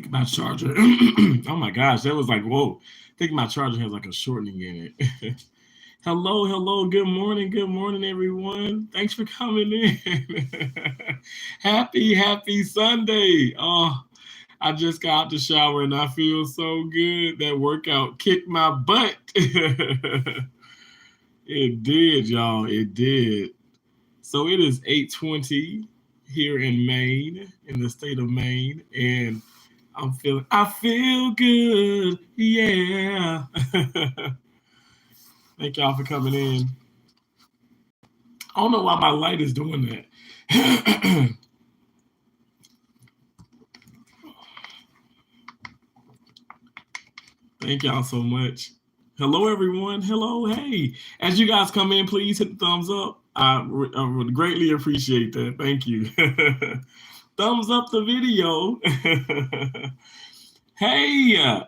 think my charger. Oh my gosh, that was like, whoa. I think my charger has like a shortening in it. Hello, hello, good morning, everyone. Thanks for coming in. Happy Sunday. Oh, I just got out the shower and I feel so good. That workout kicked my butt. It did, y'all. It did. So it is 8:20 here in Maine, in the state of Maine, and I feel good. Yeah. Thank y'all for coming in. I don't know why my light is doing that. Thank y'all so much. Hello, everyone. Hello, hey. As you guys come in, please hit the thumbs up. I would greatly appreciate that. Thank you. Thumbs up the video. Hey,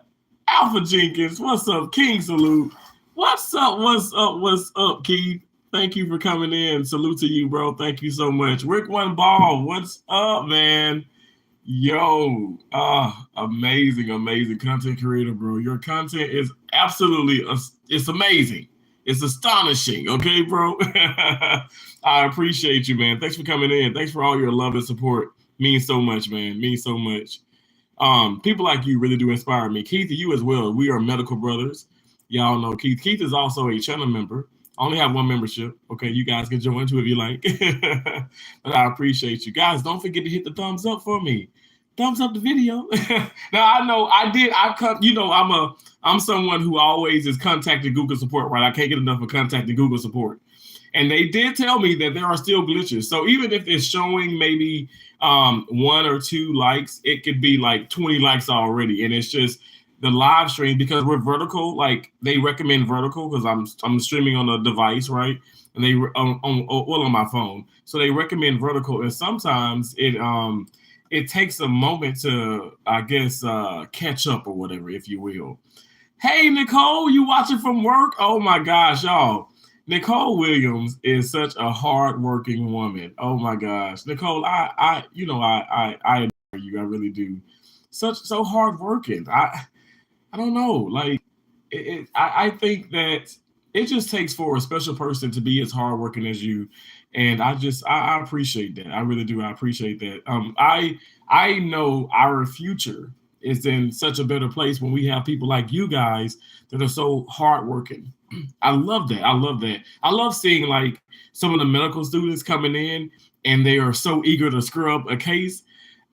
Alpha Jenkins. What's up? King Salute. What's up? What's up? What's up, Keith? Thank you for coming in. Salute to you, bro. Thank you so much. Rick One Ball. What's up, man? Yo, amazing content creator, bro. Your content is absolutely, it's amazing. It's astonishing. Okay, bro. I appreciate you, man. Thanks for coming in. Thanks for all your love and support. Means so much, man. Means so much. People like you really do inspire me. Keith, you as well. We are medical brothers. Y'all know Keith. Keith is also a channel member. I only have one membership. Okay, you guys can join too if you like. But I appreciate you guys. Don't forget to hit the thumbs up for me. Thumbs up the video. Now I know I did. I come. You know, I'm someone who always is contacting Google support. Right? I can't get enough of contacting Google support. And they did tell me that there are still glitches. So even if it's showing maybe 1 or 2 likes, it could be like 20 likes already, and it's just the live stream, because we're vertical. Like they recommend vertical because I'm streaming on a device, right? And they on my phone, so they recommend vertical. And sometimes it takes a moment to, I guess, catch up or whatever, if you will. Hey, Nicole, you watching from work? Oh my gosh, y'all. Nicole Williams is such a hardworking woman. Oh my gosh, Nicole, I admire you. I really do. So hardworking. I don't know. Like, I think that it just takes for a special person to be as hardworking as you, and I appreciate that. I really do. I appreciate that. I know our future is in such a better place when we have people like you guys that are so hardworking. I love that. I love that. I love seeing like some of the medical students coming in and they are so eager to scrub a case.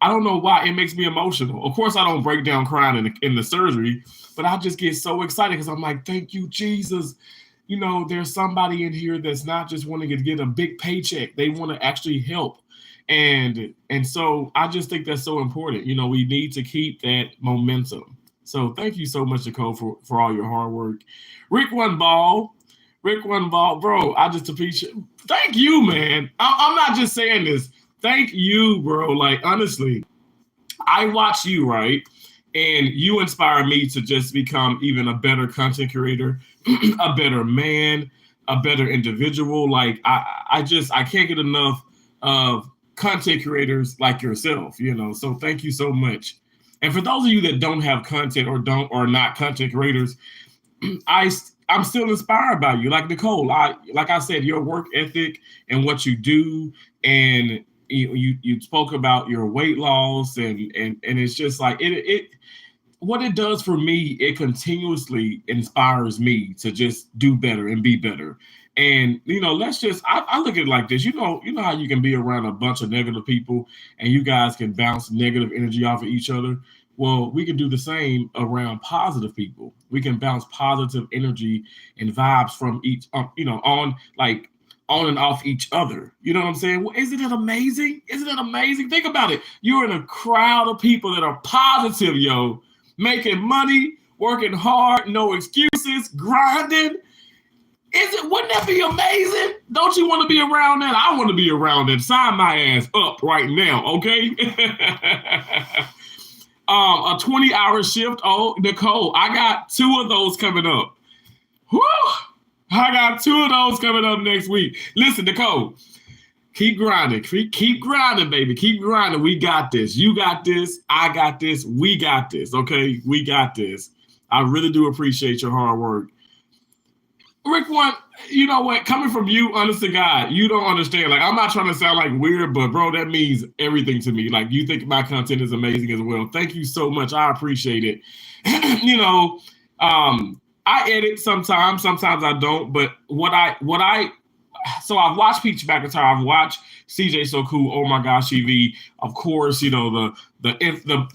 I don't know why it makes me emotional. Of course, I don't break down crying in the surgery, but I just get so excited because I'm like, thank you, Jesus. You know, there's somebody in here that's not just wanting to get a big paycheck. They want to actually help. And so I just think that's so important. You know, we need to keep that momentum. So thank you so much, Nicole, for all your hard work. Rick One Ball, bro, I just appreciate. Thank you, man. I'm not just saying this. Thank you, bro. Like, honestly, I watch you, right? And you inspire me to just become even a better content creator, a better man, a better individual. Like, I can't get enough of content creators like yourself, you know? So thank you so much. And for those of you that don't have content or not content creators, I'm still inspired by you. Like Nicole, like I said, your work ethic and what you do, and you spoke about your weight loss, and it's just like it what it does for me, it continuously inspires me to just do better and be better. And you know, I look at it like this. You know how you can be around a bunch of negative people and you guys can bounce negative energy off of each other. Well, we can do the same around positive people. We can bounce positive energy and vibes from each, on and off each other. You know what I'm saying? Well, isn't it amazing? Isn't it amazing? Think about it. You're in a crowd of people that are positive, yo, making money, working hard, no excuses, grinding. Wouldn't that be amazing? Don't you want to be around that? I want to be around that. Sign my ass up right now, okay? A 20-hour shift. Oh, Nicole, I got 2 of those coming up. Whew! I got 2 of those coming up next week. Listen, Nicole, Keep grinding. Keep grinding, baby. Keep grinding. We got this. You got this. I got this. We got this. Okay? We got this. I really do appreciate your hard work. Rick One, you know what? Coming from you, honest to God, you don't understand. Like, I'm not trying to sound like weird, but bro, that means everything to me. Like, you think my content is amazing as well. Thank you so much. I appreciate it. I edit sometimes I don't. But so I've watched Peach McIntyre, I've watched CJ So Cool, Oh My Gosh TV, of course, the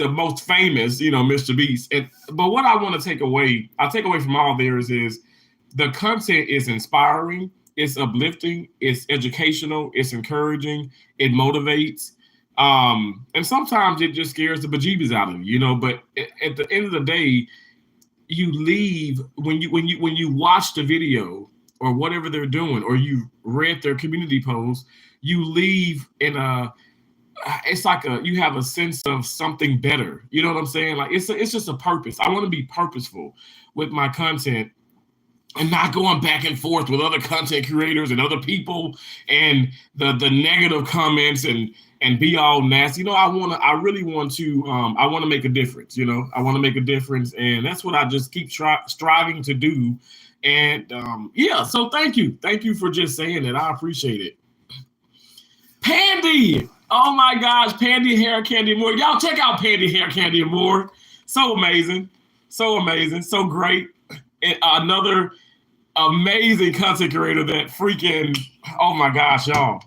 most famous, Mr. Beast. But what I want to take away from all theirs is the content is inspiring, it's uplifting, it's educational, it's encouraging, it motivates. And sometimes it just scares the bejeebies out of you, but at the end of the day, you leave when you watch the video or whatever they're doing, or you read their community post, you leave it's like you have a sense of something better. You know what I'm saying? Like it's just a purpose. I want to be purposeful with my content and not going back and forth with other content creators and other people and the negative comments and be all nasty. I really want to make a difference. I want to make a difference, and that's what I just keep striving to do. And so thank you for just saying that. I appreciate it. Pandy, oh my gosh, Pandy Hair Candy Moore. Y'all check out Pandy Hair Candy Moore. So amazing, so great. And another amazing content creator that freaking, oh my gosh, y'all.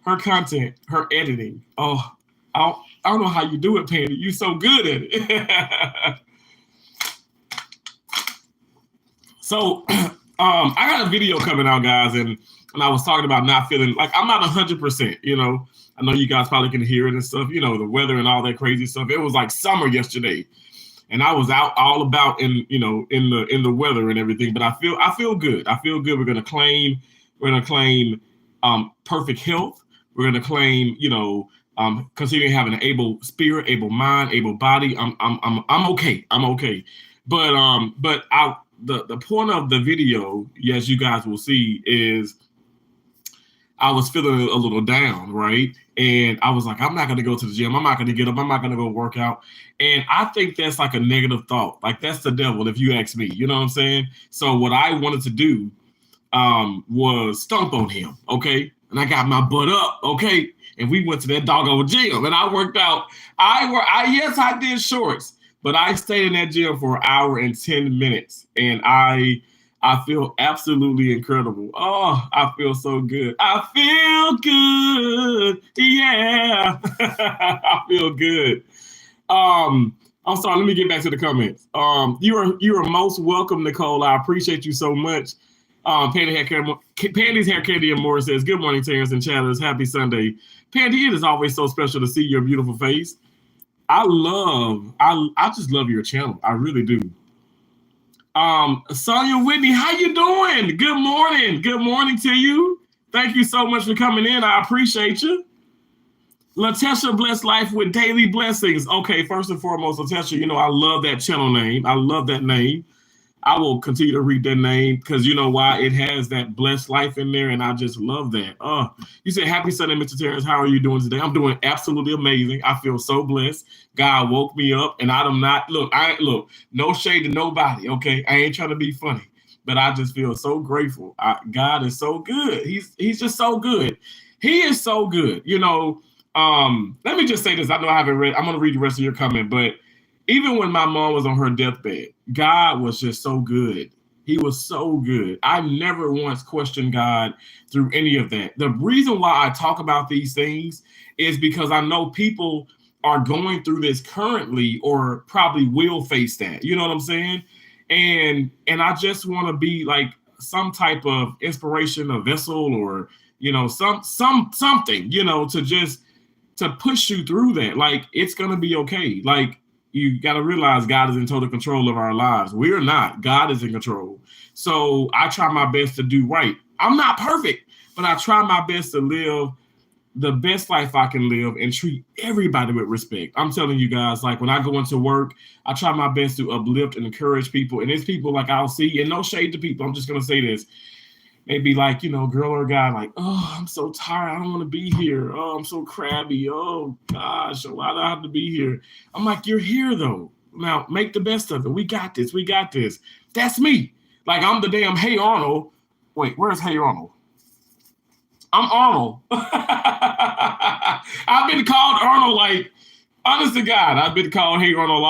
Her content, her editing. Oh, I don't know how you do it, Pandy. You're so good at it. So I got a video coming out, guys, and I was talking about not feeling like I'm not 100%. I know you guys probably can hear it and stuff. The weather and all that crazy stuff. It was like summer yesterday, and I was out all about in the weather and everything. But I feel good. I feel good. We're gonna claim perfect health. We're gonna claim considering having an able spirit, able mind, able body. I'm okay. I'm okay. But the point of the video, as you guys will see, is I was feeling a little down, right? And I was like, I'm not going to go to the gym. I'm not going to get up. I'm not going to go work out. And I think that's like a negative thought. Like, that's the devil, if you ask me. You know what I'm saying? So what I wanted to do was stomp on him, okay? And I got my butt up, okay? And we went to that doggone gym, and I worked out. Yes, I did shorts. But I stayed in that gym for an hour and 10 minutes, and I feel absolutely incredible. Oh, I feel so good. I feel good. Yeah. I feel good. I'm sorry. Let me get back to the comments. You are most welcome, Nicole. I appreciate you so much. Pandy's Hair Candy and Moore says, good morning, Terrence and Chatters. Happy Sunday. Pandy, it is always so special to see your beautiful face. I just love your channel. I really do. Sonia Whitney, how you doing? Good morning. Good morning to you. Thank you so much for coming in. I appreciate you. Latesha Bless Life with Daily Blessings. Okay, first and foremost, Latesha, I love that channel name. I love that name. I will continue to read that name because you know why? It has that blessed life in there, and I just love that. You said, happy Sunday, Mr. Terrence. How are you doing today? I'm doing absolutely amazing. I feel so blessed. God woke me up, and I'm not, no shade to nobody, okay? I ain't trying to be funny, but I just feel so grateful. God is so good. He's just so good. He is so good. Let me just say this. I know I haven't read. I'm going to read the rest of your comment, but even when my mom was on her deathbed, God was just so good. He was so good. I never once questioned God through any of that. The reason why I talk about these things is because I know people are going through this currently or probably will face that. You know what I'm saying? And I just want to be like some type of inspiration, a vessel, or, something, to push you through that. Like, it's going to be okay. Like, you got to realize God is in total control of our lives. We're not. God is in control. So I try my best to do right. I'm not perfect, but I try my best to live the best life I can live and treat everybody with respect. I'm telling you guys, like when I go into work, I try my best to uplift and encourage people. And it's people like I'll see, and no shade to people. I'm just going to say this. maybe like, girl or guy, like, oh, I'm so tired. I don't want to be here. Oh, I'm so crabby. Oh gosh, why do I have to be here? I'm like, you're here though. Now make the best of it. We got this. We got this. That's me. Like I'm the damn Hey Arnold. Wait, where's Hey Arnold? I'm Arnold. I've been called Arnold, like, honest to God, I've been called Hey Arnold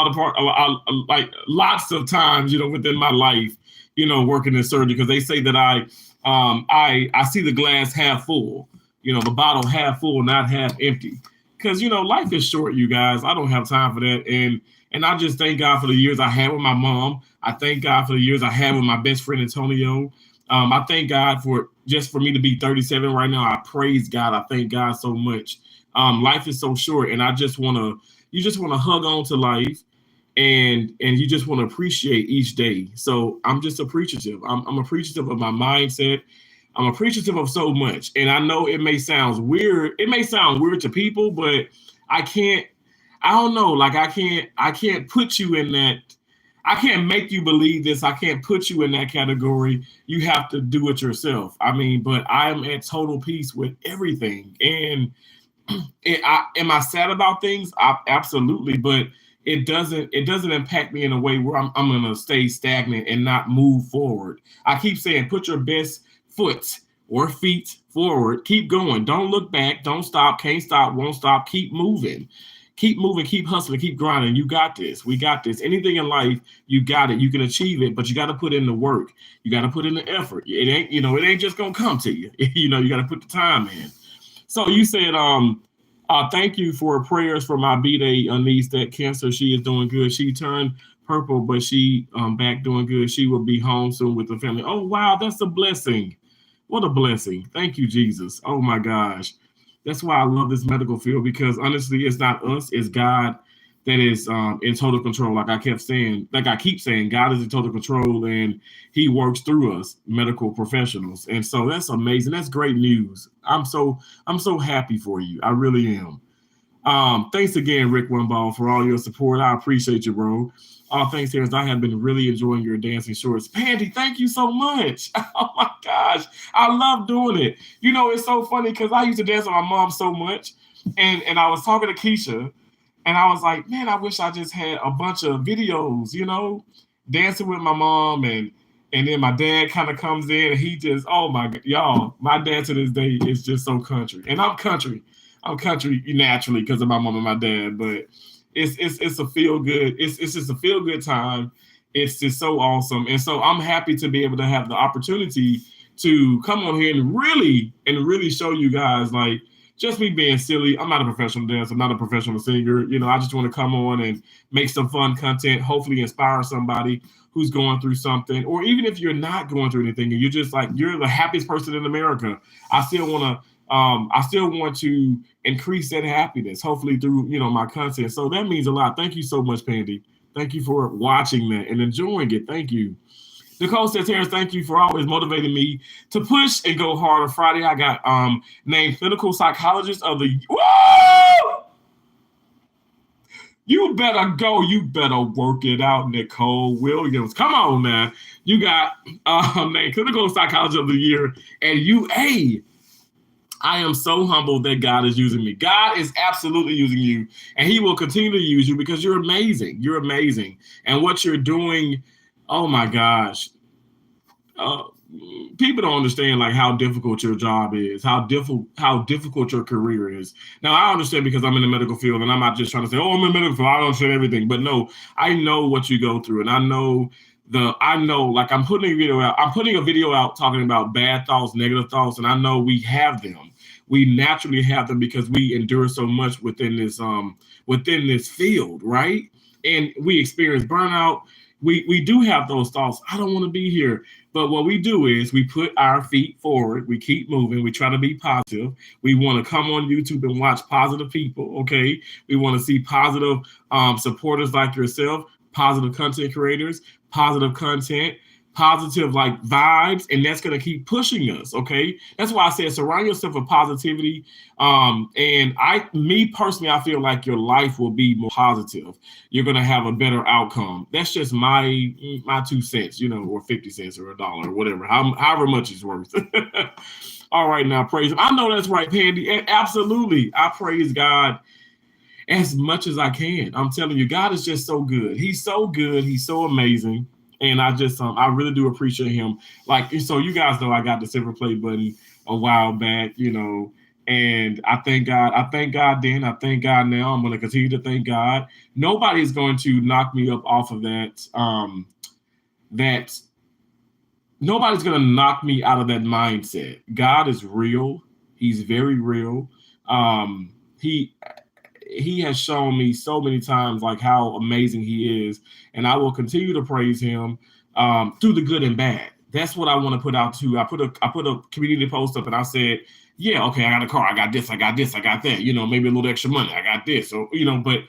like lots of times, within my life, working in surgery, because they say that I see the glass half full, the bottle half full, not half empty. Because life is short, you guys. I don't have time for that, and I just thank God for the years I had with my mom. I thank God for the years I had with my best friend Antonio. I thank God for me to be 37 right now. I praise God. I thank God so much. Life is so short, and you just want to hug on to life, and you just want to appreciate each day. So I'm just appreciative. I'm appreciative of my mindset. I'm appreciative of so much, and I know it may sound weird. It may sound weird to people, but I don't know. Like I can't put you in that. I can't make you believe this. I can't put you in that category. You have to do it yourself. I mean, but I'm at total peace with everything. And am I sad about things? Absolutely, but it doesn't impact me in a way where I'm going to stay stagnant and not move forward. I keep saying, put your best foot or feet forward. Keep going. Don't look back. Don't stop. Can't stop. Won't stop. Keep moving. Keep moving, keep hustling, keep grinding. You got this. We got this. Anything in life, you got it. You can achieve it, but you got to put in the work. You got to put in the effort. It ain't just gonna come to you. You got to put the time in. So you said, thank you for prayers for my B-Day niece that cancer. She is doing good. She turned purple, but she back doing good. She will be home soon with the family. Oh wow, that's a blessing. What a blessing. Thank you, Jesus. Oh my gosh. That's why I love this medical field, because honestly, it's not us, it's God that is in total control. Like I keep saying, God is in total control, and He works through us, medical professionals. And so that's amazing. That's great news. I'm so happy for you. I really am. Thanks again, Rick Winball, for all your support. I appreciate you, bro. Thanks, Terrence. I have been really enjoying your dancing shorts. Pandy, thank you so much. Oh my gosh. I love doing it. It's so funny because I used to dance with my mom so much. And I was talking to Keisha, and I was like, man, I wish I just had a bunch of videos, dancing with my mom. And then my dad kind of comes in, and he just, oh my God, y'all, my dad to this day is just so country. And I'm country. I'm country naturally because of my mom and my dad, but it's a feel good. It's just a feel good time. It's just so awesome, and so I'm happy to be able to have the opportunity to come on here and really show you guys, like, just me being silly. I'm not a professional dancer. I'm not a professional singer. I just want to come on and make some fun content. Hopefully, inspire somebody who's going through something, or even if you're not going through anything and you're just like you're the happiest person in America. I still want to increase that happiness, hopefully through, my content. So that means a lot. Thank you so much, Pandy. Thank you for watching that and enjoying it. Thank you. Nicole says, Terrence, thank you for always motivating me to push and go harder. Friday, I got named Clinical Psychologist of the... Woo! You better go. You better work it out, Nicole Williams. Come on, man. You got named Clinical Psychologist of the Year at UA. I am so humbled that God is using me. God is absolutely using you, and He will continue to use you because you're amazing. You're amazing. And what you're doing, oh my gosh. People don't understand like how difficult your job is, how difficult your career is. Now, I understand because I'm in the medical field, and I'm not just trying to say, oh, I'm in the medical field, I don't understand everything. But no, I know what you go through, and I know like I'm putting a video out talking about bad thoughts, negative thoughts, and I know we have them. We naturally have them because we endure so much within this field, right? And we experience burnout. We do have those thoughts. I don't want to be here. But what we do is we put our feet forward. We keep moving. We try to be positive. We want to come on YouTube and watch positive people, okay? We want to see positive supporters like yourself, positive content creators, positive content, positive like vibes, and that's going to keep pushing us. Okay, that's why I said surround yourself with positivity. And me personally, I feel like your life will be more positive. You're going to have a better outcome. That's just my 2 cents, or 50 cents or $1 or whatever, however much it's worth. All right, now praise him. I know that's right, Pandy. And absolutely, I praise God as much as I can. I'm telling you, God is just so good. He's so good. He's so amazing. And I really do appreciate him. Like, so you guys know I got the silver play button a while back, and I thank God. I thank God then. I thank God now. I'm going to continue to thank God. Nobody's going to knock me up off of that. Nobody's going to knock me out of that mindset. God is real. He's very real. He has shown me so many times like how amazing he is, and I will continue to praise him through the good and bad. That's what I want to put out too. I put a community post up, and I said, yeah, okay, I got a car, I got this, I got this, I got that. Maybe a little extra money, I got this. So but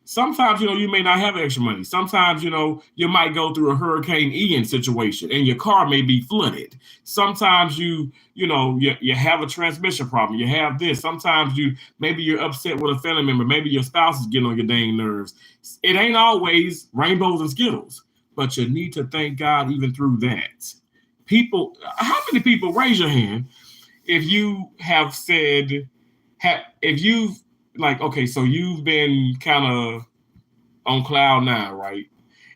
sometimes you may not have extra money. Sometimes you might go through a Hurricane Ian situation, and your car may be flooded. Sometimes you have a transmission problem. You have this. Sometimes maybe you're upset with a family member. Maybe your spouse is getting on your dang nerves. It ain't always rainbows and Skittles, but you need to thank God even through that. People, how many people, raise your hand if you have said, if you've okay, so you've been kind of on cloud nine, right?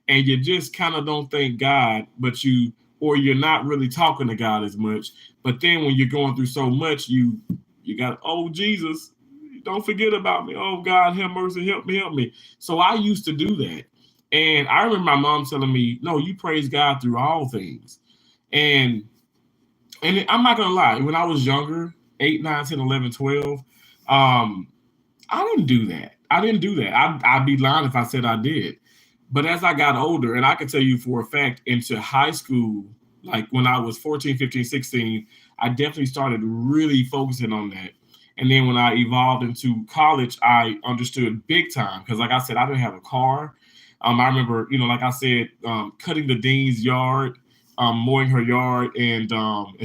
And you just kind of don't thank God, or you're not really talking to God as much. But then when you're going through so much, you got, oh, Jesus, don't forget about me. Oh, God, have mercy, help me. So I used to do that. And I remember my mom telling me, no, you praise God through all things. And I'm not going to lie, when I was younger, 8, 9, 10, 11, 12, I didn't do that. I'd be lying if I said I did. But as I got older, and I can tell you for a fact, into high school, like when I was 14, 15, 16, I definitely started really focusing on that. And then when I evolved into college, I understood big time. Because like I said, I didn't have a car. I remember, like I said, cutting the dean's yard, mowing her yard, and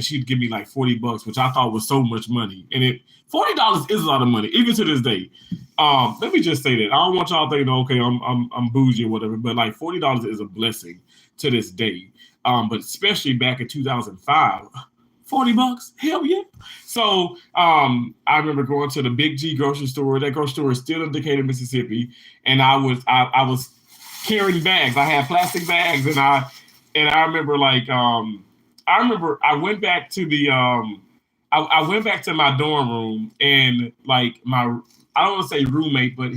she'd give me like $40, which I thought was so much money. And $40 is a lot of money, even to this day. Let me just say that I don't want y'all thinking, okay, I'm bougie or whatever, but like $40 is a blessing to this day. But especially back in 2005, $40, hell yeah. So I remember going to the Big G grocery store. That grocery store is still in Decatur, Mississippi, and I was carrying bags. I had plastic bags, and I remember I went back to the I went back to my dorm room, and like I don't want to say roommate, but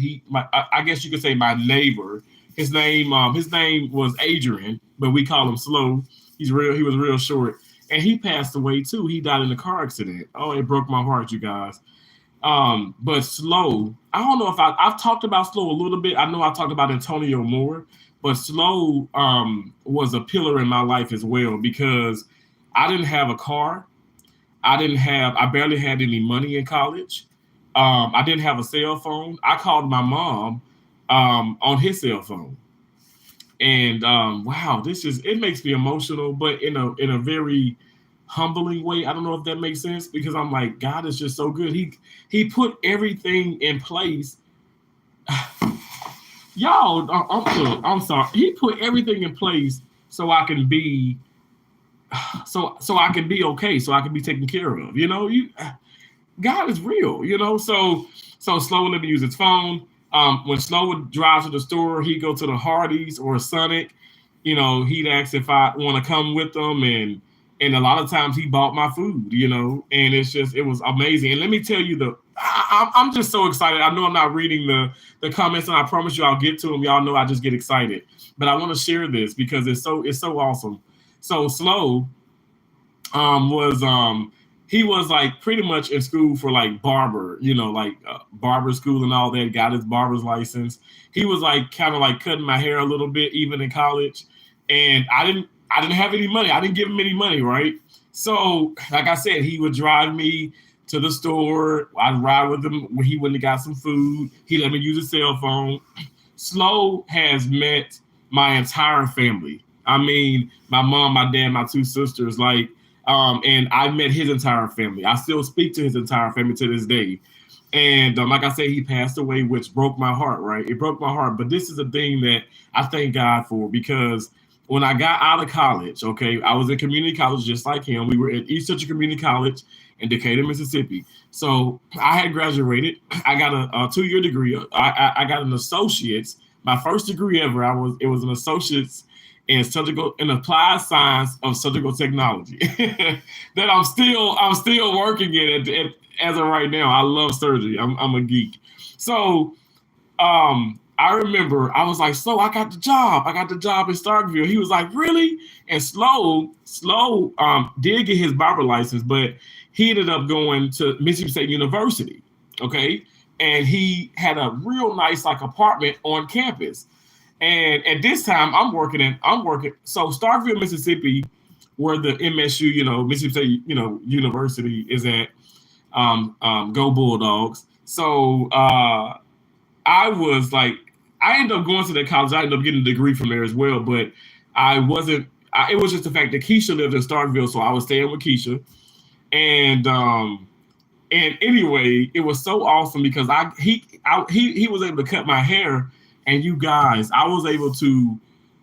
I guess you could say my neighbor. His name was Adrian, but we call him Slow. He was real short, and he passed away too. He died in a car accident. Oh, it broke my heart, you guys. But Slow, I don't know if I've talked about Slow a little bit. I know I talked about Antonio Moore, but Slow was a pillar in my life as well, because I didn't have a car. I barely had any money in college. I didn't have a cell phone. I called my mom on his cell phone. And wow, it makes me emotional, but in a very humbling way. I don't know if that makes sense, because I'm like, God is just so good. He put everything in place. Y'all, I'm sorry. He put everything in place so I can be I can be okay, so I can be taken care of. God is real, So Slow would never use his phone. When Slow would drive to the store, he'd go to the Hardee's or Sonic. He'd ask if I want to come with them, and a lot of times he bought my food. And it was amazing. And let me tell you, I'm just so excited. I know I'm not reading the comments, and I promise you I'll get to them. Y'all know I just get excited, but I want to share this because it's so awesome. So Slow he was like pretty much in school for like barber, barber school and all that, got his barber's license. He was like kind of like cutting my hair a little bit, even in college. And I didn't have any money. I didn't give him any money, right? So like I said, he would drive me to the store. I'd ride with him when he went and got some food. He let me use his cell phone. Slow has met my entire family. I mean, my mom, my dad, my two sisters, like, and I met his entire family. I still speak to his entire family to this day. And like I said, he passed away, which broke my heart, right? It broke my heart. But this is a thing that I thank God for, because when I got out of college, okay, I was in community college just like him. We were at East Central Community College in Decatur, Mississippi. So I had graduated. I got a 2-year degree. I got an associate's, my first degree ever. It was an associate's in surgical and applied science of surgical technology that I'm still working in as of right now. I love surgery. I'm a geek. So I remember I was like, so I got the job. I got the job in Starkville. He was like, really? And Slow did get his barber license, but he ended up going to Mississippi State University. Okay. And he had a real nice like apartment on campus. And at this time, I'm working. So Starkville, Mississippi, where the MSU, Mississippi State, University is at. Go Bulldogs. So I was like, I ended up going to that college. I ended up getting a degree from there as well. But I wasn't. It was just the fact that Keisha lived in Starkville, so I was staying with Keisha. And anyway, it was so awesome because he was able to cut my hair. And you guys,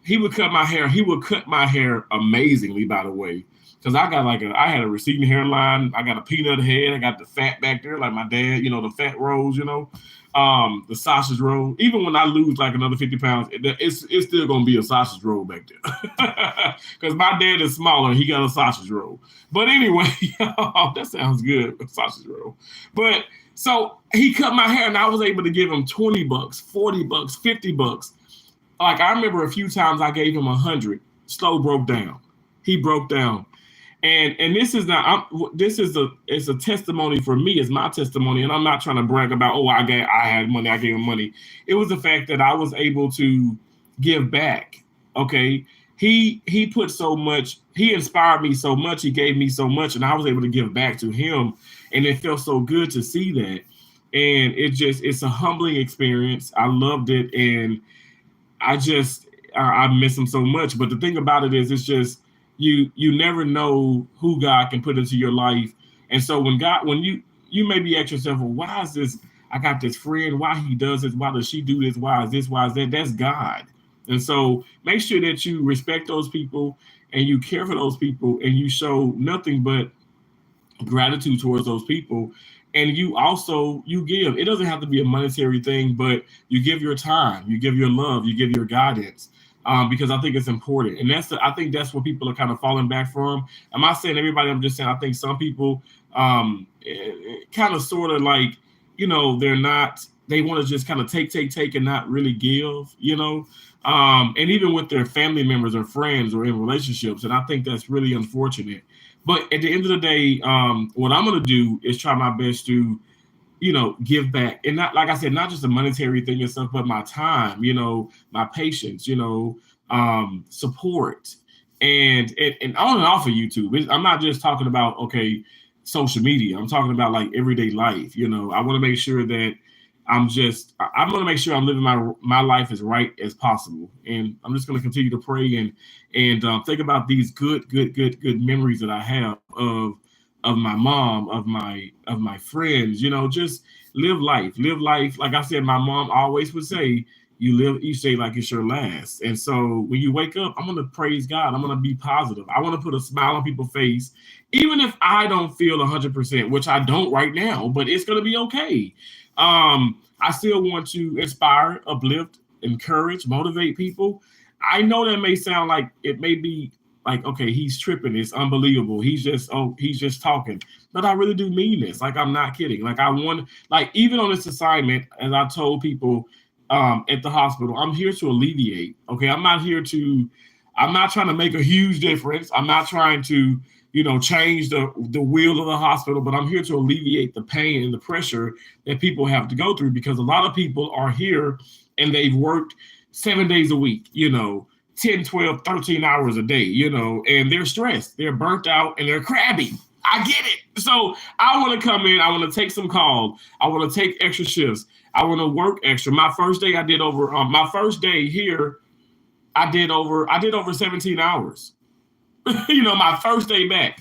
he would cut my hair. He would cut my hair amazingly, by the way. Because I had a receding hairline. I got a peanut head. I got the fat back there, like my dad, the fat rolls, the sausage roll. Even when I lose like another 50 pounds, it's still going to be a sausage roll back there. Because my dad is smaller. He got a sausage roll. But anyway, that sounds good, a sausage roll. But so he cut my hair and I was able to give him $20, $40, $50. Like I remember a few times I gave him 100. Slow broke down. He broke down. And this is not. It's a testimony for me. It's my testimony, and I'm not trying to brag about. Oh, I had money. I gave him money. It was the fact that I was able to give back. Okay, he put so much. He inspired me so much. He gave me so much, and I was able to give back to him. And it felt so good to see that. And it's a humbling experience. I loved it, and I miss him so much. But the thing about it is, it's just. You never know who God can put into your life. And so when you maybe ask yourself, well, why is this? I got this friend, why he does this, why does she do this, why is this, why is that? That's God. And so make sure that you respect those people and you care for those people and you show nothing but gratitude towards those people. And you give. It doesn't have to be a monetary thing, but you give your time, you give your love, you give your guidance. Because I think it's important. And I think that's what people are kind of falling back from. I'm not saying everybody, I'm just saying I think some people kind of sort of like, they want to just kind of take and not really give, and even with their family members or friends or in relationships. And I think that's really unfortunate. But at the end of the day, what I'm going to do is try my best to give back. And not, like I said, not just a monetary thing and stuff, but my time, my patience, support and on and off of YouTube. I'm not just talking about, social media. I'm talking about like everyday life. I want to make sure that I'm going to make sure I'm living my life as right as possible. And I'm just going to continue to pray and think about these good memories that I have of my mom, of my friends, just live life. Like I said, my mom always would say, you live each day like it's your last. And so when you wake up, I'm going to praise God. I'm going to be positive. I want to put a smile on people's face, even if I don't feel 100%, which I don't right now, but it's going to be okay. I still want to inspire, uplift, encourage, motivate people. I know that may sound like it may be like, okay, he's tripping. It's unbelievable. He's just talking. But I really do mean this. Like, I'm not kidding. Like, even on this assignment, as I told people at the hospital, I'm here to alleviate. Okay, I'm not trying to make a huge difference. I'm not trying to, change the wheel of the hospital, but I'm here to alleviate the pain and the pressure that people have to go through, because a lot of people are here and they've worked 7 days a week, 10, 12, 13 hours a day, and they're stressed, they're burnt out, and they're crabby. I get it. So I want to come in. I want to take some calls. I want to take extra shifts. I want to work extra. My first day I did my first day here, I did over 17 hours. My first day back.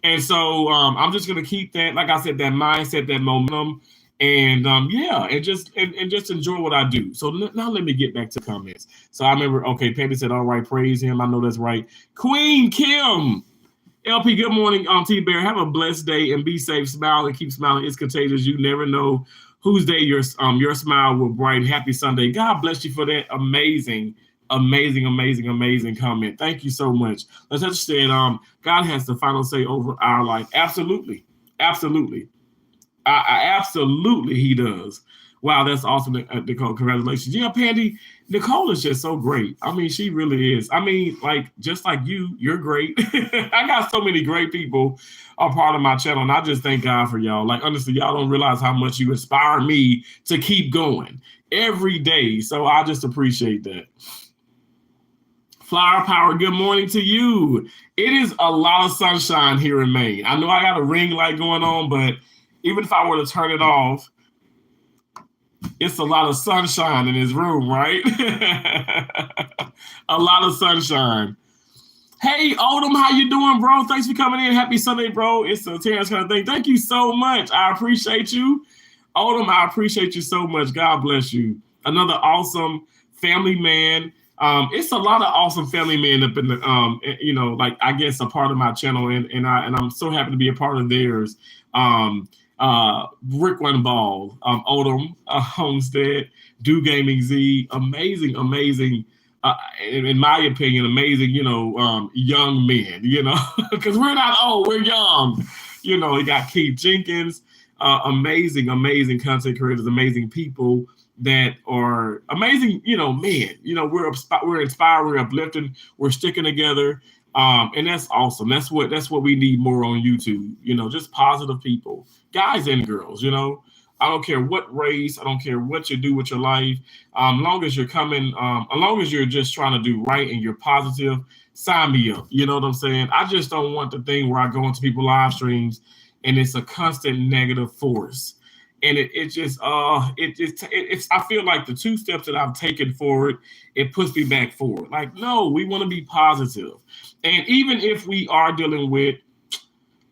And so I'm just gonna keep that, like I said, that mindset, that momentum, and and just enjoy what I do. So now let me get back to comments. So I remember, okay, Patty said, all right, praise him. I know that's right. Queen Kim, LP, good morning, T Bear. Have a blessed day and be safe. Smile and keep smiling. It's contagious. You never know whose day your smile will brighten. Happy Sunday. God bless you for that amazing comment. Thank you so much. Let's understand, God has the final say over our life. Absolutely. Absolutely. Absolutely, he does. Wow, that's awesome, Nicole. Congratulations. Yeah, Pandy, Nicole is just so great. I mean, she really is. I mean, like, just like you're great. I got so many great people a part of my channel, and I just thank God for y'all. Like, honestly, y'all don't realize how much you inspire me to keep going every day. So I just appreciate that. Flower Power, good morning to you. It is a lot of sunshine here in Maine. I know I got a ring light going on, but even if I were to turn it off, it's a lot of sunshine in this room, right? A lot of sunshine. Hey, Odom, how you doing, bro? Thanks for coming in. Happy Sunday, bro. It's a Terrence kind of thing. Thank you so much. I appreciate you. Odom, I appreciate you so much. God bless you. Another awesome family man. It's a lot of awesome family men up in the, like, I guess a part of my channel, and I'm so happy to be a part of theirs. Rick One Ball, Odom, Homestead, Do Gaming Z, amazing, in my opinion, amazing, young men, because we're not old, we're young. You got Keith Jenkins, amazing content creators, amazing people that are amazing, men. We're inspired, we're uplifting, we're sticking together. And that's awesome. That's what we need more on YouTube. Just positive people, guys and girls. I don't care what race, I don't care what you do with your life. As long as you're as long as you're just trying to do right and you're positive, sign me up. You know what I'm saying? I just don't want the thing where I go into people's live streams and it's a constant negative force. And I feel like the 2 steps that I've taken forward, it puts me back forward. Like, no, we want to be positive. And even if we are dealing with,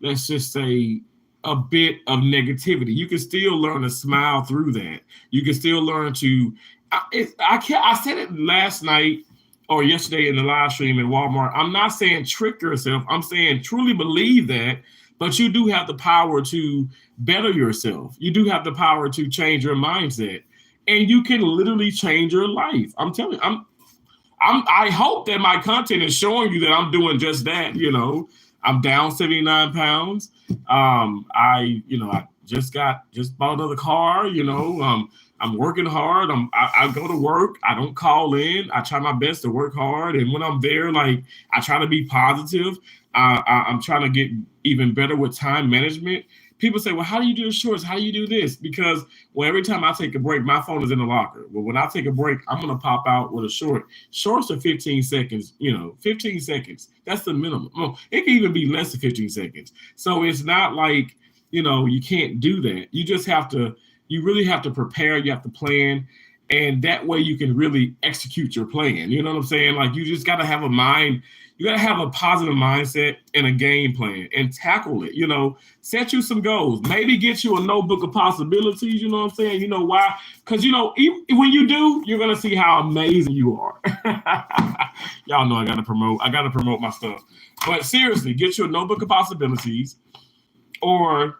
let's just say, a bit of negativity, you can still learn to smile through that. You can still learn to, I said it last night or yesterday in the live stream in Walmart. I'm not saying trick yourself. I'm saying truly believe that. But you do have the power to better yourself. You do have the power to change your mindset, and you can literally change your life. I'm telling you, I hope that my content is showing you that I'm doing just that. I'm down 79 pounds. I just bought another car. I'm working hard. I go to work. I don't call in. I try my best to work hard, and when I'm there, like, I try to be positive. I'm trying to get even better with time management. People say, well, how do you do the shorts? How do you do this? Because, well, every time I take a break, my phone is in the locker. Well, when I take a break, I'm going to pop out with a short. Shorts are 15 seconds, 15 seconds. That's the minimum. Well, it can even be less than 15 seconds. So it's not like, you can't do that. You really have to prepare. You have to plan. And that way you can really execute your plan. You know what I'm saying? Like, you just got to have a mind. You got to have a positive mindset and a game plan and tackle it. Set you some goals. Maybe get you a notebook of possibilities. You know what I'm saying? You know why? Because, when you do, you're going to see how amazing you are. Y'all know I got to promote my stuff. But seriously, get you a notebook of possibilities or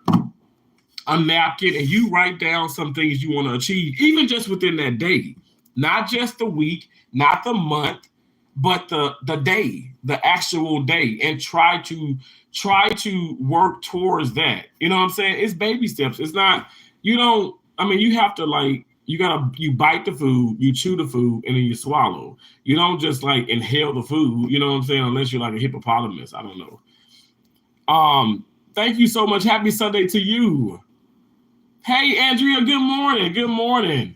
a napkin, and you write down some things you want to achieve, even just within that day, not just the week, not the month, but the day, the actual day, and try to work towards that. You know what I'm saying? It's baby steps. It's not, you have to, you bite the food, you chew the food, and then you swallow. You don't just inhale the food, you know what I'm saying? Unless you're like a hippopotamus. I don't know. Thank you so much. Happy Sunday to you. Hey, Andrea, good morning. Good morning.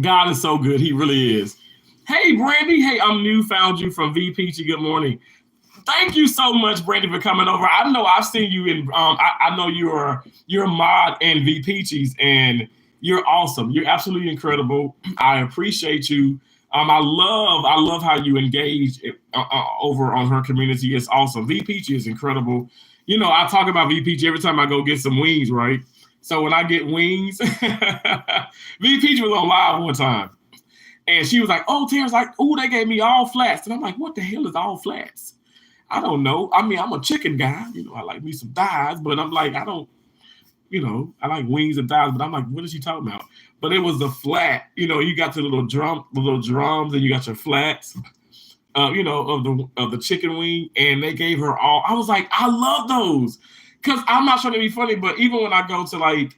God is so good. He really is. Hey, Brandy. Hey, I'm new. Found you from V Peachy. Good morning. Thank you so much, Brandy, for coming over. I know I've seen you in. I know you're a mod in V Peachy's, and You're awesome. You're absolutely incredible. I appreciate you. I love how you engage over on her community. It's awesome. V Peachy is incredible. You know, I talk about V Peachy every time I go get some wings, right? So when I get wings, V Peachy was on live one time, and she was like, "Oh, Terrence, like, oh, they gave me all flats," and I'm like, "What the hell is all flats?" I don't know. I mean, I'm a chicken guy. You know, I like me some thighs, but I'm like, I don't, you know, I like wings and thighs, but I'm like, what is she talking about? But it was the flat. You know, you got the little drums, and you got your flats. You know, of the chicken wing, and they gave her all. I was like, I love those, because I'm not trying to be funny, but even when I go to like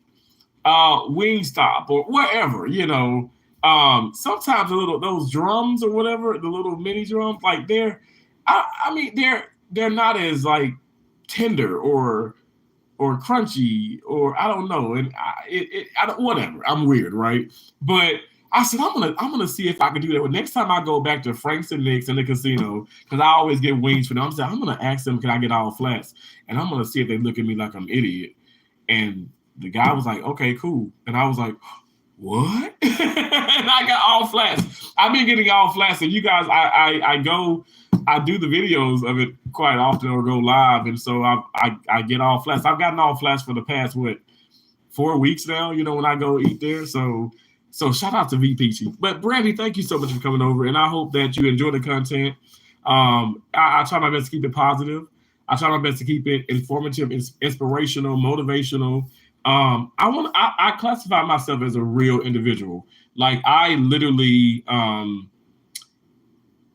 Wingstop or wherever, you know, sometimes the little those drums or whatever, the little mini drums, like I mean, they're not as like tender or crunchy, or I don't know, and I don't, whatever. I'm weird, right? But I said I'm gonna see if I can do that. But next time I go back to Frank's and Nick's in the casino, because I always get wings for them, I'm gonna ask them, can I get all flats? And I'm gonna see if they look at me like I'm an idiot. And the guy was like, okay, cool. And I was like, what? And I got all flats. I've been getting all flats. And you guys, I do the videos of it quite often or go live. And so I get all flats. I've gotten all flats for the past, 4 weeks now, you know, when I go eat there. So shout out to V Peachy. But Brandy, thank you so much for coming over. And I hope that you enjoy the content. I try my best to keep it positive. I try my best to keep it informative, inspirational, motivational. I classify myself as a real individual. Like I literally, I'm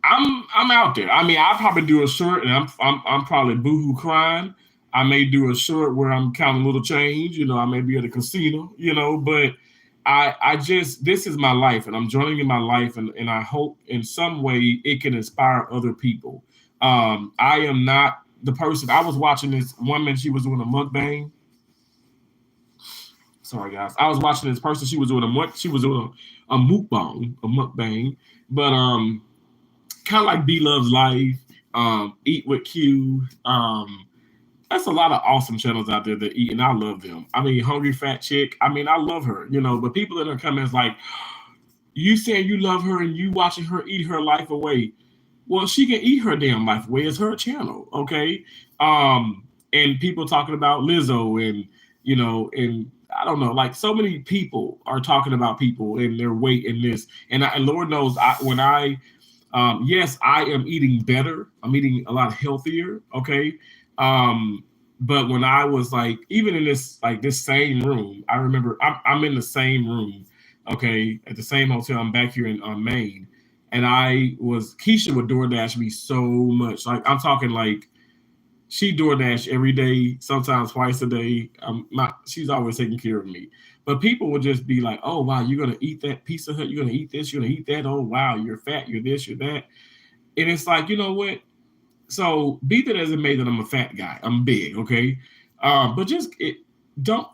out there. I mean, I probably do a short, and I'm probably boohoo crying. I may do a short where I'm counting a little change. You know, I may be at a casino. You know, but I just, this is my life, and I'm joining in my life, and I hope in some way it can inspire other people. I am not the person. I was watching this woman. She was doing a mukbang. Sorry, guys. I was watching this person. She was doing a mukbang, but kind of like B Loves Life, Eat with Q. That's a lot of awesome channels out there that eat, and I love them. I mean, Hungry Fat Chick. I mean, I love her, you know. But people in her comments like, you saying you love her and you watching her eat her life away. Well, she can eat her damn life away. It's her channel, okay? And people talking about Lizzo and, you know, and I don't know, like so many people are talking about people and their weight and this. And Lord knows, yes, I am eating better. I'm eating a lot healthier, okay? But when I was like, even in this same room, I remember I'm in the same room, okay, at the same hotel. I'm back here in Maine, and Keisha would DoorDash me so much. Like I'm talking like she DoorDash every day, sometimes twice a day. She's always taking care of me. But people would just be like, "Oh wow, you're gonna eat that Pizza Hut? You're gonna eat this? You're gonna eat that? Oh wow, you're fat. You're this. You're that." And it's like, you know what? So be that as it may that I'm a fat guy. I'm big, okay? But come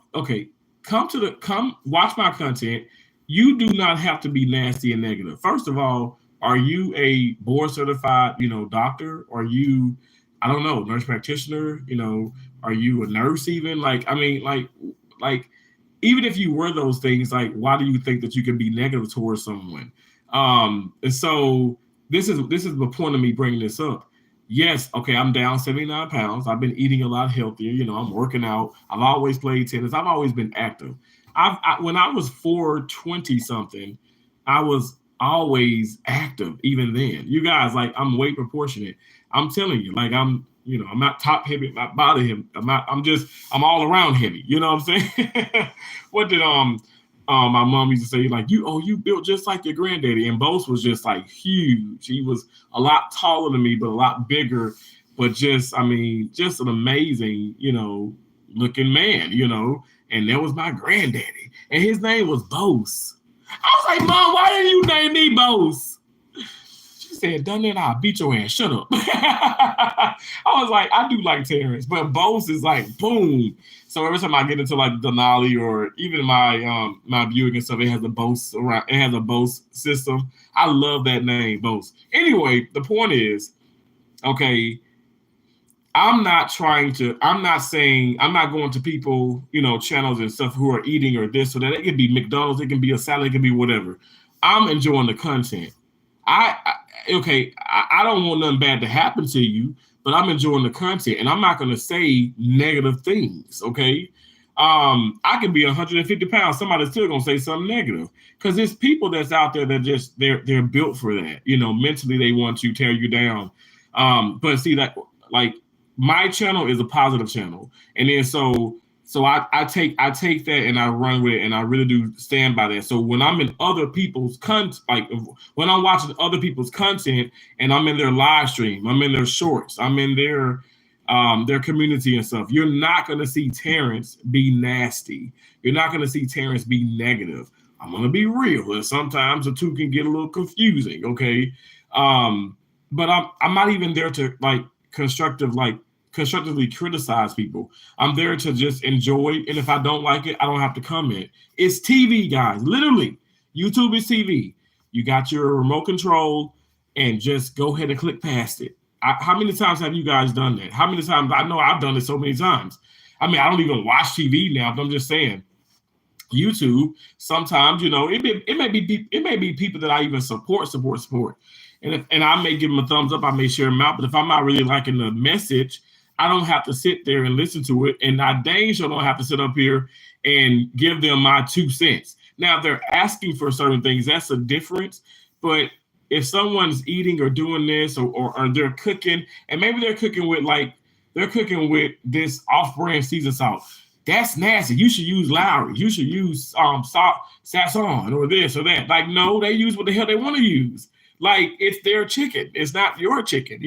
watch my content. You do not have to be nasty and negative. First of all, are you a board certified, you know, doctor? Are you, I don't know, nurse practitioner? You know, are you a nurse even? Like, I mean, like even if you were those things, like, why do you think that you can be negative towards someone? And so this is the point of me bringing this up. Yes, okay, I'm down 79 pounds. I've been eating a lot healthier. You know, I'm working out. I've always played tennis. I've always been active. When I was 420 something, I was always active. Even then, you guys, like, I'm weight proportionate. I'm telling you, like, I'm not top heavy, my body heavy. I'm all around heavy. You know what I'm saying? What did my mom used to say, like, you built just like your granddaddy. And Bose was just like huge. He was a lot taller than me, but a lot bigger. But just an amazing, you know, looking man, you know. And that was my granddaddy. And his name was Bose. I was like, Mom, why didn't you name me Bose? She said, done that, I'll beat your ass. Shut up. I was like, I do like Terrence, but Bose is like, boom. So every time I get into like Denali or even my Buick and stuff, it has a Bose around. It has a Bose system. I love that name, Bose. Anyway, the point is, okay, I'm not saying, I'm not going to people, channels and stuff who are eating or this or that. It can be McDonald's, it can be a salad, it can be whatever. I'm enjoying the content. I don't want nothing bad to happen to you, but I'm enjoying the content and I'm not going to say negative things. Okay. I can be 150 pounds. Somebody's still going to say something negative because there's people that's out there that just, they're built for that. Mentally they want to tear you down. But see that, like, my channel is a positive channel. And then so I take that and I run with it and I really do stand by that. So when I'm in other people's when I'm watching other people's content and I'm in their live stream, I'm in their shorts, I'm in their community and stuff, you're not gonna see Terrence be nasty. You're not gonna see Terrence be negative. I'm gonna be real. And sometimes the two can get a little confusing, okay? But I'm not even there to constructively criticize people. I'm there to just enjoy, and if I don't like it, I don't have to comment. It's TV, guys. Literally, YouTube is TV. You got your remote control, and just go ahead and click past it. How many times have you guys done that? How many times? I know I've done it so many times. I mean, I don't even watch TV now, but I'm just saying. YouTube, sometimes, it may be people that I even support. And I may give them a thumbs up, I may share them out, but if I'm not really liking the message, I don't have to sit there and listen to it. And I dang sure don't have to sit up here and give them my 2 cents. Now, if they're asking for certain things, that's a difference. But if someone's eating or doing this or they're cooking, and maybe they're cooking with this off-brand seasoned salt, that's nasty. You should use Lowry. You should use salt, Sasson, or this or that. Like, no, they use what the hell they want to use. Like, it's their chicken. It's not your chicken.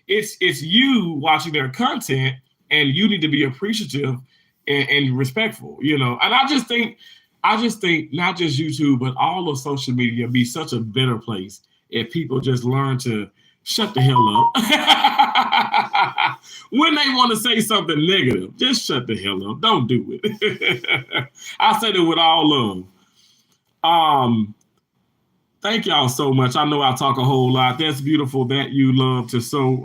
It's you watching their content, and you need to be appreciative and respectful. And I just think not just YouTube, but all of social media be such a better place if people just learn to shut the hell up. When they want to say something negative, just shut the hell up. Don't do it. I say that with all love. Thank y'all so much. I know I talk a whole lot. That's beautiful that you love to sow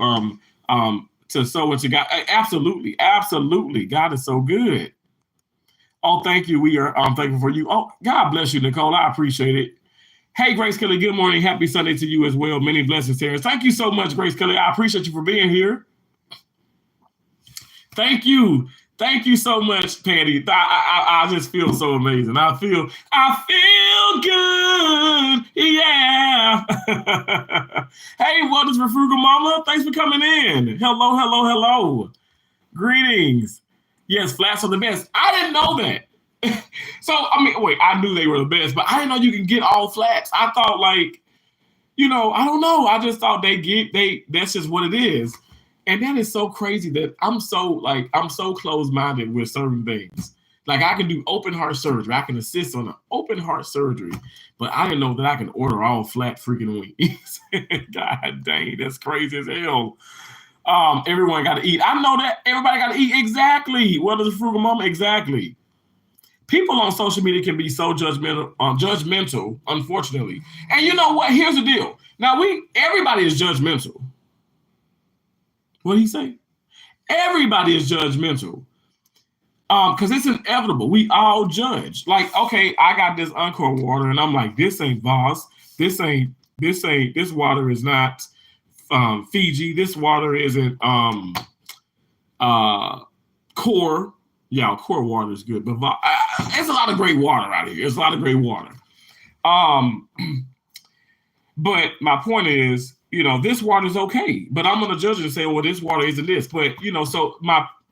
into God. Absolutely. Absolutely. God is so good. Oh, thank you. We are thankful for you. Oh, God bless you, Nicole. I appreciate it. Hey, Grace Kelly, good morning. Happy Sunday to you as well. Many blessings, Terrence. Thank you so much, Grace Kelly. I appreciate you for being here. Thank you. Thank you so much, Patty. I just feel so amazing. I feel good. Yeah. Hey, what is for Frugal Mama? Thanks for coming in. Hello. Greetings. Yes, flats are the best. I didn't know that. So, I knew they were the best, but I didn't know you can get all flats. I thought I don't know. I just thought that's just what it is. And that is so crazy that I'm so closed-minded with certain things. Like, I can do open heart surgery. I can assist on an open heart surgery, but I didn't know that I can order all flat freaking wings. God dang, that's crazy as hell. Everyone got to eat. I know that everybody got to eat. Exactly. What is a frugal mama? Exactly. People on social media can be so judgmental, unfortunately. And you know what? Here's the deal. Now, everybody is judgmental. What did he say? Everybody is judgmental. Because it's inevitable. We all judge. Like, okay, I got this Encore water, and I'm like, this ain't Voss. This water is not Fiji. This water isn't Core. Yeah, Core water is good, but there's a lot of great water out here. There's a lot of great water. But my point is, this water is okay, but I'm going to judge it and say, well, this water isn't this. But, so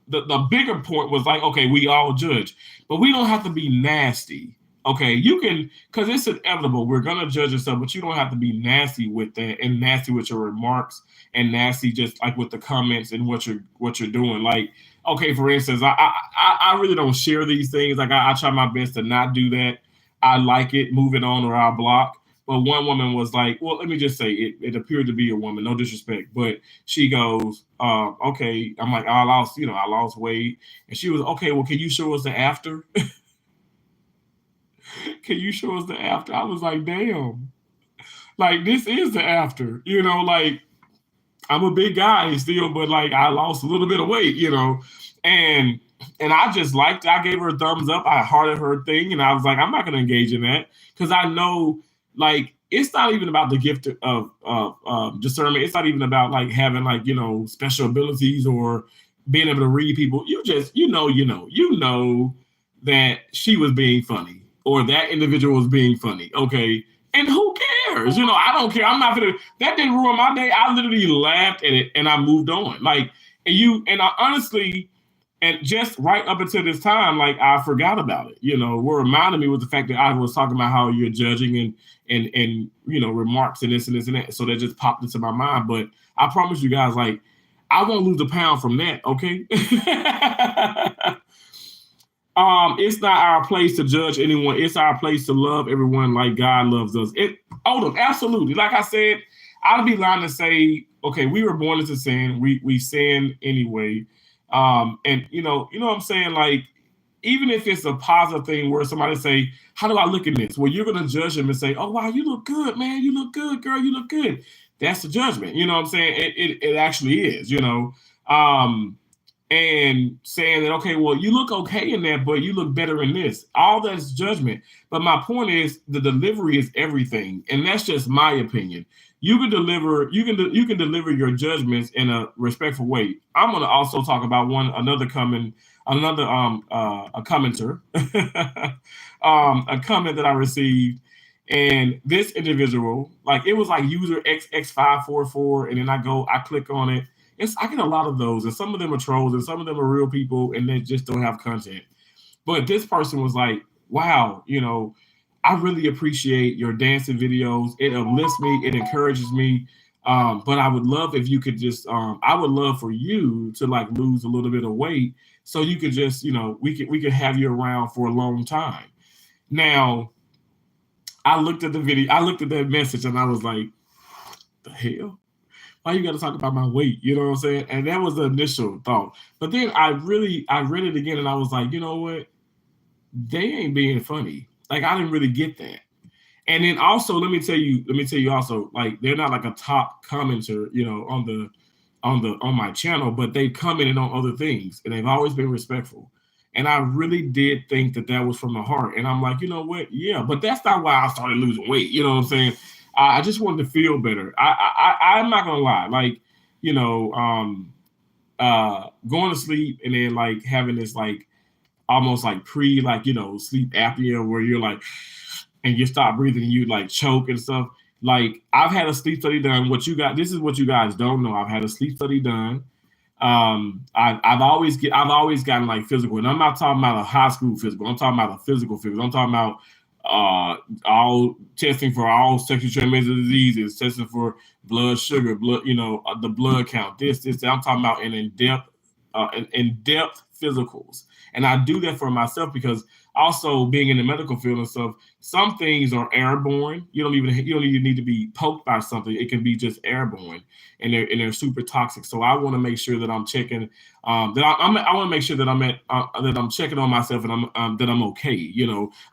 the bigger point was like, okay, we all judge, but we don't have to be nasty. Okay, you can, because it's inevitable. We're going to judge and stuff, but you don't have to be nasty with that and nasty with your remarks and nasty just like with the comments and what you're doing. Like, okay, for instance, I really don't share these things. Like, I try my best to not do that. I like it, move it on, or I'll block. But one woman was like, well, let me just say, it appeared to be a woman, no disrespect, but she goes, okay. I'm like, I lost weight. And she was, okay, well, can you show us the after? Can you show us the after? I was like, damn, like, this is the after, like, I'm a big guy still, but like I lost a little bit of weight, and I just liked. I gave her a thumbs up. I hearted her thing, and I was like, I'm not going to engage in that because I know, like, it's not even about the gift of discernment. It's not even about like having like special abilities or being able to read people. You just you know that she was being funny or that individual was being funny. Okay, and who cares? I don't care. I'm not gonna. That didn't ruin my day. I literally laughed at it and I moved on. Like, and I honestly, and just right up until this time, like I forgot about it. What reminded me was the fact that I was talking about how you're judging and remarks and this and this and that. So that just popped into my mind. But I promise you guys, like, I won't lose a pound from that. Okay. It's not our place to judge anyone. It's our place to love everyone like God loves us. Odom, absolutely. Like I said, I'd be lying to say, okay, we were born into sin. We sin anyway. And what I'm saying? Like, even if it's a positive thing where somebody say, how do I look at this? Well, you're gonna judge them and say, oh wow, you look good, man. You look good, girl, you look good. That's the judgment. You know what I'm saying? It actually is, and saying that, okay, well, you look okay in that, but you look better in this. All that's judgment. But my point is the delivery is everything. And that's just my opinion. You can deliver your judgments in a respectful way. I'm gonna also talk about a commenter, a comment that I received. And this individual, like it was like user XX544, and then I click on it. I get a lot of those, and some of them are trolls, and some of them are real people, and they just don't have content. But this person was like, "Wow, I really appreciate your dancing videos. It uplifts me, it encourages me. But I would love if you could just, I would love for you to like lose a little bit of weight, so you could just, we could have you around for a long time." Now, I looked at the video, I looked at that message, and I was like, "The hell." Why you got to talk about my weight? You know what I'm saying? And that was the initial thought. But then I read it again and I was like, you know what? They ain't being funny. Like I didn't really get that. And then also, let me tell you also, like they're not like a top commenter, on my channel, but they commented on other things and they've always been respectful. And I really did think that was from the heart. And I'm like, you know what? Yeah, but that's not why I started losing weight. You know what I'm saying? I just wanted to feel better. I'm not gonna lie, like going to sleep and then like having this like almost like sleep apnea where you're like and you stop breathing and you like choke and stuff. Like I've had a sleep study done. This is what you guys don't know. I've had a sleep study done. I've always gotten like physical, and I'm not talking about a high school physical. I'm talking about a physical physical. I'm talking about all testing for all sexually transmitted diseases, testing for blood sugar, the blood count, this. I'm talking about in-depth physicals. And I do that for myself because also being in the medical field and stuff, some things are airborne. You don't even need to be poked by something. It can be just airborne, and they're super toxic. So I want to make sure that I'm checking. I want to make sure that I'm checking on myself and that I'm okay.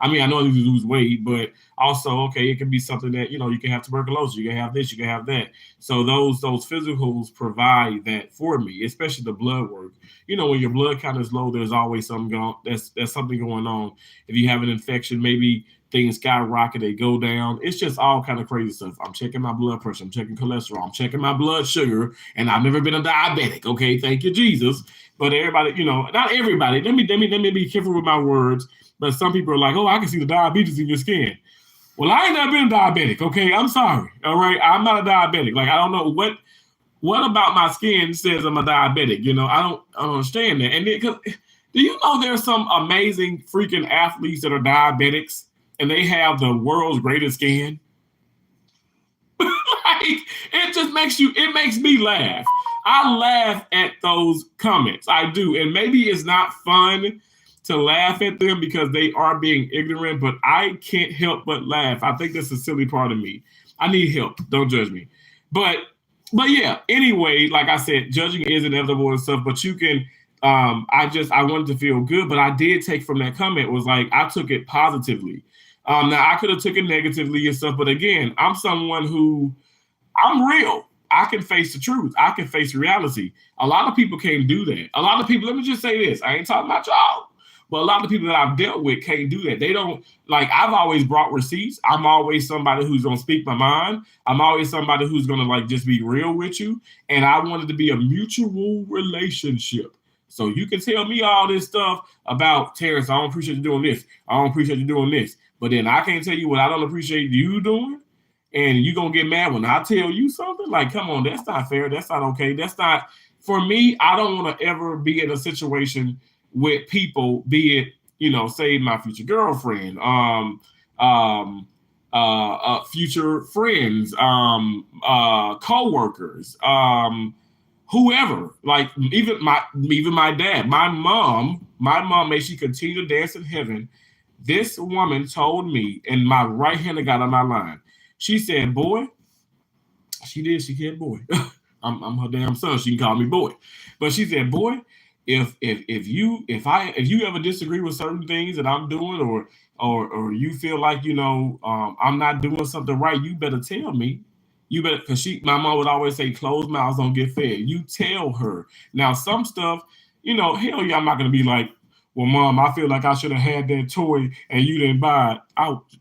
I mean, I know I need to lose weight, but also okay, it can be something that you can have tuberculosis, you can have this, you can have that. So those physicals provide that for me, especially the blood work. When your blood count is low, there's always something there's something going on. If you have an infection, maybe things skyrocket, they go down. It's just all kind of crazy stuff. I'm checking my blood pressure, I'm checking cholesterol, I'm checking my blood sugar, and I've never been a diabetic. Okay, thank you, Jesus. But everybody, not everybody. Let me be careful with my words. But some people are like, oh, I can see the diabetes in your skin. Well, I ain't never been a diabetic. Okay, I'm sorry. All right, I'm not a diabetic. Like I don't know what about my skin says I'm a diabetic. I don't understand that. And because do you know there's some amazing freaking athletes that are diabetics and they have the world's greatest skin? Like, it makes me laugh. I laugh at those comments. I do. And maybe it's not fun to laugh at them because they are being ignorant, but I can't help but laugh. I think that's a silly part of me. I need help. Don't judge me. But yeah, anyway, like I said, judging is inevitable and stuff, but you can I wanted to feel good, but I did take from that comment was like I took it positively. Now I could have took it negatively and stuff, but again, I'm someone who I'm real. I can face the truth. I can face reality. A lot of people can't do that. A lot of people, let me just say this. I ain't talking about y'all. But a lot of people that I've dealt with can't do that. They don't, like, I've always brought receipts. I'm always somebody who's going to speak my mind. I'm always somebody who's going to, like, just be real with you. And I wanted to be a mutual relationship. So you can tell me all this stuff about, Terrence, I don't appreciate you doing this. I don't appreciate you doing this. But then I can't tell you what I don't appreciate you doing. And you're going to get mad when I tell you something? Like, come on, that's not fair. That's not okay. That's not, for me, I don't want to ever be in a situation with people, be it, you know, say my future girlfriend, future friends, co-workers, whoever, like even my dad, my mom, may she continue to dance in heaven. This woman told me, and my right hand got on my line. She said, boy, she said, boy, I'm her damn son. She can call me boy. But she said, boy, if you ever disagree with certain things that I'm doing, or you feel like, you know, I'm not doing something right, you better tell me. You better, because my mom would always say, closed mouths don't get fed. You tell her. Now, some stuff, you know, hell yeah, I'm not gonna be like, well, mom, I feel like I should have had that toy and you didn't buy it.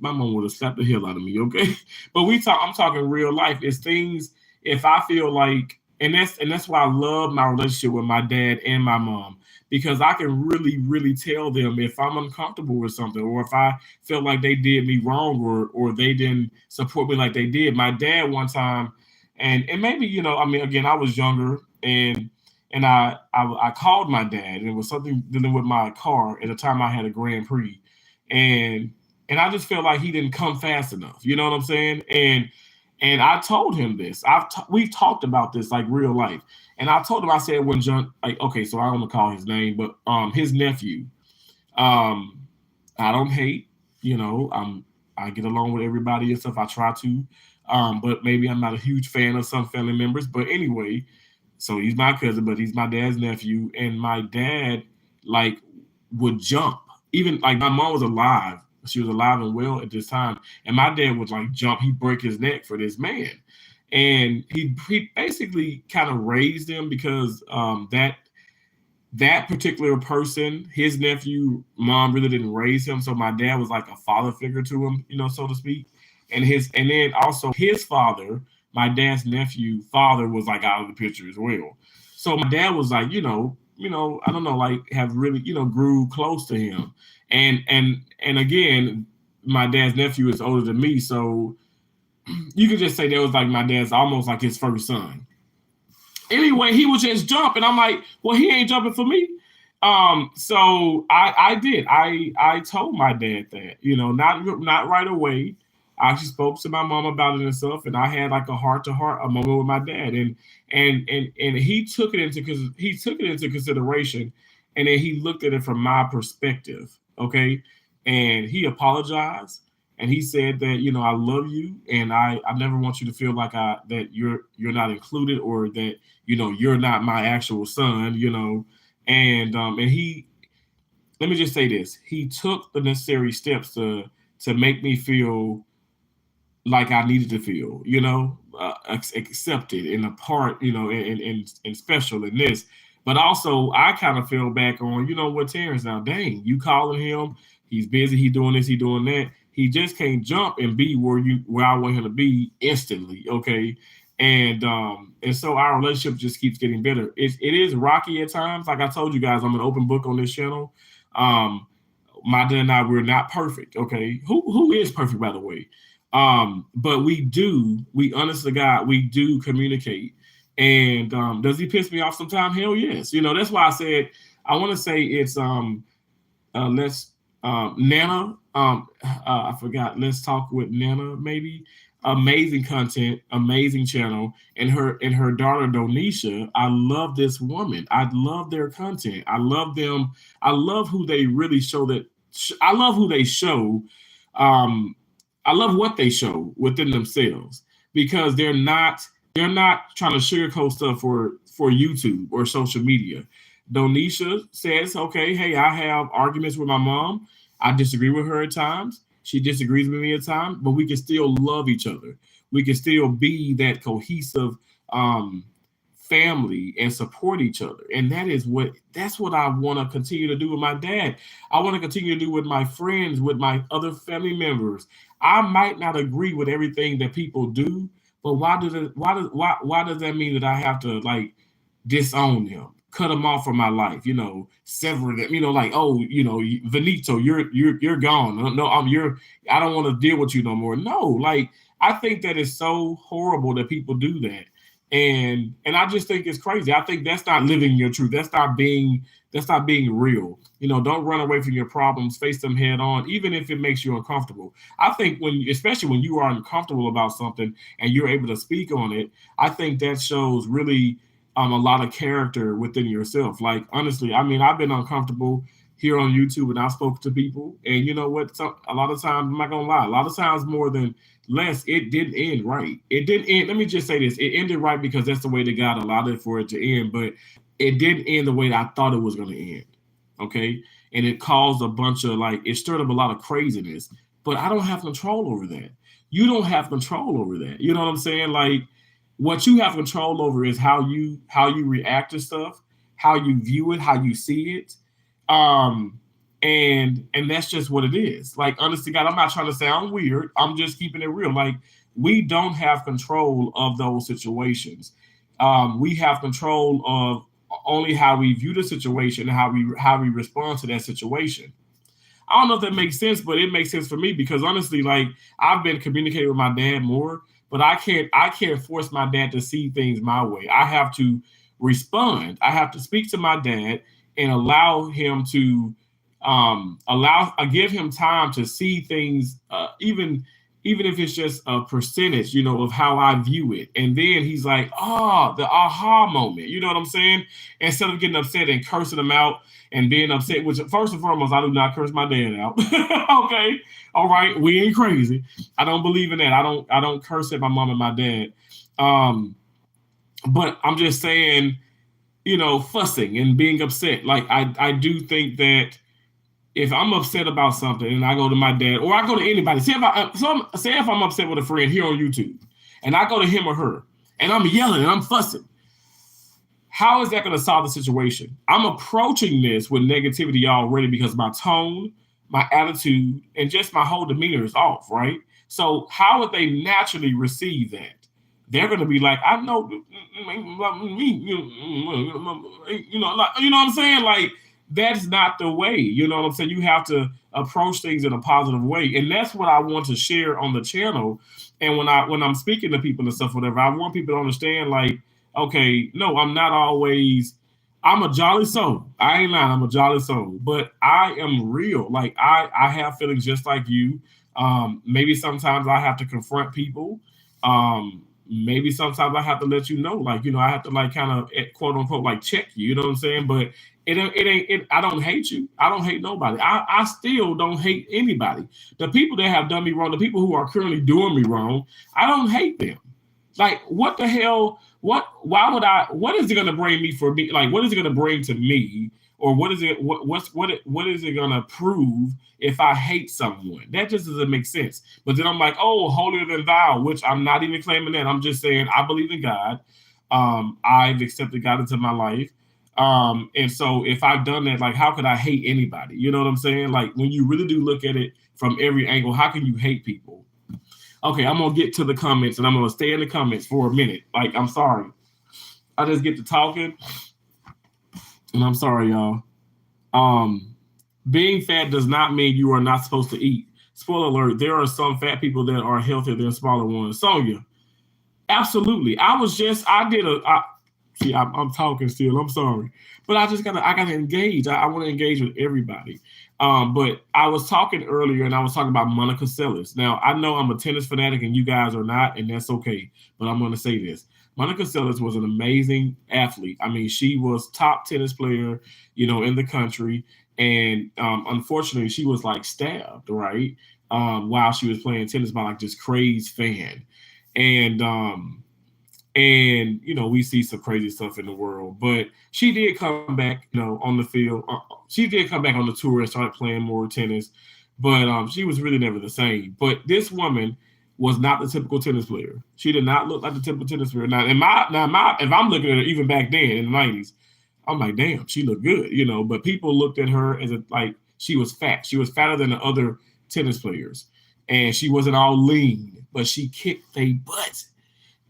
My mom would have slapped the hell out of me, okay? But I'm talking real life. It's things, if I feel like, and that's why I love my relationship with my dad and my mom, because I can really, really tell them if I'm uncomfortable with something, or if I feel like they did me wrong, or they didn't support me like they did. My dad one time, and maybe, you know, I mean, again, I was younger, and I called my dad, and it was something dealing with my car. At the time, I had a Grand Prix, and I just felt like he didn't come fast enough. You know what I'm saying? And I told him this. We've talked about this like real life, and I told him, I said, when John, like, okay, so I don't want to call his name, but his nephew, I don't hate. You know, I get along with everybody and stuff. I try to, but maybe I'm not a huge fan of some family members. But anyway. So he's my cousin, but he's my dad's nephew. And my dad, like, would jump. Even, like, my mom was alive. She was alive and well at this time. And my dad would, like, jump. He'd break his neck for this man. And he basically kind of raised him, because that particular person, his nephew, mom really didn't raise him. So my dad was like a father figure to him, you know, so to speak. And then also his father, my dad's nephew father, was like out of the picture as well. So my dad was like, you know, I don't know, like, have really, you know, grew close to him. And again, my dad's nephew is older than me. So you could just say that was like my dad's almost like his first son. Anyway, he would just jump. And I'm like, well, he ain't jumping for me. So I did. I told my dad that, you know, not right away. I actually spoke to my mom about it and stuff, and I had like a heart-to-heart, a moment with my dad, and he took it into consideration, and then he looked at it from my perspective, okay, and he apologized, and he said that, you know, I love you, and I never want you to feel like that you're not included, or that, you know, you're not my actual son, you know, and he, let me just say this, he took the necessary steps to make me feel like I needed to feel, you know, accepted and a part, you know, and special in this. But also, I kind of fell back on, you know what, Terrence, now, dang, you calling him, he's busy, he doing this, he doing that. He just can't jump and be where I want him to be instantly, okay? And so our relationship just keeps getting better. It is rocky at times. Like I told you guys, I'm an open book on this channel. My dad and I, we're not perfect, okay? Who is perfect, by the way? But we honest to God, we do communicate. And does he piss me off sometimes? Hell yes. You know, that's why I said, I want to say it's Nana. I forgot. Let's talk with Nana, maybe. Amazing content, amazing channel, and her daughter Donisha. I love this woman. I love their content. I love them. I love who they really show. I love who they show. I love what they show within themselves, because they're not trying to sugarcoat stuff for YouTube or social media. Donisha says, okay, hey, I have arguments with my mom. I disagree with her at times. She disagrees with me at times, but we can still love each other. We can still be that cohesive family and support each other. And that's what I want to continue to do with my dad. I want to continue to do with my friends, with my other family members. I might not agree with everything that people do, but why does that mean that I have to like disown them, cut them off from my life, sever them, like, oh, Venito, you're gone. No, I don't want to deal with you no more. No, like I think that is so horrible that people do that. And I just think it's crazy. I think that's not living your truth. That's not being real. Don't run away from your problems, face them head on, even if it makes you uncomfortable. I think especially when you are uncomfortable about something and you're able to speak on it, I think that shows really a lot of character within yourself. Like, honestly, I mean, I've been uncomfortable here on YouTube and I spoke to people, and you know what? A lot of times, I'm not gonna lie, a lot of times more than less, it didn't end right. It didn't end. Let me just say this: it ended right because that's the way that God allowed it for it to end. But it didn't end the way that I thought it was going to end. Okay, and it caused a bunch of it stirred up a lot of craziness. But I don't have control over that. You don't have control over that. You know what I'm saying? Like, what you have control over is how you react to stuff, how you view it, how you see it. Um, and that's just what it is. Like, honestly, God, I'm not trying to sound weird. I'm just keeping it real. Like, we don't have control of those situations. We have control of only how we view the situation and how we respond to that situation. I don't know if that makes sense, but it makes sense for me because honestly, like I've been communicating with my dad more, but I can't force my dad to see things my way. I have to respond. I have to speak to my dad and allow him to give him time to see things, even if it's just a percentage, of how I view it. And then he's like, oh, the aha moment. You know what I'm saying? Instead of getting upset and cursing him out and being upset, which first and foremost, I do not curse my dad out. Okay. All right. We ain't crazy. I don't believe in that. I don't curse at my mom and my dad. But I'm just saying, fussing and being upset. Like I do think that if I'm upset about something and I go to my dad or I go to anybody, say if I'm upset with a friend here on YouTube and I go to him or her and I'm yelling and I'm fussing, how is that going to solve the situation? I'm approaching this with negativity already because my tone, my attitude, and just my whole demeanor is off, right? So how would they naturally receive that? They're going to be like, I know me, you know what I'm saying? Like, that's not the way. You know what I'm saying? You have to approach things in a positive way. And that's what I want to share on the channel. And when I'm speaking to people and stuff, whatever, I want people to understand, like, okay, no, I'm a jolly soul. I ain't lying, I'm a jolly soul. But I am real. Like I have feelings just like you. Maybe sometimes I have to confront people. Maybe sometimes I have to let you know, like, I have to like kind of quote unquote like check you, you know what I'm saying? But it ain't I don't hate you. I don't hate nobody. I still don't hate anybody. The people that have done me wrong, the people who are currently doing me wrong, I don't hate them. Like, what the hell? What is it gonna bring me for me? Like, what is it gonna bring to me? Or what is it what is it gonna prove if I hate someone? That just doesn't make sense. But then I'm like, oh, holier than thou, which I'm not even claiming that. I'm just saying I believe in God. I've accepted God into my life. And so if I've done that, like, how could I hate anybody? You know what I'm saying? Like, when you really do look at it from every angle, how can you hate people? Okay, I'm gonna get to the comments and I'm gonna stay in the comments for a minute. Like, I'm sorry. I just get to talking. And I'm sorry, y'all. Being fat does not mean you are not supposed to eat. Spoiler alert, there are some fat people that are healthier than smaller ones. Sonia, absolutely. I'm talking still. I'm sorry. But I gotta engage. I want to engage with everybody. But I was talking earlier and I was talking about Monica Seles. Now, I know I'm a tennis fanatic and you guys are not, and that's okay. But I'm going to say this. Monica Seles was an amazing athlete. I mean, she was top tennis player, in the country. And unfortunately, she was like stabbed, right? While she was playing tennis by like this crazed fan. And we see some crazy stuff in the world, but she did come back, on the field. She did come back on the tour and started playing more tennis, but she was really never the same. But this woman, was not the typical tennis player. She did not look like the typical tennis player. Now, if I'm looking at her even back then in the 90s, I'm like, damn, she looked good, you know. But people looked at her as like she was fat. She was fatter than the other tennis players, and she wasn't all lean, but she kicked their butt,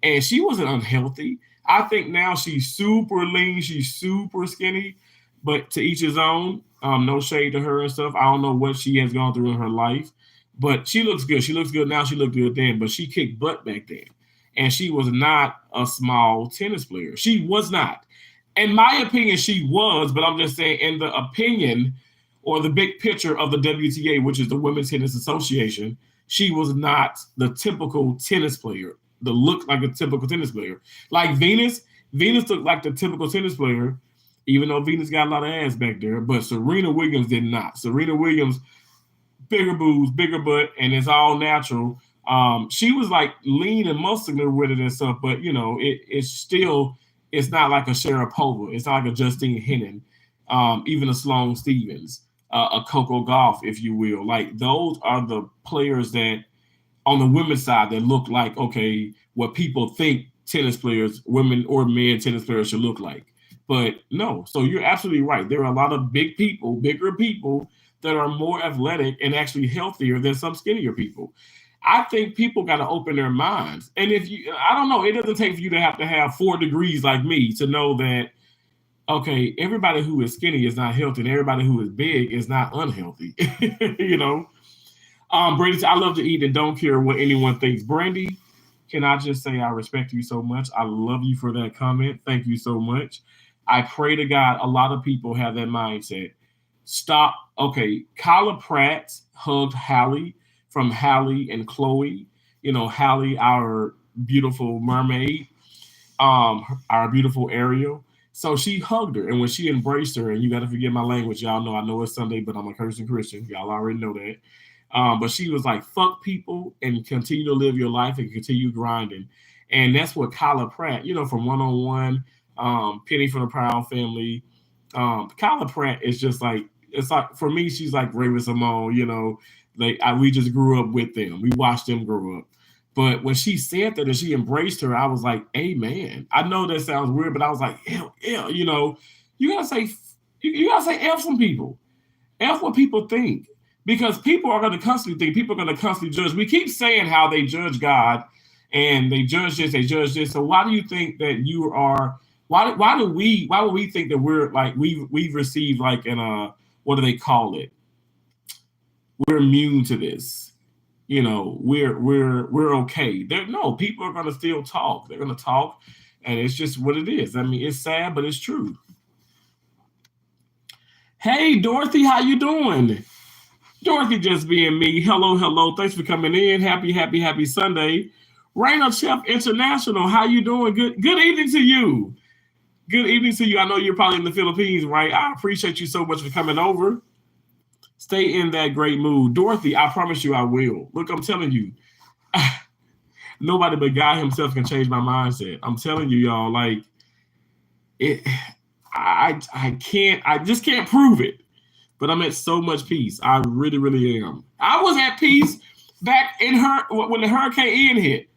and she wasn't unhealthy. I think now she's super lean, she's super skinny, but to each his own. No shade to her and stuff. I don't know what she has gone through in her life, but she looks good. She looks good now. She looked good then, but she kicked butt back then, and she was not a small tennis player. She was not. In my opinion, she was, but I'm just saying, in the opinion or the big picture of the WTA, which is the Women's Tennis Association, she was not the typical tennis player, the look like a typical tennis player. Like Venus looked like the typical tennis player, even though Venus got a lot of ass back there, but Serena Williams did not. Serena Williams, bigger boobs, bigger butt, and it's all natural. She was like lean and muscular with it and stuff, but you know, it's not like a Sharapova. It's not like a Justine Henin, even a Sloane Stephens, a Coco Gauff, if you will. Like those are the players that on the women's side that look like, okay, what people think tennis players, women or men tennis players should look like. But no, so you're absolutely right. There are a lot of bigger people that are more athletic and actually healthier than some skinnier people. I think people got to open their minds. And I don't know, it doesn't take for you to have 4 degrees like me to know that, okay, everybody who is skinny is not healthy and everybody who is big is not unhealthy, you know? Brady, I love to eat and don't care what anyone thinks. Brandy, can I just say I respect you so much? I love you for that comment. Thank you so much. I pray to God a lot of people have that mindset. Stop. Okay, Kyla Pratt hugged Hallie from Hallie and Chloe. You know, Hallie, our beautiful mermaid, our beautiful Ariel. So she hugged her, and when she embraced her, and you got to forget my language, y'all know I know it's Sunday, but I'm a cursing Christian. Y'all already know that. But she was like, fuck people and continue to live your life and continue grinding. And that's what Kyla Pratt, you know, from One on One, Penny from the Proud Family. Kyla Pratt is just like, it's like, for me, she's like Raven-Symoné, you know, like we just grew up with them. We watched them grow up. But when she said that and she embraced her, I was like, amen. I know that sounds weird, but I was like, yeah, you know, you gotta say F some people. F what people think. Because people are going to constantly think, people are going to constantly judge. We keep saying how they judge God and they judge this, they judge this. So why do you think that you are, why would we think that we're like, we've received like what do they call it? We're immune to this. You know, we're okay. No, people are going to still talk. They're going to talk and it's just what it is. I mean, it's sad, but it's true. Hey, Dorothy, how you doing? Dorothy just being me. Hello. Thanks for coming in. Happy Sunday. Raina Chef International, how you doing? Good evening to you. Good evening to you. I know you're probably in the Philippines, right? I appreciate you so much for coming over. Stay in that great mood. Dorothy, I promise you I will. Look, I'm telling you. Nobody but God himself can change my mindset. I'm telling you, y'all, like I just can't prove it. But I'm at so much peace. I really am. I was at peace back when the Hurricane Ian hit.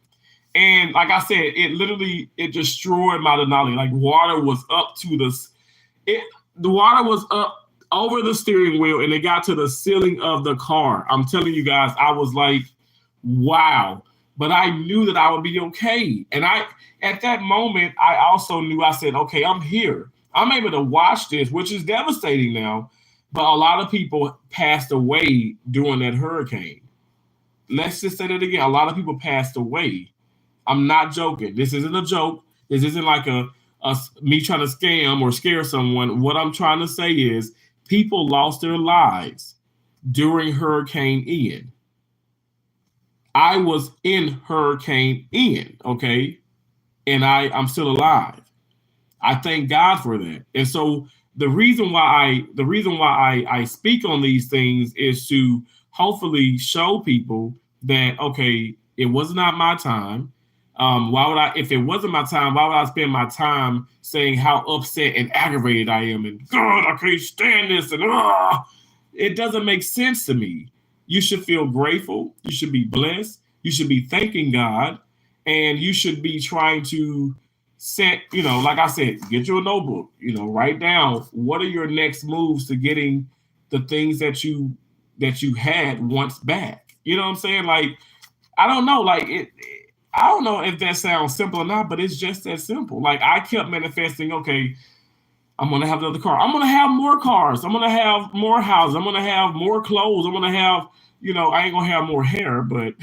And like I said, it destroyed my Denali. Like water was up to the water was up over the steering wheel and it got to the ceiling of the car. I'm telling you guys, I was like, wow. But I knew that I would be okay. And at that moment, I also knew, I said, okay, I'm here. I'm able to watch this, which is devastating now. But a lot of people passed away during that hurricane. Let's just say that again. A lot of people passed away. I'm not joking. This isn't a joke. This isn't like me trying to scam or scare someone. What I'm trying to say is people lost their lives during Hurricane Ian. I was in Hurricane Ian, okay? And I'm still alive. I thank God for that. And so the reason why I speak on these things is to hopefully show people that, okay, it was not my time. If it wasn't my time, why would I spend my time saying how upset and aggravated I am and God, I can't stand this and it doesn't make sense to me. You should feel grateful. You should be blessed. You should be thanking God, and you should be trying to set, like I said, get you a notebook, write down what are your next moves to getting the things that you had once back. You know what I'm saying? Like, I don't know, like I don't know if that sounds simple or not, but it's just that simple. Like, I kept manifesting, okay, I'm gonna have another car. I'm gonna have more cars. I'm gonna have more houses. I'm gonna have more clothes. I'm gonna have, I ain't gonna have more hair, but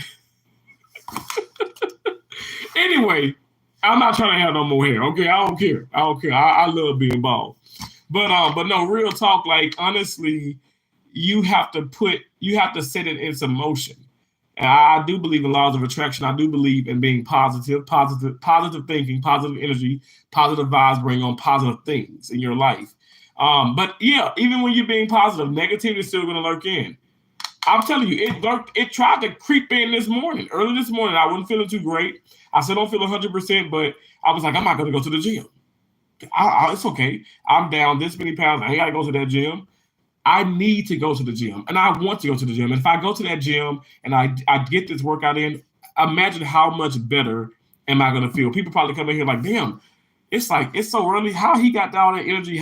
anyway, I'm not trying to have no more hair. Okay, I don't care. I don't care. I love being bald. But no, real talk. Like, honestly, you have to set it into motion. And I do believe in laws of attraction. I do believe in being positive thinking, positive energy, positive vibes bring on positive things in your life. But yeah, even when you're being positive, negativity is still going to lurk in. I'm telling you, it tried to creep in this morning. Early this morning, I wasn't feeling too great. I still don't feel 100%, but I was like, I'm not going to go to the gym. It's okay. I'm down this many pounds. I ain't got to go to that gym. I need to go to the gym, and I want to go to the gym. And if I go to that gym and I get this workout in, imagine how much better am I going to feel. People probably come in here like, damn, it's like, it's so early. How he got all that energy?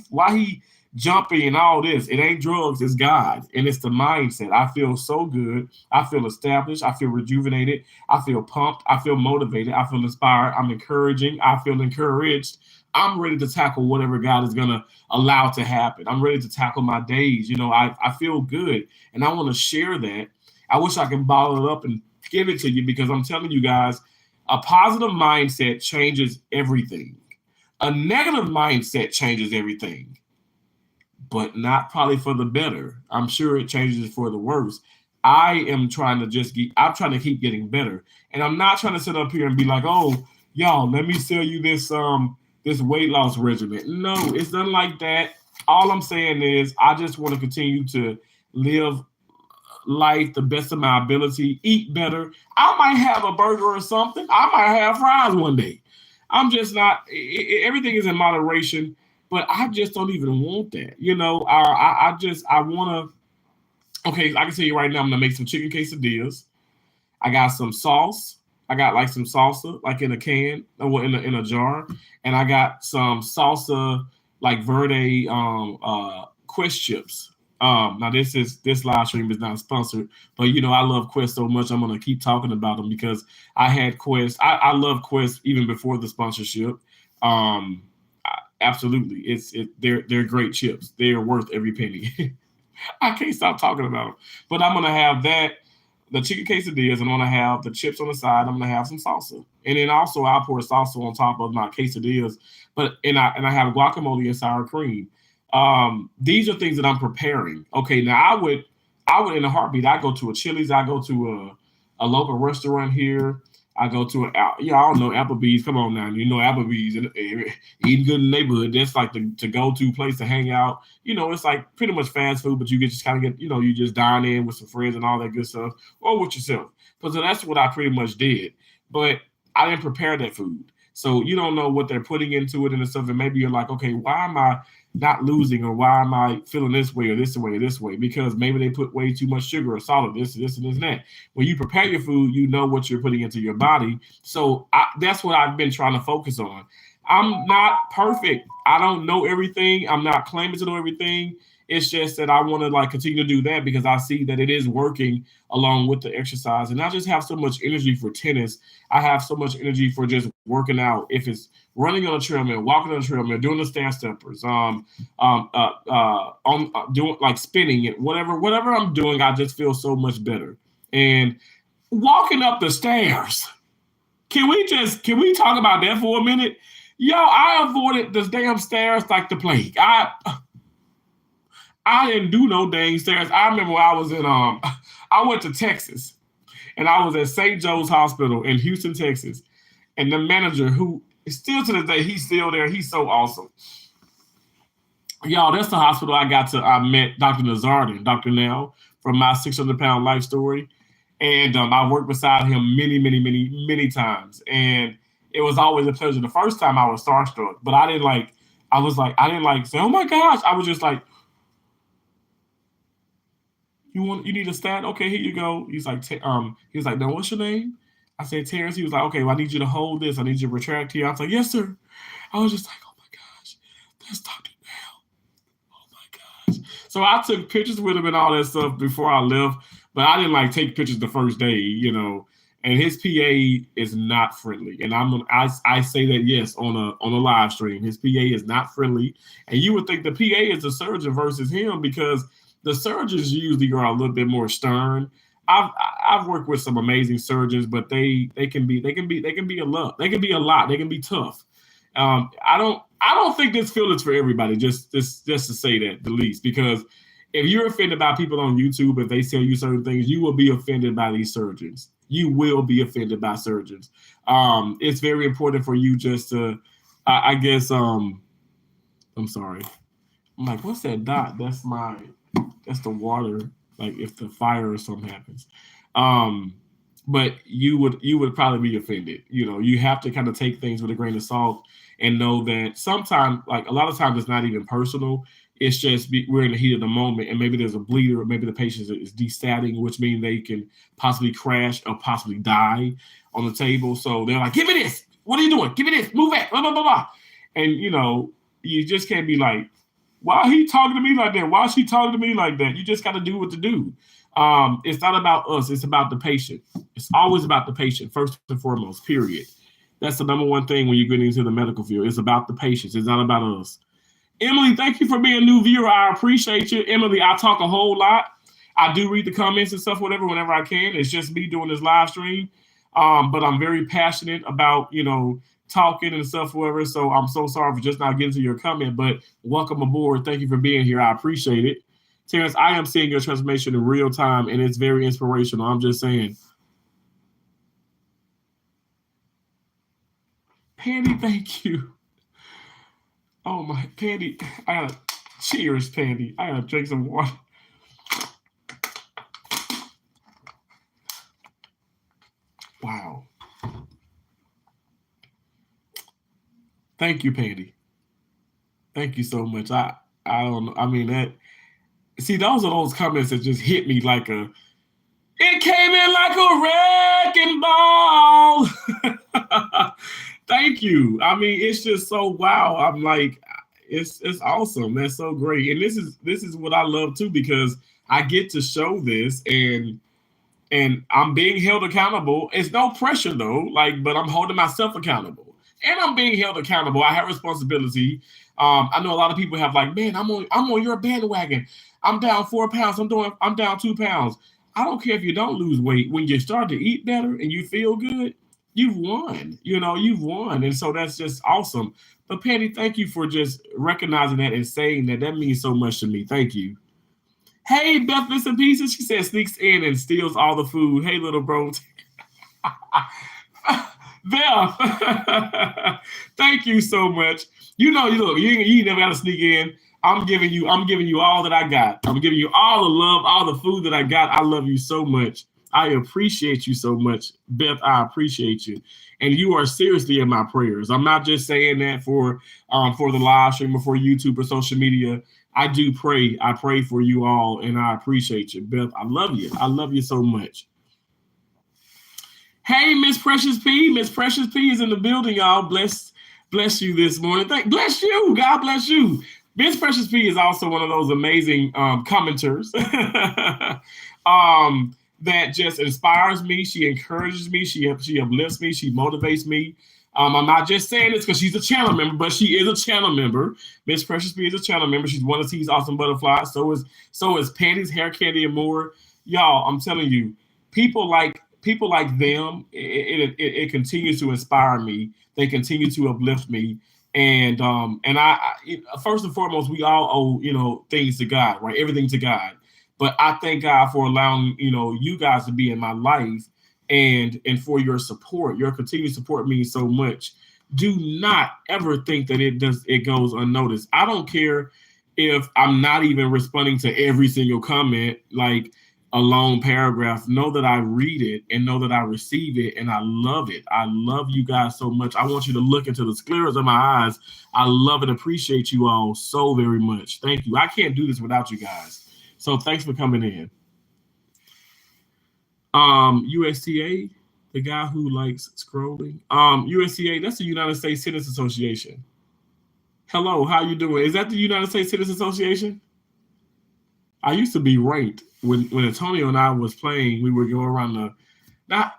Why he jumping and all this? It ain't drugs, it's God, and it's the mindset. I feel so good. I feel established. I feel rejuvenated. I feel pumped. I feel motivated. I feel inspired. I'm encouraging. I feel encouraged. I'm ready to tackle whatever God is going to allow to happen. I'm ready to tackle my days. I feel good, and I want to share that. I wish I can bottle it up and give it to you, because I'm telling you guys, a positive mindset changes everything. A negative mindset changes everything, but not probably for the better. I'm sure it changes it for the worse. I'm trying to keep getting better. And I'm not trying to sit up here and be like, oh, y'all, let me sell you this weight loss regimen. No, it's nothing like that. All I'm saying is I just want to continue to live life the best of my ability, eat better. I might have a burger or something. I might have fries one day. I'm just not, everything is in moderation, but I just don't even want that. I want to, okay, I can tell you right now, I'm going to make some chicken quesadillas. I got some sauce. I got like some salsa, like in a can, or in a jar, and I got some salsa, like Verde Quest chips. Now this live stream is not sponsored, but I love Quest so much. I'm gonna keep talking about them because I had Quest. I love Quest even before the sponsorship. Absolutely, they're great chips. They're worth every penny. I can't stop talking about them. But I'm gonna have that. The chicken quesadillas, I'm gonna have the chips on the side. I'm gonna have some salsa, and then also I'll pour salsa on top of my quesadillas. And I have guacamole and sour cream. These are things that I'm preparing. Okay, now I would in a heartbeat. I go to a Chili's. I go to a local restaurant here. I go to I don't know, Applebee's. Come on now, Applebee's and eating good in the neighborhood. That's like the go-to place to hang out. It's like pretty much fast food, but you just kind of get, you just dine in with some friends and all that good stuff, or with yourself. So that's what I pretty much did. But I didn't prepare that food, so you don't know what they're putting into it and stuff. And maybe you're like, okay, why am I not losing, or why am I feeling this way or this way or this way? Because maybe they put way too much sugar or salt or this and this and that. When you prepare your food, you know what you're putting into your body. So that's what I've been trying to focus on. I'm not perfect. I don't know everything. I'm not claiming to know everything. It's just that I want to continue to do that because I see that it is working along with the exercise. And I just have so much energy for tennis. I have so much energy for just working out. If it's running on a treadmill, walking on a treadmill, doing the stand steppers, doing like spinning it, whatever I'm doing, I just feel so much better. And walking up the stairs. Can we talk about that for a minute? Yo, I avoided the damn stairs like the plague. I didn't do no dang stairs. I remember when I was in I went to Texas, and I was at St. Joe's Hospital in Houston, Texas, and the manager, who still to this day, he's still there. He's so awesome. Y'all, that's the hospital I met Dr. Nazardin, Dr. Nell, from my 600-pound life story. And I worked beside him many, many, many, many times. And it was always a pleasure. The first time I was starstruck, but I didn't say, oh my gosh. I was just like, You need a stat? Okay, here you go. He's like, no, what's your name? I said, Terrence. He was like, okay, well, I need you to hold this. I need you to retract here. I was like, yes, sir. I was just like, oh my gosh, that's Dr. Bell. Oh my gosh. So I took pictures with him and all that stuff before I left, but I didn't like take pictures the first day, you know. And his PA is not friendly, and I say that yes on a live stream. His PA is not friendly, and you would think the PA is the surgeon versus him because the surgeons usually are a little bit more stern. I've worked with some amazing surgeons, but they can be a lot. They can be a lot. They can be tough. I don't think this field is for everybody. Just to say that the least, because if you're offended by people on YouTube, if they tell you certain things, you will be offended by these surgeons. You will be offended by surgeons. It's very important for you just to, I guess, I'm sorry. I'm like, what's that dot? That's the water. Like if the fire or something happens. But you would probably be offended. You know, you have to kind of take things with a grain of salt and know that sometimes, like a lot of times, it's not even personal. It's just we're in the heat of the moment, and maybe there's a bleeder, or maybe the patient is destatting, which means they can possibly crash or possibly die on the table. So they're like, "Give me this. What are you doing? Give me this. Move it. Blah blah blah blah." And you know, you just can't be like, "Why are he talking to me like that? Why is she talking to me like that?" You just got to do what to do. It's not about us. It's about the patient. It's always about the patient first and foremost. Period. That's the number one thing when you get into the medical field. It's about the patients. It's not about us. Emily, thank you for being a new viewer. I appreciate you. Emily, I talk a whole lot. I do read the comments and stuff, whatever, whenever I can. It's just me doing this live stream. But I'm very passionate about, you know, talking and stuff, whatever. So I'm so sorry for just not getting to your comment, but welcome aboard. Thank you for being here. I appreciate it. Terrence, I am seeing your transformation in real time, and it's very inspirational. I'm just saying. Pandy, thank you. Oh my, Pandy, cheers, Pandy. I gotta drink some water. Wow. Thank you, Pandy. Thank you so much. I don't know. I mean that. See, those are those comments that just hit me like it came in like a wrecking ball. Thank you. I mean, it's just so wow. I'm like, it's awesome. That's so great. And this is what I love too, because I get to show this and I'm being held accountable. It's no pressure though, like, but I'm holding myself accountable. And I'm being held accountable. I have responsibility. I know a lot of people have like, man, I'm on your bandwagon. I'm down 4 pounds. I'm down 2 pounds. I don't care if you don't lose weight. When you start to eat better and you feel good, you've won. You know, you've won. And so that's just awesome. But Patty, thank you for just recognizing that and saying that. That means so much to me. Thank you. Hey, Beth Bits and Pieces. She said sneaks in and steals all the food. Hey, little bro. Beth, thank you so much. You know, you never got to sneak in. I'm giving you all that I got. I'm giving you all the love, all the food that I got. I love you so much. I appreciate you so much, Beth. I appreciate you, and you are seriously in my prayers. I'm not just saying that for the live stream or for YouTube or social media. I do pray. I pray for you all, and I appreciate you, Beth. I love you. I love you so much. Hey, Miss Precious P. Miss Precious P is in the building, y'all. Bless you this morning. Bless you. God bless you. Miss Precious P is also one of those amazing commenters that just inspires me. She encourages me. She uplifts me. She motivates me. I'm not just saying this because she's a channel member, but she is a channel member. Miss Precious P is a channel member. She's one of T's Awesome Butterflies. So is Panty's Hair Candy and more. Y'all, I'm telling you, people like them, it continues to inspire me. They continue to uplift me. And I first and foremost, we all owe, things to God, right? Everything to God. But I thank God for allowing, you guys to be in my life and for your support. Your continued support means so much. Do not ever think that it goes unnoticed. I don't care if I'm not even responding to every single comment, like a long paragraph. Know that I read it and know that I receive it, and I love it. I love you guys so much. I want you to look into the scleras of my eyes. I love and appreciate you all so very much. Thank you. I can't do this without you guys. So thanks for coming in. USTA, the guy who likes scrolling. USTA, that's the United States Tennis Association. Hello, how you doing? Is that the United States Tennis Association? I used to be ranked when Antonio and I was playing. We would go around the not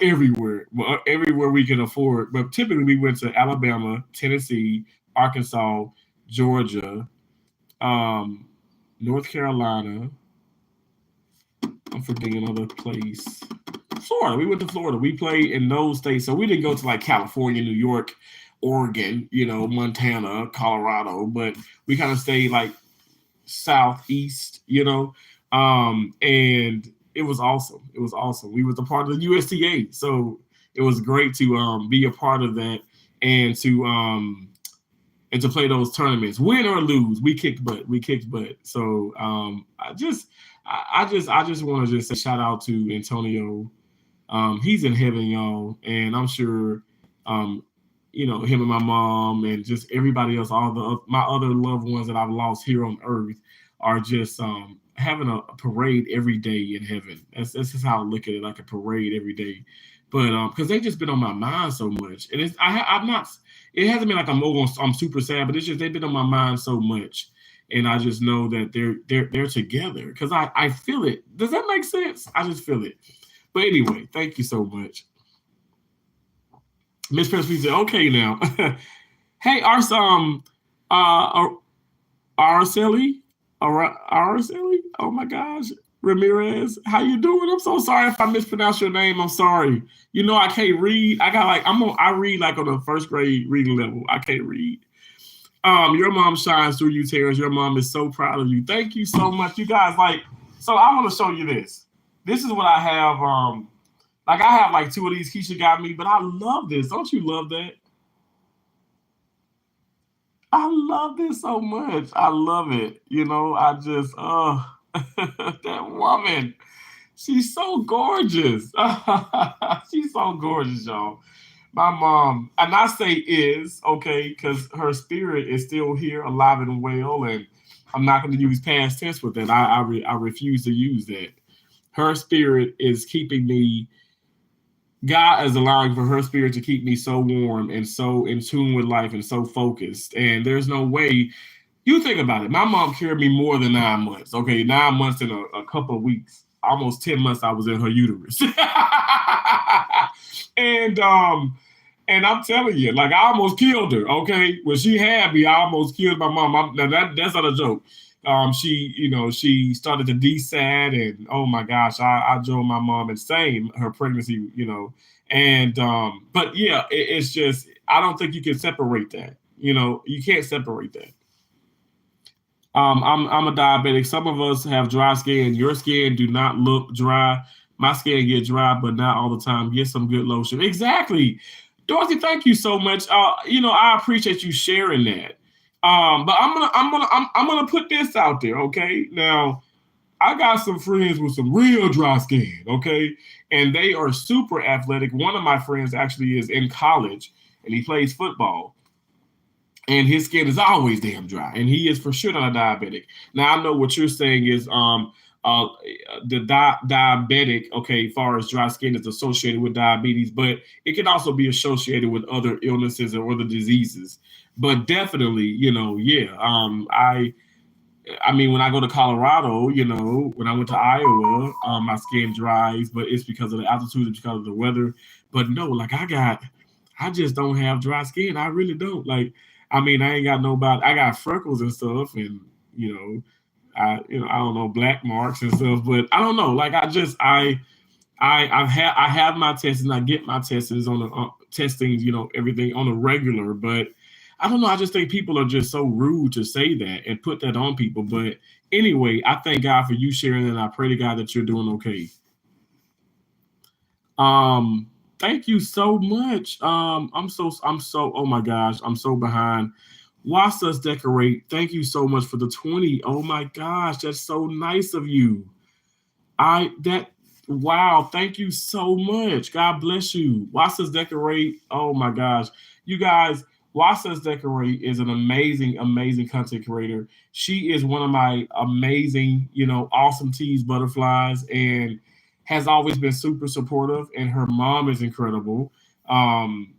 everywhere, but everywhere we can afford. But typically, we went to Alabama, Tennessee, Arkansas, Georgia, North Carolina. I'm forgetting another place. Florida. We went to Florida. We played in those states, so we didn't go to like California, New York, Oregon, Montana, Colorado, but we kind of stayed like southeast, and it was awesome. It was awesome. We was a part of the USTA, so it was great to be a part of that and to play those tournaments, win or lose. We kicked butt. So I just want to just say shout out to Antonio. He's in heaven, y'all, and I'm sure him and my mom and just everybody else, my other loved ones that I've lost here on earth are just having a parade every day in heaven. That's just how I look at it, like a parade every day. But because they've just been on my mind so much, and I'm not. It hasn't been like I'm super sad, but it's just they've been on my mind so much, and I just know that they're together because I feel it. Does that make sense? I just feel it. But anyway, thank you so much. Miss Presby said, okay now. Hey, Arceli? Araceli? Oh my gosh. Ramirez, how you doing? I'm so sorry if I mispronounced your name. I'm sorry. I can't read. I read like on a first grade reading level. I can't read. Your mom shines through you, Terrence. Your mom is so proud of you. Thank you so much. You guys, so I want to show you this. This is what I have. I have like 2 of these Keisha got me, but I love this. Don't you love that? I love this so much. I love it. I just, that woman, she's so gorgeous. She's so gorgeous, y'all. My mom, and I say is, okay, because her spirit is still here, alive and well, and I'm not going to use past tense with that. I refuse to use that. Her spirit is keeping me. God is allowing for her spirit to keep me so warm and so in tune with life and so focused. And there's no way. You think about it. My mom carried me more than 9 months. Okay, 9 months in a couple of weeks. Almost 10 months I was in her uterus. And I'm telling you, I almost killed her. Okay, when she had me, I almost killed my mom. That's not a joke. She started to desat, and oh my gosh, I drove my mom insane. Her pregnancy, and but yeah, it's just I don't think you can separate that. You can't separate that. I'm a diabetic. Some of us have dry skin. Your skin do not look dry. My skin get dry, but not all the time. Get some good lotion. Exactly, Dorothy. Thank you so much. I appreciate you sharing that. But I'm gonna put this out there, okay? Now, I got some friends with some real dry skin, okay? And they are super athletic. One of my friends actually is in college and he plays football. And his skin is always damn dry. And he is for sure not a diabetic. Now I know what you're saying is the diabetic, okay, as far as dry skin is associated with diabetes, but it can also be associated with other illnesses or other diseases. But definitely, yeah. I mean, when I go to Colorado, when I went to Iowa, my skin dries, but it's because of the altitude, it's because of the weather. But no, I just don't have dry skin. I really don't. I ain't got nobody. I got freckles and stuff, and I don't know, black marks and stuff. But I don't know. I have my tests and I get my tests on the testing, everything on a regular, but I don't know. I just think people are just so rude to say that and put that on people. But anyway, I thank God for you sharing, and I pray to God that you're doing okay. Thank you so much. I'm so, oh my gosh, I'm so behind. Watch Us Decorate. Thank you so much for the 20. Oh my gosh, that's so nice of you. Wow, thank you so much. God bless you. Watch Us Decorate. Oh my gosh. You guys, Watch Us Decorate is an amazing, amazing content creator. She is one of my amazing, awesome teas butterflies. And has always been super supportive, and her mom is incredible. Um,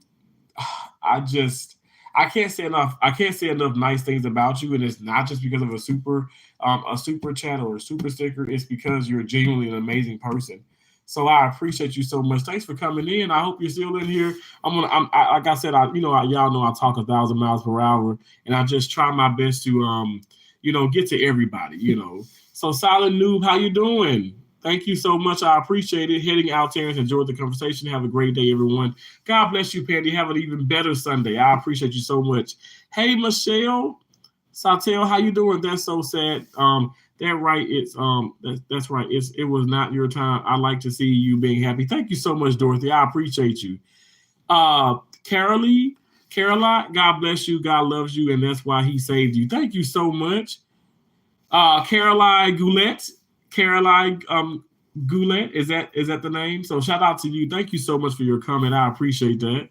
I just I can't say enough. I can't say enough nice things about you, and it's not just because of a super chat or a super sticker. It's because you're genuinely an amazing person. So I appreciate you so much. Thanks for coming in. I hope you're still in here. Like I said, y'all know I talk 1,000 miles per hour, and I just try my best to get to everybody. So Silent Noob, how you doing? Thank you so much. I appreciate it. Heading out, Terrence. Enjoyed the conversation. Have a great day, everyone. God bless you, Pandy. Have an even better Sunday. I appreciate you so much. Hey, Michelle Sautel, how you doing? That's so sad. That right. That's right. It was not your time. I like to see you being happy. Thank you so much, Dorothy. I appreciate you. Caroline, God bless you. God loves you, and that's why He saved you. Thank you so much. Caroline Goulet. Caroline Goulet, is that the name? So shout out to you. Thank you so much for your comment. I appreciate that.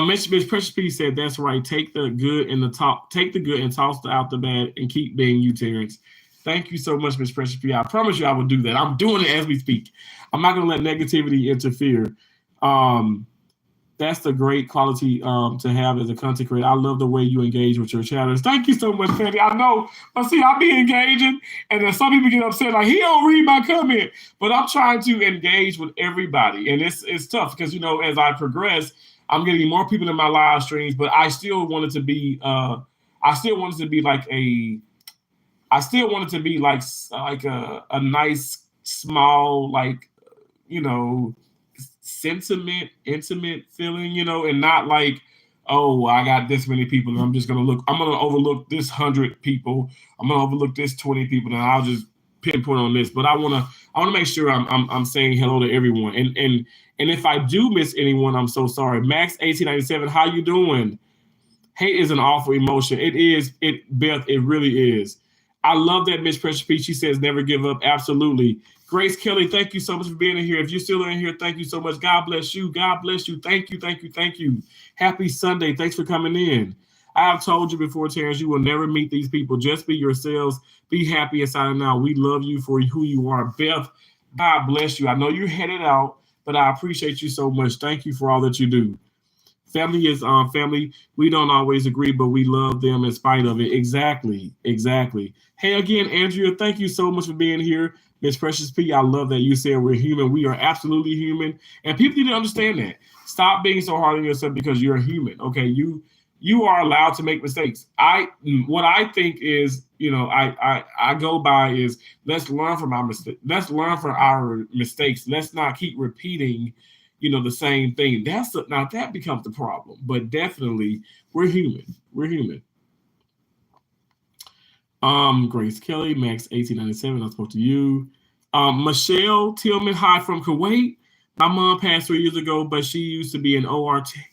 Miss Precious P said, "That's right. Take the good and toss out the bad and keep being you, Terrence." Thank you so much, Miss Precious P. I promise you I will do that. I'm doing it as we speak. I'm not going to let negativity interfere. That's the great quality to have as a content creator. I love the way you engage with your chatters. Thank you so much, Patty. I know, but see, I be engaging, and then some people get upset, like, he don't read my comment. But I'm trying to engage with everybody, and it's tough because, as I progress, I'm getting more people in my live streams, but I still wanted to be like a nice, small, intimate feeling, and not like, oh, I got this many people and I'm gonna overlook this 100 people. I'm gonna overlook this 20 people and I'll just pinpoint on this. But I wanna make sure I'm saying hello to everyone. And if I do miss anyone, I'm so sorry. Max 1897, how you doing? Hate is an awful emotion. It is, Beth, it really is. I love that Miss Precious Peach. She says never give up. Absolutely. Grace Kelly, thank you so much for being in here. If you're still in here, thank you so much. God bless you. God bless you. Thank you. Thank you. Thank you. Happy Sunday. Thanks for coming in. I have told you before, Terrence, you will never meet these people. Just be yourselves. Be happy inside and out. We love you for who you are. Beth, God bless you. I know you're headed out, but I appreciate you so much. Thank you for all that you do. Family is family. We don't always agree, but we love them in spite of it. Exactly. Hey, again, Andrea, thank you so much for being here. Miss Precious P, I love that you said we're human. We are absolutely human. And people need to understand that. Stop being so hard on yourself because you're a human. Okay, you are allowed to make mistakes. What I think is, I go by is let's learn from our mistakes. Let's learn from our mistakes. Let's not keep repeating the same thing. Now that becomes the problem. But definitely, we're human. We're human. Grace Kelly, Max 1897. I spoke to you. Michelle Tillman, hi from Kuwait. My mom passed 3 years ago, but she used to be an OR tech.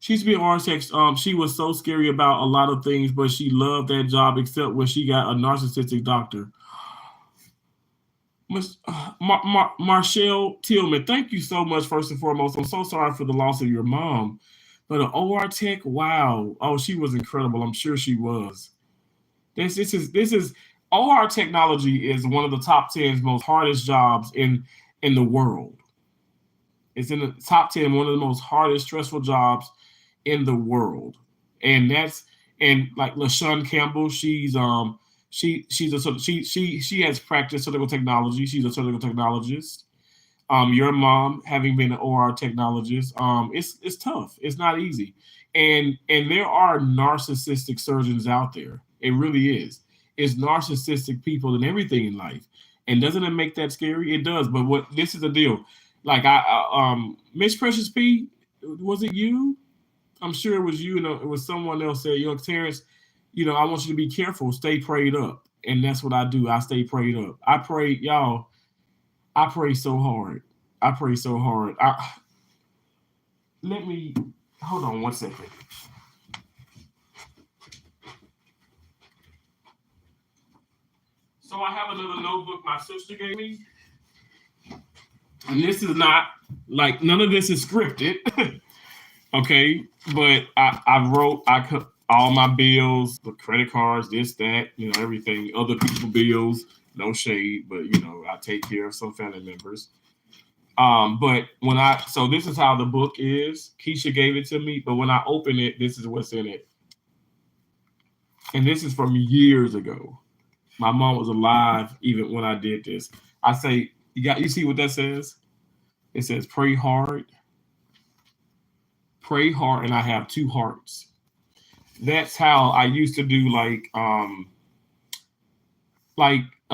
She used to be an OR tech. She was so scary about a lot of things, but she loved that job except when she got a narcissistic doctor. Marshall Tillman, thank you so much, first and foremost. I'm so sorry for the loss of your mom. But an OR tech, wow. Oh, she was incredible. I'm sure she was. This is OR technology is one of the top 10 most hardest jobs in the world. It's in the top 10, one of the most hardest, stressful jobs in the world. And like LaShawn Campbell, she has practiced surgical technology. She's a surgical technologist. Your mom, having been an OR technologist, it's tough. It's not easy. And there are narcissistic surgeons out there. It really is. It's narcissistic people and everything in life. And doesn't it make that scary? It does. But this is the deal. Like Miss Precious P, was it you? I'm sure it was you. It was someone else said, Terrence, I want you to be careful. Stay prayed up. And that's what I do. I stay prayed up. I pray, y'all. I pray so hard. Let me hold on one second. So I have another notebook my sister gave me. And this is not, like, none of this is scripted. Okay. But I cut all my bills, the credit cards, this, that, everything, other people's bills, No shade, but I take care of some family members. But so this is how the book is. Keisha gave it to me, but when I open it, this is what's in it. And this is from years ago. My mom was alive even when I did this. I say, you see what that says? It says pray hard, and I have two hearts. That's how I used to do like a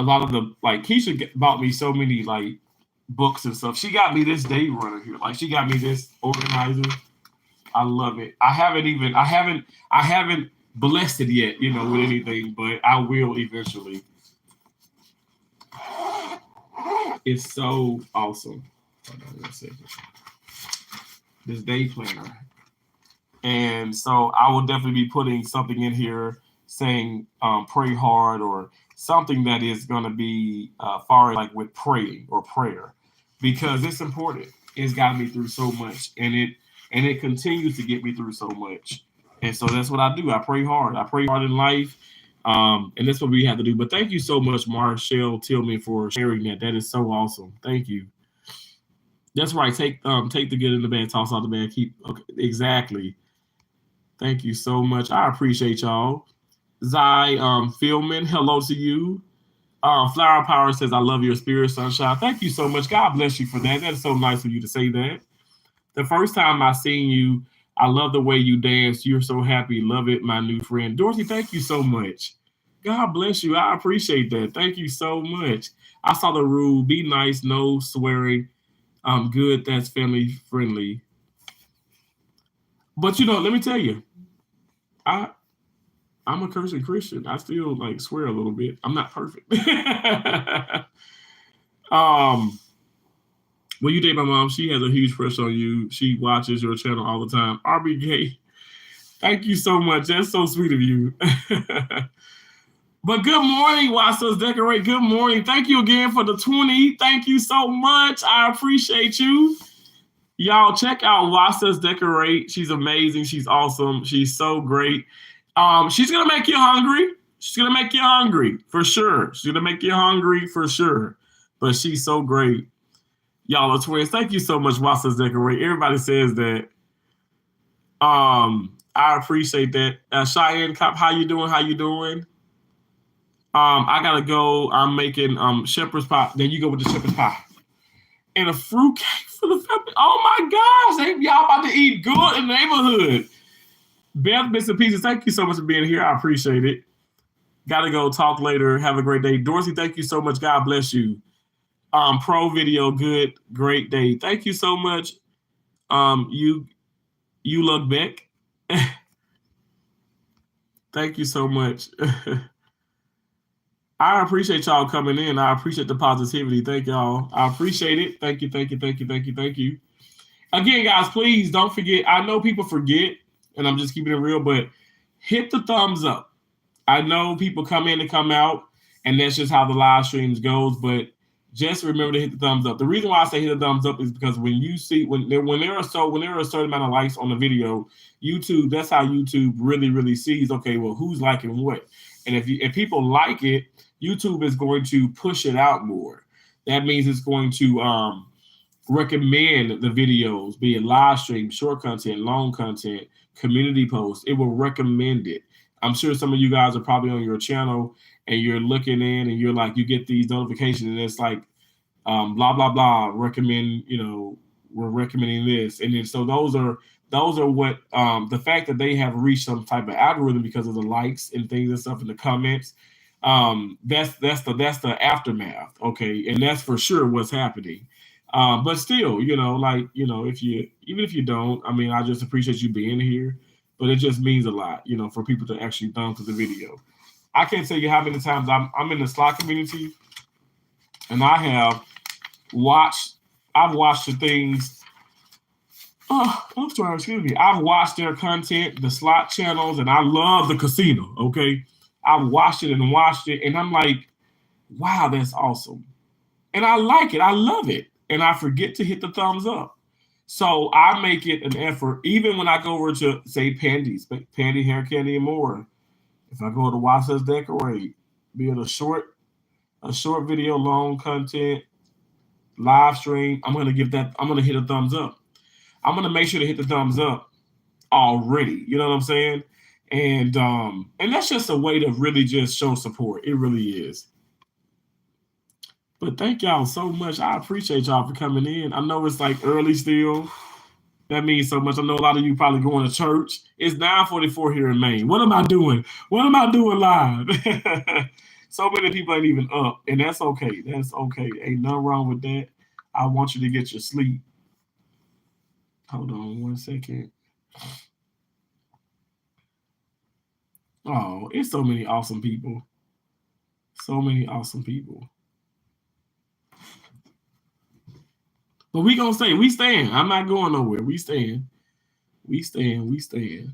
lot of the Keisha bought me so many like books and stuff. She got me this day runner here. Like she got me this organizer. I love it. I haven't blessed it yet, with anything, but I will eventually. It's so awesome. Hold on 1 second. This day planner. And so I will definitely be putting something in here saying pray hard or something that is going to be far like with praying or prayer, because it's important. It's gotten me through so much, and it continues to get me through so much. And so that's what I do. I pray hard. I pray hard in life. And that's what we have to do. But thank you so much, Marshall Tillman, for sharing that. That is so awesome. Thank you. That's right. Take the good in the bad, toss out the bad. Okay, exactly. Thank you so much. I appreciate y'all. Zai Philman, hello to you. Flower Power says, I love your spirit, sunshine. Thank you so much. God bless you for that. That is so nice of you to say that. The first time I seen you, I love the way you dance. You're so happy. Love it, my new friend. Dorothy, thank you so much. God bless you. I appreciate that. Thank you so much. I saw the rule. Be nice. No swearing. Good. That's family friendly. But let me tell you, I'm a cursing Christian. I still swear a little bit. I'm not perfect. When you date my mom, she has a huge crush on you. She watches your channel all the time. RBK, thank you so much. That's so sweet of you. But good morning, Wasa's Decorate. Good morning. Thank you again for the 20. Thank you so much. I appreciate you. Y'all check out Wasa's Decorate. She's amazing. She's awesome. She's so great. She's going to make you hungry. She's going to make you hungry for sure. She's going to make you hungry for sure. But she's so great. Y'all are twins. Thank you so much, Wasa's Decorate. Everybody says that. I appreciate that. Cheyenne Cop, how you doing? How you doing? I gotta go. I'm making shepherd's pie. Then you go with the shepherd's pie. And a fruit cake for the family. Oh my gosh, y'all about to eat good in the neighborhood. Beth, Bits and Pieces, thank you so much for being here. I appreciate it. Gotta go. Talk later. Have a great day. Dorsey, thank you so much. God bless you. Pro video, good, great day. Thank you so much. You look back. Thank you so much. I appreciate y'all coming in. I appreciate the positivity. Thank y'all. I appreciate it. Thank you, thank you, thank you, thank you, thank you. Again, guys, please don't forget. I know people forget, and I'm just keeping it real, but hit the thumbs up. I know people come in and come out, and that's just how the live streams goes, but just remember to hit the thumbs up. The reason why I say hit the thumbs up is because when you see when there are a certain amount of likes on the video, YouTube, that's how YouTube really sees, okay, well, who's liking what. And if people like it, YouTube is going to push it out more. That means it's going to recommend the videos, be it live stream, short content, long content, community posts. It will recommend it. I'm sure some of you guys are probably on your channel and you're looking in and you're like, you get these notifications and it's like, blah, blah, blah, recommend, we're recommending this. And then, so those are what, the fact that they have reached some type of algorithm because of the likes and things and stuff in the comments. That's the aftermath. Okay. And that's for sure what's happening. But still, if you don't, I mean, I just appreciate you being here, but it just means a lot, for people to actually thumb to the video. I can't tell you how many times I'm in the Slack community and I've watched the things. Oh, I'm sorry, excuse me. I've watched their content, the slot channels, and I love the casino. Okay. I've watched it, and I'm like, wow, that's awesome. And I like it. I love it. And I forget to hit the thumbs up. So I make it an effort, even when I go over to, say, Pandy Hair Candy and more. If I go to Wasa's Decorate, be it a short a short video, long content, live stream, I'm gonna hit a thumbs up. I'm gonna make sure to hit the thumbs up already. You know what I'm saying? And that's just a way to really just show support. It really is. But thank y'all so much. I appreciate y'all for coming in. I know it's like early still. That means so much. I know a lot of you probably going to church. It's 9:44 here in Maine. What am I doing? What am I doing live? So many people ain't even up, and that's okay. That's okay. Ain't nothing wrong with that. I want you to get your sleep. Hold on 1 second. Oh, it's so many awesome people. So many awesome people. But we gonna stay. We staying. I'm not going nowhere. We staying. We staying. We staying.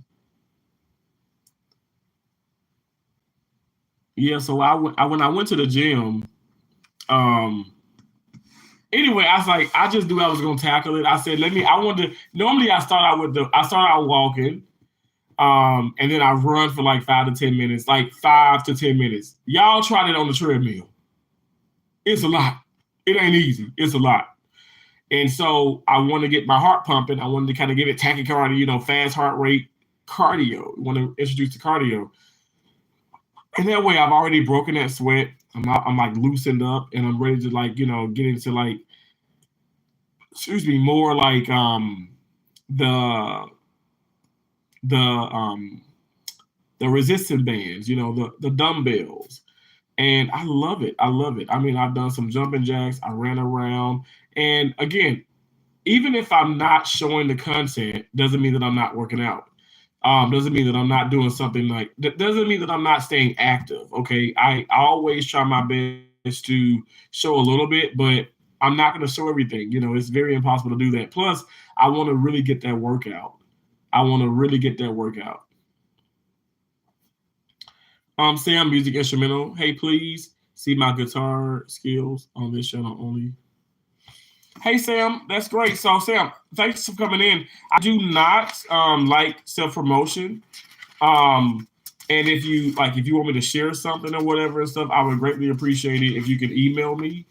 Yeah. So when I went to the gym, anyway, I was like, I just knew I was gonna tackle it. I said, normally I start out walking, and then I run for like 5 to 10 minutes, like 5 to 10 minutes. Y'all tried it on the treadmill. It's a lot. It ain't easy. It's a lot. And so I want to get my heart pumping. I wanted to kind of give it tachycardia, fast heart rate cardio. I want to introduce the cardio. And that way I've already broken that sweat. I'm like loosened up and I'm ready to get into more like the the the resistance bands, the dumbbells. And I love it. I love it. I mean, I've done some jumping jacks. I ran around. And again, even if I'm not showing the content, doesn't mean that I'm not working out. Doesn't mean that I'm not doing something doesn't mean that I'm not staying active. Okay. I always try my best to show a little bit, but I'm not going to show everything. It's very impossible to do that. Plus, I want to really get that workout. Sam, music instrumental. Hey, please see my guitar skills on this channel only. Hey, Sam, that's great. So, Sam, thanks for coming in. I do not like self-promotion. And if you want me to share something or whatever and stuff, I would greatly appreciate it if you could email me.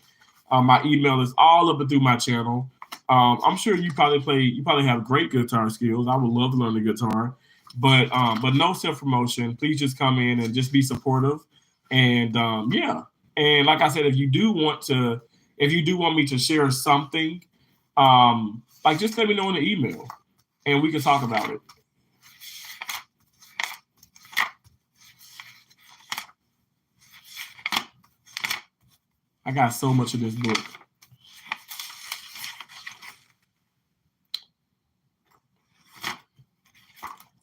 My email is all up and through my channel. I'm sure you probably have great guitar skills. I would love to learn the guitar, but no self-promotion. Please just come in and just be supportive. And yeah. And like I said, if you do want me to share something, just let me know in the email and we can talk about it. I got so much of this book.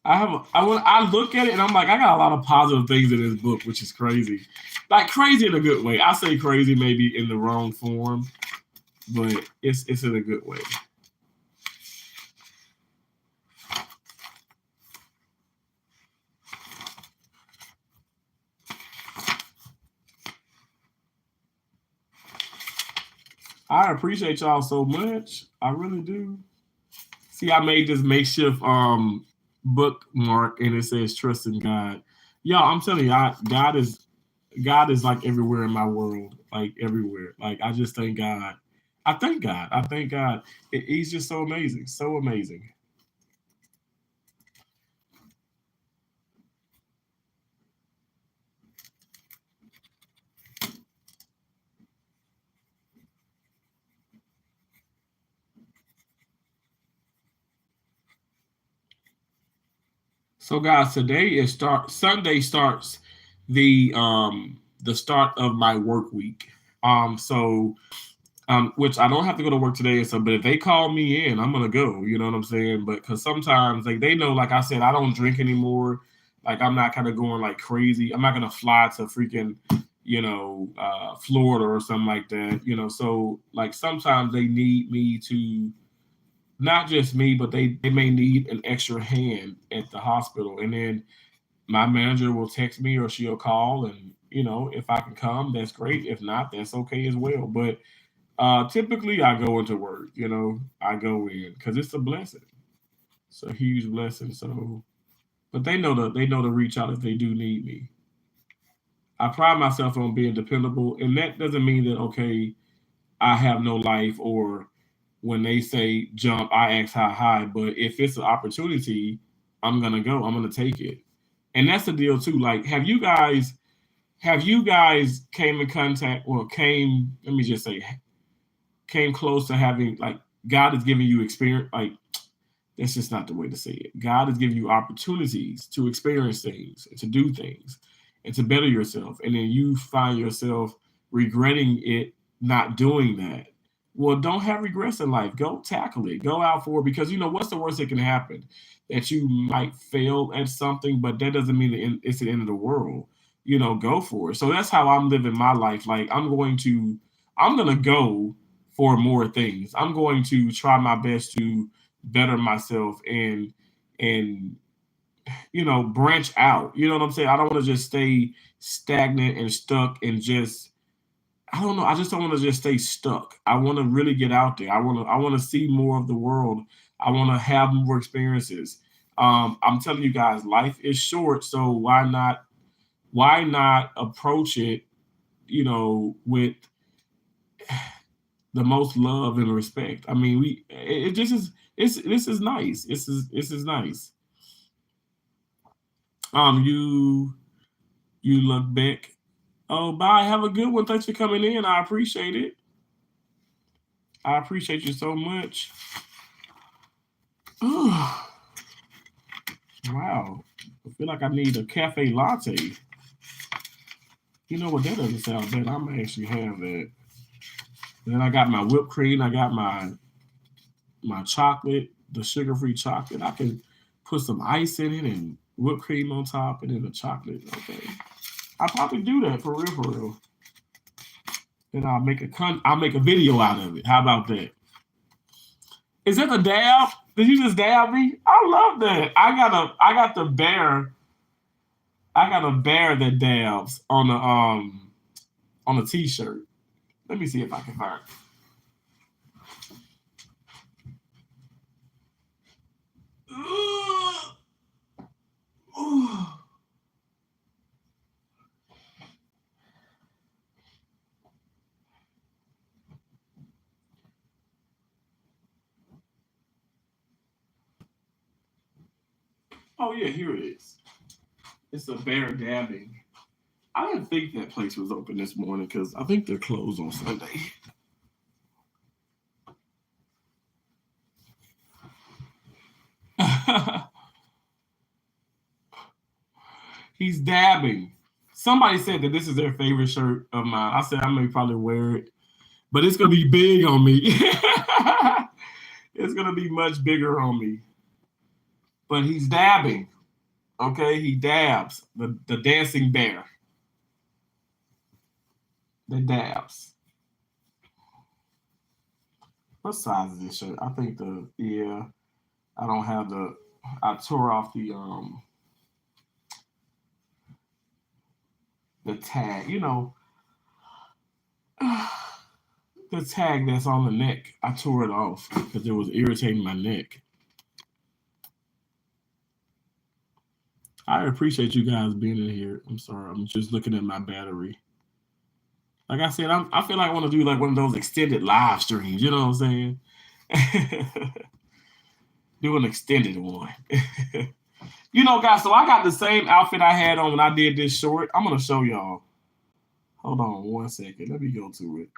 I look at it and I'm like, I got a lot of positive things in this book, which is crazy. Like crazy in a good way. I say crazy maybe in the wrong form, but it's in a good way. I appreciate y'all so much. I really do. See, I made this makeshift bookmark and it says trust in God. Y'all, I'm telling you, God is like everywhere in my world, like everywhere. Like I just thank God. I thank God. He's just so amazing, so amazing. So guys, Sunday starts the start of my work week. So which I don't have to go to work today, but if they call me in, I'm gonna go. You know what I'm saying? But because sometimes they know, like I said, I don't drink anymore. Like I'm not kind of going like crazy. I'm not gonna fly to freaking Florida or something like that. So like sometimes they need me to, not just me, but they may need an extra hand at the hospital. And then my manager will text me or she'll call and, if I can come, that's great. If not, that's okay as well. But typically I go into work, I go in because it's a blessing. It's a huge blessing. So, but they know to reach out if they do need me. I pride myself on being dependable, and that doesn't mean that okay, I have no life, or when they say jump, I ask how high. But if it's an opportunity, I'm gonna go. I'm gonna take it, and that's the deal too. Like, have you guys came in contact, or came? Let me just say, came close to having like God is giving you experience. Like, that's just not the way to say it. God is giving you opportunities to experience things, and to do things, and to better yourself. And then you find yourself regretting it, not doing that. Well, don't have regrets in life. Go tackle it. Go out for it, because you know what's the worst that can happen? That you might fail at something, but that doesn't mean it's the end of the world. You know, go for it. So that's how I'm living my life. Like, I'm gonna go for more things. I'm going to try my best to better myself, and branch out. You know what I'm saying? I don't want to just stay stagnant and stuck, and just I don't know. I just don't want to just stay stuck. I want to really get out there. I want to see more of the world. I want to have more experiences. I'm telling you guys, life is short, so why not approach it, with the most love and respect. I mean, it just is. This is nice. This is nice. You look back. Oh, bye. Have a good one. Thanks for coming in. I appreciate it. I appreciate you so much. Wow. I feel like I need a cafe latte. You know what? That doesn't sound bad. I'm gonna actually have that. And then I got my whipped cream. I got my chocolate, the sugar-free chocolate. I can put some ice in it and whipped cream on top, and then the chocolate. Okay. I'll probably do that for real, for real. And I'll make a video out of it. How about that? Is that the dab? Did you just dab me? I love that. I got the bear. I got a bear that dabs on a t-shirt. Let me see if I can find it. Oh yeah, here it is. It's a bear dabbing. I didn't think that place was open this morning because I think they're closed on Sunday. He's dabbing. Somebody said that this is their favorite shirt of mine. I said I may probably wear it, but it's gonna be big on me. It's gonna be much bigger on me. But he's dabbing. Okay, he dabs. The dancing bear. The dabs. What size is this shirt? I think I don't have I tore off the tag, the tag that's on the neck. I tore it off because it was irritating my neck. I appreciate you guys being in here. I'm sorry, I'm just looking at my battery. Like I said, I feel like I want to do like one of those extended live streams. You know what I'm saying? Do an extended one. Guys, so I got the same outfit I had on when I did this short. I'm going to show y'all. Hold on 1 second. Let me go to it.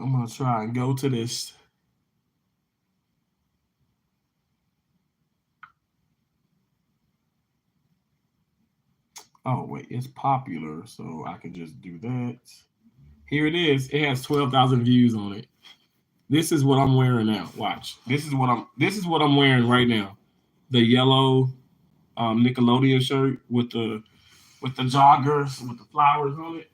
I'm going to try and go to this. Oh, wait, it's popular, so I can just do that. Here it is. It has 12,000 views on it. This is what I'm wearing now. Watch. This is what I'm wearing right now. The yellow Nickelodeon shirt with the joggers with the flowers on it.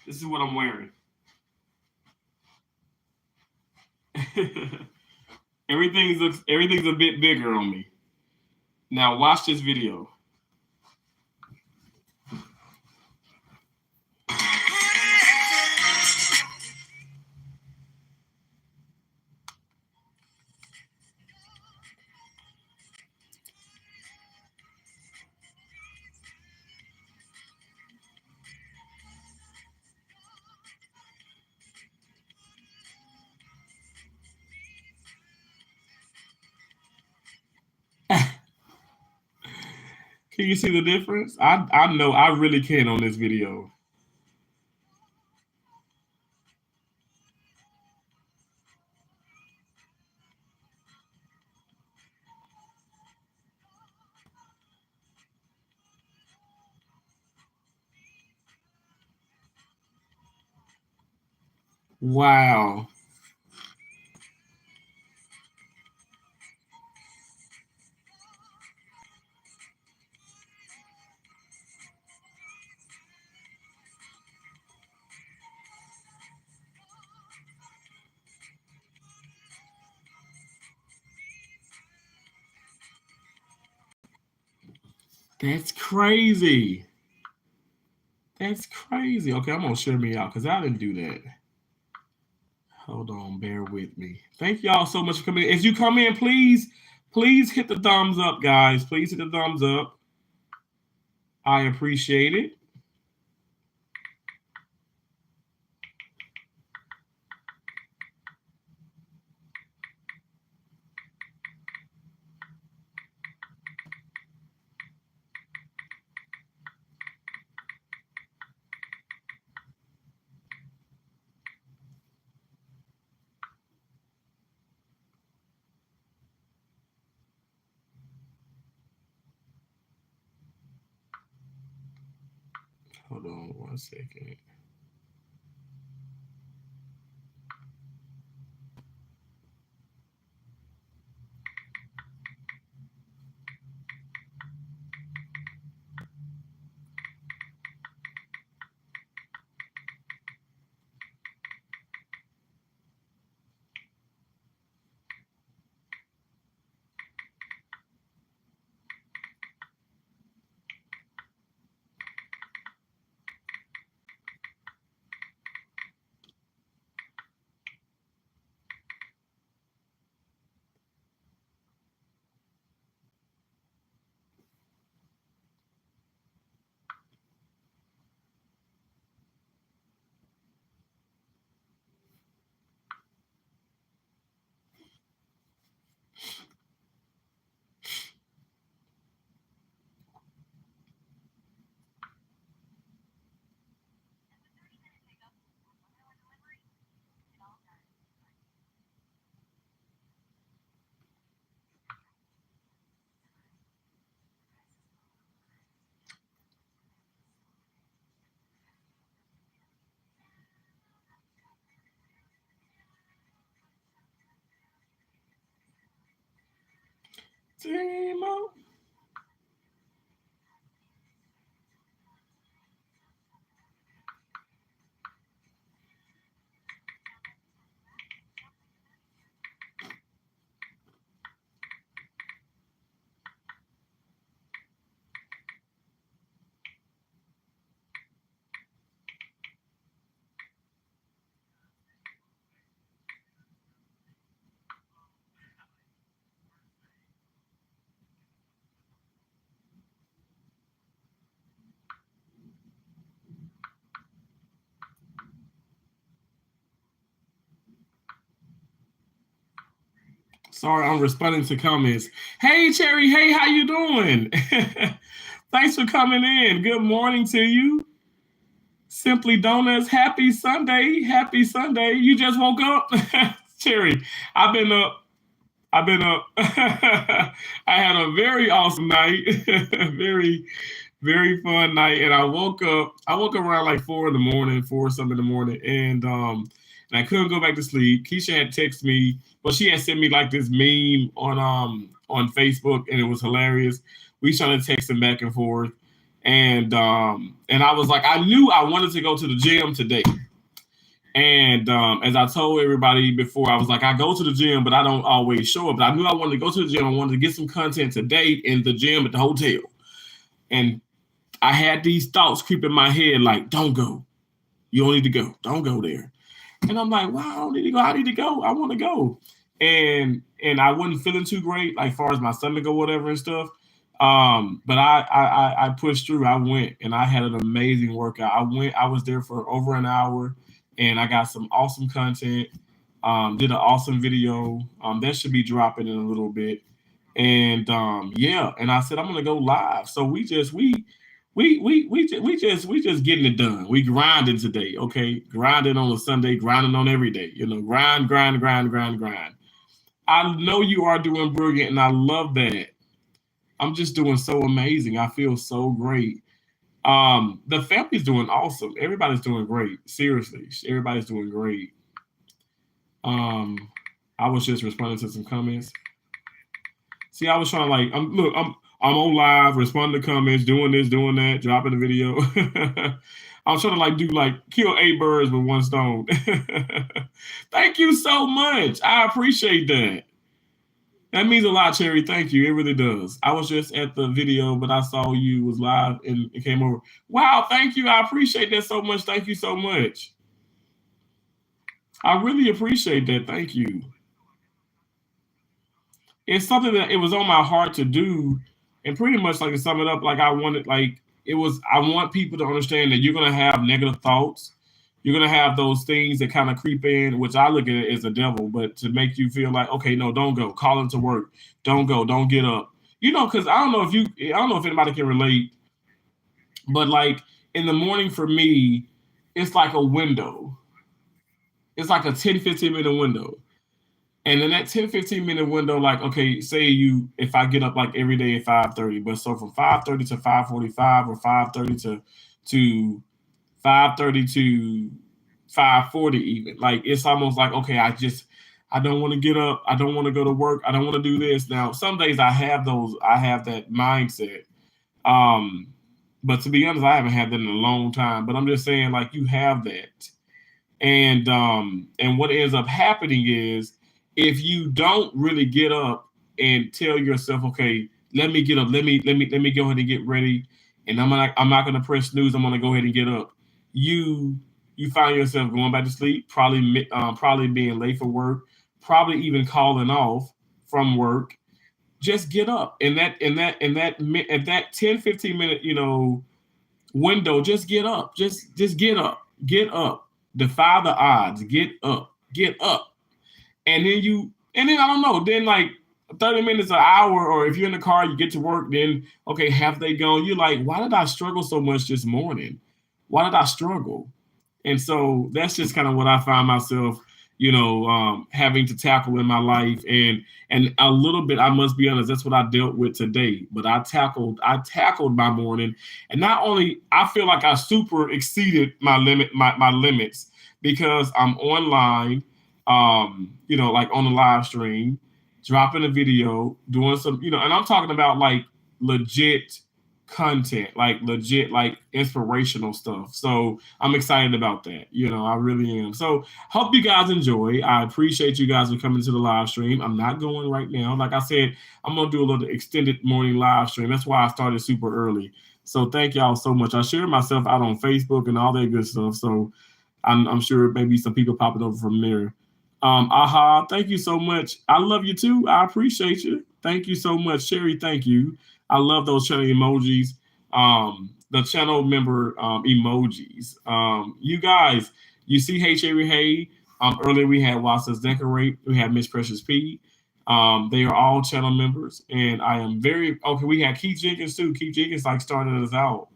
This is what I'm wearing. Everything's a bit bigger on me. Now watch this video. Can you see the difference? I know I really can on this video. Wow. That's crazy. That's crazy. Okay, I'm gonna share me out because I didn't do that. Hold on, bear with me. Thank y'all so much for coming in. As you come in, please hit the thumbs up, guys. Please hit the thumbs up. I appreciate it. Hold on 1 second. Timo. Sorry, I'm responding to comments. Hey, Cherry. Hey, how you doing? Thanks for coming in. Good morning to you. Simply Donuts. Happy Sunday. Happy Sunday. You just woke up? Cherry, I've been up. I've been up. I had a very awesome night. very, very fun night. And I woke up. I woke up around like 4 in the morning, 4 something in the morning, and I couldn't go back to sleep. Keisha had texted me. Well, she had sent me like this meme on Facebook, and it was hilarious. We started texting back and forth, and I was like, I knew I wanted to go to the gym today. And as I told everybody before, I was like, I go to the gym, but I don't always show up. But I knew I wanted to go to the gym. I wanted to get some content today in the gym at the hotel. And I had these thoughts creep in my head like, don't go. You don't need to go. Don't go there. And I'm like, wow, I don't need to go. I need to go. I want to go. And I wasn't feeling too great, like far as my stomach or whatever and stuff. But I pushed through. I went and I had an amazing workout. I was there for over an hour and I got some awesome content. Did an awesome video. That should be dropping in a little bit. And yeah, and I said I'm gonna go live. So we just getting it done. We grinding today, okay? Grinding on a Sunday, grinding on every day. You know, grind, grind, grind, grind, grind. I know you are doing brilliant, and I love that. I'm just doing so amazing. I feel so great. The family's doing awesome. Everybody's doing great. Seriously, everybody's doing great. Um, I was just responding to some comments. See, I was trying to like, I'm on live, responding to comments, doing this, doing that, dropping the video. I'm trying to like do like kill 8 birds with one stone. Thank you so much. I appreciate that. That means a lot, Cherry. Thank you. It really does. I was just at the video, but I saw you was live and it came over. Wow, thank you. I appreciate that so much. Thank you so much. I really appreciate that. Thank you. It's something that it was on my heart to do, and pretty much like to sum it up, like I wanted, like it was. I want people to understand that you're gonna have negative thoughts. You're gonna have those things that kind of creep in, which I look at it as a devil, but to make you feel like, okay, no, don't go. Call into work. Don't go. Don't get up. You know, because I don't know if anybody can relate, but like in the morning for me, it's like a window. It's like a 10-15 minute window. And in that 10-15 minute window, like, okay, say you, if I get up like every day at 5:30, but so from 5:30 to 5:45 or 5:30 to 5:30 to 5:40 even, like, it's almost like, okay, I don't want to get up. I don't want to go to work. I don't want to do this. Now, some days I have that mindset. Um, but to be honest, I haven't had that in a long time. But I'm just saying, like, you have that. And what ends up happening is if you don't really get up and tell yourself, okay, let me get up, let me go ahead and get ready, and I'm not gonna press snooze, I'm gonna go ahead and get up. You you find yourself going back to sleep, probably being late for work, probably even calling off from work. Just get up, and at that 10-15 minute, window, just get up. Just get up. Get up. Defy the odds. Get up. Get up. And then I don't know, then like 30 minutes, an hour, or if you're in the car, you get to work, then okay, half day gone. You're like, why did I struggle so much this morning? Why did I struggle? And so that's just kind of what I find myself, having to tackle in my life, and a little bit. I must be honest, that's what I dealt with today. But I tackled my morning, and not only I feel like I super exceeded my limits because I'm online, like on the live stream, dropping a video, doing some, and I'm talking about like legit content, like legit, like inspirational stuff. So I'm excited about that. I really am. So hope you guys enjoy. I appreciate you guys for coming to the live stream. I'm not going right now. Like I said, I'm gonna do a little extended morning live stream. That's why I started super early. So thank y'all so much. I share myself out on Facebook and all that good stuff. So I'm sure maybe some people popping over from there. Aha, thank you so much. I love you too. I appreciate you. Thank you so much, Sherry. Thank you. I love those channel emojis. The channel member emojis. You guys, you see, hey Sherry, hey. Earlier we had Wasa's Decorate. We had Miss Precious P. They are all channel members, and I am very okay. We had Keith Jenkins too. Keith Jenkins like started us out.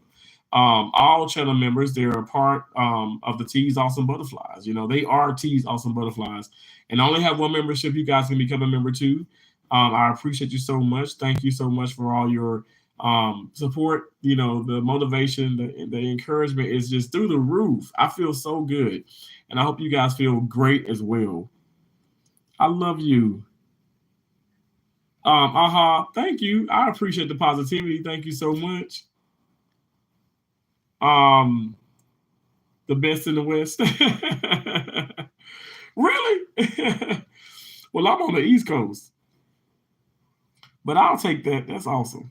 All channel members, they're a part of the T's Awesome Butterflies. They are T's Awesome Butterflies. And I only have one membership. You guys can become a member too. I appreciate you so much. Thank you so much for all your support. The motivation, the encouragement is just through the roof. I feel so good. And I hope you guys feel great as well. I love you. Thank you. I appreciate the positivity. Thank you so much. Um, the best in the West. Really? Well, I'm on the East Coast, but I'll take that. That's awesome.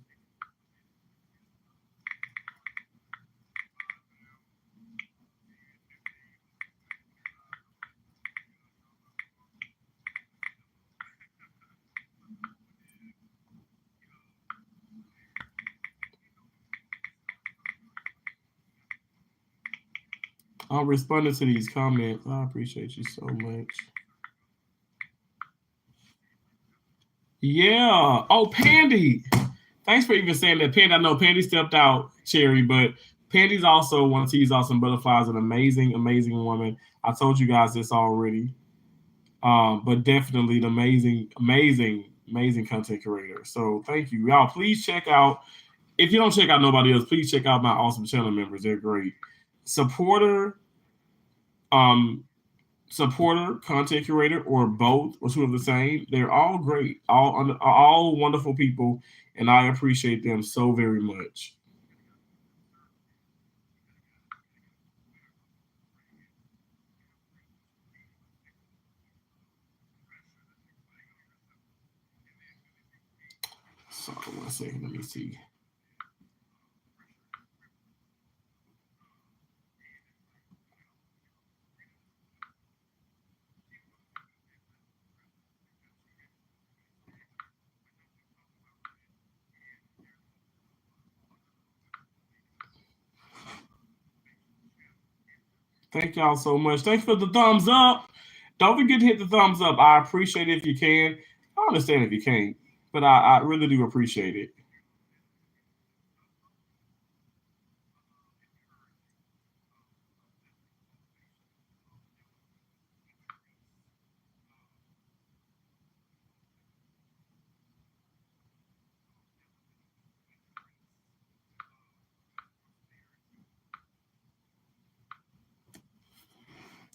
I'm responding to these comments. I appreciate you so much. Yeah. Oh, Pandy. Thanks for even saying that, Pandy. I know Pandy stepped out, Cherry, but Pandy's also one of T's Awesome Butterflies, an amazing, amazing woman. I told you guys this already. But definitely an amazing, amazing, amazing content creator. So thank you. Y'all, please check out, if you don't check out nobody else, please check out my awesome channel members. They're great. Supporter, um, supporter, content creator, or both, or two of the same. They're all great, all wonderful people, and I appreciate them so very much. So 1 second, let me see. Thank y'all so much. Thanks for the thumbs up. Don't forget to hit the thumbs up. I appreciate it if you can. I understand if you can't, but I really do appreciate it.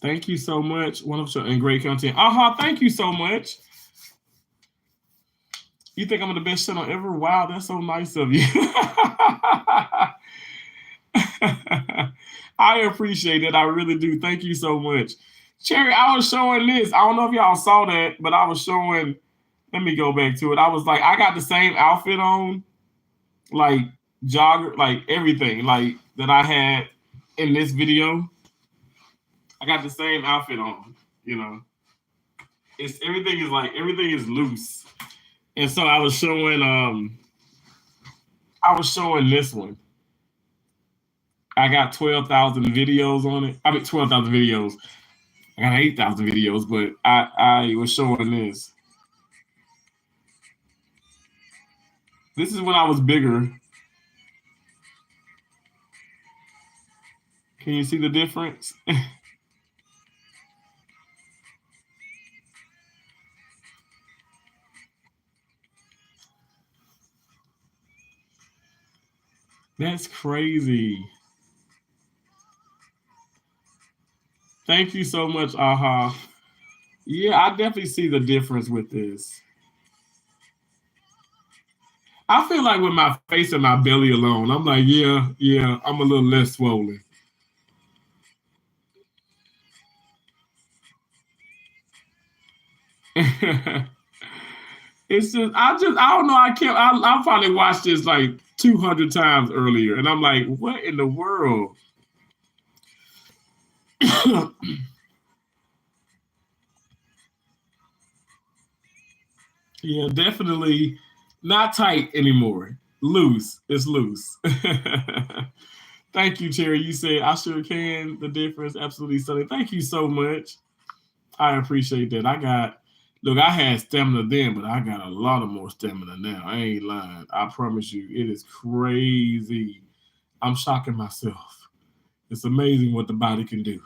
Thank you so much. Wonderful and great content. Aha, thank you so much. You think I'm the best channel ever? Wow, that's so nice of you. I appreciate it. I really do. Thank you so much. Cherry, I was showing this. I don't know if y'all saw that, but I was showing. Let me go back to it. I was like, I got the same outfit on, like jogger, like everything, like that I had in this video. I got the same outfit on. You know, it's everything is like everything is loose. And so I was showing this one. I got 12,000 videos on it. I mean 12,000 videos. I got 8,000 videos, but I was showing this. This is when I was bigger. Can you see the difference? That's crazy. Thank you so much, Aha. Yeah, I definitely see the difference with this. I feel like with my face and my belly alone, I'm like, yeah, yeah, I'm a little less swollen. It's I don't know. I probably watched this like 200 times earlier, and I'm like, what in the world? Yeah, definitely not tight anymore. Loose. It's loose. Thank you, Cherry. You said I sure can. The difference, absolutely stunning. Thank you so much. I appreciate that. Look, I had stamina then, but I got a lot of more stamina now. I ain't lying. I promise you, it is crazy. I'm shocking myself. It's amazing what the body can do.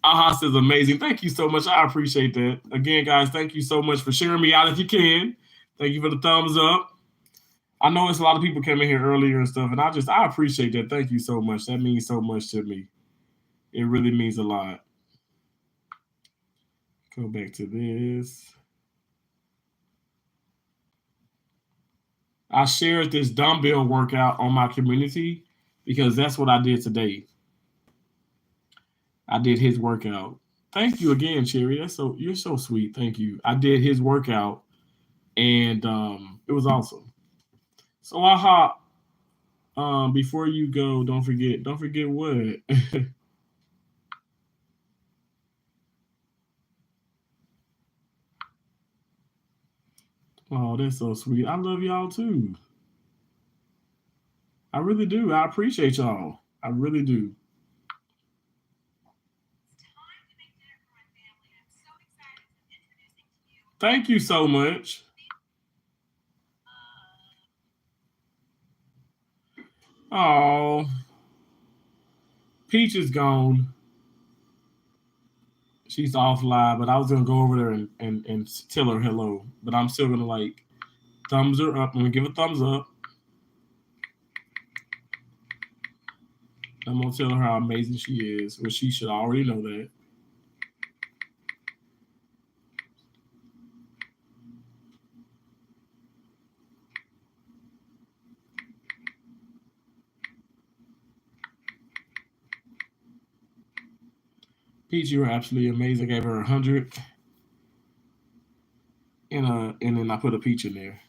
Aha says amazing. Thank you so much. I appreciate that. Again, guys, thank you so much for sharing me out if you can. Thank you for the thumbs up. I know it's a lot of people came in here earlier and stuff, and I appreciate that. Thank you so much. That means so much to me. It really means a lot. Go back to this. I shared this dumbbell workout on my community because that's what I did today. I did his workout. Thank you again, Cherry. You're so sweet. Thank you. I did his workout and it was awesome. So Aha, before you go, don't forget what. Oh, that's so sweet. I love y'all too. I really do. I appreciate y'all. I really do. Thank you so much. Oh, Peach is gone. She's off live, but I was gonna go over there and tell her hello. But I'm still gonna like thumbs her up. I'm gonna give a thumbs up. I'm gonna tell her how amazing she is. Well, she should already know that. Peach, you were absolutely amazing. I gave her 100. And then I put a peach in there.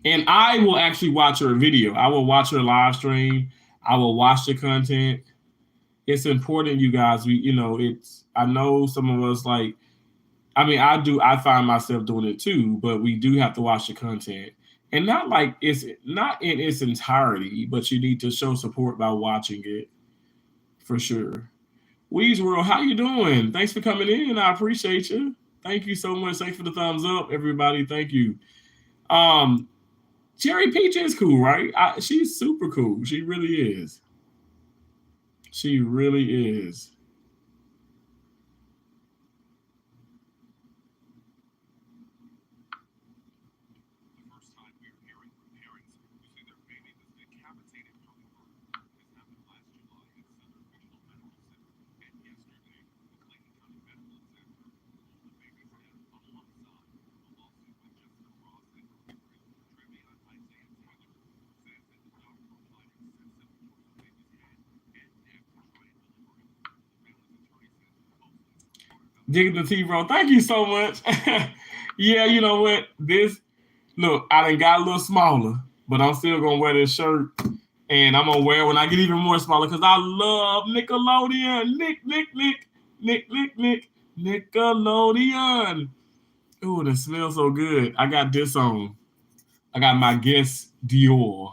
And I will actually watch her video. I will watch her live stream. I will watch the content. It's important, you guys. I know some of us like, I find myself doing it too, but we do have to watch the content. And not like it's not in its entirety, but you need to show support by watching it for sure. Weez World, how you doing? Thanks for coming in. I appreciate you. Thank you so much. Thanks for the thumbs up, everybody. Thank you. Cherry Peach is cool, right? She's super cool. She really is. She really is. Dignity, bro. Thank you so much. Yeah, you know what? Look, I done got a little smaller, but I'm still gonna wear this shirt. And I'm gonna wear it when I get even more smaller because I love Nickelodeon. Nick, Nickelodeon. Ooh, that smells so good. I got this on. I got my Guess Dior.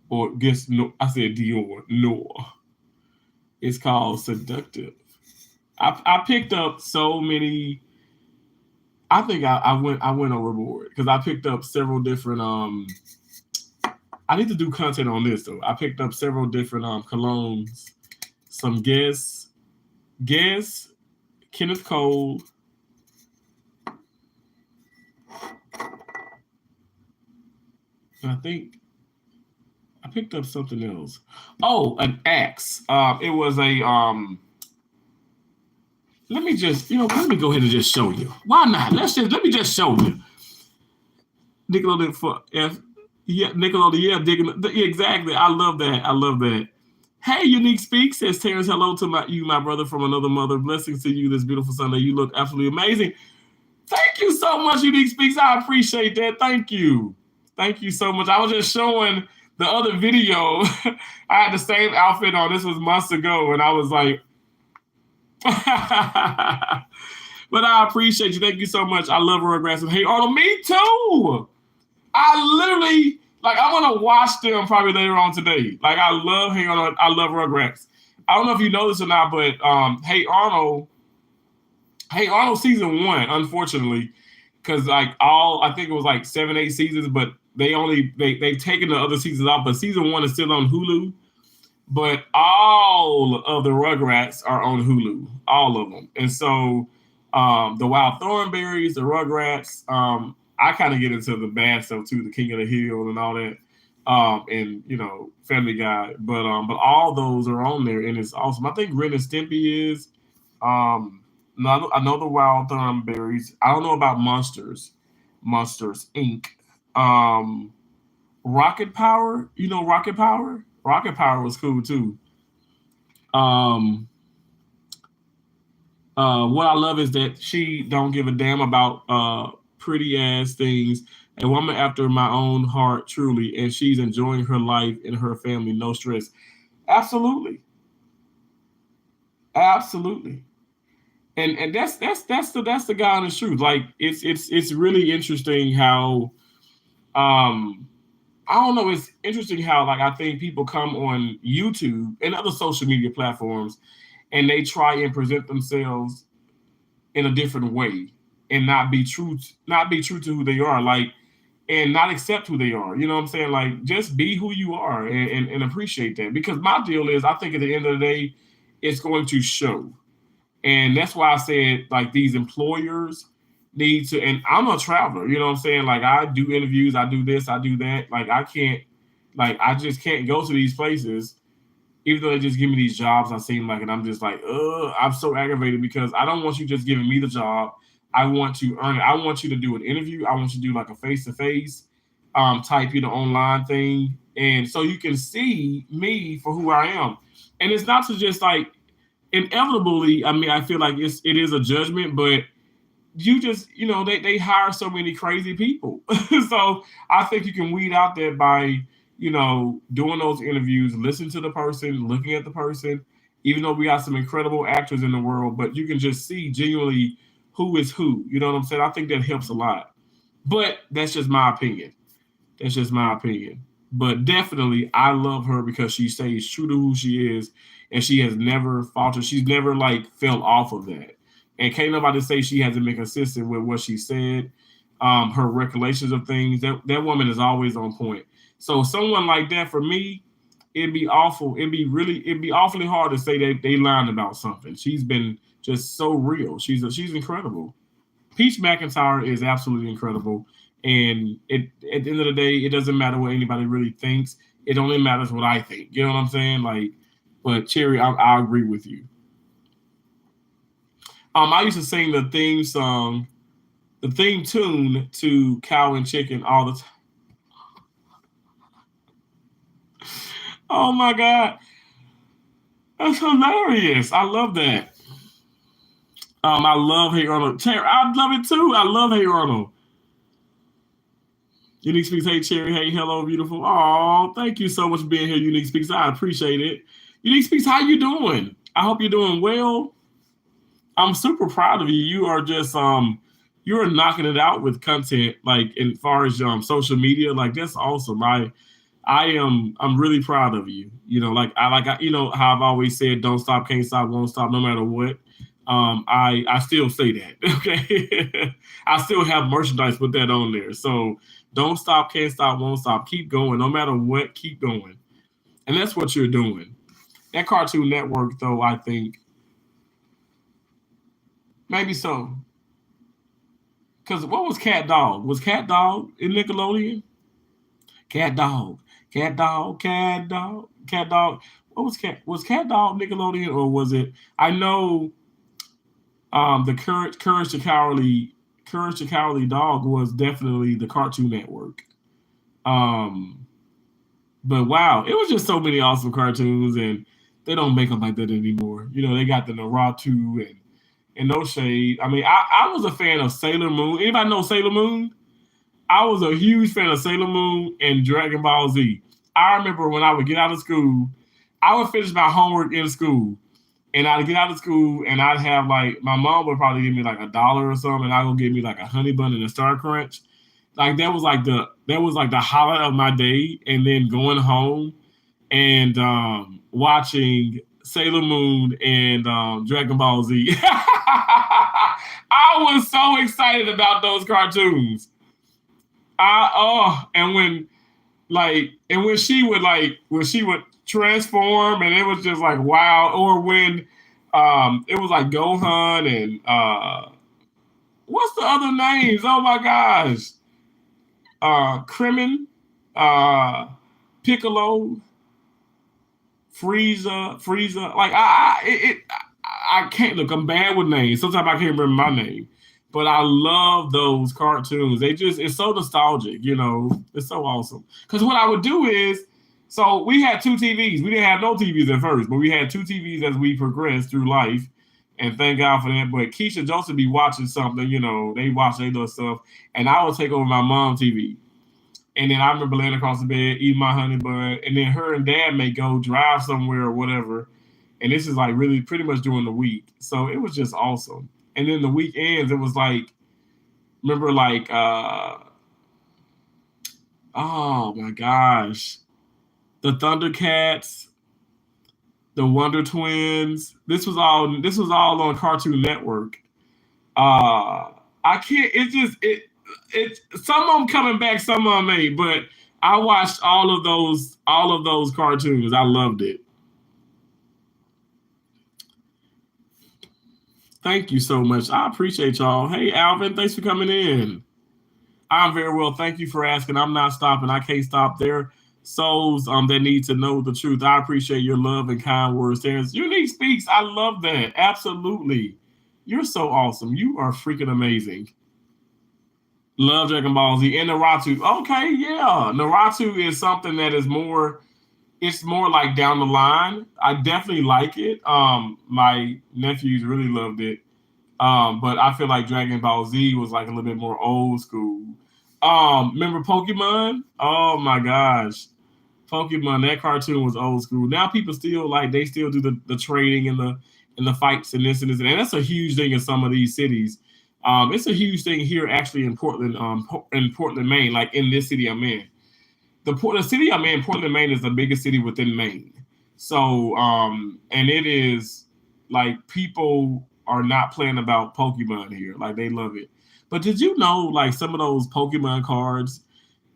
Or Guess no, I said Dior. No. It's called Seductive. I picked up so many. I think I went overboard because I picked up several different. I need to do content on this though. I picked up several different colognes, some Guess, Kenneth Cole. And I think I picked up something else. Oh, an Axe. It was a Let me go ahead and just show you. Why not? Let me just show you. Nickelodeon for F. Yeah, Nickelodeon. Yeah, exactly. I love that. Hey, Unique Speak says Terrence, hello to my brother from another mother. Blessings to you this beautiful Sunday. You look absolutely amazing. Thank you so much, Unique Speaks. I appreciate that. Thank you so much. I was just showing the other video. I had the same outfit on. This was months ago, and I was like, but I appreciate you. Thank you so much. I love Rugrats. And Hey Arnold, me too. I literally, I'm going to watch them probably later on today. I love Hey Arnold. I love Rugrats. I don't know if you know this or not, but Hey Arnold season 1, unfortunately, because I think it was 7, 8 seasons, but they've taken the other seasons off, but season 1 is still on Hulu. But all of the Rugrats are on Hulu, all of them. And so the Wild Thornberrys, the Rugrats, I kind of get into the bad stuff too, the King of the Hill and all that, and Family Guy. But all those are on there, and it's awesome. I think Ren and Stimpy is. I know the Wild Thornberrys. I don't know about Monsters Inc. Rocket Power, Rocket Power. Rocket Power was cool too. What I love is that she don't give a damn about pretty ass things. A woman after my own heart, truly, and she's enjoying her life and her family, no stress. Absolutely. And that's the God honest truth. It's really interesting how I don't know. It's interesting how I think people come on YouTube and other social media platforms and they try and present themselves in a different way and not be true to who they are, like, and not accept who they are. You know what I'm saying? Like, just be who you are and appreciate that. Because my deal is, I think at the end of the day, it's going to show. And that's why I said, like, these employers need to, and I'm a traveler, you know what I'm saying? Like, I do interviews, I do this, I do that. Like, I can't, like, I just can't go to these places, even though they just give me these jobs, I seem like, and I'm just like, I'm so aggravated because I don't want you just giving me the job. I want to earn it. I want you to do an interview. I want you to do like a face to face type, online thing. And so you can see me for who I am. And it's not to just like, inevitably, I mean, I feel like it is a judgment, but you just, they hire so many crazy people. So I think you can weed out that by, doing those interviews, listen to the person, looking at the person, even though we got some incredible actors in the world, but you can just see genuinely who is who. You know what I'm saying? I think that helps a lot. But that's just my opinion. That's just my opinion. But definitely, I love her because she stays true to who she is, and she has never faltered. She's never like fell off of that. And can't nobody say she hasn't been consistent with what she said. Her recollections of things. That woman is always on point. So someone like that for me, it'd be awful. It'd be awfully hard to say they lied about something. She's been just so real. She's incredible. Peach McIntyre is absolutely incredible. And at the end of the day, it doesn't matter what anybody really thinks. It only matters what I think. You know what I'm saying? Like, but Cherry, I agree with you. I used to sing the theme song, the theme tune to Cow and Chicken all the time. Oh my God. That's hilarious. I love that. I love Hey Arnold. Cherry, I love it too. I love Hey Arnold. Unique Speaks, hey Cherry, hey, hello, beautiful. Oh, thank you so much for being here, Unique Speaks. I appreciate it. Unique Speaks, how you doing? I hope you're doing well. I'm super proud of you. You are just you're knocking it out with content, like as far as social media. Like, that's awesome. I'm really proud of you. Like how I've always said, don't stop, can't stop, won't stop, no matter what. I still say that. Okay. I still have merchandise with that on there. So don't stop, can't stop, won't stop. Keep going. No matter what, keep going. And that's what you're doing. That Cartoon Network, though, I think, maybe so. Because what was Cat Dog? Was Cat Dog in Nickelodeon? Cat Dog. Cat Dog. Cat Dog. Cat Dog. What was Cat? Was Cat Dog Nickelodeon, or was it? I know the Courage the Cowardly Dog was definitely the Cartoon Network. Um, but wow, it was just so many awesome cartoons, and they don't make them like that anymore. They got the Naruto and no shade. I mean, I was a fan of Sailor Moon. Anybody know Sailor Moon? I was a huge fan of Sailor Moon and Dragon Ball Z. I remember when I would get out of school, I would finish my homework in school, and I'd get out of school, and I'd have like, my mom would probably give me like $1 or something, and I'd go get me like a honey bun and a Star Crunch. Like, that was like the highlight of my day. And then going home and watching Sailor Moon and Dragon Ball Z. I was so excited about those cartoons. And when she would transform, and it was just like wow. Or when it was like Gohan and what's the other names? Oh my gosh. Kremen, uh Piccolo, Frieza. Like, I can't look. I'm bad with names. Sometimes I can't remember my name, but I love those cartoons. It's so nostalgic. It's so awesome. Because what I would do is, so we had two TVs. We didn't have no TVs at first, but we had two TVs as we progressed through life. And thank God for that. But Keisha and Joseph be watching something, they watch their little stuff, and I would take over my mom's TV. And then I remember laying across the bed, eating my honey bun, and then her and dad may go drive somewhere or whatever. And this is like really pretty much during the week. So it was just awesome. And then the weekends, it was like, remember like, oh my gosh, the Thundercats, the Wonder Twins. This was all on Cartoon Network. I can't. It's just it's some of them coming back, some of them ain't. But I watched all of those cartoons. I loved it. Thank you so much. I appreciate y'all. Hey, Alvin, thanks for coming in. I'm very well. Thank you for asking. I'm not stopping. I can't stop there. Souls that need to know the truth. I appreciate your love and kind words. Terrence, Unique Speaks. I love that. Absolutely. You're so awesome. You are freaking amazing. Love Dragon Ball Z and Naruto. Okay, yeah. Naruto is something that is more, it's more like down the line. I definitely like it. My nephews really loved it. But I feel like Dragon Ball Z was like a little bit more old school. Remember Pokemon? Oh my gosh. Pokemon, that cartoon was old school. Now people still like they still do the trading and the fights and this and this, and that's a huge thing in some of these cities. It's a huge thing here actually in Portland, in Portland, Maine, like in this city I'm in. The city I'm in, Portland, Maine, is the biggest city within Maine. So, and it is like people are not playing about Pokemon here. Like they love it. But did you know like some of those Pokemon cards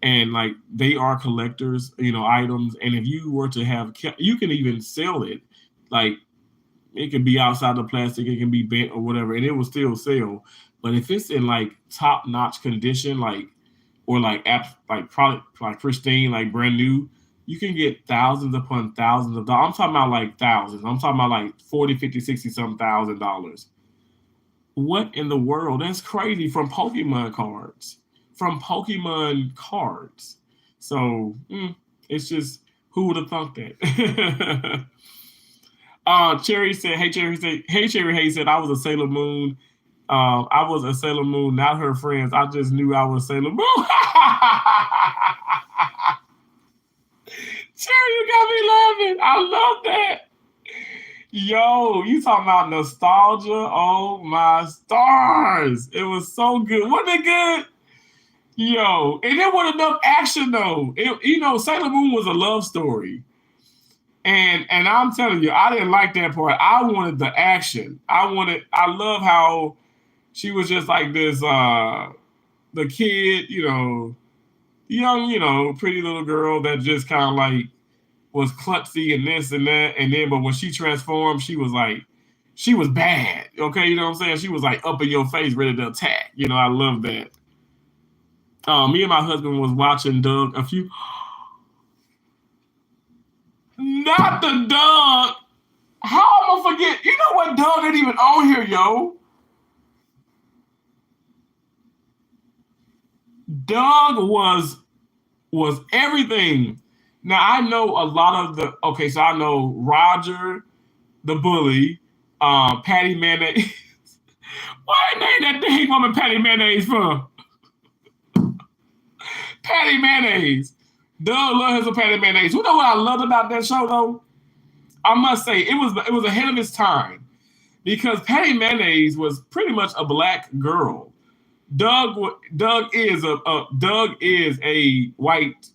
and like they are collectors, items. And if you were to have, you can even sell it. Like it can be outside the plastic, it can be bent or whatever, and it will still sell. But if it's in like top notch condition, like or like like product like pristine, like brand new, you can get thousands upon thousands of dollars. I'm talking about like thousands. I'm talking about like 40, 50, 60 some $1,000s. What in the world? That's crazy from Pokemon cards. From Pokemon cards. So it's just who would have thought that? Cherry said, hey Cherry Hay said, I was a Sailor Moon. I was a Sailor Moon, not her friends. I just knew I was Sailor Moon. Cherry, you got me laughing. I love that. Yo, you talking about nostalgia? Oh my stars! It was so good. Wasn't it good? Yo, and there wasn't enough action though. Sailor Moon was a love story. And I'm telling you, I didn't like that part. I wanted the action. I love how she was just like this the kid, young, pretty little girl that just kind of like was klutzy and this and that. And then but when she transformed, she was bad. Okay, you know what I'm saying? She was like up in your face, ready to attack. I love that. Me and my husband was watching Doug a few. Not the Doug. How am I gonna forget? You know what? Doug ain't even on here, yo. Doug was everything. Now I know a lot of the. Okay, so I know Roger, the bully, Patty Mayonnaise. Why name that dang woman Patty Mayonnaise for? Patty Mayonnaise. Doug loves his Patty Mayonnaise. You know what I loved about that show though? I must say it was ahead of its time because Patty Mayonnaise was pretty much a black girl. Doug is a white.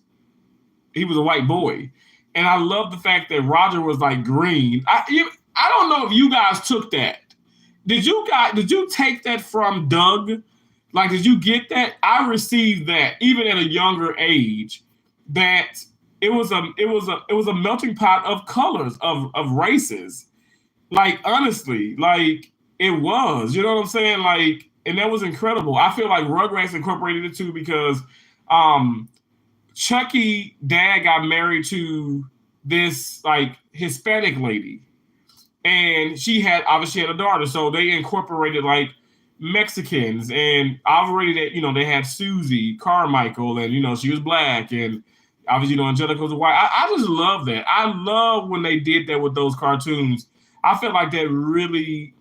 He was a white boy, and I love the fact that Roger was like green. I don't know if you guys took that. Did you take that from Doug? Like, did you get that? I received that even at a younger age. That it was a melting pot of colors of races. Like honestly, like it was. You know what I'm saying? Like, and that was incredible. I feel like Rugrats incorporated it too because um Chucky dad got married to this like Hispanic lady, and she had obviously had a daughter, so they incorporated like Mexicans, and already that they had Susie Carmichael, and she was black, and obviously Angelica was white. I just love that. I love when they did that with those cartoons. I felt like that really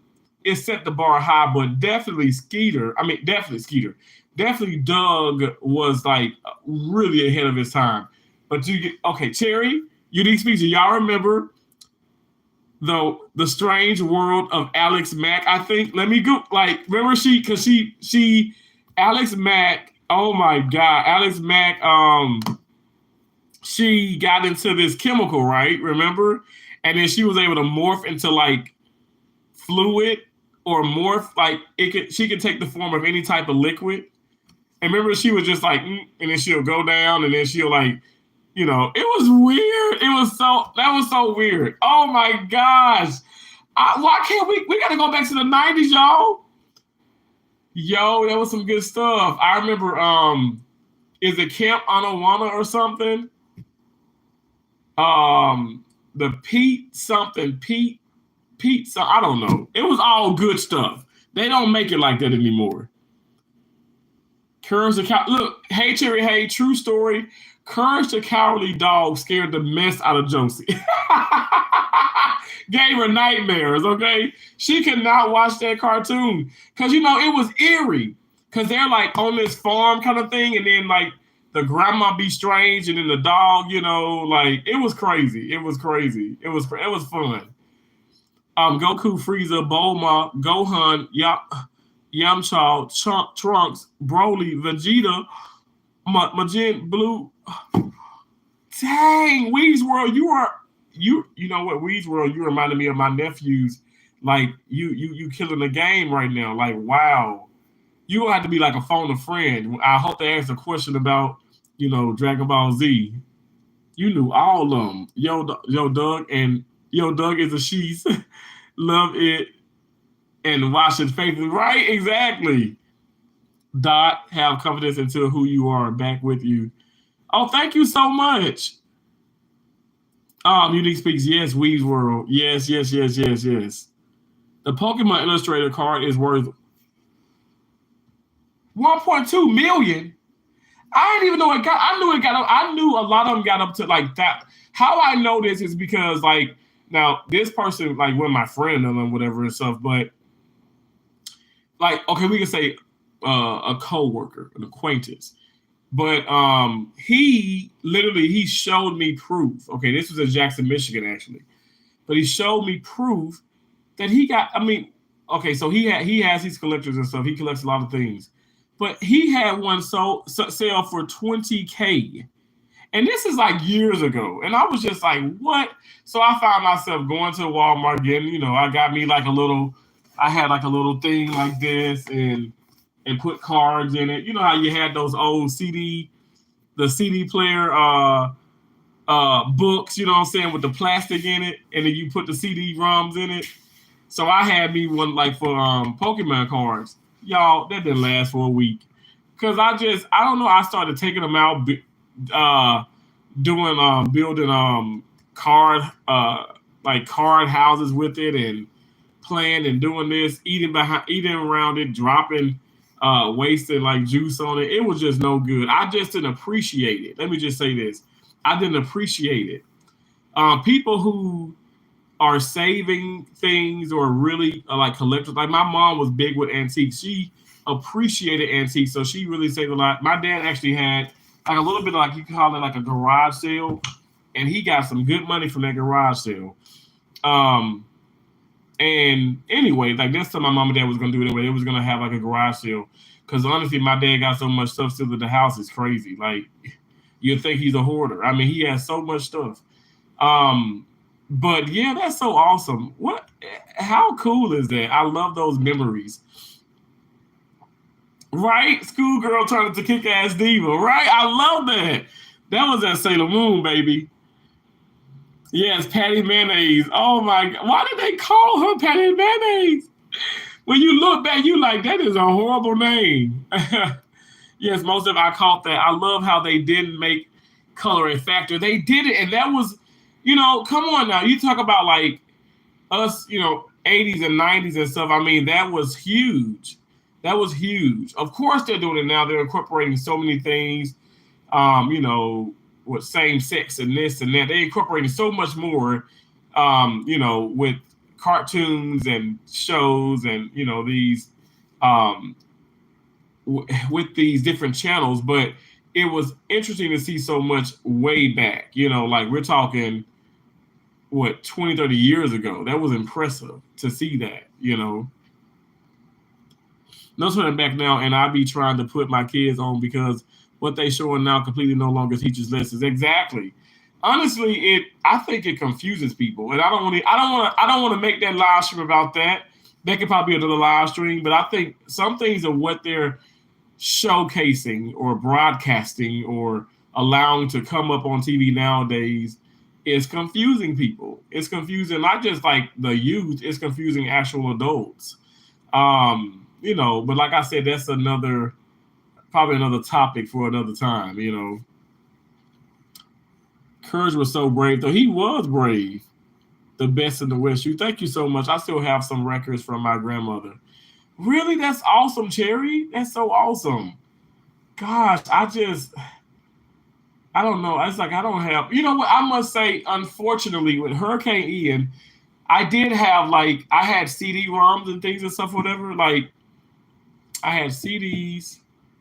it set the bar high, but definitely Skeeter. I mean, definitely Skeeter. Definitely Doug was like really ahead of his time. But you get okay, Cherry, Unique Speaker. Y'all remember the strange world of Alex Mack? I think. Let me go. Like, remember she Alex Mack. Oh my God, Alex Mack. She got into this chemical, right? Remember? And then she was able to morph into like fluid. or morph. Like she could take the form of any type of liquid. And remember, she was just like, and then she'll go down, and then she'll like, it was weird. That was so weird. Oh my gosh. Why can't we got to go back to the 90s, y'all? Yo, that was some good stuff. I remember, is it Camp Anawana or something? The Pete, I don't know. It was all good stuff. They don't make it like that anymore. Courage the Cow. Look, hey Cherry, hey, true story. Courage the Cowardly Dog scared the mess out of Josie. Gave her nightmares, okay? She could not watch that cartoon. Because, it was eerie. Because they're like on this farm kind of thing. And then like the grandma be strange. And then the dog, like it was crazy. It was crazy. It was fun. Goku, Frieza, Bulma, Gohan, Yamcha, Trunks, Broly, Vegeta, Majin Blue. Dang, Weez World, you know what, Weez World, you reminded me of my nephews. Like you killing the game right now. Like, wow. You gonna have to be like a phone a friend. I hope they ask a question about, Dragon Ball Z. You knew all of them. Yo Doug is a she's. Love it and watch it faithfully. Right? Exactly. Dot, have confidence into who you are. Back with you. Oh, thank you so much. Unique Speaks. Yes, Weave's World. Yes. The Pokemon Illustrator card is worth 1.2 million. I didn't even know it got. I knew a lot of them got up to like that. How I know this is because like now this person like with my friend and them whatever and stuff, but like okay, we can say a coworker, an acquaintance. But he showed me proof. Okay, this was in Jackson, Michigan, actually. But he showed me proof that he got. I mean, okay, so he has these collectors and stuff. He collects a lot of things, but he had one sell for $20K, and this is like years ago. And I was just like, what? So I found myself going to Walmart again. I got me like I had like a little thing like this and put cards in it. You know how you had those old the CD player books, you know what I'm saying, with the plastic in it, and then you put the CD-ROMs in it. So I had me one like for Pokemon cards. Y'all, that didn't last for a week. Cause I don't know, I started taking them out, building card houses with it and playing and doing this, eating around it, dropping wasting like juice on it. It was just no good. I just didn't appreciate it. Let me just say this. I didn't appreciate it. People who are saving things or really like collectors, like my mom was big with antiques. She appreciated antiques, so she really saved a lot. My dad actually had like a little bit of like, you call it like a garage sale, and he got some good money from that garage sale. And anyway, like that's what my mom and dad was gonna do anyway. They was gonna have like a garage sale. Cause honestly, my dad got so much stuff still at the house, it's crazy. Like you'd think he's a hoarder. I mean, he has so much stuff. But yeah, that's so awesome. How cool is that? I love those memories. Right? Schoolgirl turned into kick-ass diva, right? I love that. That was at Sailor Moon, baby. Yes, Patty Mayonnaise. Oh my God. Why did they call her Patty Mayonnaise? When you look back, you like, that is a horrible name. Yes, most of I caught that. I love how they didn't make color a factor. They did it, and that was, come on now. You talk about like us, 80s and 90s and stuff. I mean, that was huge. That was huge. Of course they're doing it now. They're incorporating so many things, with same sex and this and that. They incorporated so much more, with cartoons and shows and, these, with these different channels. But it was interesting to see so much way back, like we're talking, 20, 30 years ago. That was impressive to see that, No sweating back now, and I be trying to put my kids on because what they showing now completely no longer teaches lessons. Exactly. Honestly, I think it confuses people, and I don't want to make that live stream about that. That could probably be another live stream, but I think some things are what they're showcasing or broadcasting or allowing to come up on TV nowadays is confusing people. It's confusing not just like the youth, it's confusing actual adults. But like I said, that's probably another topic for another time. Courage was so brave, though he was brave, the best in the West. You thank you so much. I still have some records from my grandmother. Really, that's awesome, Cherry. That's so awesome. Gosh, I don't know. It's like I don't have. You know what? I must say, unfortunately, with Hurricane Ian, I did have I had CD-ROMs and things and stuff, whatever. Like I had CDs,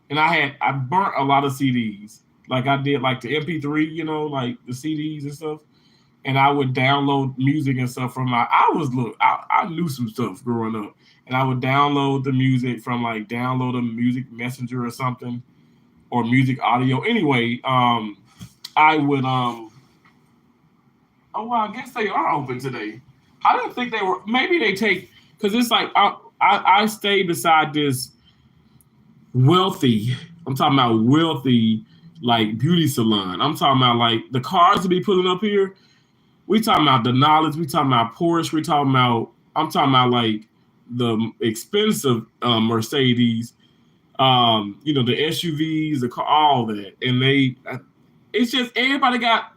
and I burnt a lot of CDs. Like I did, like the MP3, like the CDs and stuff. And I would download music and stuff from I knew some stuff growing up, and I would download the music from download a music messenger or something, or music audio. Anyway, I would oh well, I guess they are open today. I didn't think they were. Maybe they take because it's like I stay beside this wealthy. I'm talking about wealthy beauty salon. I'm talking about the cars to be putting up here. We talking about the knowledge. We talking about Porsche. We talking about. I'm talking about the expensive Mercedes. The SUVs, the car, all that, and it's just everybody got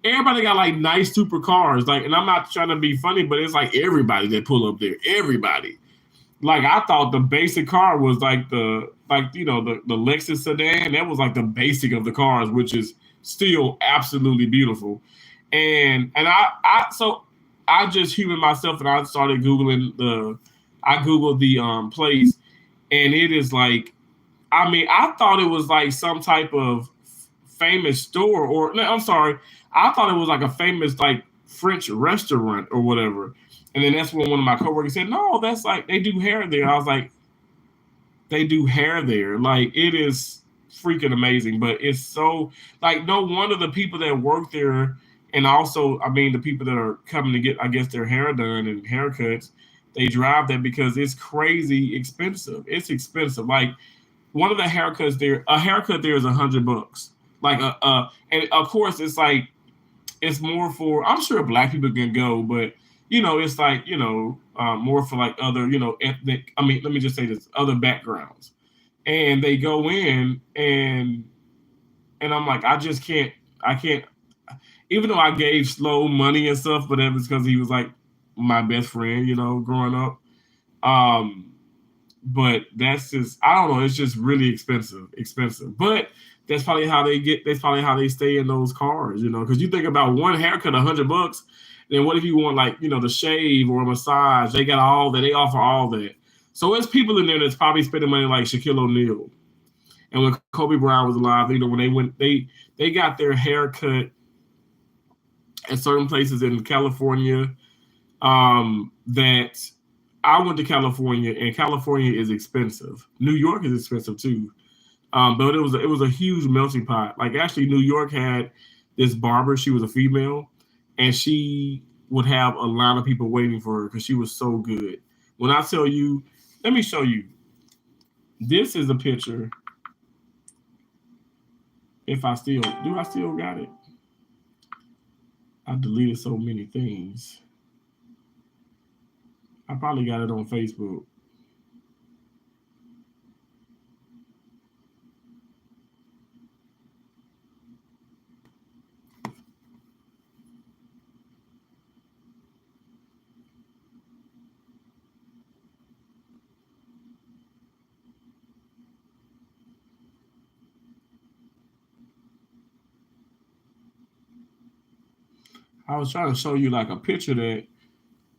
nice super cars. And I'm not trying to be funny, but it's everybody that pull up there. Everybody. I thought the basic car was the Lexus sedan. That was the basic of the cars, which is still absolutely beautiful. And I just humored myself and I started Googling I Googled the place, and it is I thought it was some type of famous store, or no, I'm sorry, I thought it was a famous French restaurant or whatever. And then that's when one of my coworkers said, "No, that's they do hair there." I was like, "They do hair there?" It is freaking amazing, but it's so no wonder the people that work there, and also the people that are coming to get, I guess, their hair done and haircuts, they drive that because it's crazy expensive. It's expensive. One of the haircuts there, a haircut there is $100. And of course it's more for, I'm sure Black people can go, but it's more for other, ethnic. Let me just say this, other backgrounds, and they go in and I'm I just can't, I can't, even though I gave Slow money and stuff, but that was because he was my best friend, growing up. But that's just, I don't know, it's just really expensive. But that's probably how they stay in those cars, because you think about one haircut, $100. Then what if you want to shave or a massage? They got all that. They offer all that. So it's people in there that's probably spending money like Shaquille O'Neal. And when Kobe Bryant was alive, when they got their haircut at certain places in California, that I went to California, and California is expensive. New York is expensive too. But it was a huge melting pot. Actually, New York had this barber. She was a female, and she would have a line of people waiting for her because she was so good. When I tell you, let me show you. This is a picture. If I still got it? I deleted so many things. I probably got it on Facebook. I was trying to show you a picture that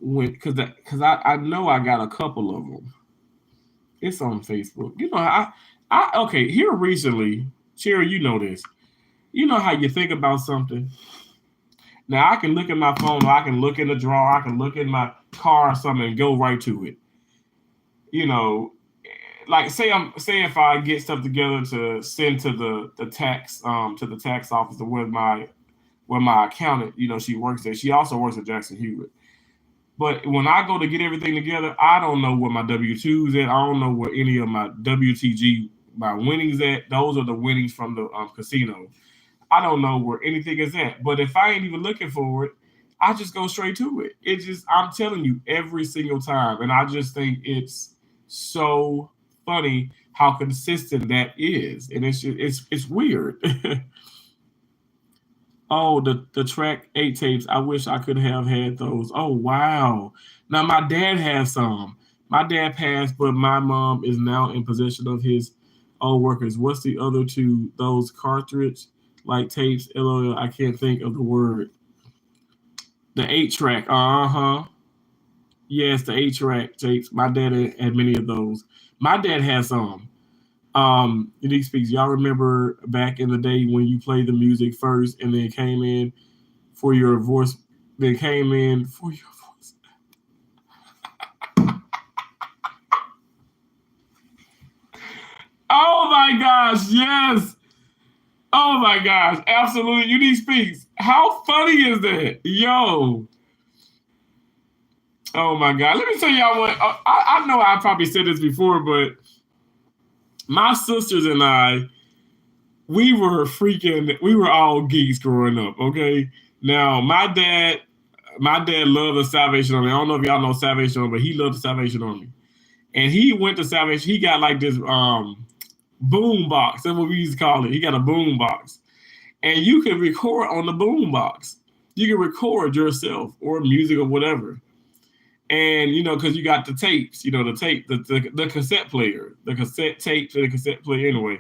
went because I know I got a couple of them. It's on Facebook. I okay, here recently, Cherry, you know this. You know how you think about something. Now I can look at my phone, or I can look in the drawer, I can look in my car or something and go right to it. You know, say if I get stuff together to send to the tax office, to where my accountant, she works there. She also works at Jackson Hewitt. But when I go to get everything together, I don't know where my W-2s at. I don't know where any of my WTG, my winnings at. Those are the winnings from the casino. I don't know where anything is at. But if I ain't even looking for it, I just go straight to it. It just, I'm telling you, every single time. And I just think it's so funny how consistent that is. And it's weird. Oh, the track 8 tapes. I wish I could have had those. Oh wow. Now my dad has some. My dad passed, but my mom is now in possession of his old workers. What's the other two? Those cartridge like tapes. LOL. I can't think of the word. The 8 track. Uh-huh. Yes, the 8 track tapes. My dad had many of those. My dad has some. Unique Speaks. Y'all remember back in the day when you played the music first and then came in for your voice, then came in for your voice. Oh my gosh, yes. Oh my gosh, absolutely. Unique Speaks. How funny is that? Yo. Oh my God. Let me tell y'all what. I know I probably said this before, but my sisters and I, we were all geeks growing up, okay? Now, my dad loved the Salvation Army. I don't know if y'all know Salvation Army, but he loved the Salvation Army. And he went to Salvation, he got like this boom box. That's what we used to call it. He got a boom box. And you can record on the boom box. You can record yourself or music or whatever. And because you got the tapes, the tape, the cassette player, the cassette tapes and the cassette player anyway.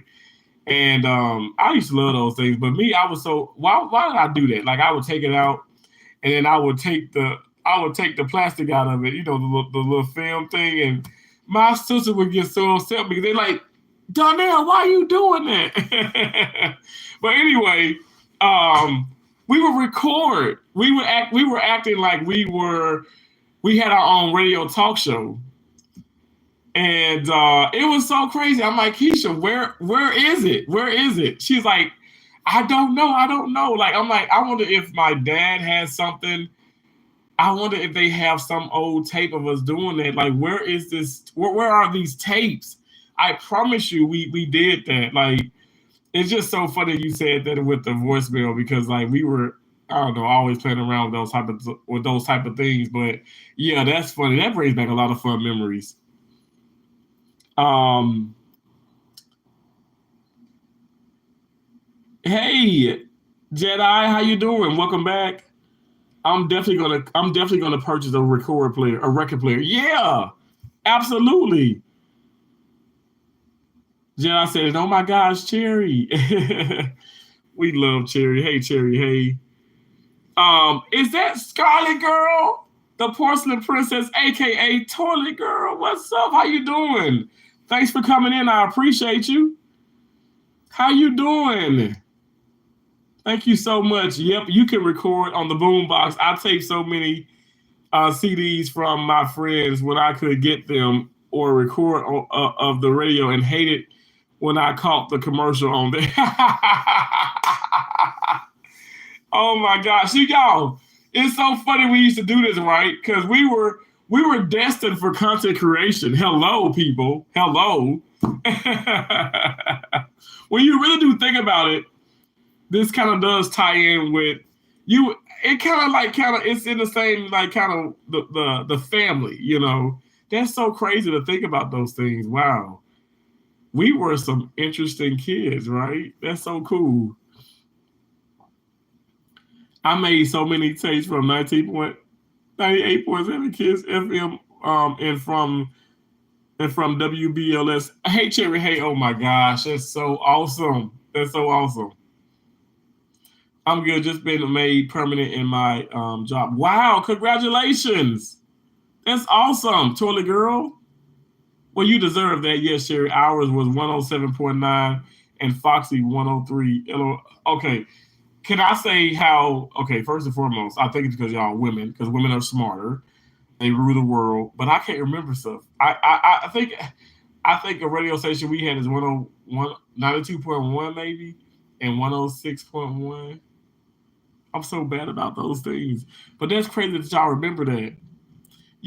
And I used to love those things. But me, I was so why did I do that? Like I would take it out and then I would take the plastic out of it, the little film thing. And my sister would get so upset because they're like, Donnell, why are you doing that? But anyway, we would record. We were acting like we had our own radio talk show. And it was so crazy. I'm like, Keisha, where is it? Where is it? She's like, I don't know. I don't know. Like, I'm like, I wonder if my dad has something. I wonder if they have some old tape of us doing that. Like, where is this? Where are these tapes? I promise you, we did that. Like, it's just so funny you said that with the voicemail because like we were, I don't know, always playing around with those type of things. But yeah, that's funny. That brings back a lot of fun memories. Um, hey, Jedi, how you doing? Welcome back. I'm definitely gonna purchase a record player. Yeah, absolutely. Jedi said, "Oh my gosh, Cherry, we love Cherry. Hey, Cherry. Hey, is that Scarlet Girl, the Porcelain Princess, aka Toilet Girl? What's up? How you doing? Thanks for coming in. I appreciate you. How you doing? Thank you so much. Yep, you can record on the boombox. I take so many CDs from my friends when I could get them or record of the radio and hate it when I caught the commercial on there. Oh my gosh, you y'all, it's so funny we used to do this, right? Because we were destined for content creation. Hello, people. Hello. When you really do think about it, this kind of does tie in with you. It kind of it's in the same like kind of the family. That's so crazy to think about those things. Wow, we were some interesting kids, right? That's so cool. I made so many tapes from 19.98.7 Kids FM and from WBLS. Hey Cherry, hey, oh my gosh, that's so awesome. That's so awesome. I'm good. Just been made permanent in my job. Wow, congratulations. That's awesome, Toilet Girl. Well, you deserve that. Yes, Sherry. Ours was 107.9 and Foxy 103. Okay. Can I say how, okay, first and foremost, I think it's because y'all are women, because women are smarter. They rule the world. But I can't remember stuff. I think a radio station we had is 101, 92.1 maybe, and 106.1. I'm so bad about those things. But that's crazy that y'all remember that.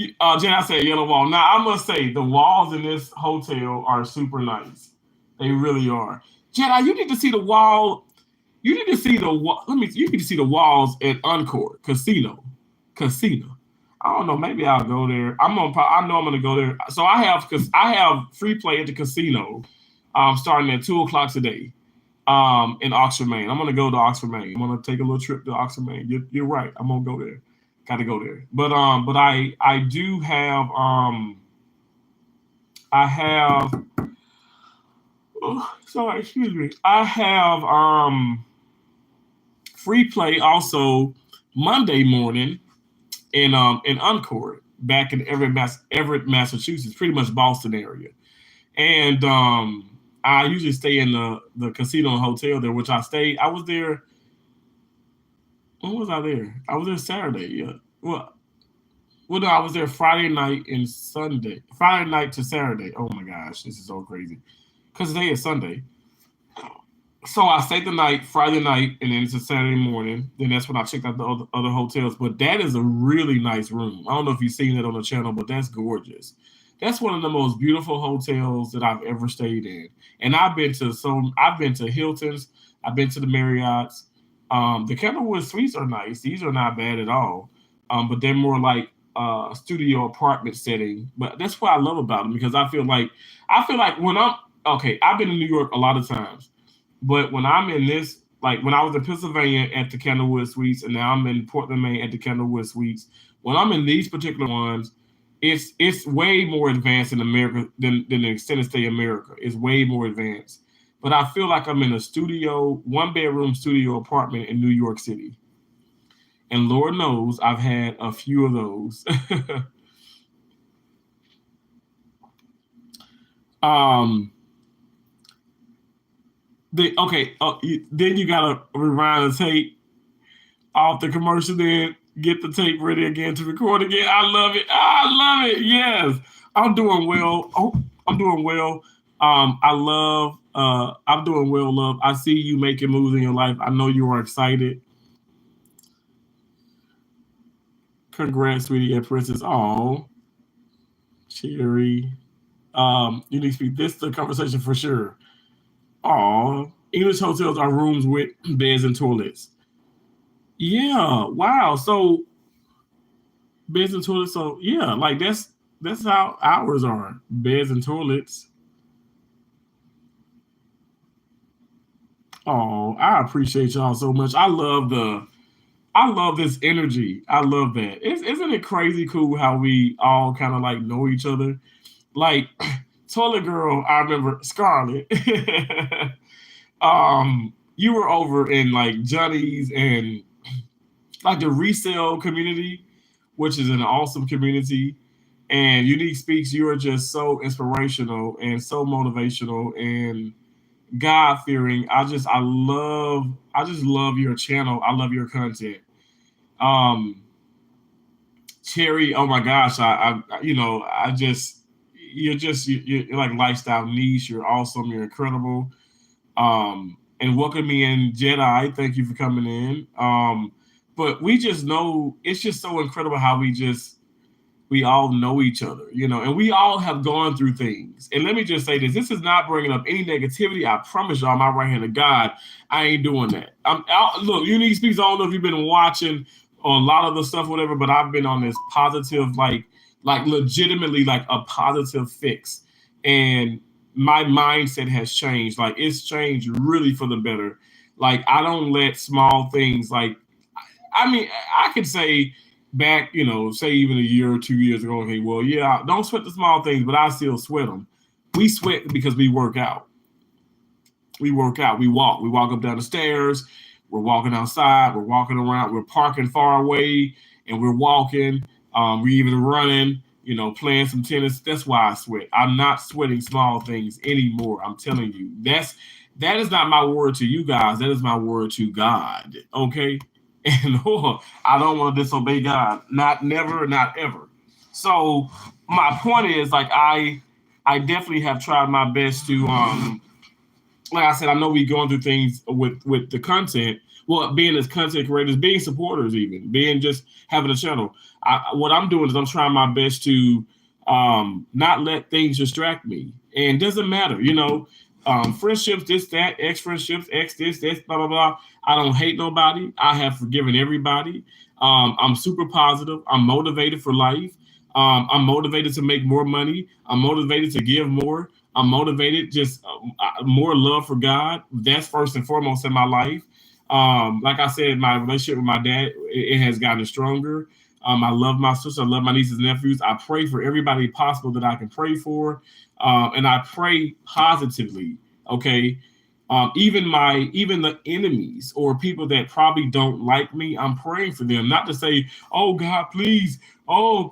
Jen, I said yellow wall. Now I must say the walls in this hotel are super nice. They really are. Jedi, you need to see the wall. You need to see the wall. You need to see the walls at Encore Casino. Casino. I don't know. Maybe I'll go there. I know I'm gonna go there. So I have free play at the casino, starting at 2 o'clock today, in Oxford, Maine. I'm gonna go to Oxford, Maine. I'm gonna take a little trip to Oxford, Maine. You're right. I'm gonna go there. Got to go there. But I do have I have. Oh, sorry, excuse me. I have free play also Monday morning in Encore back in Everett, Massachusetts, pretty much Boston area. And I usually stay in the casino and hotel there, which I stayed. I was there. When was I there? I was there Saturday. Yeah. Well, no, I was there Friday night and Sunday. Friday night to Saturday. Oh my gosh, this is so crazy. Because today is Sunday. So I stayed the night, Friday night, and then it's a Saturday morning. Then that's when I checked out the other hotels. But that is a really nice room. I don't know if you've seen it on the channel, but that's gorgeous. That's one of the most beautiful hotels that I've ever stayed in. And I've been to Hilton's, I've been to the Marriott's. The Candlewood Suites are nice. These are not bad at all. But they're more like studio apartment setting. But that's what I love about them because I feel like when I'm okay, I've been in New York a lot of times. But when I'm in this, like when I was in Pennsylvania at the Candlewood Suites, and now I'm in Portland, Maine at the Candlewood Suites, when I'm in these particular ones, it's way more advanced in America than the extended stay America. It's way more advanced. But I feel like I'm in a studio, 1 bedroom studio apartment in New York City. And Lord knows I've had a few of those. um, okay, then you gotta rewind the tape off the commercial, then get the tape ready again to record again. I love it. I love it. Yes, I'm doing well. Oh, I'm doing well. I'm doing well, love. I see you making moves in your life. I know you are excited. Congrats, sweetie and princess. Oh, Cherry. You need to speak this the conversation for sure. Oh, English hotels are rooms with beds and toilets. Yeah. Wow. So beds and toilets. So yeah, like that's how ours are. Beds and toilets. Oh, I appreciate y'all so much. I love this energy. I love that. Isn't it crazy cool how we all kind of like know each other? Like Toilet Girl, I remember Scarlett. You were over in like Johnny's and like the resale community, which is an awesome community. And Unique Speaks, you are just so inspirational and so motivational and God fearing. I just love your channel. I love your content. Um, Cherry, oh my gosh, I just you're like lifestyle niche. You're awesome. You're incredible. And welcome me in Jedi. Thank you for coming in. But we just know it's just so incredible how we all know each other, and we all have gone through things. And let me just say this: this is not bringing up any negativity. I promise y'all, my right hand of God, I ain't doing that. Look, Unique Speaks. I don't know if you've been watching on a lot of the stuff, whatever, but I've been on this positive, like legitimately, like a positive fix, and my mindset has changed. Like it's changed really for the better. Like I don't let small things like I mean, I could say back, say even a year or 2 years ago, okay, well, yeah, don't sweat the small things, but I still sweat them. We sweat because we work out. We work out. We walk. We walk up down the stairs. We're walking outside. We're walking around. We're parking far away, and we're walking. We're even running. Playing some tennis. That's why I sweat. I'm not sweating small things anymore. I'm telling you. That is not my word to you guys. That is my word to God. Okay. And I don't want to disobey God. Not never, not ever. So my point is like I definitely have tried my best like I said, I know we going through things with the content. Well, being as content creators, being supporters, even being just having a channel. What I'm doing is I'm trying my best to not let things distract me. And it doesn't matter, friendships, this, that, ex friendships, ex this, blah, blah, blah. I don't hate nobody. I have forgiven everybody. I'm super positive. I'm motivated for life. I'm motivated to make more money. I'm motivated to give more. I'm motivated, just more love for God. That's first and foremost in my life. Like I said, my relationship with my dad, it has gotten stronger. I love my sister. I love my nieces and nephews. I pray for everybody possible that I can pray for. And I pray positively. Okay. Even the enemies or people that probably don't like me, I'm praying for them. Not to say, oh God, please allow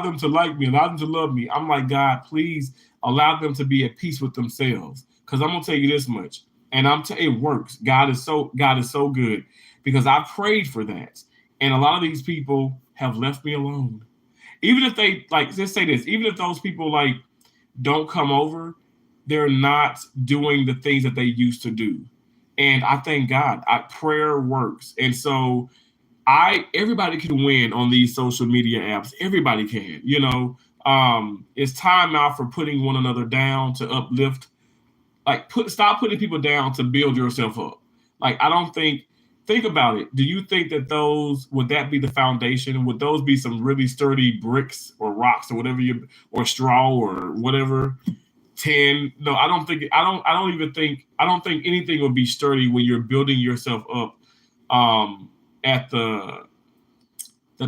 them to like me, allow them to love me. I'm like, God, please allow them to be at peace with themselves. Because I'm gonna tell you this much, and it works. God is so good, because I prayed for that, and a lot of these people have left me alone. Even if they, like, let's say this, even if those people like don't come over, they're not doing the things that they used to do. And I thank God, prayer works. And so everybody can win on these social media apps. Everybody can, it's time now for putting one another down to uplift. Like, stop putting people down to build yourself up. Like, I don't think about it. Do you think that would that be the foundation? Would those be some really sturdy bricks or rocks or whatever or straw or whatever? 10? No, I don't think anything would be sturdy when you're building yourself up at the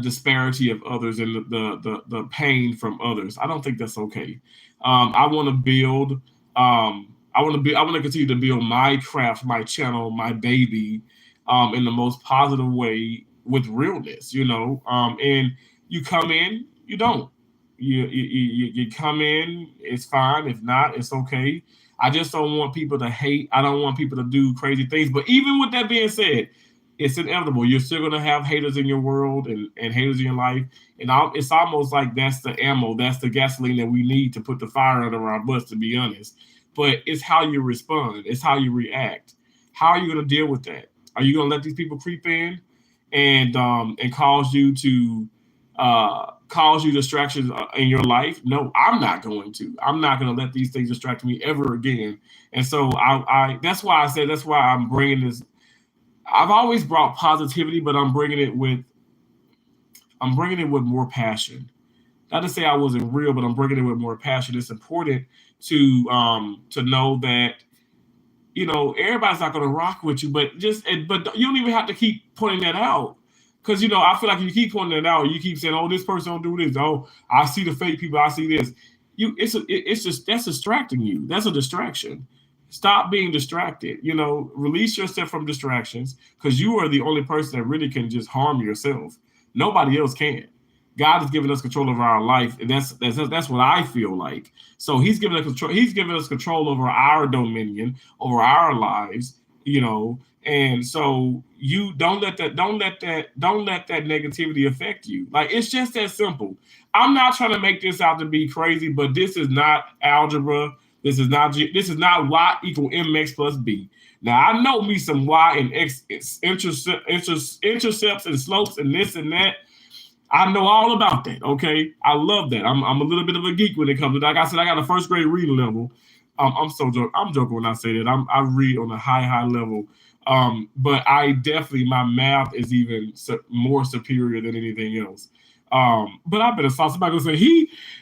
disparity of others and the pain from others. I don't think that's okay. I want to build. I want to continue to build my craft, my channel, my baby, in the most positive way with realness. And you come in, you don't. You come in, it's fine. If not, it's okay. I just don't want people to hate. I don't want people to do crazy things. But even with that being said, it's inevitable. You're still going to have haters in your world and haters in your life. And it's almost like that's the ammo, that's the gasoline that we need to put the fire under our butts, to be honest. But it's how you respond. It's how you react. How are you going to deal with that? Are you going to let these people creep in and cause you distractions in your life? No, I'm not going to. I'm not going to let these things distract me ever again. And so that's why I'm bringing this. I've always brought positivity, but I'm bringing it with more passion. Not to say I wasn't real, but I'm bringing it with more passion. It's important to know that everybody's not going to rock with you, but you don't even have to keep pointing that out. Because, I feel like if you keep pointing it out, you keep saying, oh, this person don't do this. Oh, I see the fake people. I see this. That's distracting you. That's a distraction. Stop being distracted. Release yourself from distractions, because you are the only person that really can just harm yourself. Nobody else can. God has given us control over our life, and that's what I feel like. So He's given us control. He's given us control over our dominion, over our lives. And so you don't let that negativity affect you. Like, it's just that simple. I'm not trying to make this out to be crazy, but this is not algebra. This is not y equal mx plus b. Now, I know me some y and x intercepts and slopes and this and that. I know all about that. Okay, I love that. I'm a little bit of a geek when it comes to that. Like I said, I got a first grade reading level. I'm joking when I say that. I read on a high level. But I definitely, my math is even more superior than anything else. But I better saw somebody gonna say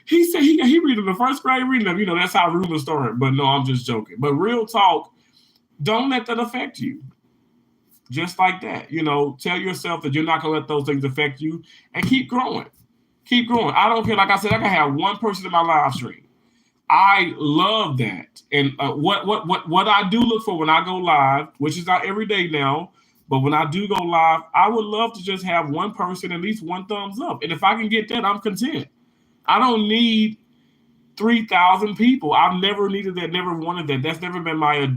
he said he read in the first grade reading level. That's how rumors start. But no, I'm just joking. But real talk, don't let that affect you. Just like that, tell yourself that you're not gonna let those things affect you, and keep growing. Keep growing. I don't care. Like I said, I can have one person in my live stream. I love that. And what I do look for when I go live, which is not every day now, but when I do go live, I would love to just have one person, at least one thumbs up. And if I can get that, I'm content. I don't need 3,000 people. I've never needed that, never wanted that. That's never been my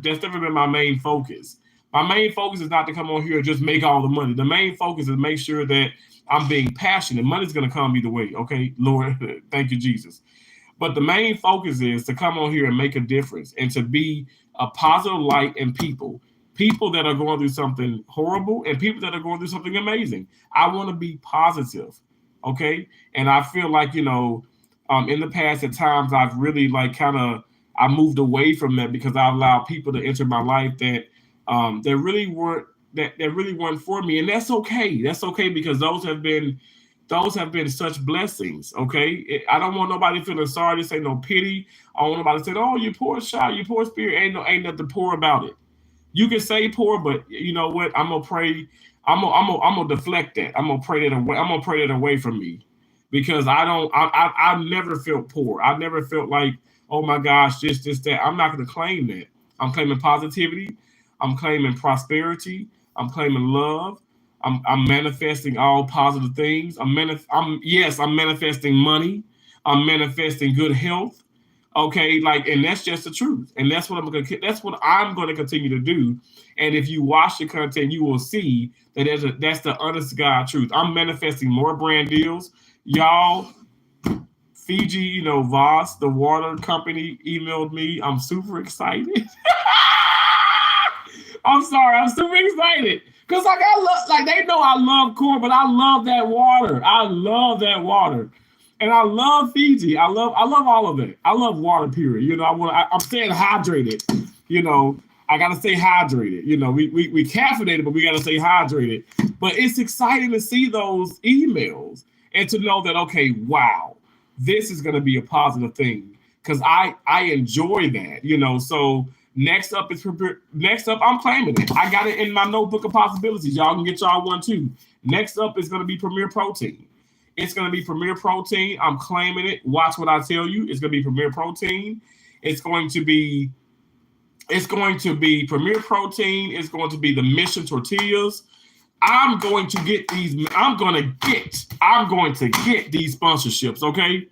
main focus. My main focus is not to come on here and just make all the money. The main focus is make sure that I'm being passionate. Money's going to come either way. Okay, Lord, thank you, Jesus. But the main focus is to come on here and make a difference and to be a positive light in people that are going through something horrible and people that are going through something amazing. I want to be positive, okay? And I feel like, in the past at times I've really like kind of I moved away from that because I allowed people to enter my life that really weren't for me, and that's okay. That's okay because those have been such blessings. Okay, I don't want nobody feeling sorry. This ain't no pity. I don't want nobody to say, "Oh, you poor child, you poor spirit." Ain't nothing poor about it. You can say poor, but you know what? I'm gonna pray. I'm gonna deflect that. I'm gonna pray that away. I'm gonna pray that away from me, because I don't. I've never felt poor. I've never felt like, oh my gosh, this that. I'm not gonna claim that. I'm claiming positivity. I'm claiming prosperity. I'm claiming love. I'm manifesting all positive things. I'm manifesting money. I'm manifesting good health. Okay, like, and that's just the truth, and that's what I'm gonna continue to do. And if you watch the content, you will see that that's the honest to God truth. I'm manifesting more brand deals, y'all. Fiji, Voss, the water company, emailed me. I'm super excited. I'm sorry, I'm super excited because like like they know I love corn, but I love that water. I love that water. And I love Fiji. I love all of it. I love water. Period. I'm staying hydrated. I gotta stay hydrated. We caffeinated, but we gotta stay hydrated. But it's exciting to see those emails and to know that, okay, wow, this is gonna be a positive thing because I enjoy that. So next up, I'm claiming it. I got it in my notebook of possibilities. Y'all can get y'all one too. Next up is gonna be Premier Protein. It's going to be Premier Protein. I'm claiming it. Watch what I tell you. It's going to be Premier Protein. It's going to be Premier Protein. It's going to be the Mission Tortillas. I'm going to get these. I'm going to get these sponsorships. Okay.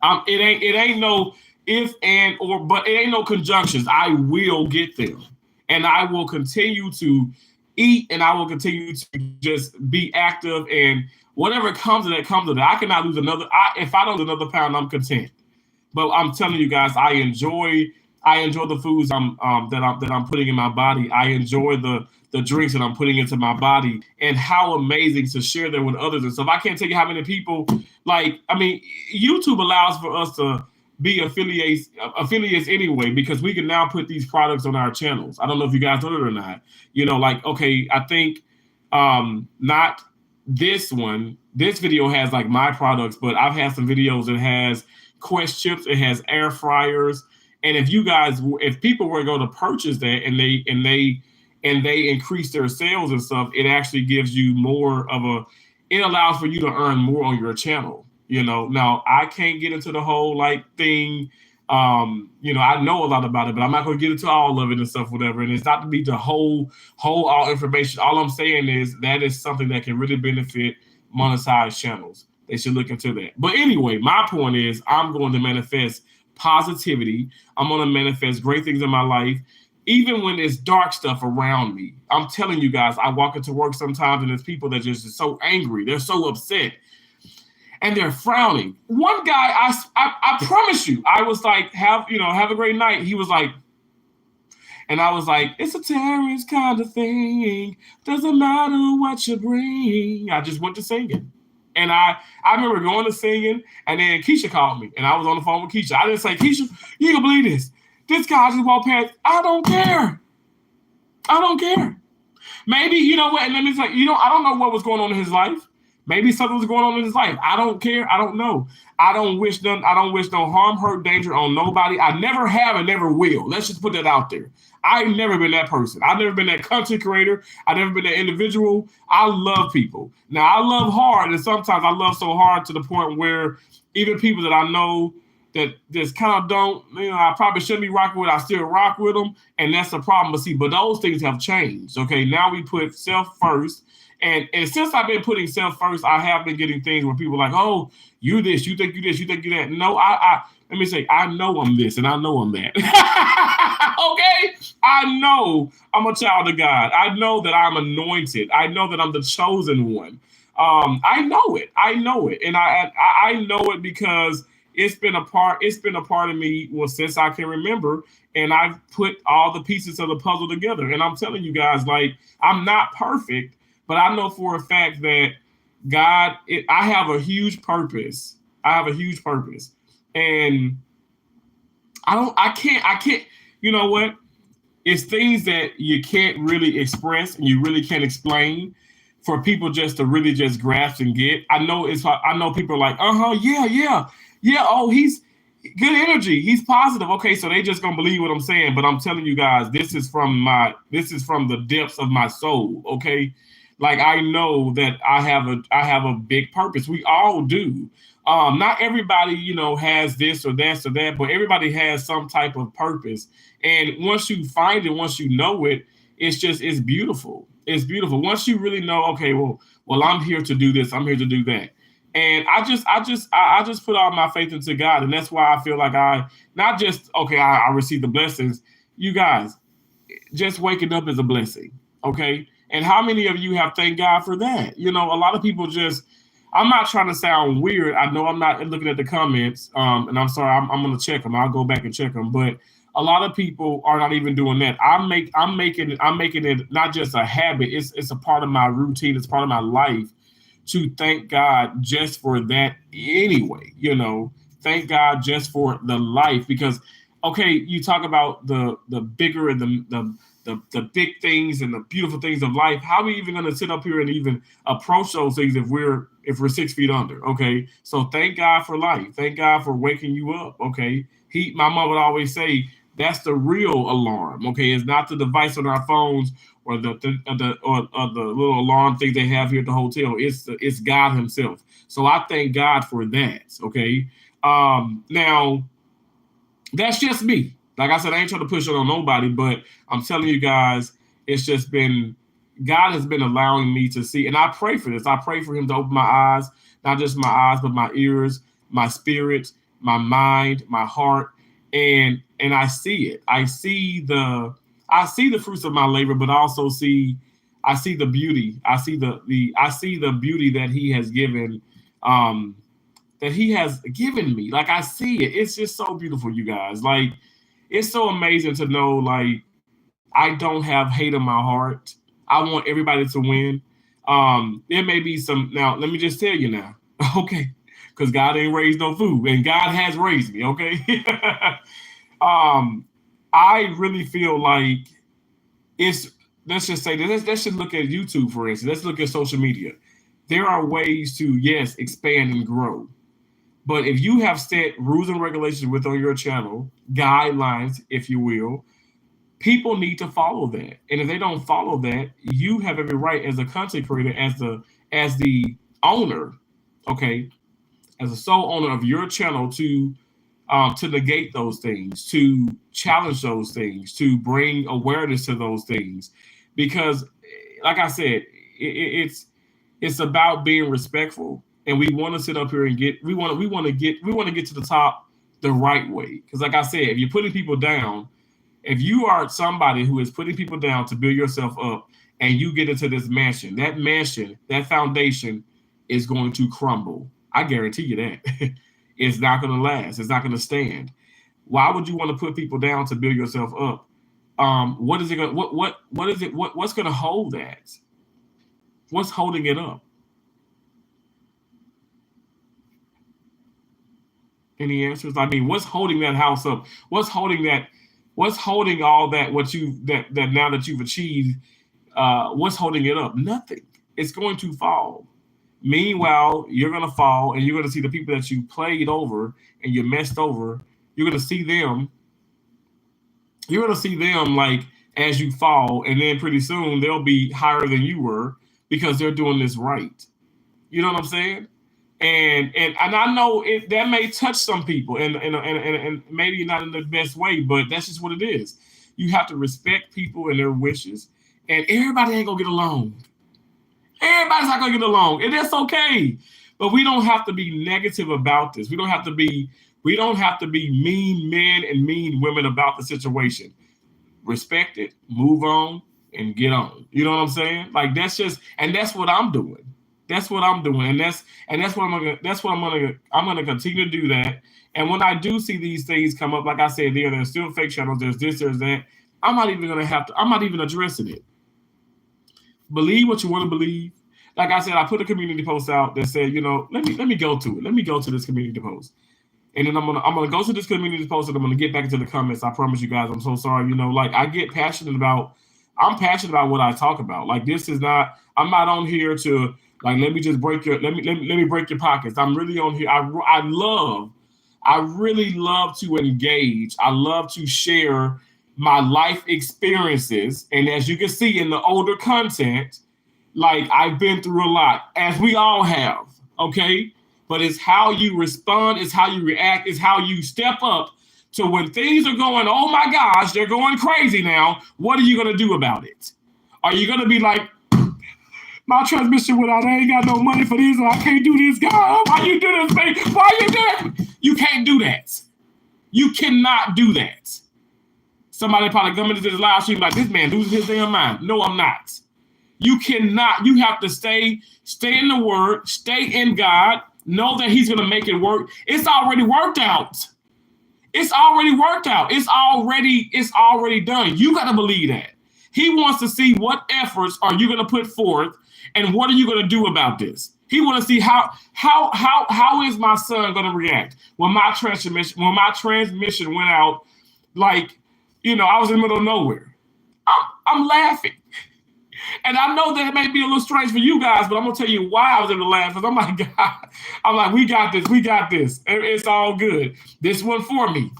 It ain't no if and or, but it ain't no conjunctions. I will get them, and I will continue to eat, and I will continue to just be active, and whatever comes of that comes of that. I cannot lose another. If I don't lose another pound, I'm content. But I'm telling you guys, I enjoy the foods that I'm putting in my body. I enjoy the drinks that I'm putting into my body, and how amazing to share that with others and stuff. I can't tell you how many people, like, I mean, YouTube allows for us to be affiliates anyway, because we can now put these products on our channels. I don't know if you guys know it or not. Like, okay, I think not this one. This video has like my products, but I've had some videos that has Quest chips, it has air fryers, and if people were going to purchase that and they increase their sales and stuff, it actually gives you it allows for you to earn more on your channel. Now I can't get into the whole like thing. I know a lot about it, but I'm not going to get into all of it and stuff, whatever. And it's not to be the whole all information. All I'm saying is that is something that can really benefit monetized channels. They should look into that. But anyway, my point is I'm going to manifest positivity. I'm going to manifest great things in my life, even when there's dark stuff around me. I'm telling you guys, I walk into work sometimes and there's people that just are so angry. They're so upset. And they're frowning. One guy, I promise you, I was like, have a great night. He was like, and I was like, it's a terrorist kind of thing. Doesn't matter what you bring. I just went to singing. And I remember going to singing, and then Keisha called me, and I was on the phone with Keisha. I didn't say, Keisha, you can believe this. This guy just walked past. I don't care. Maybe, you know what, and let me say, I don't know what was going on in his life. Maybe something was going on in his life. I don't care. I don't know. I don't wish no harm, hurt, danger on nobody. I never have and never will. Let's just put that out there. I've never been that person. I've never been that content creator. I've never been that individual. I love people. Now, I love hard, and sometimes I love so hard to the point where even people that I know that just kind of don't, I probably shouldn't be rocking with, I still rock with them, and that's the problem. But those things have changed. Okay, now we put self first. And since I've been putting self first, I have been getting things where people are like, oh, you this, you think you this, you think you that. No, let me say, I know I'm this and I know I'm that. Okay? I know I'm a child of God. I know that I'm anointed. I know that I'm the chosen one. I know it. And I know it because it's been a part of me, well, since I can remember, and I've put all the pieces of the puzzle together. And I'm telling you guys, like, I'm not perfect, but I know for a fact that I have a huge purpose. I have a huge purpose. And I can't, you know what? It's things that you can't really express and you really can't explain for people just to really just grasp and get. I know people are like, yeah. Oh, he's good energy. He's positive. Okay, so they just gonna believe what I'm saying. But I'm telling you guys, this is from the depths of my soul. Okay, like I know that I have a big purpose. We all do. Not everybody, has this or that or that, but everybody has some type of purpose. And once you find it, once you know it, it's beautiful. It's beautiful. Once you really know, okay, well, I'm here to do this. I'm here to do that. And I just put all my faith into God, and that's why I feel like I not just okay. I receive the blessings. You guys, just waking up is a blessing, okay? And how many of you have thanked God for that? A lot of people just. I'm not trying to sound weird. I know I'm not looking at the comments, and I'm sorry. I'm going to check them. I'll go back and check them. But a lot of people are not even doing that. I'm making it not just a habit. It's a part of my routine. It's part of my life to thank God just for that anyway. Thank God just for the life because okay, you talk about the bigger and the big things and the beautiful things of life. How are we even going to sit up here and even approach those things if we're 6 feet under? Okay, so thank God for life. Thank God for waking you up. Okay, my mom would always say that's the real alarm. Okay, it's not the device on our phones or the little alarm thing they have here at the hotel. It's God Himself. So I thank God for that. Okay, now that's just me. Like I said, I ain't trying to push it on nobody, but I'm telling you guys, it's just been, God has been allowing me to see, and I pray for this. I pray for Him to open my eyes, not just my eyes, but my ears, my spirit, my mind, my heart, and I see it. I see the fruits of my labor, but also I see the beauty. I see the beauty that He has given, me. Like I see it. It's just so beautiful, you guys. Like, it's so amazing to know, like, I don't have hate in my heart. I want everybody to win. There may be some, now, let me just tell you now, okay, because God ain't raised no food, and God has raised me, okay? I really feel like let's just say, let's just look at YouTube, for instance. Let's look at social media. There are ways to, yes, expand and grow. But if you have set rules and regulations within your channel, guidelines, if you will, people need to follow that. And if they don't follow that, you have every right as a content creator, as the owner, okay, as a sole owner of your channel to negate those things, to challenge those things, to bring awareness to those things, because, like I said, it's about being respectful. And we want to sit up here and we want to get to the top the right way. Because, like I said, if you're putting people down, if you are somebody who is putting people down to build yourself up, and you get into this mansion, that foundation is going to crumble. I guarantee you that. It's not going to last. It's not going to stand. Why would you want to put people down to build yourself up? What is it going? What is it? What's going to hold that? What's holding it up? Any answers? I mean, what's holding that house up? What's holding that? What's holding all that? That now that you've achieved? What's holding it up? Nothing. It's going to fall. Meanwhile, you're going to fall, and you're going to see the people that you played over and you messed over. You're going to see them. You're going to see them like as you fall, and then pretty soon they'll be higher than you were because they're doing this right. You know what I'm saying? And I know that may touch some people, and maybe not in the best way, but that's just what it is. You have to respect people and their wishes, and everybody ain't gonna get along. Everybody's not gonna get along, and that's okay. But we don't have to be negative about this. We don't have to be mean men and mean women about the situation. Respect it, move on, and get on. You know what I'm saying? Like, that's what I'm doing. That's what I'm doing, and that's what I'm gonna continue to do that. And when I do see these things come up, like I said, there's still fake channels. There's this, there's that. I'm not even addressing it. Believe what you want to believe. Like I said, I put a community post out that said, let me go to it. Let me go to this community post. And then I'm gonna go to this community post and I'm gonna get back into the comments. I promise you guys, I'm so sorry. Like I'm passionate about what I talk about. Like I'm not on here to like let me break your pockets. I'm really on here. I really love to engage. I love to share my life experiences. And as you can see in the older content, like I've been through a lot, as we all have, okay? But it's how you respond, it's how you react, it's how you step up to when things are going, oh my gosh, they're going crazy now. What are you going to do about it? Are you going to be like, my transmission went out, I ain't got no money for this, I can't do this, God, why you do this, baby? Why you do it? You can't do that. You cannot do that. Somebody probably come into this live stream like, this man losing his damn mind. No, I'm not. You cannot. You have to stay in the word, stay in God, know that he's going to make it work. It's already worked out. It's already worked out. It's already done. You got to believe that. He wants to see what efforts are you going to put forth and what are you going to do about this? He want to see how is my son going to react when my transmission went out. Like, I was in the middle of nowhere. I'm laughing. And I know that it may be a little strange for you guys, but I'm going to tell you why I was able to laugh. Because I'm like, God, I'm like, we got this. It's all good. This one for me,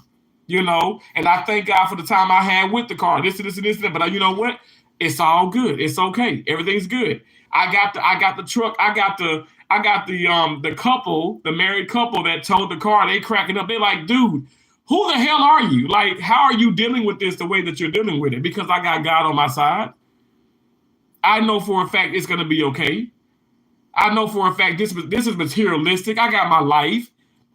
And I thank God for the time I had with the car, this and this and this and that. But you know what? It's all good. It's okay. Everything's good. I got the truck. I got the couple, the married couple that towed the car. They cracking up. They're like, dude, who the hell are you? Like, how are you dealing with this the way that you're dealing with it? Because I got God on my side. I know for a fact it's going to be okay. I know for a fact this is materialistic. I got my life.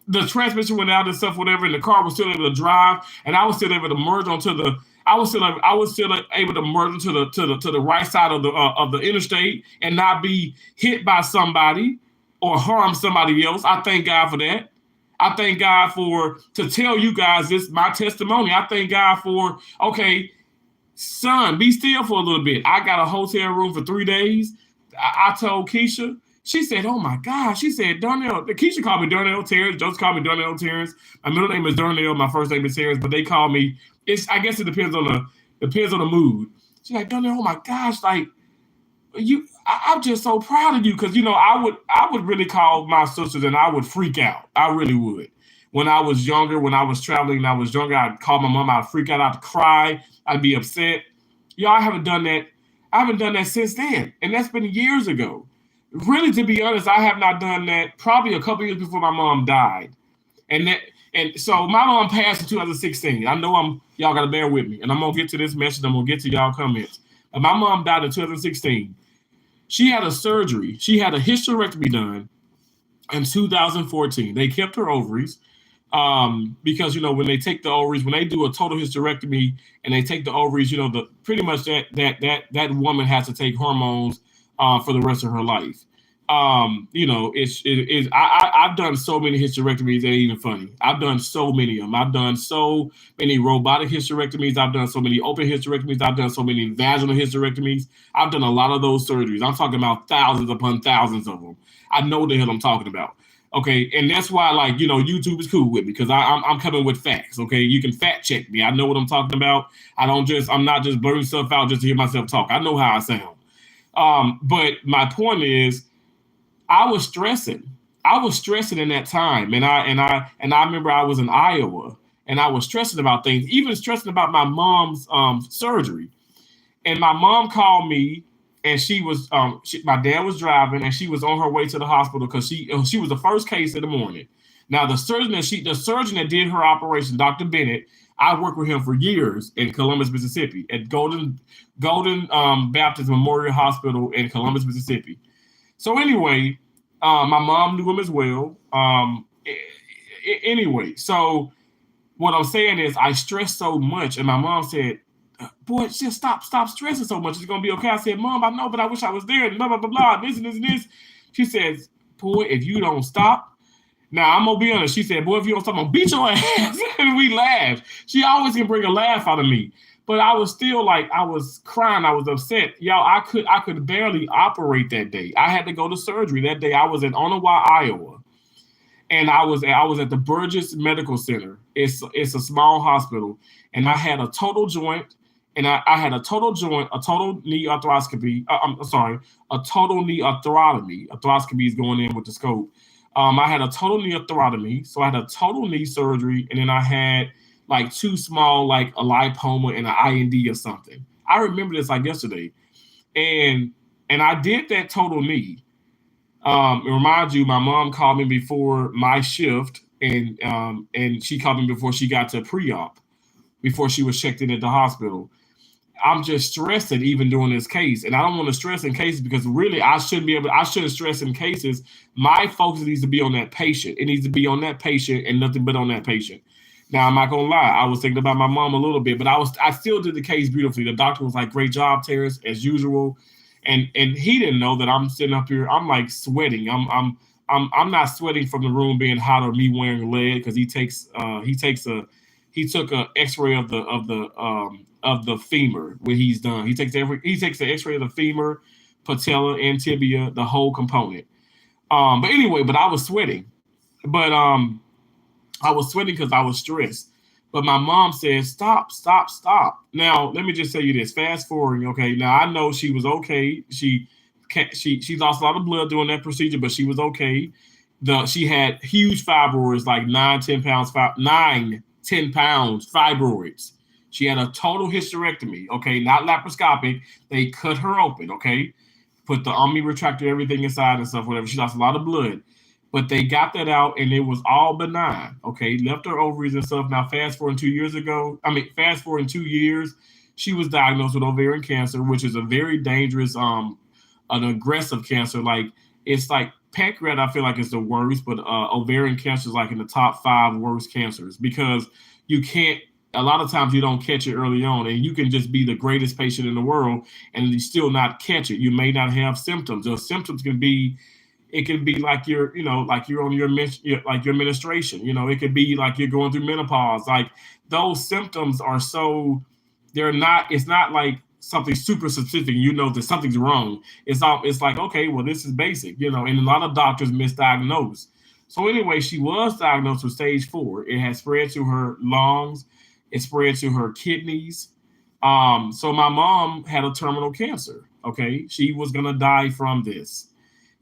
The transmission went out and stuff, whatever, and the car was still able to drive, and I was still able to merge onto the. I was still able to merge to the right side of the interstate and not be hit by somebody or harm somebody else. I thank God for that. I thank God to tell you guys this, my testimony. I thank God for, okay, son, be still for a little bit. I got a hotel room for 3 days. I told Keisha, she said, oh my gosh. She said, Darnell, Keisha called me Darnell Terrence. Joseph called me Darnell Terrence. My middle name is Darnell. My first name is Terrence, but they call me, I guess it depends on the mood. She's like, Darnell, oh my gosh, like, I'm just so proud of you. Cause I would really call my sisters and I would freak out. I really would. When I was younger, when I was traveling and I was younger, I'd call my mom, I'd freak out, I'd cry, I'd be upset. I haven't done that. I haven't done that since then. And that's been years ago. Really, to be honest, I have not done that probably a couple years before my mom died. And so my mom passed in 2016. I know y'all gotta bear with me. And I'm gonna get to this message, I'm gonna get to y'all comments. But my mom died in 2016. She had a surgery. She had a hysterectomy done in 2014. They kept her ovaries. Because when they take the ovaries, when they do a total hysterectomy and they take the ovaries, pretty much that woman has to take hormones for the rest of her life. I've done so many hysterectomies, it ain't even funny. I've done so many of them. I've done so many robotic hysterectomies. I've done so many open hysterectomies. I've done so many vaginal hysterectomies. I've done a lot of those surgeries. I'm talking about thousands upon thousands of them. I know the hell I'm talking about. Okay, and that's why, YouTube is cool with me because I'm coming with facts. Okay, you can fact check me. I know what I'm talking about. I'm not just blurting stuff out just to hear myself talk. I know how I sound. But my point is, I was stressing. I was stressing in that time, and I remember I was in Iowa, and I was stressing about things, even stressing about my mom's surgery. And my mom called me. And she was, my dad was driving, and she was on her way to the hospital because she was the first case in the morning. Now the surgeon that did her operation, Dr. Bennett, I worked with him for years in Columbus, Mississippi, at Golden Baptist Memorial Hospital in Columbus, Mississippi. So anyway, my mom knew him as well. Anyway, so what I'm saying is I stressed so much, and my mom said, boy, just stop stressing so much. It's going to be okay. I said, Mom, I know, but I wish I was there. And blah, blah, blah, blah, this and this and this. She says, boy, if you don't stop. Now, I'm going to be honest. She said, boy, if you don't stop, I'm going to beat your ass. And we laughed. She always can bring a laugh out of me. But I was still like, I was crying. I was upset. Y'all, I could barely operate that day. I had to go to surgery that day. I was in Onawa, Iowa. And I was at the Burgess Medical Center. It's a small hospital. And I had a total joint. And I had a total joint, a total knee arthroscopy. I'm sorry, a total knee arthrotomy. Arthroscopy is going in with the scope. I had a total knee arthrotomy. So I had a total knee surgery. And then I had like two small, like a lipoma and an IND or something. I remember this like yesterday. And I did that total knee. Remind you, my mom called me before my shift, and she called me before she got to pre-op, before she was checked in at the hospital. I'm just stressing even doing this case, and I don't want to stress in cases because really I shouldn't stress in cases. My focus needs to be on that patient. It needs to be on that patient and nothing but on that patient. Now I'm not gonna lie, I was thinking about my mom a little bit, but I still did the case beautifully. The doctor was like, "Great job, Terrence, as usual." And he didn't know that I'm sitting up here. I'm like sweating. I'm not sweating from the room being hot or me wearing lead because he took a X-ray of the femur when he's done. He takes the X-ray of the femur, patella, and tibia, the whole component. But anyway, but I was sweating. But I was sweating because I was stressed. But my mom said, stop, stop, stop. Now, let me just tell you this. Fast forwarding, okay. Now I know she was okay. She lost a lot of blood doing that procedure, but she was okay. She had huge fibroids, like 9, 10 pounds fibroids. She had a total hysterectomy, okay, not laparoscopic. They cut her open, okay, put the Omni retractor, everything inside and stuff, whatever. She lost a lot of blood. But they got that out and it was all benign. Okay. Left her ovaries and stuff. Now, fast forwarding 2 years, she was diagnosed with ovarian cancer, which is a very dangerous, an aggressive cancer. Like it's like pancreatic, I feel like it's the worst, but ovarian cancer is like in the top 5 worst cancers because a lot of times you don't catch it early on and you can just be the greatest patient in the world and you still not catch it. You may not have symptoms. Those symptoms can be like you're on your menstruation. It could be like you're going through menopause. Like those symptoms are it's not like something super specific. That something's wrong. It's like, okay, well, this is basic, and a lot of doctors misdiagnose. So anyway, she was diagnosed with stage 4. It had spread to her lungs. It spread to her kidneys. So my mom had a terminal cancer. Okay. She was going to die from this.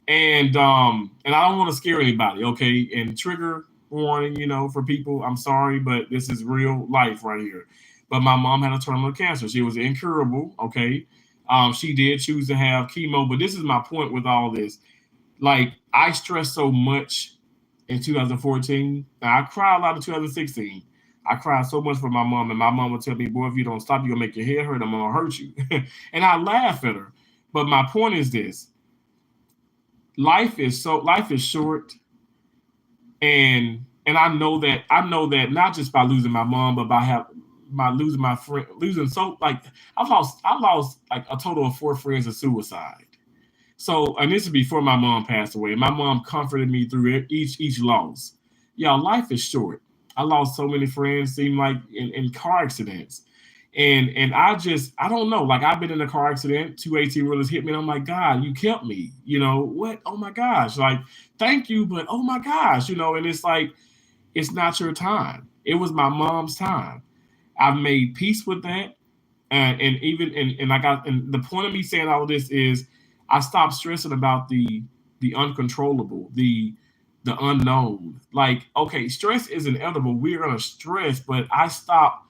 And I don't want to scare anybody, okay? And trigger warning, for people. I'm sorry, but this is real life right here. But my mom had a terminal cancer. She was incurable, okay? She did choose to have chemo, but this is my point with all this. Like, I stressed so much in 2014. Now, I cried a lot in 2016. I cried so much for my mom, and my mom would tell me, boy, if you don't stop, you're going to make your head hurt. I'm going to hurt you. And I laugh at her. But my point is this. Life is short, and I know that not just by losing my mom, but by losing my friend, I've lost like a total of 4 friends of suicide. So, and this is before my mom passed away. My mom comforted me through each loss. Y'all, life is short. I lost so many friends, seem like in car accidents. And I don't know. Like I've been in a car accident, 2 18-wheelers hit me, and I'm like, God, you kept me. What? Oh my gosh. Like, thank you, but oh my gosh, and it's like, it's not your time. It was my mom's time. I've made peace with that. And the point of me saying all of this is I stopped stressing about the uncontrollable, the unknown. Like, okay, stress is inevitable. We're gonna stress, but I stopped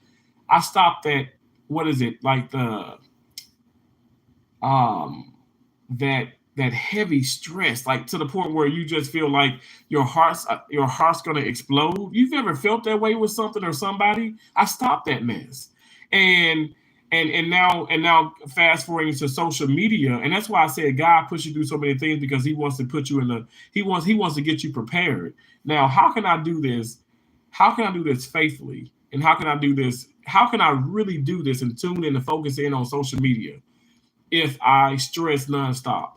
that. What is it like that heavy stress, like to the point where you just feel like your heart's gonna explode? You've ever felt that way with something or somebody? I stopped that mess, and now fast forwarding to social media, and that's why I said God puts you through so many things because He wants to put you He wants to get you prepared. Now, how can I do this? How can I do this faithfully? And how can I do this? How can I really do this and tune in and focus in on social media if I stress nonstop?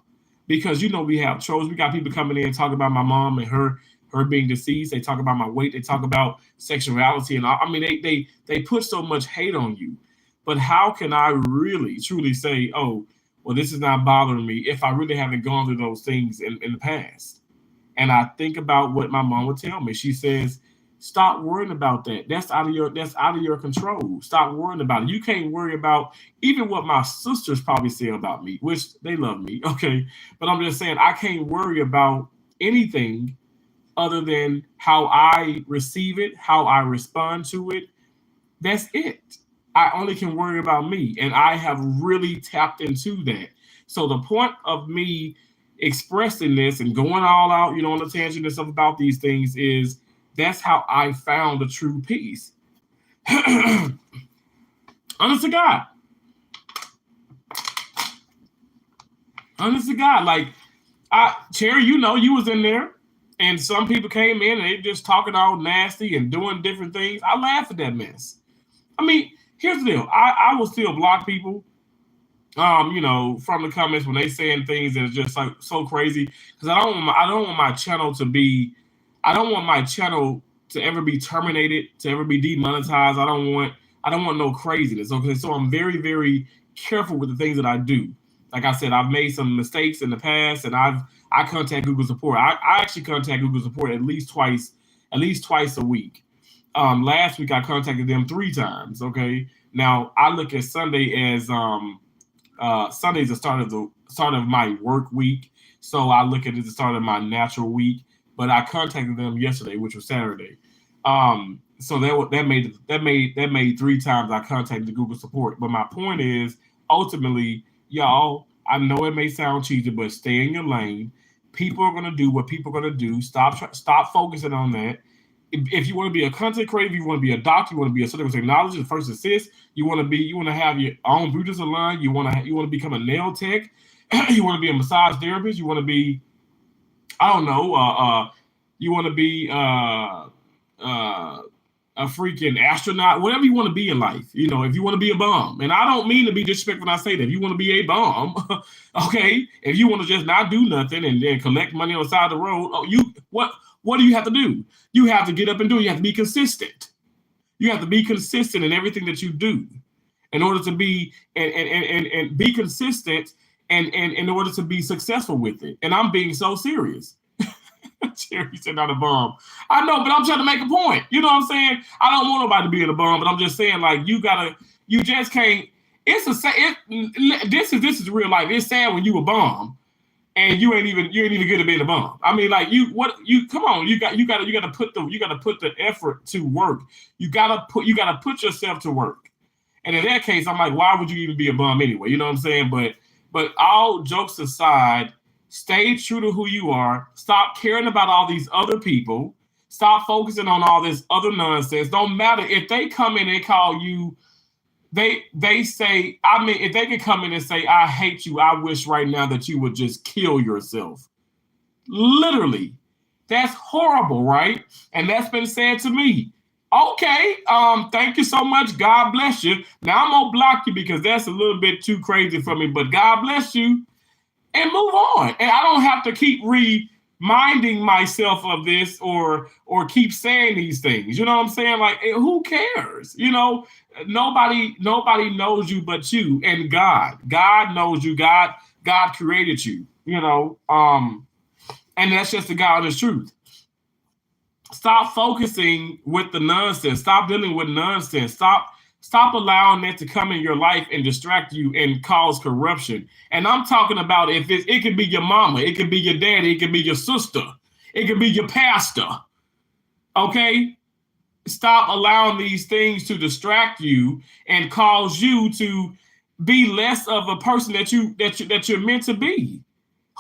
because we have trolls. We got people coming in talking about my mom and her being deceased. They talk about my weight. They talk about sexuality, and I mean they put so much hate on you. But how can I really truly say, oh, well, this is not bothering me if I really haven't gone through those things in the past? And I think about what my mom would tell me. She says, stop worrying about that. That's out of your control. Stop worrying about it. You can't worry about even what my sisters probably say about me, which they love me, okay? But I'm just saying I can't worry about anything other than how I receive it, how I respond to it. That's it. I only can worry about me. And I have really tapped into that. So the point of me expressing this and going all out, on the tangent and stuff about these things is that's how I found the true peace. Honest to God. Honest to God. Like, Cherry, you was in there. And some people came in and they just talking all nasty and doing different things. I laugh at that mess. I mean, here's the deal. I will still block people, from the comments when they saying things that are just like so crazy. Because I don't want my channel to be, I don't want my channel to ever be terminated, to ever be demonetized. I don't want no craziness. Okay, so I'm very, very careful with the things that I do. Like I said, I've made some mistakes in the past, and I contact Google support. I actually contact Google support at least twice a week. Last week I contacted them 3 times. Okay, now I look at Sunday as Sunday's the start of my work week, so I look at it as the start of my natural week. But I contacted them yesterday, which was Saturday. So that made 3 times I contacted Google support. But my point is, ultimately, y'all, I know it may sound cheesy, but stay in your lane. People are gonna do what people are gonna do. Stop focusing on that. If you want to be a content creator, you want to be a doctor, you want to be a certified technologist, first assist, you want to have your own beauty salon, you want to become a nail tech, you want to be a massage therapist, you want to be, I don't know, you want to be a freaking astronaut, whatever you want to be in life. If you want to be a bum, and I don't mean to be disrespectful when I say that. If you want to be a bum, okay, if you want to just not do nothing and then collect money on the side of the road, what do you have to do? You have to get up and do it. You have to be consistent. You have to be consistent in everything that you do in order to be and be consistent and in order to be successful with it. And I'm being so serious. Jerry said not a bum. I know, but I'm trying to make a point. You know what I'm saying? I don't want nobody to be in a bum, but I'm just saying, like, you just can't. This is real life. It's sad when you a bum and you ain't even good at being a bum. I mean, like, come on, you got to put the effort to work. You gotta put yourself to work. And in that case, I'm like, why would you even be a bum anyway? You know what I'm saying? But all jokes aside, stay true to who you are. Stop caring about all these other people. Stop focusing on all this other nonsense. Don't matter if they come in and call you. They say, I mean, if they could come in and say, I hate you, I wish right now that you would just kill yourself. Literally. That's horrible, right? And that's been said to me. Okay, thank you so much. God bless you. Now I'm gonna block you because that's a little bit too crazy for me, but God bless you. And move on. And I don't have to keep reminding myself of this or keep saying these things. You know what I'm saying? Like, who cares? Nobody knows you but you and God. God knows you. God created you. And that's just the God honest truth. Stop focusing with the nonsense. Stop dealing with nonsense. Stop allowing that to come in your life and distract you and cause corruption. And I'm talking about it could be your mama, it could be your daddy, it could be your sister, it could be your pastor. Okay? Stop allowing these things to distract you and cause you to be less of a person that you're meant to be.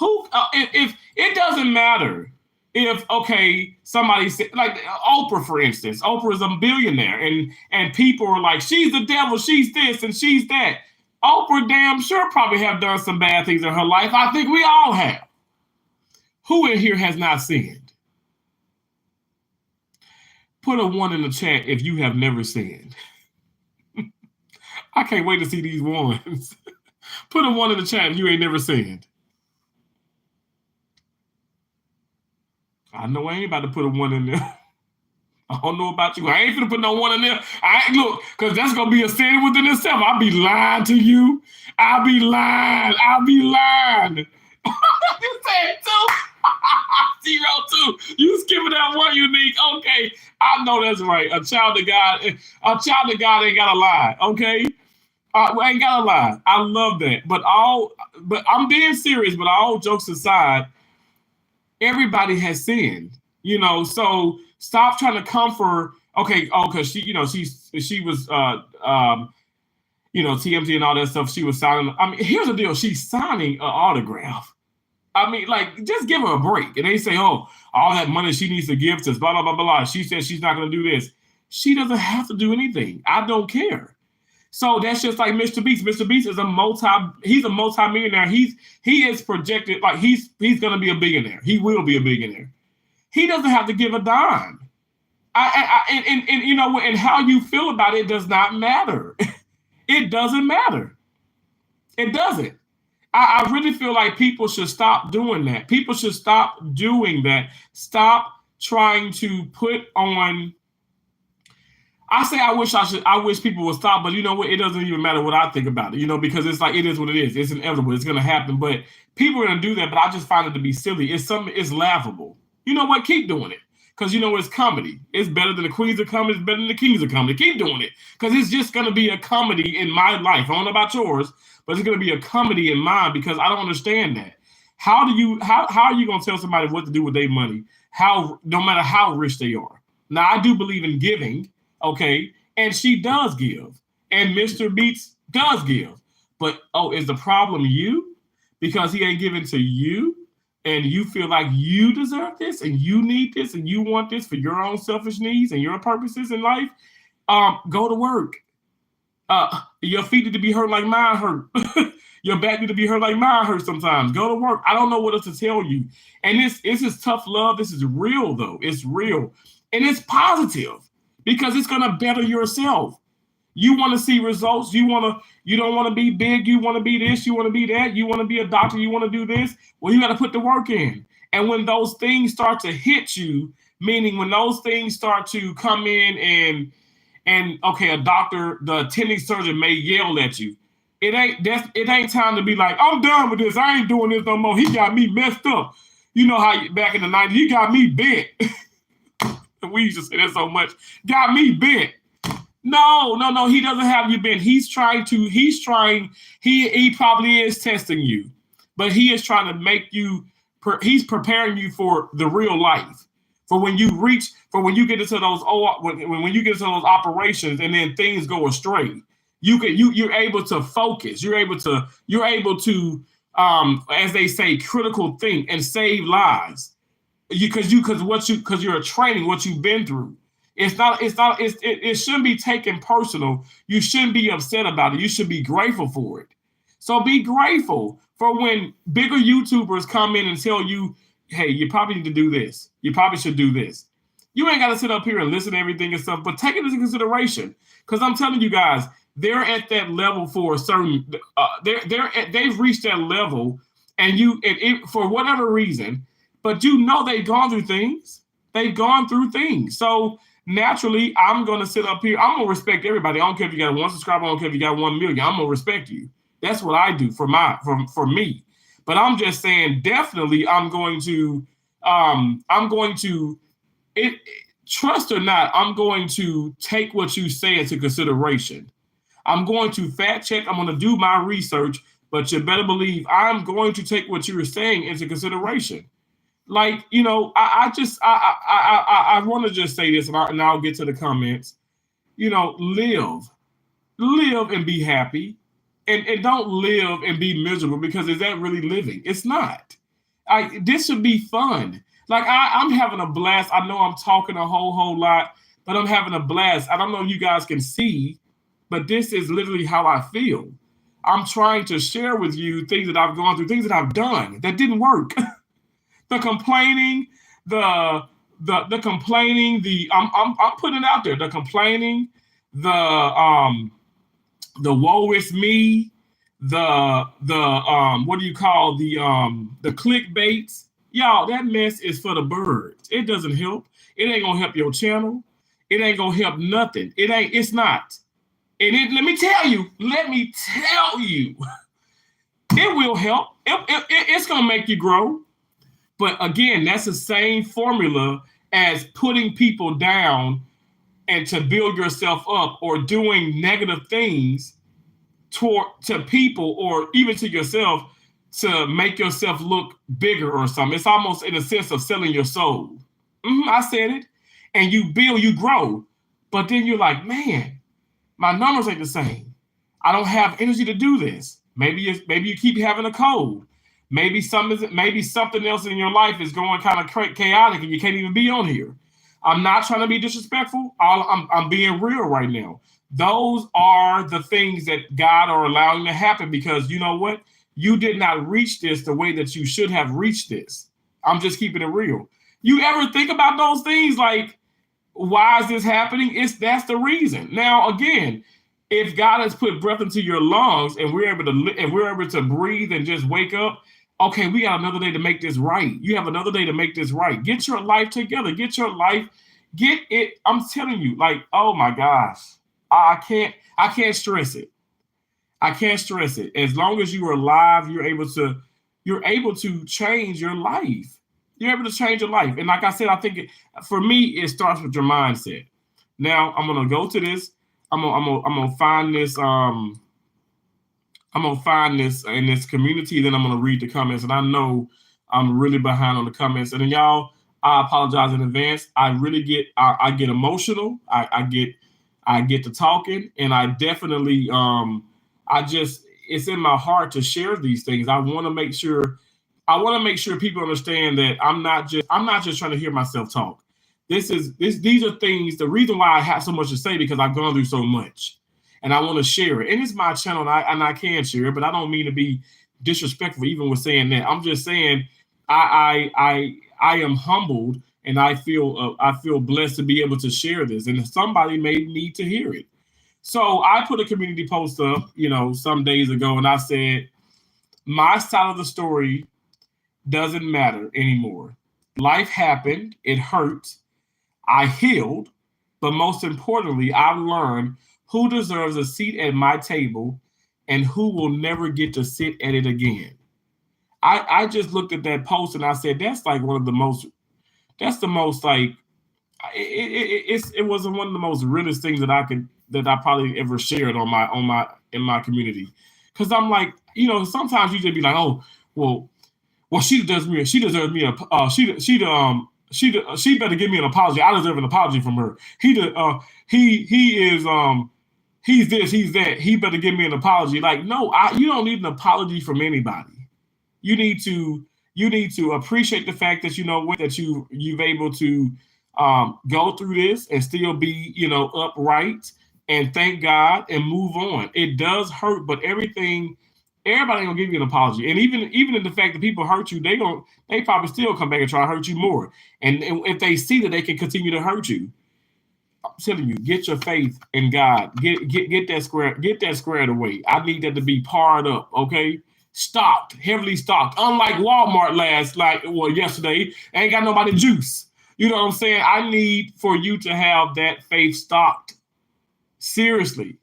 If it doesn't matter. If, okay, somebody said, like Oprah, for instance, Oprah is a billionaire and people are like, she's the devil, she's this and she's that. Oprah damn sure probably have done some bad things in her life. I think we all have. Who in here has not sinned? Put a 1 in the chat if you have never sinned. I can't wait to see these ones. Put a 1 in the chat if you ain't never sinned. I know I ain't about to put a 1 in there. I don't know about you. I ain't finna put no 1 in there. I ain't look, because that's gonna be a sin within itself. I'll be lying to you. I'll be lying. You said 2. 0, 2. You skipping that 1 unique. Okay. I know that's right. A child of God ain't gotta lie. Okay. I ain't gotta lie. I love that. But I'm being serious, but all jokes aside, everybody has sinned, so stop trying to comfort. Okay, because she was TMZ and all that stuff. She was signing. I mean, here's the deal: she's signing an autograph. I mean, like, just give her a break. And they say, oh, all that money she needs to give to us, blah blah blah blah. She says she's not going to do this. She doesn't have to do anything. I don't care. So that's just like Mr. Beast. Mr. Beast is he's a multi-millionaire. He is projected like he's gonna be a billionaire. He will be a billionaire. He doesn't have to give a dime. And how you feel about it does not matter. It doesn't matter. It doesn't. I really feel like people should stop doing that. People should stop doing that. Stop trying to put on. I wish people would stop, but you know what? It doesn't even matter what I think about it, because it's like, it is what it is. It's inevitable. It's going to happen, but people are going to do that, but I just find it to be silly. It's laughable. You know what? Keep doing it. Because, it's comedy. It's better than the queens of comedy. It's better than the kings of comedy. Keep doing it. Because it's just going to be a comedy in my life. I don't know about yours, but it's going to be a comedy in mine because I don't understand that. How are you going to tell somebody what to do with their money? No matter how rich they are. Now, I do believe in giving. Okay, and she does give, and Mr. Beats does give, but is the problem you? Because he ain't giving to you, and you feel like you deserve this, and you need this, and you want this for your own selfish needs and your purposes in life. Go to work. Your feet need to be hurt like mine hurt. Your back need to be hurt like mine hurt sometimes. Go to work. I don't know what else to tell you. And this is tough love. This is real though. It's real, and it's positive. Because it's going to better yourself. You want to see results. You don't want to be big. You want to be this. You want to be that. You want to be a doctor. You want to do this. Well, you got to put the work in. And when those things start to hit you, meaning when those things start to come in and okay, a doctor, the attending surgeon may yell at you. It ain't time to be like, I'm done with this. I ain't doing this no more. He got me messed up. You know how back in the 90s, he got me bent. We used to say that so much. Got me bent. No. He doesn't have you bent. He probably is testing you, but he is trying to make you, he's preparing you for the real life. For when you get into those, when you get into those operations and then things go astray, you're able to focus. You're able to, as they say, critical think and save lives. Because you're a training, what you've been through. It shouldn't be taken personal. You shouldn't be upset about it. You should be grateful for it. So be grateful for when bigger YouTubers come in and tell you, hey, you probably need to do this. You probably should do this. You ain't got to sit up here and listen to everything and stuff, but take it into consideration. Because I'm telling you guys, they're at that level for a certain, they've reached that level, and for whatever reason, but they've gone through things. They've gone through things. So naturally, I'm going to sit up here. I'm going to respect everybody. I don't care if you got 1 subscriber. I don't care if you got 1 million. I'm going to respect you. That's what I do for me. But I'm just saying, definitely, trust or not, I'm going to take what you say into consideration. I'm going to fact check. I'm going to do my research, but you better believe I'm going to take what you're saying into consideration. Like, I want to just say this, and I'll get to the comments. Live and be happy, and don't live and be miserable, because is that really living? It's not. This should be fun. Like, I'm having a blast. I know I'm talking a whole lot, but I'm having a blast. I don't know if you guys can see, but this is literally how I feel. I'm trying to share with you things that I've gone through, things that I've done that didn't work. The complaining, I'm putting it out there. The complaining, the woe is me, the clickbaits. Y'all, that mess is for the birds. It doesn't help. It ain't gonna help your channel. It ain't gonna help nothing. It's not. And let me tell you, it will help. It's gonna make you grow. But again, that's the same formula as putting people down and to build yourself up, or doing negative things to people or even to yourself to make yourself look bigger or something. It's almost in a sense of selling your soul. I said it. And you build, you grow. But then you're like, man, my numbers ain't the same. I don't have energy to do this. Maybe you keep having a cold. Maybe something else in your life is going kind of chaotic and you can't even be on here. I'm not trying to be disrespectful. I'm being real right now. Those are the things that God are allowing to happen, because you know what? You did not reach this the way that you should have reached this. I'm just keeping it real. You ever think about those things like, why is this happening? That's the reason. Now, again, if God has put breath into your lungs and we're able to breathe and just wake up, okay, we got another day to make this right. You have another day to make this right. Get your life together. Get it. I'm telling you, like, oh my gosh, I can't stress it. I can't stress it. As long as you are alive, you're able to change your life. You're able to change your life. And like I said, I think for me, it starts with your mindset. Now I'm gonna go to this. I'm gonna find this. I'm gonna find this in this community. Then I'm gonna read the comments. And I know I'm really behind on the comments. And then y'all, I apologize in advance. I get emotional. I get to talking, and I definitely it's in my heart to share these things. I want to make sure people understand that I'm not just trying to hear myself talk. These are things. The reason why I have so much to say, because I've gone through so much, and I want to share it. And it's my channel, and I can share it, but I don't mean to be disrespectful even with saying that. I'm just saying I am humbled, and I feel blessed to be able to share this, and somebody may need to hear it. So I put a community post up, some days ago, and I said, my side of the story doesn't matter anymore. Life happened. It hurt. I healed. But most importantly, I've learned who deserves a seat at my table and who will never get to sit at it again. I just looked at that post and I said, that's like it was one of the most realest things that I probably ever shared in my community. Cause I'm like, sometimes you just be like, oh, well, she deserves me she better give me an apology. I deserve an apology from her. He's this, he's that. He better give me an apology. Like, no, you don't need an apology from anybody. You need to appreciate the fact that that you've able to go through this and still be upright, and thank God and move on. It does hurt, but everybody gonna give you an apology. And even in the fact that people hurt you, they probably still come back and try to hurt you more. And if they see that they can continue to hurt you, I'm telling you, get your faith in God. Get that squared away. I need that to be parred up, okay? Stocked, heavily stocked. Unlike Walmart yesterday, ain't got nobody juice. You know what I'm saying? I need for you to have that faith stocked. Seriously.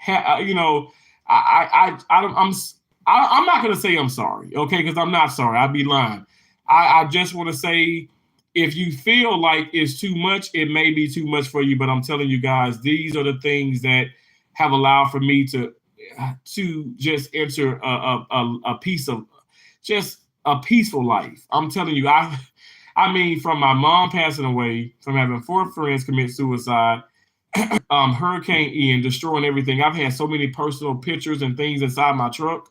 I'm not gonna say I'm sorry, okay? Because I'm not sorry. I'd be lying. I just want to say, if you feel like it's too much, it may be too much for you. But I'm telling you guys, these are the things that have allowed for me to just enter a piece of just a peaceful life. I'm telling you, I mean, from my mom passing away, from having 4 friends commit suicide, Hurricane Ian destroying everything. I've had so many personal pictures and things inside my truck,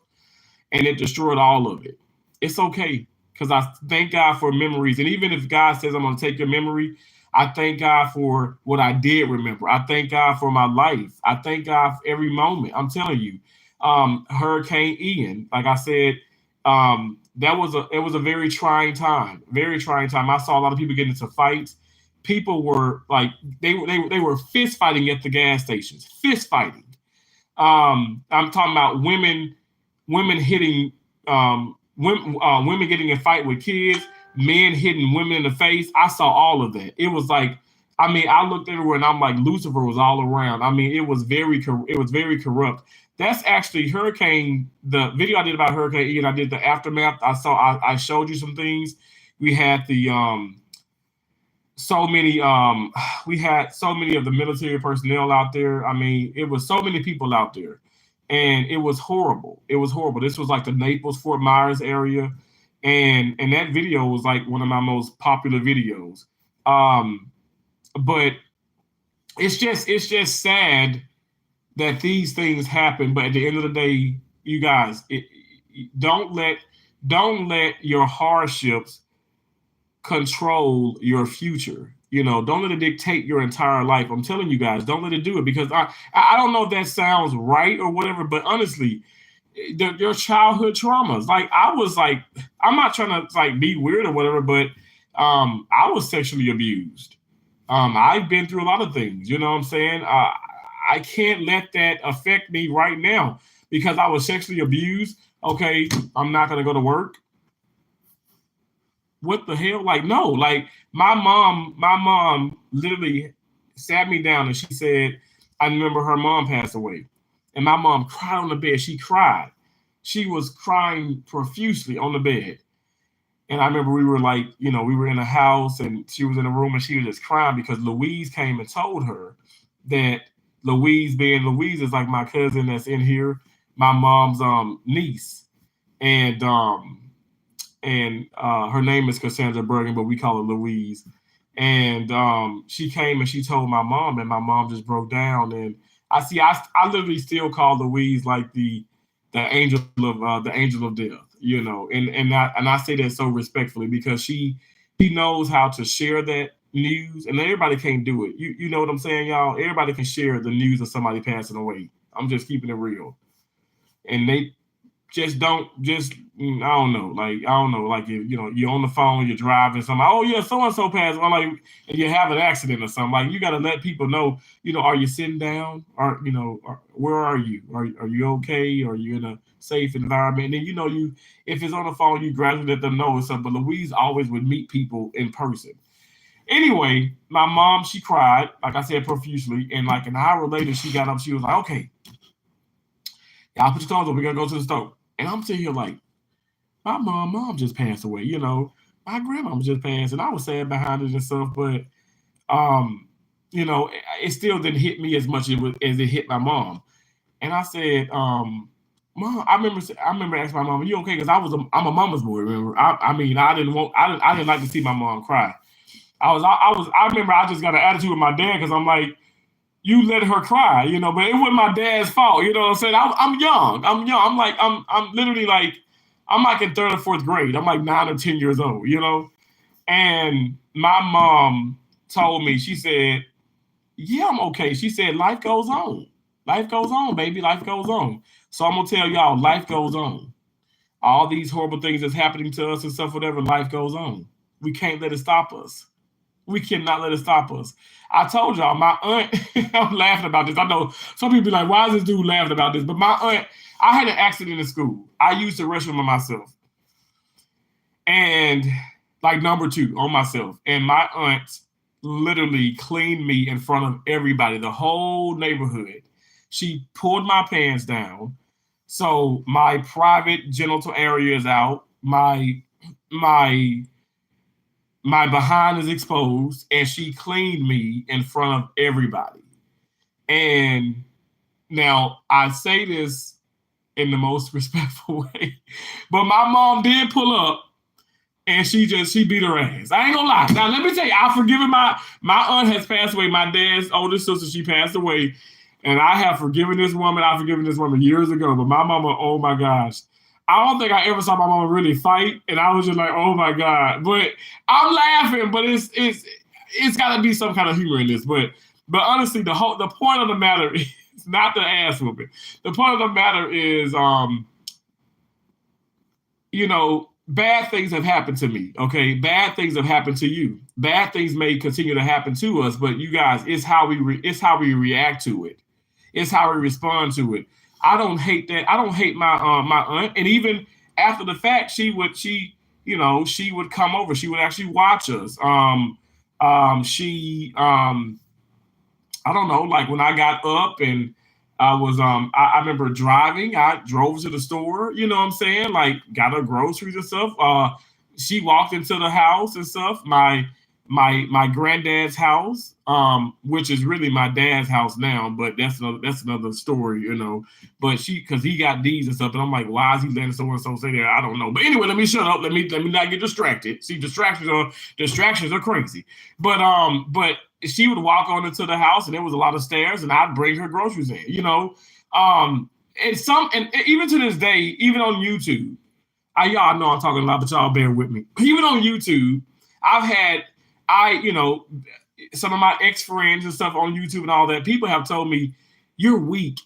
and it destroyed all of it. It's okay, because I thank God for memories. And even if God says I'm going to take your memory, I thank God for what I did remember. I thank God for my life. I thank God for every moment. I'm telling you, Hurricane Ian, like I said, it was a very trying time. Very trying time. I saw a lot of people getting into fights. People were like, they were fist fighting at the gas stations. Fist fighting. I'm talking about women hitting women getting in a fight with kids. men hitting women in the face. I saw all of that. It was like, I mean, I looked everywhere and I'm like, Lucifer was all around. I mean, it was very corrupt. That's actually Hurricane, the video I did about Hurricane Ian. I did the aftermath. I showed you some things. We had the so many we had so many of the military personnel out there. I mean, it was so many people out there, and it was horrible. It was horrible. This was like the Naples, Fort Myers area, and that video was like one of my most popular videos. But it's just sad that these things happen. But at the end of the day, you guys, don't let your hardships control your future. Don't let it dictate your entire life. I'm telling you guys, don't let it do it, because I don't know if that sounds right or whatever, but honestly, your childhood traumas. Like, I was like, I'm not trying to like be weird or whatever, but I was sexually abused. I've been through a lot of things. You know what I'm saying? I can't let that affect me right now because I was sexually abused. Okay, I'm not gonna go to work. What the hell? Like, no, like my mom literally sat me down and she said, I remember her mom passed away. And my mom cried on the bed. She cried. She was crying profusely on the bed. And I remember we were like, we were in a house and she was in a room and she was just crying because Louise came and told her that Louise is like my cousin that's in here, my mom's niece. And her name is Cassandra Bergen, but we call her Louise. And she came and she told my mom, and my mom just broke down. And I literally still call Louise like the angel of death, and I say that so respectfully because she knows how to share that news, and everybody can't do it. You know what I'm saying, y'all? Everybody can share the news of somebody passing away. I'm just keeping it real, and they just don't I don't know, like you're on the phone, you're driving something, oh yeah, so and so passed, or like, and you have an accident or something. Like, you got to let people know, are you sitting down, or where are you, are you okay, are you in a safe environment? And then you if it's on the phone, you gradually let them know or something. But Louise always would meet people in person. Anyway, my mom, she cried, like I said, profusely, and like an hour later she got up, she was like, okay, y'all put your clothes on, we're gonna go to the stove. And I'm sitting here like, my mom just passed away, my grandma just passed, and I was sad behind it and stuff, but it still didn't hit me as much as it hit my mom. And I said, Mom, I remember asking my mom, "Are you okay?" Because I'm a mama's boy. Remember, I didn't like to see my mom cry. I remember I just got an attitude with my dad because I'm like, you let her cry, but it wasn't my dad's fault. You know what I'm saying? I'm young. I'm literally like, I'm like in third or fourth grade. I'm like 9 or 10 years old, And my mom told me, she said, yeah, I'm okay. She said, life goes on. Life goes on, baby. Life goes on. So I'm going to tell y'all, life goes on. All these horrible things that's happening to us and stuff, whatever, life goes on. We can't let it stop us. We cannot let it stop us. I told y'all, my aunt, I'm laughing about this. I know some people be like, why is this dude laughing about this? But my aunt, I had an accident in school. I used the restroom on myself. And like number 2 on myself. And my aunt literally cleaned me in front of everybody, the whole neighborhood. She pulled my pants down. So my private genital area is out. My behind is exposed, and she cleaned me in front of everybody. And now I say this in the most respectful way, but my mom did pull up and she beat her ass. I ain't gonna lie. Now let me tell you, I've forgiven my aunt has passed away. My dad's older sister, she passed away. And I have forgiven this woman. I've forgiven this woman years ago. But my mama, oh my gosh. I don't think I ever saw my mama really fight. And I was just like, oh my God. But I'm laughing, but it's gotta be some kind of humor in this. But honestly, the point of the matter is not the ass whooping. The point of the matter is bad things have happened to me, okay? Bad things have happened to you. Bad things may continue to happen to us, but you guys, it's how we react to it. It's how we respond to it. I don't hate that. I don't hate my aunt. And even after the fact, she she would come over. She would actually watch us. She I don't know, like when I got up and I was I remember driving, I drove to the store, you know what I'm saying? Like got her groceries and stuff. She walked into the house and stuff. My granddad's house, which is really my dad's house now, but that's another story, But because he got these and stuff, and I'm like, why is he letting so and so say that? I don't know. But anyway, let me shut up. Let me not get distracted. See, distractions are crazy. But she would walk on into the house, and there was a lot of stairs, and I'd bring her groceries in. And even to this day, even on YouTube, y'all know I'm talking a lot, but y'all bear with me. Even on YouTube, some of my ex-friends and stuff on YouTube and all that, people have told me, you're weak.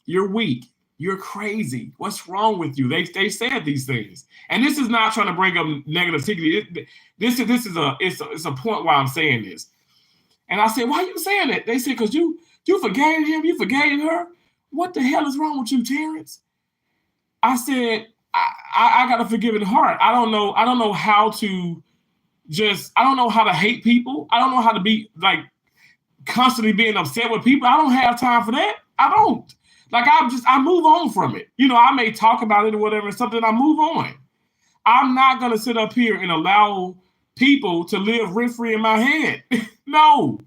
You're weak. You're crazy. What's wrong with you? They said these things. And this is not trying to bring up negativity. This is a point why I'm saying this. And I said, why are you saying that? They said, because you forgave him, you forgave her. What the hell is wrong with you, Terrence? I said, I got a forgiving heart. I don't know how to I don't know how to hate people. I don't know how to be like constantly being upset with people. I don't have time for that. I don't. Like I move on from it. I may talk about it or whatever, something, I move on. I'm not gonna sit up here and allow people to live rent-free in my head. No.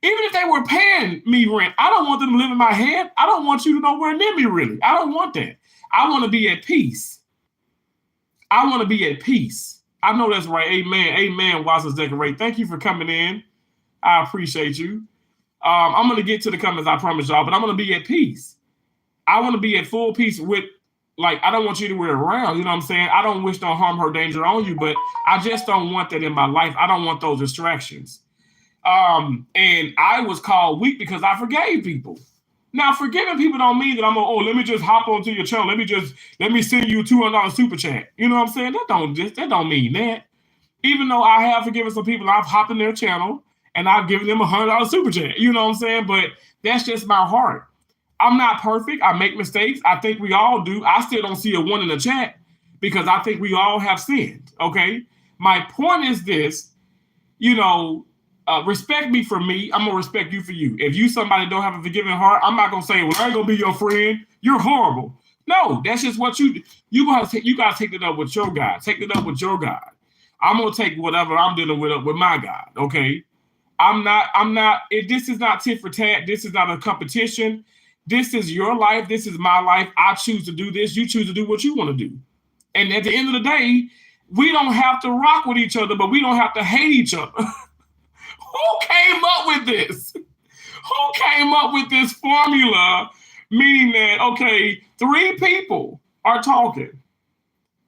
Even if they were paying me rent, I don't want them to live in my head. I don't want you to nowhere near me, really. I don't want that. I want to be at peace. I want to be at peace. I know that's right. Amen. Amen. Watson's Decorate. Thank you for coming in. I appreciate you. I'm going to get to the comments, I promise y'all, but I'm going to be at peace. I want to be at full peace with, like, I don't want you anywhere around. You know what I'm saying? I don't wish no harm, hurt, danger on you, but I just don't want that in my life. I don't want those distractions. And I was called weak because I forgave people. Now, forgiving people don't mean that let me just hop onto your channel. Let me send you a $200 super chat. You know what I'm saying? That don't mean that. Even though I have forgiven some people, I've hopped in their channel and I've given them a $100 super chat. You know what I'm saying? But that's just my heart. I'm not perfect. I make mistakes. I think we all do. I still don't see a 1 in the chat because I think we all have sinned. Okay. My point is this, respect me for me. I'm gonna respect you for you. If you somebody don't have a forgiving heart, I'm not gonna say, well, I ain't gonna be your friend. You're horrible. No, that's just what you gotta take it up with your God. Take it up with your God. I'm gonna take whatever I'm dealing with up with my God. Okay. This is not tit for tat. This is not a competition. This is your life. This is my life. I choose to do this. You choose to do what you want to do. And at the end of the day, we don't have to rock with each other, but we don't have to hate each other. Who came up with this? Who came up with this formula? Meaning that, okay, 3 people are talking.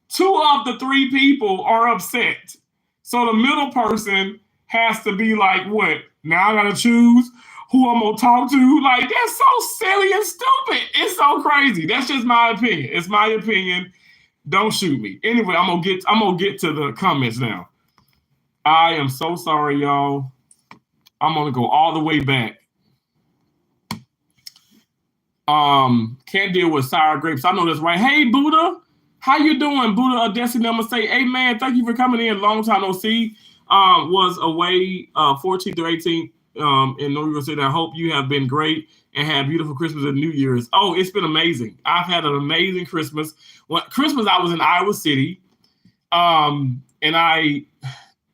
2 of the 3 people are upset. So the middle person has to be like, what? Now I gotta choose who I'm gonna talk to. Like, that's so silly and stupid. It's so crazy. That's just my opinion. It's my opinion. Don't shoot me. Anyway, I'm gonna get to the comments now. I am so sorry, y'all. I'm gonna go all the way back. Can't deal with sour grapes. I know that's right. Hey, Buddha, how you doing, Buddha? Destiny, I'm gonna say, hey man, thank you for coming in. Long time no see. Was away 14th through 18th in New York City. I hope you have been great and had beautiful Christmas and New Year's. Oh, it's been amazing. I've had an amazing Christmas. Christmas I was in Iowa City, and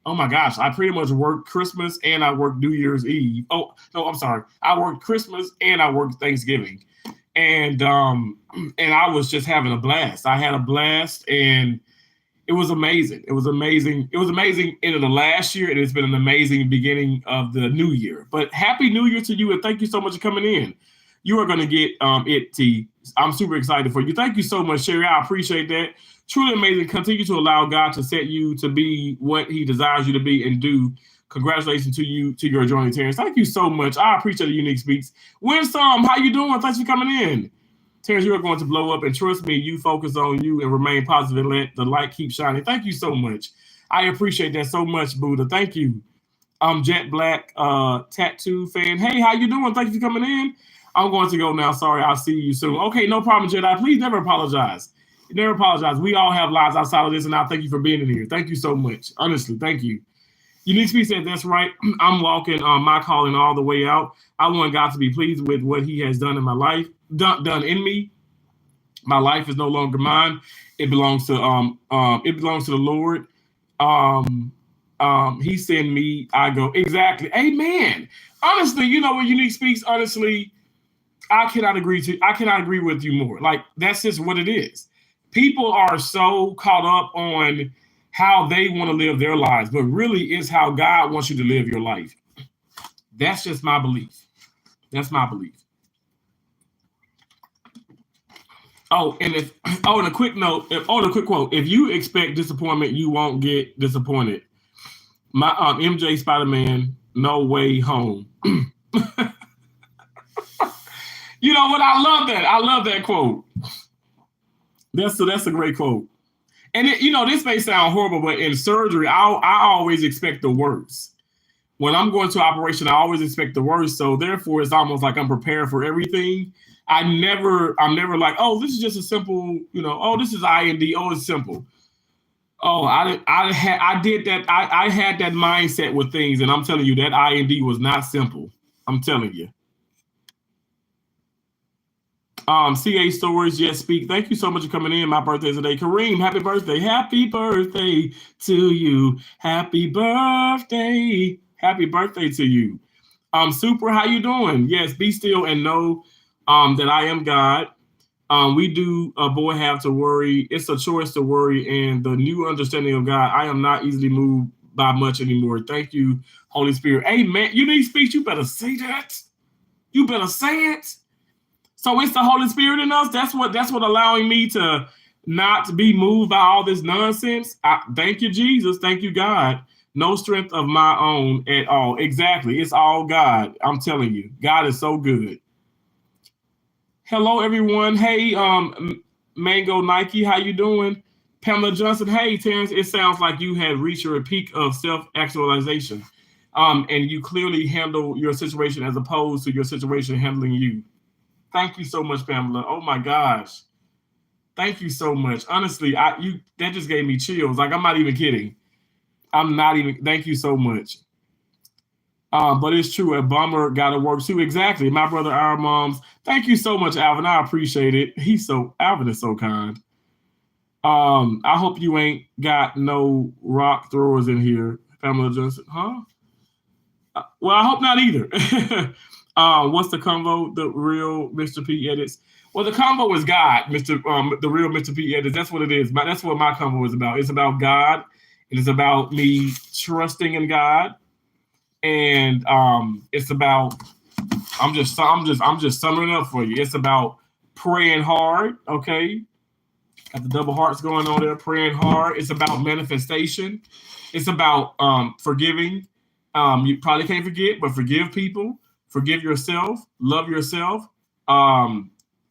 oh my gosh, I pretty much worked Christmas and I worked New Year's Eve. Oh, no, I'm sorry. I worked Christmas and I worked Thanksgiving. And I was just having a blast. I had a blast and it was amazing. It was amazing. It was amazing in the last year, and it's been an amazing beginning of the new year. But happy New Year to you, and thank you so much for coming in. You are going to get it, T. I'm super excited for you. Thank you so much, Sherry. I appreciate that. Truly amazing. Continue to allow God to set you to be what he desires you to be and do. Congratulations to you, to your journey, Terrence. Thank you so much. I appreciate the unique speaks. Winsome, how you doing? Thanks for coming in. Terrence, you are going to blow up, and trust me, you focus on you and remain positive and let the light keep shining. Thank you so much. I appreciate that so much, Buddha. Thank you. Jet Black tattoo fan. Hey, how you doing? Thank you for coming in. I'm going to go now. Sorry, I'll see you soon. Okay, no problem, Jedi. Please never apologize. Never apologize. We all have lives outside of this, and I thank you for being in here. Thank you so much. Honestly, thank you. Unique Speak said, that's right. I'm walking my calling all the way out. I want God to be pleased with what he has done in my life, done in me. My life is no longer mine. It belongs to the Lord. He sent me, I go. Exactly. Amen. Honestly, you know, when Unique Speaks, honestly, I cannot agree with you more. Like, that's just what it is. People are so caught up on how they want to live their lives, but really it's how God wants you to live your life. That's just my belief. That's my belief. And a quick quote, if you expect disappointment, you won't get disappointed. My MJ Spider-Man, No Way Home. You know what? I love that quote. That's a great quote. And this may sound horrible, but in surgery, I always expect the worst. When I'm going to operation, I always expect the worst. So therefore, it's almost like I'm prepared for everything. I'm never like, oh, this is just a simple, oh, this is IND. Oh, it's simple. Oh, I did that. I had that mindset with things, and I'm telling you that IND was not simple. I'm telling you. CA Stories, yes, speak. Thank you so much for coming in. My birthday is today. Kareem, happy birthday. Happy birthday to you. Happy birthday. Happy birthday to you. Super, how you doing? Yes, be still and know that I am God. We do, boy, have to worry. It's a choice to worry, and the new understanding of God. I am not easily moved by much anymore. Thank you, Holy Spirit. Amen. You need speech. You better say that. You better say it. So it's the Holy Spirit in us. That's what allowing me to not be moved by all this nonsense. Thank you, Jesus. Thank you, God. No strength of my own at all. Exactly. It's all God. I'm telling you, God is so good. Hello, everyone. Hey, Mango Nike, how you doing? Pamela Johnson. Hey, Terrence. It sounds like you had reached your peak of self-actualization, and you clearly handle your situation as opposed to your situation handling you. Thank you so much, Pamela. Oh my gosh. Thank you so much. Honestly, that just gave me chills. Like, I'm not even kidding. Thank you so much. But it's true, a bummer gotta work too. Exactly. My brother, our moms. Thank you so much, Alvin. I appreciate it. Alvin is so kind. I hope you ain't got no rock throwers in here, Pamela Johnson. Huh? Well, I hope not either. What's the convo? The real Mr. P edits. Well, the convo is God, the real Mr. P edits. That's what it is. That's what my convo is about. It's about God. It is about me trusting in God, and it's about I'm just summing it up for you. It's about praying hard. Okay, got the double hearts going on there. Praying hard. It's about manifestation. It's about forgiving. You probably can't forget, but forgive people. Forgive yourself, love yourself.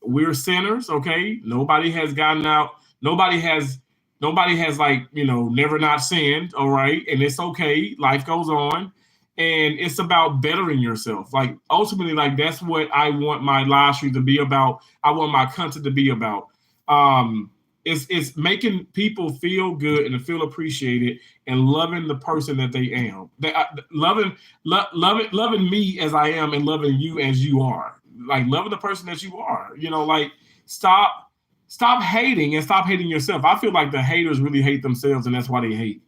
We're sinners, okay? Nobody has gotten out. Nobody has never not sinned, all right? And it's okay. Life goes on. And it's about bettering yourself. Like, ultimately, like, that's what I want my live stream to be about. I want my content to be about. It's making people feel good and to feel appreciated and loving the person that they am. Loving me as I am and loving you as you are. Like, loving the person that you are. Like, stop hating and stop hating yourself. I feel like the haters really hate themselves, and that's why they hate.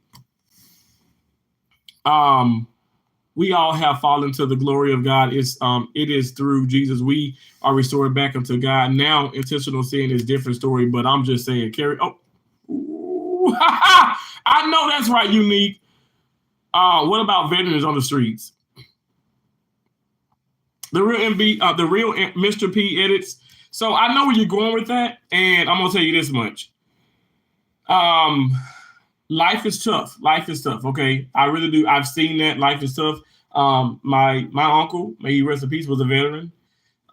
We all have fallen to the glory of God. It is through Jesus we are restored back unto God. Now, intentional sin is a different story, but I'm just saying, Carrie. Oh, I know that's right, Unique. What about veterans on the streets? The real Mr. P edits. So I know where you're going with that, and I'm gonna tell you this much. Life is tough. Life is tough. Okay, I really do. I've seen that life is tough. My uncle, may he rest in peace, was a veteran.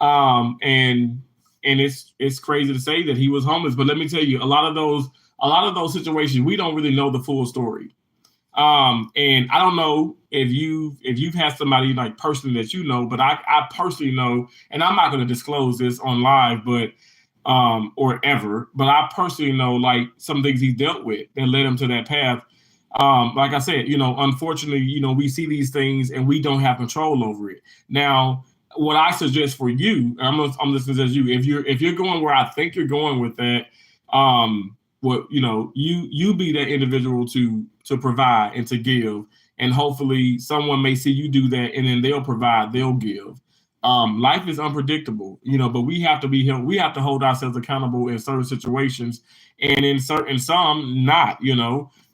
And it's crazy to say that he was homeless, but let me tell you, a lot of those situations, we don't really know the full story. And I don't know if you've had somebody like personally that but I personally know, and I'm not going to disclose this on live, but or ever, but I personally know like some things he dealt with that led him to that path. Like I said, unfortunately, we see these things and we don't have control over it. Now, what I suggest for you, I'm listening to you. If you're going where I think you're going with that, you be that individual to provide and to give, and hopefully someone may see you do that, and then they'll provide, they'll give. Life is unpredictable, but we have to be held, we have to hold ourselves accountable in certain situations, and in some not,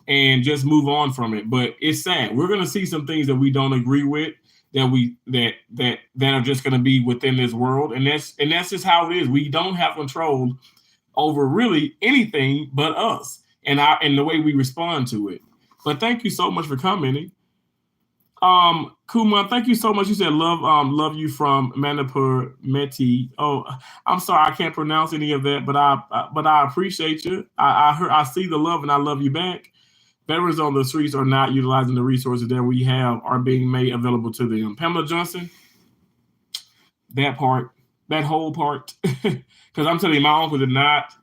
and just move on from it. But it's sad. We're gonna see some things that we don't agree with, that are just gonna be within this world, and that's just how it is. We don't have control over really anything but us and the way we respond to it. But thank you so much for commenting. Kuma, thank you so much. You said love you from Manipur Meti. Oh, I'm sorry, I can't pronounce any of that, but I appreciate you. I see the love and I love you back. Veterans on the streets are not utilizing the resources that we have are being made available to them. Pamela Johnson, that whole part, because I'm telling you, my uncle did not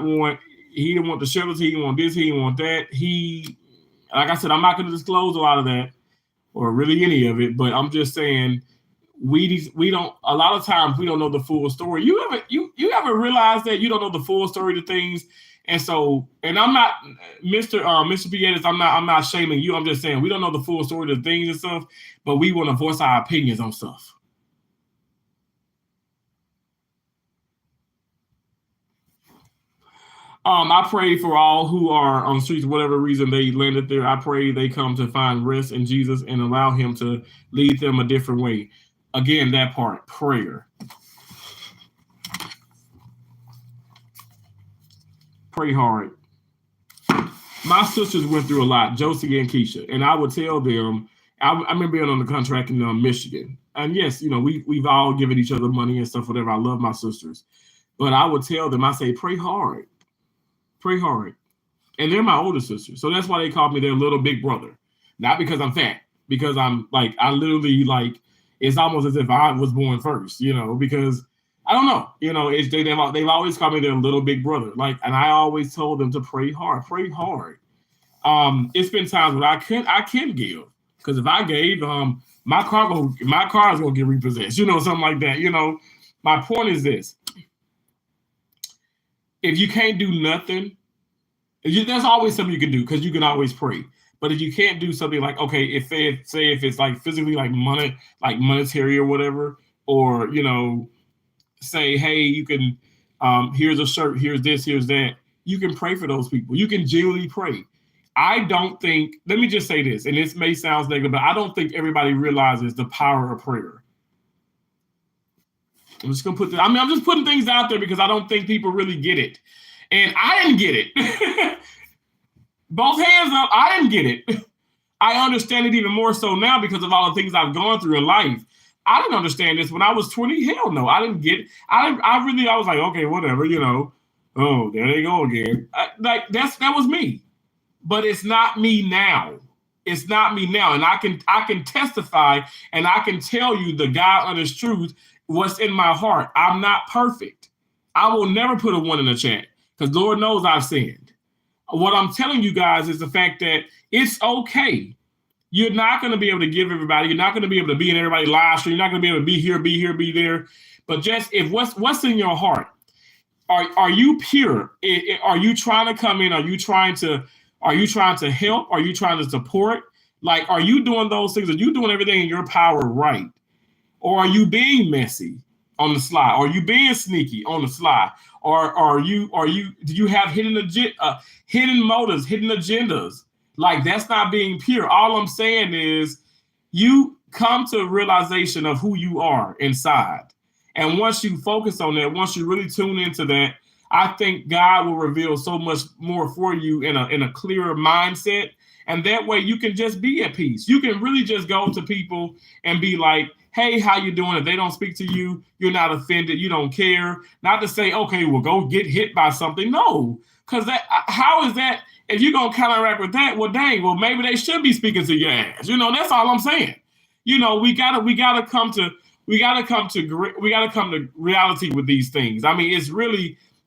want. He didn't want the shelters. He didn't want this. He didn't want that. Like I said, I'm not going to disclose a lot of that or really any of it, but I'm just saying we don't, a lot of times we don't know the full story. You ever realize that you don't know the full story to things? And so, and I'm not Mr. Pietis, I'm not shaming you. I'm just saying we don't know the full story to things and stuff, but we want to voice our opinions on stuff. I pray for all who are on the streets, whatever reason they landed there. I pray they come to find rest in Jesus and allow him to lead them a different way. Again, that part, prayer. Pray hard. My sisters went through a lot, Josie and Keisha, and I would tell them, I remember being on the contract in Michigan. And yes, we've all given each other money and stuff, whatever. I love my sisters. But I would tell them, I say, pray hard. Pray hard. And they're my older sisters. So that's why they call me their little big brother. Not because I'm fat, because I'm like, I literally like, it's almost as if I was born first, because I don't know, they've always called me their little big brother. Like, and I always told them to pray hard. It's been times when I can give, because if I gave, my car is gonna get repossessed, something like that. My point is this: if you can't do nothing, there's always something you can do, because you can always pray. But if you can't do something like, okay, if it's like physically, like money, like monetary or whatever, or say, hey, you can, here's a shirt, here's this, here's that. You can pray for those people. You can genuinely pray. I don't think, let me just say this, and this may sound negative, but I don't think everybody realizes the power of prayer. I'm just gonna I'm just putting things out there because I don't think people really get it. And I didn't get it. Both hands up, I didn't get it. I understand it even more so now because of all the things I've gone through in life. I didn't understand this when I was 20. Hell no, I didn't get it. I was like, okay, whatever, Oh, there they go again. That was me. But it's not me now. It's not me now. And I can testify and I can tell you the God honest truth, what's in my heart. I'm not perfect. I will never put a 1 in the chat because Lord knows I've sinned. What I'm telling you guys is the fact that it's okay. You're not going to be able to give everybody. You're not going to be able to be in everybody's live stream. You're not going to be able to be here, be there. But just if what's in your heart, are you pure? Are you trying to come in? Are you trying to help? Are you trying to support? Like, are you doing those things? Are you doing everything in your power right? Or are you being messy on the sly? Are you being sneaky on the sly? Or do you have hidden motives, hidden agendas? Like, that's not being pure. All I'm saying is you come to a realization of who you are inside. And once you focus on that, once you really tune into that, I think God will reveal so much more for you in a clearer mindset. And that way you can just be at peace. You can really just go to people and be like, hey, how you doing? If they don't speak to you, you're not offended. You don't care. Not to say, okay, well, go get hit by something. No, because how is that? If you're going to counteract with that, well, dang, well, maybe they should be speaking to your ass. That's all I'm saying. We gotta come to we got to come to reality with these things. I mean,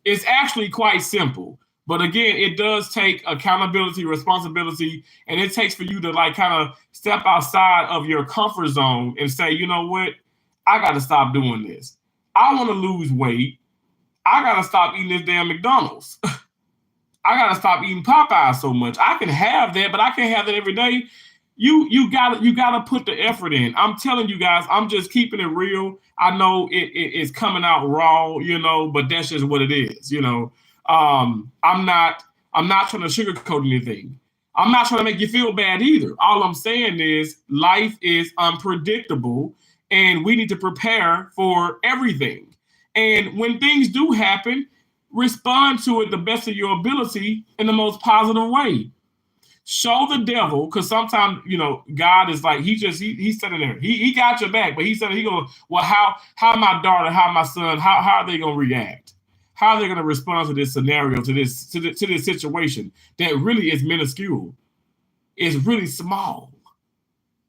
it's actually quite simple. But again, it does take accountability, responsibility, and it takes for you to like kind of step outside of your comfort zone and say, you know what, I got to stop doing this. I want to lose weight. I got to stop eating this damn McDonald's. I got to stop eating Popeyes so much. I can have that, but I can't have that every day. You gotta put the effort in. I'm telling you guys, I'm just keeping it real. I know it's coming out raw, but that's just what it is, I'm not trying to sugarcoat anything. I'm not trying to make you feel bad either. All I'm saying is life is unpredictable and we need to prepare for everything. And when things do happen, respond to it the best of your ability in the most positive way. Show the devil, because sometimes God is like he's sitting there. He got your back, but he said he going, well, how my daughter, how my son, how are they gonna react? How are they gonna respond to this scenario, to this situation that really is minuscule? It's really small.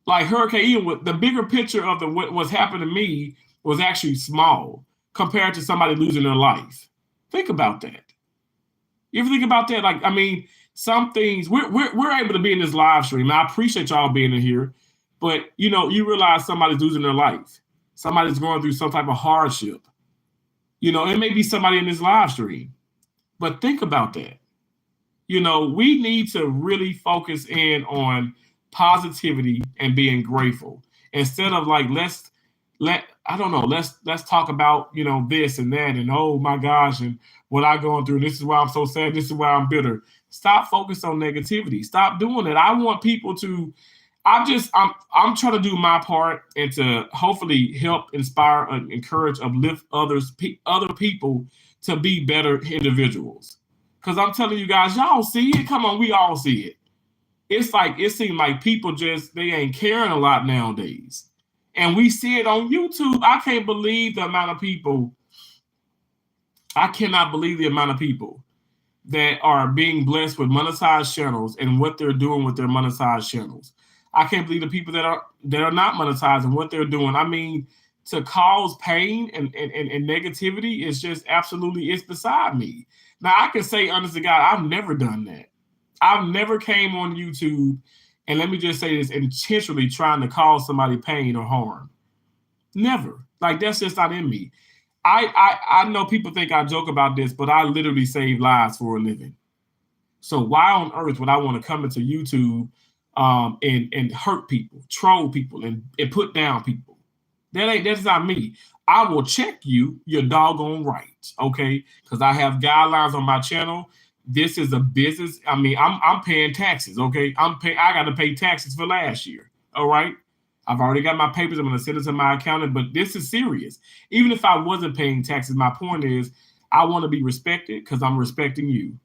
Like Hurricane Ian, the bigger picture of what's happened to me was actually small compared to somebody losing their life. Think about that. You ever think about that? Like, I mean, some things we're able to be in this live stream. I appreciate y'all being in here, but you realize somebody's losing their life. Somebody's going through some type of hardship. It may be somebody in this live stream, but think about that. We need to really focus in on positivity and being grateful instead of like let's talk about this and that and oh my gosh and what I'm going through. This is why I'm so sad. This is why I'm bitter. Stop focusing on negativity. Stop doing it. I want people to. I'm trying to do my part and to hopefully help, inspire, encourage, uplift other people to be better individuals. Because I'm telling you guys, y'all see it. Come on, we all see it. It's like it seems like people they ain't caring a lot nowadays. And we see it on YouTube. I can't believe the amount of people. I cannot believe the amount of people that are being blessed with monetized channels and what they're doing with their monetized channels. I can't believe the people that are not monetized and what they're doing. I mean, to cause pain and negativity is just absolutely, it's beside me. Now, I can say, honest to God, I've never done that. I've never came on YouTube and let me just say this, intentionally trying to cause somebody pain or harm. Never. Like, that's just not in me. I know people think I joke about this, but I literally save lives for a living. So why on earth would I want to come into YouTube and hurt people, troll people, and put down people? That's not me. I will check your doggone rights, okay? Because I have guidelines on my channel. This is a business. I mean, I'm paying taxes, okay? I got to pay taxes for last year, all right? I've already got my papers. I'm going to send it to my accountant, but this is serious. Even if I wasn't paying taxes, my point is I want to be respected because I'm respecting you.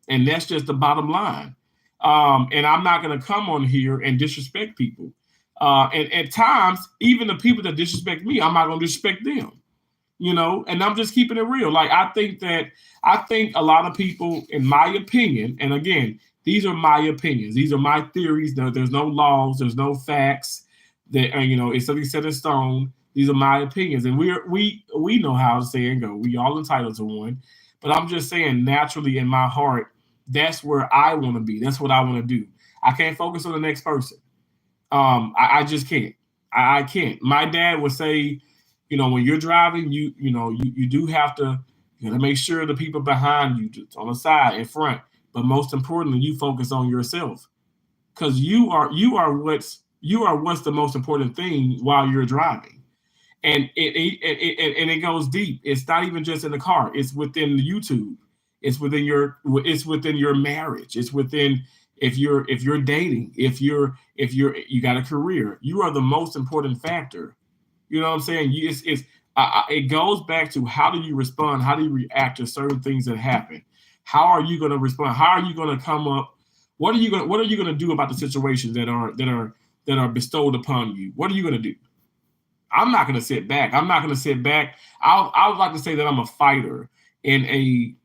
And that's just the bottom line. And I'm not going to come on here and disrespect people. And at times, even the people that disrespect me, I'm not going to disrespect them. And I'm just keeping it real. Like, I think a lot of people, in my opinion, and again, these are my opinions. These are my theories. There's no laws. There's no facts. That it's something set in stone. These are my opinions, and we know how to say and go. We all entitled to one, but I'm just saying, naturally in my heart, that's where I want to be. That's what I want to do. I can't focus on the next person. I just can't. I can't. My dad would say, when you're driving, you do have to make sure the people behind you, on the side, in front, but most importantly, you focus on yourself, because you are what's the most important thing while you're driving. And it goes deep. It's not even just in the car. It's within YouTube. It's within your marriage. It's within if you're dating, if you got a career, you are the most important factor. You know what I'm saying? It goes back to how do you respond? How do you react to certain things that happen? How are you going to respond? How are you going to come up? What are you going to do about the situations that are bestowed upon you? What are you going to do? I'm not going to sit back. I would like to say that I'm a fighter in a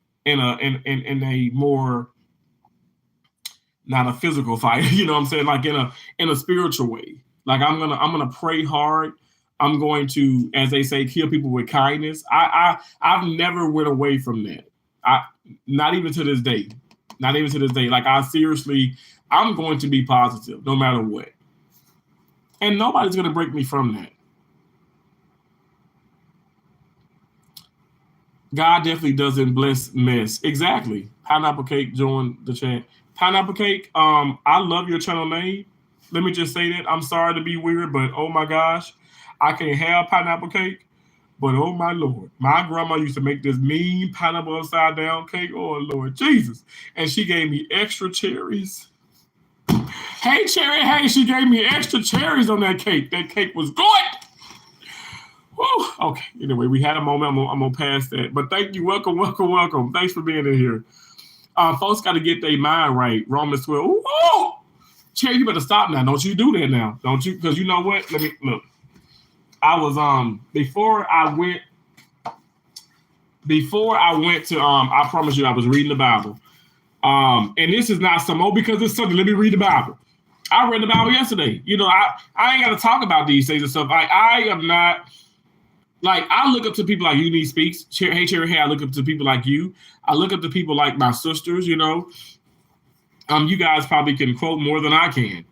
more, not a physical fight, you know what I'm saying? Like in a spiritual way. Like I'm gonna pray hard. I'm going to, as they say, kill people with kindness. I've never went away from that. Not even to this day. Not even to this day. Like I'm going to be positive no matter what. And nobody's going to break me from that. God definitely doesn't bless mess. Exactly. Pineapple Cake joined the chat. Pineapple Cake, I love your channel name. Let me just say that. I'm sorry to be weird, but oh my gosh, I can't have pineapple cake. But oh my Lord, my grandma used to make this mean pineapple upside down cake. Oh Lord Jesus. And she gave me extra cherries. Hey, Cherry, hey, she gave me extra cherries on that cake. That cake was good. Woo. Okay, anyway, we had a moment. I'm going to pass that. But thank you. Welcome, welcome, welcome. Thanks for being in here. Folks got to get their mind right. Romans 12. Ooh, Cherry, you better stop now. Don't you do that now. Don't you? Because you know what? Let me look. I was before I went to I promise you I was reading the Bible. And this is not some more because it's Sunday. Let me read the Bible. I read the Bible yesterday. You know, I ain't got to talk about these things and stuff. I am not like, I look up to people like Unique Speaks. Hey, Cherry, hey, I look up to people like you. I look up to people like my sisters, you know. You guys probably can quote more than I can.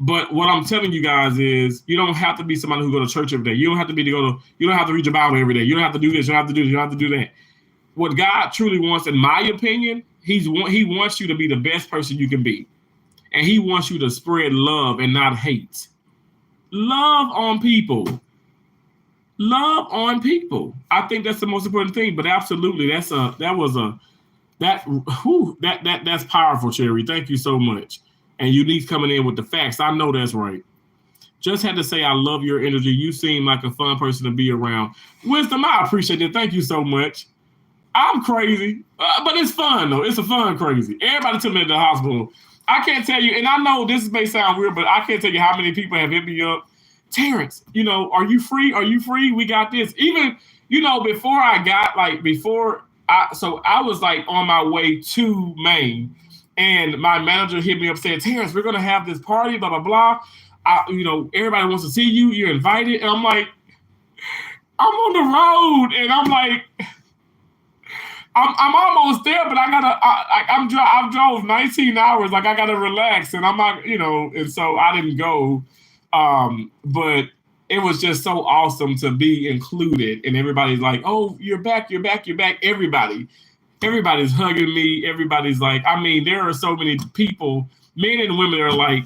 But what I'm telling you guys is you don't have to be somebody who go to church every day. You don't have to you don't have to read your Bible every day. You don't have to do this. You don't have to do this. You don't have to do that. What God truly wants, in my opinion, he wants you to be the best person you can be. And he wants you to spread love and not hate. Love on people. Love on people. I think that's the most important thing. But absolutely, that's powerful, Cherry. Thank you so much. And Unique's coming in with the facts. I know that's right. Just had to say I love your energy. You seem like a fun person to be around. Wisdom, I appreciate it. Thank you so much. I'm crazy, but it's fun, though. It's a fun crazy. Everybody took me to the hospital. I can't tell you, and I know this may sound weird, but I can't tell you how many people have hit me up. Terrence, you know, are you free? Are you free? We got this. Even, you know, before I was like on my way to Maine, and my manager hit me up saying, Terrence, we're going to have this party, blah, blah, blah. You know, everybody wants to see you. You're invited. And I'm like, I'm on the road. And I'm like, I'm almost there, but I drove 19 hours. Like, I gotta relax, and I'm not, you know, and so I didn't go. But it was just so awesome to be included, and everybody's like, "Oh, you're back, you're back, you're back." Everybody's hugging me. Everybody's like, I mean, there are so many people, men and women, that are like,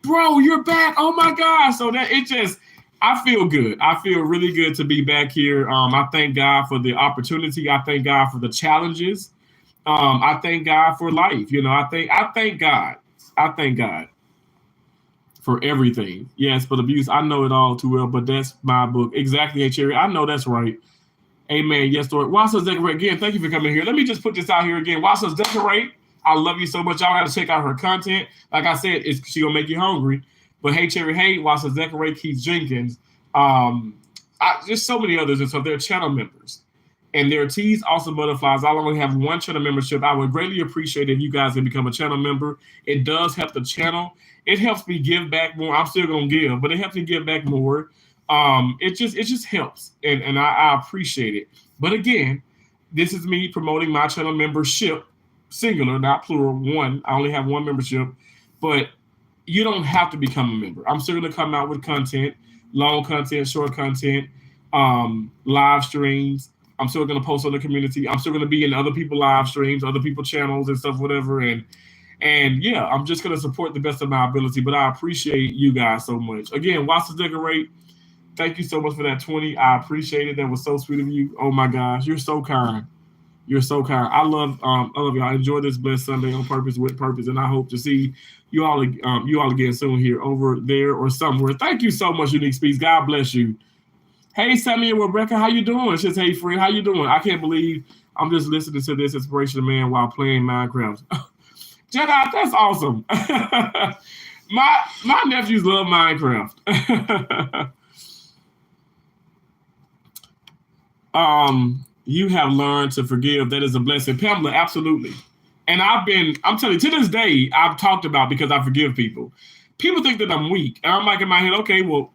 "Bro, you're back! Oh my gosh!" So that it just. I feel good. I feel really good to be back here. I thank God for the opportunity. I thank God for the challenges. I thank God for life. You know, I thank God. I thank God for everything. Yes, but abuse, I know it all too well, but that's my book. Exactly, Hey Cherry. I know that's right. Amen. Yes, Lord. Wasa's Decorate. Again, thank you for coming here. Let me just put this out here again. Wasa's Decorate. I love you so much. Y'all got to check out her content. Like I said, she going to make you hungry. But Hey Cherry, hey, Wasa's Decorate, Keith Jenkins, just so many others. And so they're channel members. And their Tees Awesome Butterflies. I only have one channel membership. I would greatly appreciate if you guys can become a channel member. It does help the channel. It helps me give back more. I'm still going to give, but it helps me give back more. It just helps. And I appreciate it. But again, this is me promoting my channel membership, singular, not plural, one. I only have one membership. But you don't have to become a member. I'm still going to come out with content, long content, short content, live streams. I'm still going to post on the community. I'm still going to be in other people's live streams, other people's channels and stuff, whatever. And yeah, I'm just going to support the best of my ability. But I appreciate you guys so much. Again, Wasa's Decorate. Thank you so much for that 20. I appreciate it. That was so sweet of you. Oh my gosh, you're so kind. You're so kind. I love y'all. Enjoy this blessed Sunday on purpose, with purpose, and I hope to see you all again soon here, over there or somewhere. Thank you so much, Unique Speaks. God bless you. Hey, Sammy and Rebecca, how you doing? It's just, hey, friend, how you doing? I can't believe I'm just listening to this inspirational man while playing Minecraft. Jedi, that's awesome. My nephews love Minecraft. You have learned to forgive. That is a blessing. Pamela, absolutely. And I'm telling you, to this day, I've talked about because I forgive people. People think that I'm weak. And I'm like in my head, okay, well,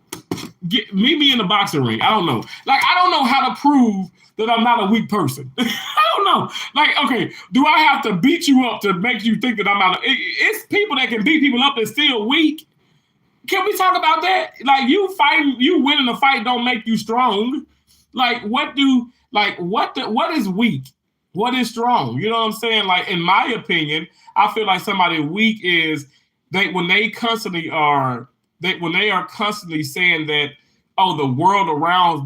meet me in the boxing ring. I don't know. Like, I don't know how to prove that I'm not a weak person. I don't know. Like, okay, do I have to beat you up to make you think that I'm not? It's people that can beat people up that's still weak. Can we talk about that? Like, you winning a fight don't make you strong. Like, what is weak? What is strong? You know what I'm saying? Like, in my opinion, I feel like somebody weak is when they are constantly saying that, oh, the world around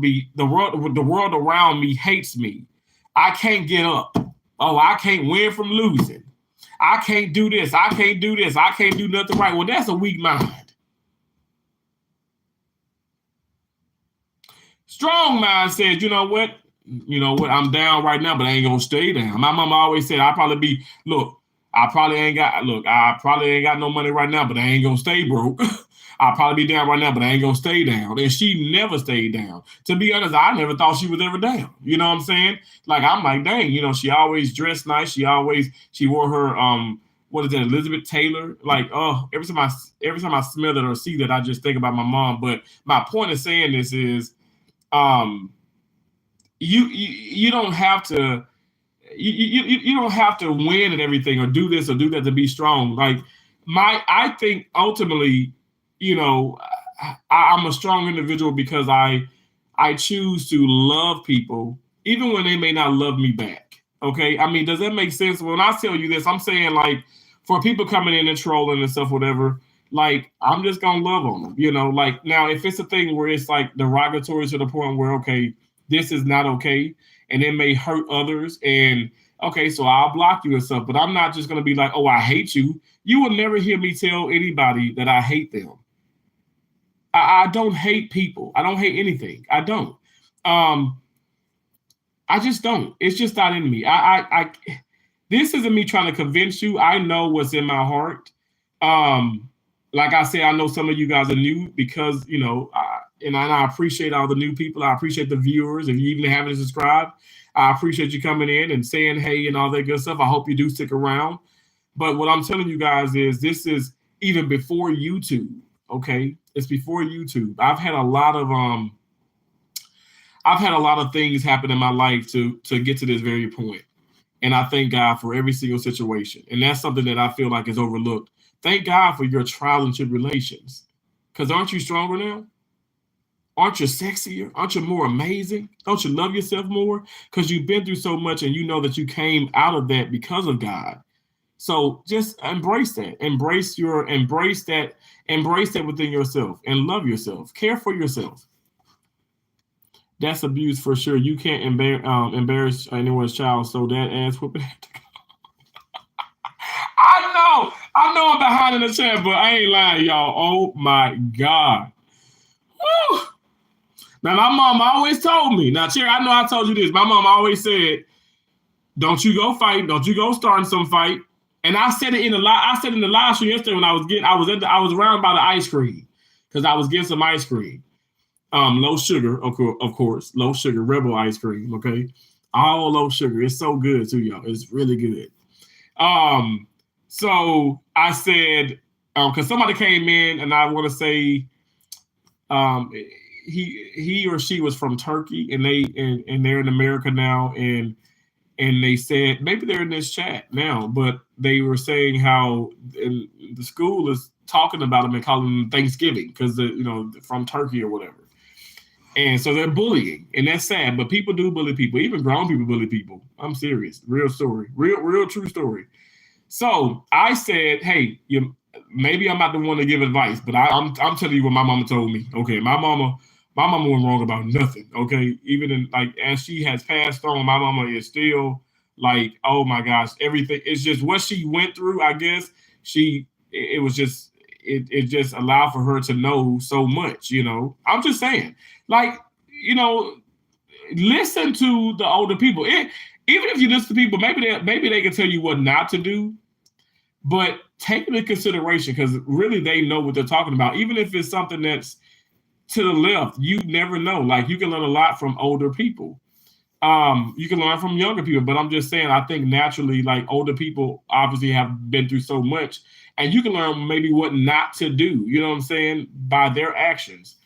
me hates me. I can't get up. Oh, I can't win from losing. I can't do this. I can't do this. I can't do nothing right. Well, that's a weak mind. Strong mind says, you know what? I'm down right now, but I ain't gonna stay down. My mama always said, I probably ain't got no money right now, but I ain't gonna stay broke. I'll probably be down right now, but I ain't gonna stay down. And she never stayed down. To be honest, I never thought she was ever down. You know what I'm saying? Like, I'm like, dang, she always dressed nice. She wore her what is that, Elizabeth Taylor? Like, oh, every time I smell that or see that, I just think about my mom. But my point of saying this is, you don't have to you don't have to win at everything or do this or do that to be strong. Like, I think ultimately, I'm a strong individual because I choose to love people even when they may not love me back. Okay, I mean, does that make sense? When I tell you this, I'm saying, like, for people coming in and trolling and stuff, whatever, like, I'm just gonna love on them. Like, now, if it's a thing where it's like derogatory to the point where, okay, this is not okay, and it may hurt others, and okay, so I'll block you and stuff, but I'm not just gonna be like, oh, I hate you. You will never hear me tell anybody that I hate them. I don't hate people. I don't hate anything. I don't. I just don't. It's just not in me. This isn't me trying to convince you. I know what's in my heart. Like I said, I know some of you guys are new because, and I appreciate all the new people. I appreciate the viewers. If you even haven't subscribed, I appreciate you coming in and saying hey and all that good stuff. I hope you do stick around. But what I'm telling you guys is this is even before YouTube, okay? It's before YouTube. I've had a lot of things happen in my life to get to this very point. And I thank God for every single situation. And that's something that I feel like is overlooked. Thank God for your trial and tribulations. Because aren't you stronger now? Aren't you sexier? Aren't you more amazing? Don't you love yourself more? Because you've been through so much and you know that you came out of that because of God. So just embrace that. Embrace that within yourself and love yourself. Care for yourself. That's abuse for sure. You can't embarrass anyone's child, so that ass whooping. I know I'm behind in the chat, but I ain't lying, y'all. Oh my God. Woo. Now, my mom always told me, now, Cherry, I know I told you this. My mom always said, don't you go fight. Don't you go starting some fight. And I said it in the live stream yesterday when I was around by the ice cream because I was getting some ice cream. Low sugar, of course, low sugar, Rebel ice cream. Okay, all low sugar. It's so good too, y'all. It's really good. So I said, because somebody came in, and I want to say, he or she was from Turkey, and they're in America now, and they said maybe they're in this chat now, but they were saying how the school is talking about them and calling them Thanksgiving because from Turkey or whatever. And so they're bullying, and that's sad. But people do bully people. Even grown people bully people. I'm serious. Real story. Real true story. So I said, hey, maybe I'm not the one to give advice, but I'm telling you what my mama told me. Okay, my mama wasn't wrong about nothing. Okay, even as she has passed on, my mama is still like, oh my gosh, everything. It's just what she went through. I guess it just allowed for her to know so much. I'm just saying. Listen to the older people. Even if you listen to people, maybe they can tell you what not to do, but take into consideration because really they know what they're talking about. Even if it's something that's to the left, you never know. Like, you can learn a lot from older people. You can learn from younger people, but I'm just saying, I think naturally, like, older people obviously have been through so much, and you can learn maybe what not to do. You know what I'm saying? By their actions.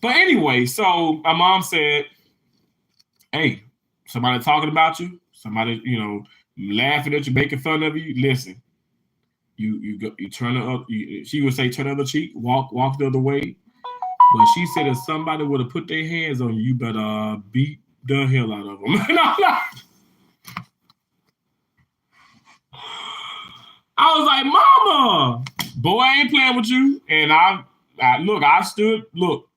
But anyway, so my mom said, "Hey, somebody talking about you, somebody, laughing at you, making fun of you. Listen, you go, you turn the up. She would say, turn the other cheek, walk the other way. But she said, if somebody would have put their hands on you, you better beat the hell out of them." I was like, "Mama, boy, I ain't playing with you." And I stood. Look,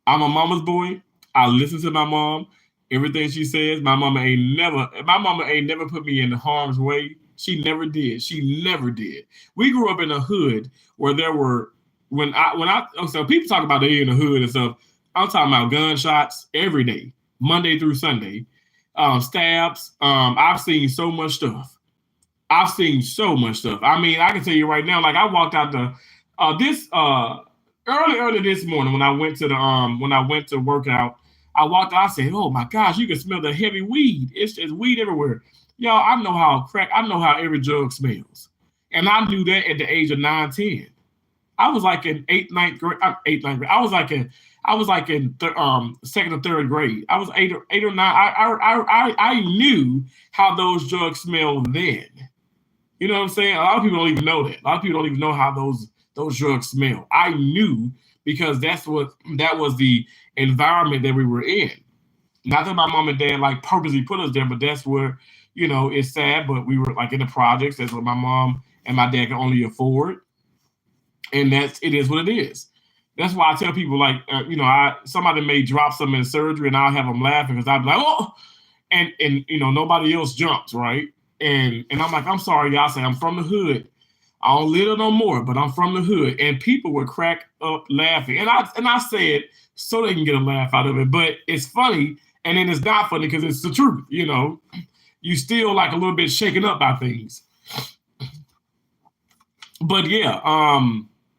I'm a mama's boy. I listen to my mom. Everything she says, my mama ain't never put me in harm's way. She never did. She never did. We grew up in a hood where there were so people talk about they in the hood and stuff. I'm talking about gunshots every day, Monday through Sunday, stabs. I've seen so much stuff. I've seen so much stuff. I mean, I can tell you right now, like I walked out this early this morning when I went to work out. I walked out, I said, "Oh my gosh, you can smell the heavy weed. It's just weed everywhere." Y'all, I know how every drug smells. And I knew that at the age of 9, 10. I was like in eighth, ninth grade. I was like in second or third grade. I was eight or nine. I knew how those drugs smell then. You know what I'm saying? A lot of people don't even know that. A lot of people don't even know how those drugs smell. I knew because that was the environment that we were in. Not that my mom and dad like purposely put us there, but that's where, it's sad, but we were like in the projects. That's what my mom and my dad can only afford. And it is what it is. That's why I tell people like, somebody may drop something in surgery and I'll have them laughing because I'll be like, "Oh," and nobody else jumps, right? And I'm like, "I'm sorry, y'all." Say I'm from the hood. I don't live no more, but I'm from the hood, and people would crack up laughing, and I said so they can get a laugh out of it, but it's funny, and then it's not funny because it's the truth. You still like a little bit shaken up by things, but yeah,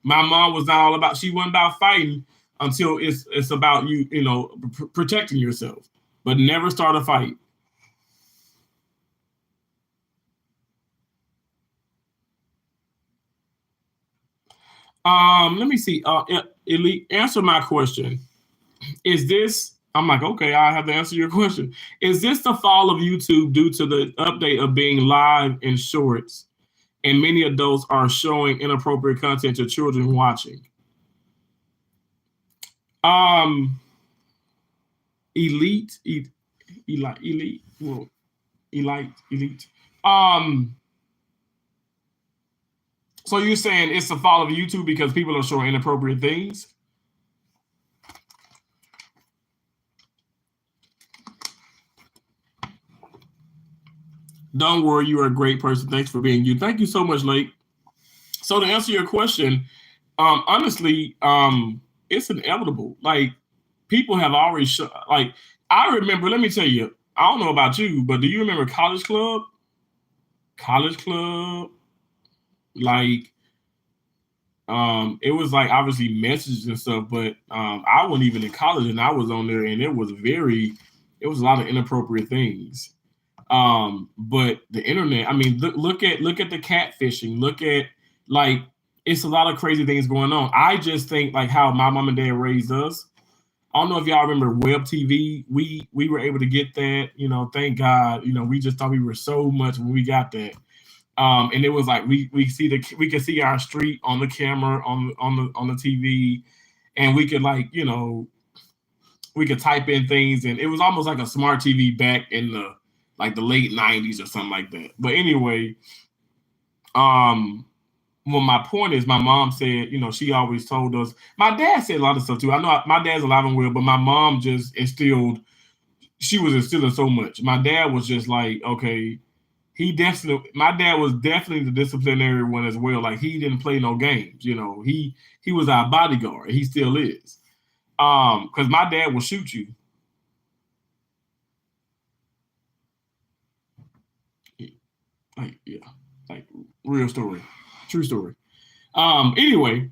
my mom was all about. She wasn't about fighting until it's about you, protecting yourself, but never start a fight. Let me see. Elite, answer my question. Is this? I'm like, okay, I have to answer your question. Is this the fall of YouTube due to the update of being live in shorts, and many adults are showing inappropriate content to children watching? Um, elite, well, elite. Um, so you're saying it's the fall of YouTube because people are showing inappropriate things? Don't worry, you are a great person. Thanks for being you. Thank you so much, Lake. So to answer your question, honestly, it's inevitable. Like people have already like I remember. Let me tell you. I don't know about you, but do you remember College Club? College Club, like it was like obviously messages and stuff, but I wasn't even in college and I was on there and it was a lot of inappropriate things. But the internet, I mean, look at the catfishing. Look at like it's a lot of crazy things going on. I just think like how my mom and dad raised us. I don't know if y'all remember web TV. We were able to get that. Thank God. We just thought we were so much when we got that. And it was like we could see our street on the camera on the TV, and we could like we could type in things, and it was almost like a smart TV back in the like the late '90s or something like that. But anyway, well, my point is, my mom said, she always told us. My dad said a lot of stuff too. I know my dad's alive and well, but my mom just instilled. She was instilling so much. My dad was just like, okay, my dad was definitely the disciplinary one as well. Like he didn't play no games. He was our bodyguard. He still is. Because my dad will shoot you. Like yeah, like real story, true story. Anyway,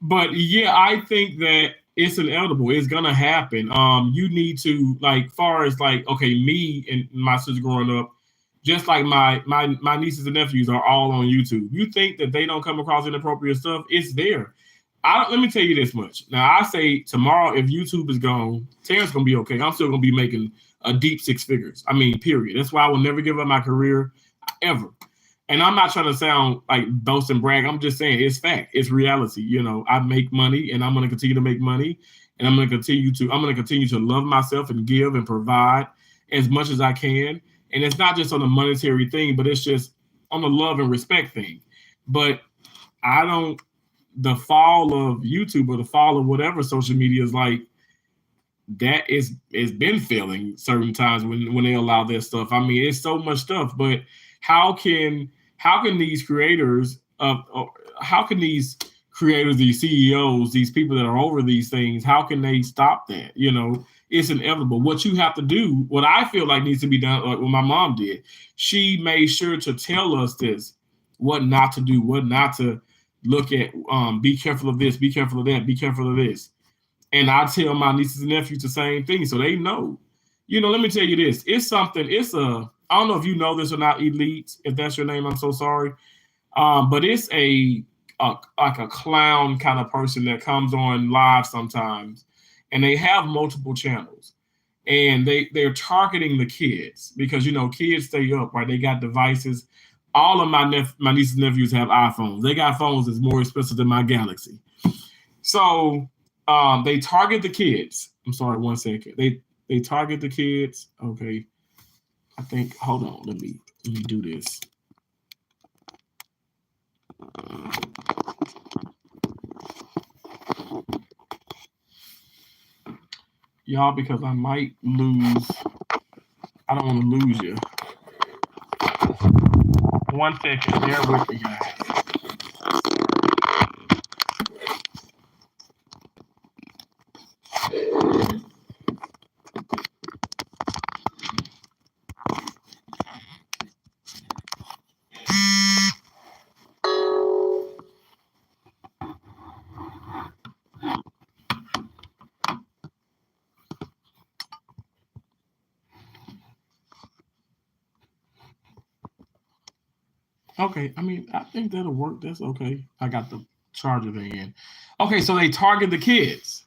but yeah, I think that it's inevitable. It's gonna happen. You need to like far as like okay, me and my sister growing up, just like my nieces and nephews are all on YouTube. You think that they don't come across inappropriate stuff? It's there. Let me tell you this much. Now I say tomorrow, if YouTube is gone, Terrence gonna be okay. I'm still gonna be making a deep six figures. I mean, period. That's why I will never give up my career ever. And I'm not trying to sound like boast and brag. I'm just saying it's fact. It's reality. You know, I make money and I'm gonna continue to make money. And I'm gonna continue to love myself and give and provide as much as I can. And it's not just on a monetary thing, but it's just on the love and respect thing. But the fall of YouTube or the fall of whatever social media is like, that is been failing certain times when they allow that stuff. I mean, it's so much stuff, but how can these creators these CEOs, these people that are over these things, how can they stop that? You know, it's inevitable. What you have to do, what I feel like needs to be done, like what my mom did, she made sure to tell us this, what not to do, what not to look at, be careful of this, be careful of that, be careful of this. And I tell my nieces and nephews the same thing, so they know. You know, let me tell you this. I don't know if you know this or not, Elite, if that's your name, I'm so sorry. But it's like a clown kind of person that comes on live sometimes, and they have multiple channels. And they're targeting the kids because, you know, kids stay up, right? They got devices. All of my nieces and nephews have iPhones. They got phones that's more expensive than my Galaxy. So they target the kids. I'm sorry, 1 second. They target the kids. Okay. I think, hold on, let me do this. Y'all, because I might lose. I don't want to lose you. 1 second, bear with me, guys. Okay, I mean, I think that'll work. That's okay. I got the charger thing in. Okay, so they target the kids.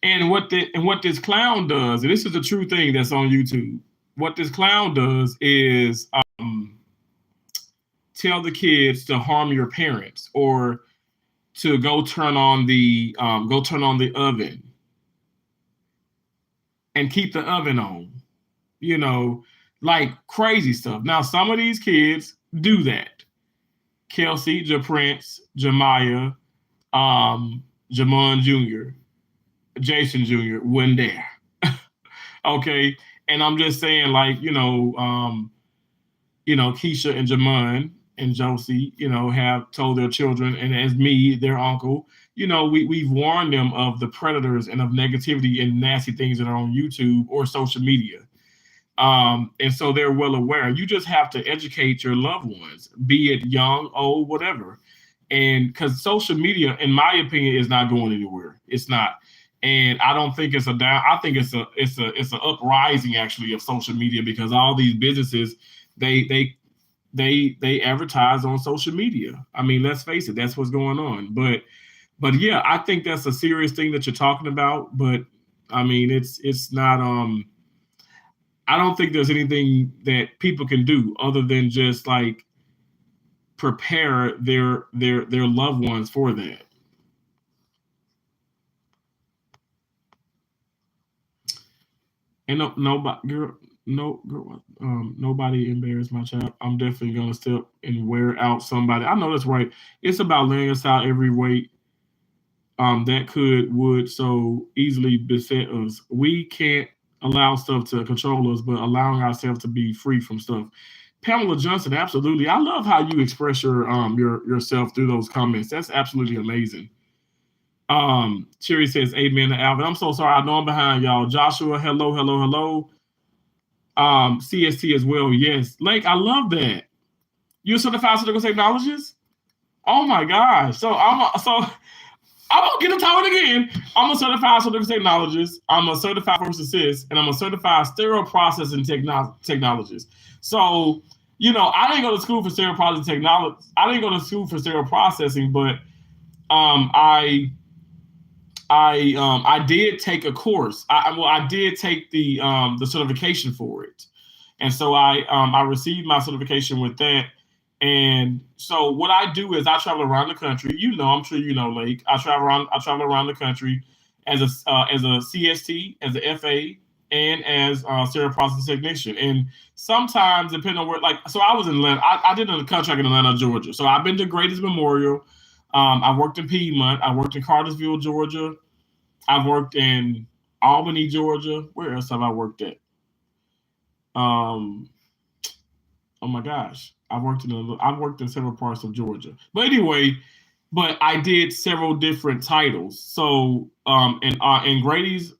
And what this clown does, and this is the true thing that's on YouTube. What this clown does is tell the kids to harm your parents or to go turn on the oven and keep the oven on. You know, like crazy stuff. Now, some of these kids do that. Kelsey, JaPrince, Jemiah, Jamon Jr., Jason Jr. wasn't there. Okay. And I'm just saying, like, Keisha and Jamon and Josie, have told their children, and as me, their uncle, we've warned them of the predators and of negativity and nasty things that are on YouTube or social media. And so they're well aware. You just have to educate your loved ones, be it young, old, whatever. And because social media, in my opinion, is not going anywhere. It's not. And I don't think it's a down. I think it's an uprising actually of social media, because all these businesses, they advertise on social media. I mean, let's face it, that's what's going on. But yeah, I think that's a serious thing that you're talking about. But I mean, it's not. I don't think there's anything that people can do other than just like prepare their loved ones for that. And nobody embarrass my child. I'm definitely gonna step and wear out somebody. I know that's right. It's about laying aside every weight that would so easily beset us. We can't allow stuff to control us, but allowing ourselves to be free from stuff. Pamela Johnson, absolutely. I love how you express yourself through those comments. That's absolutely amazing. Cherry says, amen to Alvin. I'm so sorry. I know I'm behind y'all. Joshua, hello, hello, hello. CST as well. Yes. Lake, I love that. You're a certified surgical technologist? Oh my gosh. So I'm gonna get into it again. I'm a certified surgical technologist. I'm a certified first assist, and I'm a certified sterile processing technologist. So, I didn't go to school for sterile processing technology. I didn't go to school for sterile processing, but I did take a course. I did take the certification for it, and so I received my certification with that. And so what I do is I travel around the country. I'm sure you know, Lake. I travel around the country as a CST, as a FA, and as a serial process technician. And sometimes, depending on where, like, so I was in Atlanta. I did a contract in Atlanta, Georgia. So I've been to Grady's Memorial. I worked in Piedmont. I worked in Cartersville, Georgia. I've worked in Albany, Georgia. Where else have I worked at? Um, oh my gosh, I've worked in several parts of Georgia. But anyway, but I did several different titles. So in Grady's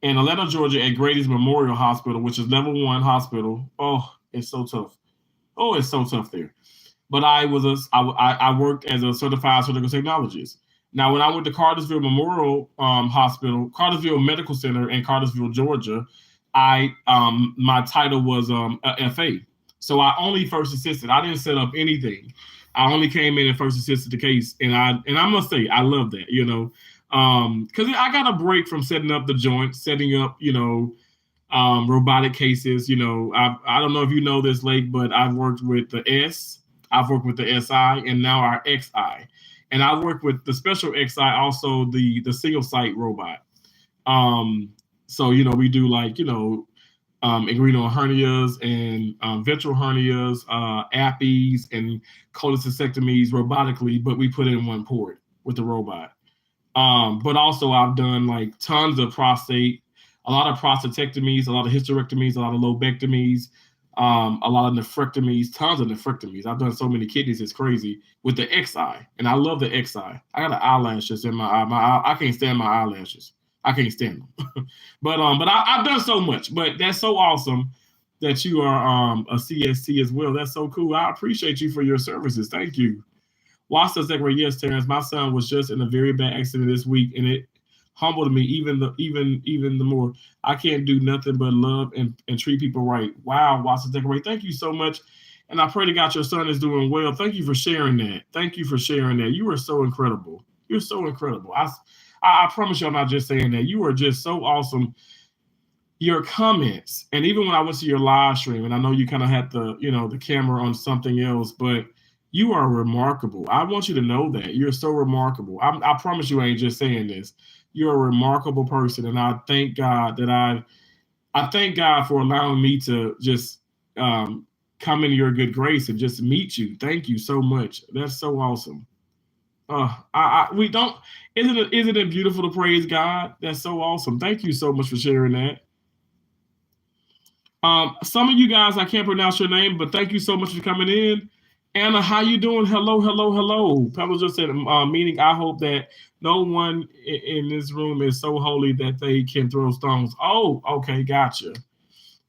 in Atlanta, Georgia, at Grady's Memorial Hospital, which is level 1 hospital. Oh, it's so tough. Oh, it's so tough there. But I worked as a certified surgical technologist. Now, when I went to Cartersville Memorial Hospital, Cartersville Medical Center in Cartersville, Georgia, my title was a FA. So I only first assisted. I didn't set up anything. I only came in and first assisted the case, and I must say I love that, because I got a break from setting up the joint, setting up, robotic cases. I don't know if you know this, Lake, but I've worked with the S, I've worked with the SI, and now our XI. And I work with the special XI, also the single site robot. So, we do like, inguinal hernias and ventral hernias, appies and cholecystectomies robotically, but we put in one port with the robot. But also I've done like tons of prostate, a lot of prostatectomies, a lot of hysterectomies, a lot of lobectomies, a lot of nephrectomies, tons of nephrectomies. I've done so many kidneys, it's crazy, with the XI, and I love the XI. I got the eyelashes in my eye. I can't stand my eyelashes. I can't stand them. but I've done so much. But that's so awesome that you are a CST as well. That's so cool. I appreciate you for your services. Thank you. Wasta Zachary, yes, Terrence. My son was just in a very bad accident this week, and it humbled me even the more. I can't do nothing but love and treat people right. Wow, Wasta Zachary, thank you so much. And I pray to God your son is doing well. Thank you for sharing that. Thank you for sharing that. You are so incredible. You're so incredible. I promise you, I'm not just saying that. You are just so awesome. Your comments, and even when I went to your live stream, and I know you kind of had the camera on something else, but you are remarkable. I want you to know that. You're so remarkable. I promise you I ain't just saying this. You're a remarkable person, and I thank God I thank God for allowing me to just come into your good grace and just meet you. Thank you so much. That's so awesome. We don't. Isn't it beautiful to praise God? That's so awesome. Thank you so much for sharing that. Some of you guys, I can't pronounce your name, but thank you so much for coming in. Anna, how you doing? Hello, hello, hello. Pebble just said, meaning I hope that no one in this room is so holy that they can throw stones. Oh, okay, gotcha.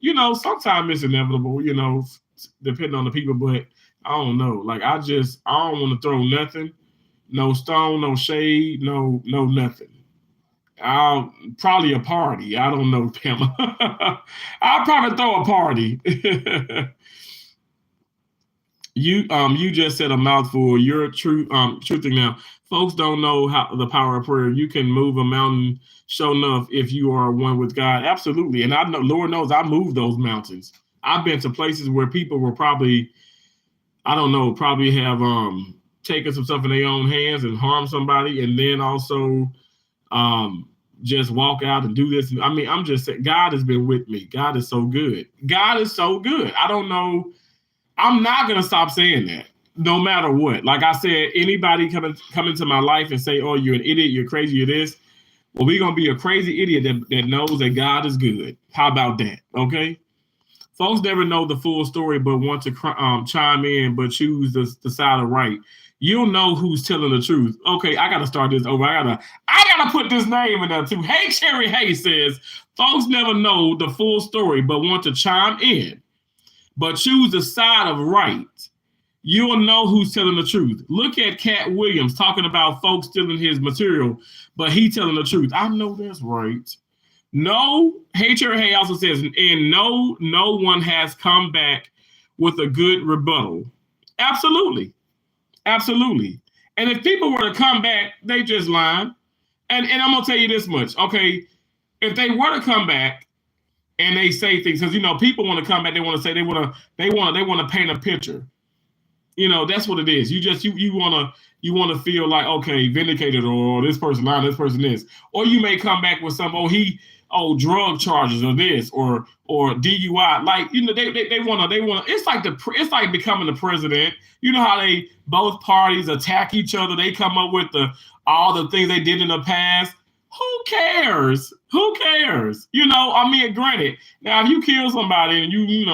Sometimes it's inevitable, depending on the people, but I don't know. Like, I don't want to throw nothing. No stone, no shade, no nothing. I'll probably a party. I don't know, Pamela. I'll probably throw a party. You just said a mouthful. You're truthing now. Folks don't know how the power of prayer. You can move a mountain, sure enough, if you are one with God. Absolutely. And I know, Lord knows, I moved those mountains. I've been to places where people were probably, I don't know, probably have taken some stuff in their own hands and harm somebody, and then also just walk out and do this. I mean, I'm just saying, God has been with me. God is so good. God is so good. I don't know. I'm not going to stop saying that no matter what. Like I said, anybody come into my life and say, oh, you're an idiot, you're crazy, you're this. Well, we're going to be a crazy idiot that knows that God is good. How about that? Okay. Folks never know the full story, but want to chime in, but choose the side of right. You'll know who's telling the truth. Okay, I got to start this over. I gotta put this name in there too. Hey, Cherry Hay says, folks never know the full story, but want to chime in, but choose the side of right. You'll know who's telling the truth. Look at Cat Williams talking about folks stealing his material, but he telling the truth. I know that's right. No, Hey Cherry Hay also says, and no one has come back with a good rebuttal. Absolutely. Absolutely. And if people were to come back, they just lying. And I'm gonna tell you this much, okay? If they were to come back and they say things, because people want to come back, they want to say they want to paint a picture. That's what it is. You want to feel like, okay, vindicated, or this person lying, this person is, or you may come back with some, drug charges, or this, or DUI. Like, they want to. It's like becoming the president. You know how they both parties attack each other. They come up with all the things they did in the past. Who cares? Who cares? Granted, now if you kill somebody and you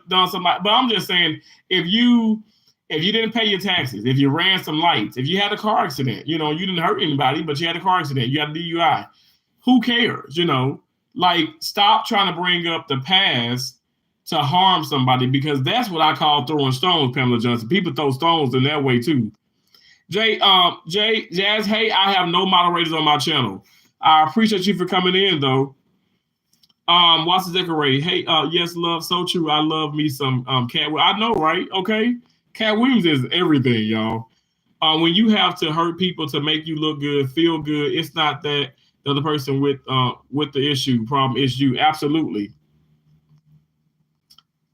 done something, but I'm just saying, if you didn't pay your taxes, if you ran some lights, if you had a car accident, you didn't hurt anybody, but you had a car accident, you had a DUI, who cares? Like, stop trying to bring up the past to harm somebody, because that's what I call throwing stones, Pamela Johnson. People throw stones in that way too. Jazz, hey, I have no moderators on my channel. I appreciate you for coming in, though. Watson Decorate, hey, yes, love, so true. I love me some Cat. I know, right? Okay, Cat Williams is everything, y'all. When you have to hurt people to make you look good, feel good, it's not that the other person with the problem is you. Absolutely.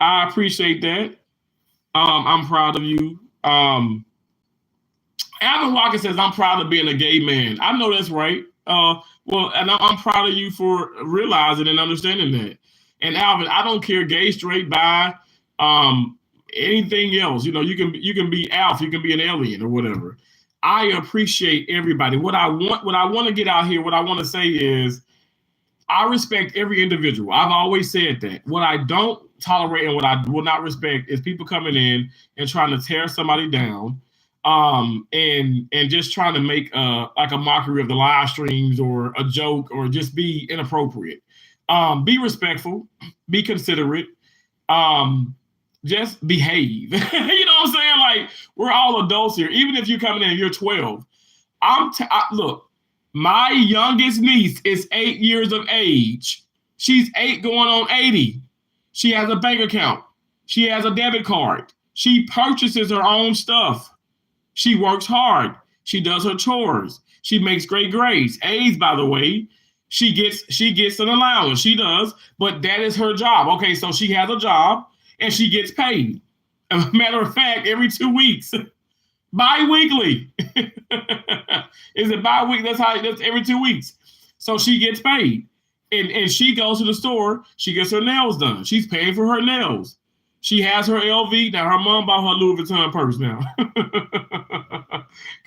I appreciate that. I'm proud of you. Alvin Walker says, I'm proud of being a gay man. I know that's right. And I'm proud of you for realizing and understanding that. And Alvin, I don't care, gay, straight, bi, anything else. You can be Alf, you can be an alien or whatever. I appreciate everybody. What I want to get out here, what I want to say is, I respect every individual. I've always said that. What I don't tolerate and what I will not respect is people coming in and trying to tear somebody down, and just trying to make like a mockery of the live streams, or a joke, or just be inappropriate. Be respectful, be considerate, just behave. You know what I'm saying? Like, we're all adults here. Even if you're coming in and you're 12, look, my youngest niece is 8 years of age. She's 8 going on 80. She has a bank account. She has a debit card. She purchases her own stuff. She works hard. She does her chores. She makes great grades. A's, by the way. She gets an allowance. She does, but that is her job. Okay, so she has a job and she gets paid. As a matter of fact, every 2 weeks. Bi-weekly. Is it bi-weekly? That's every 2 weeks. So she gets paid. And she goes to the store. She gets her nails done. She's paying for her nails. She has her LV. Now, her mom bought her Louis Vuitton purse now.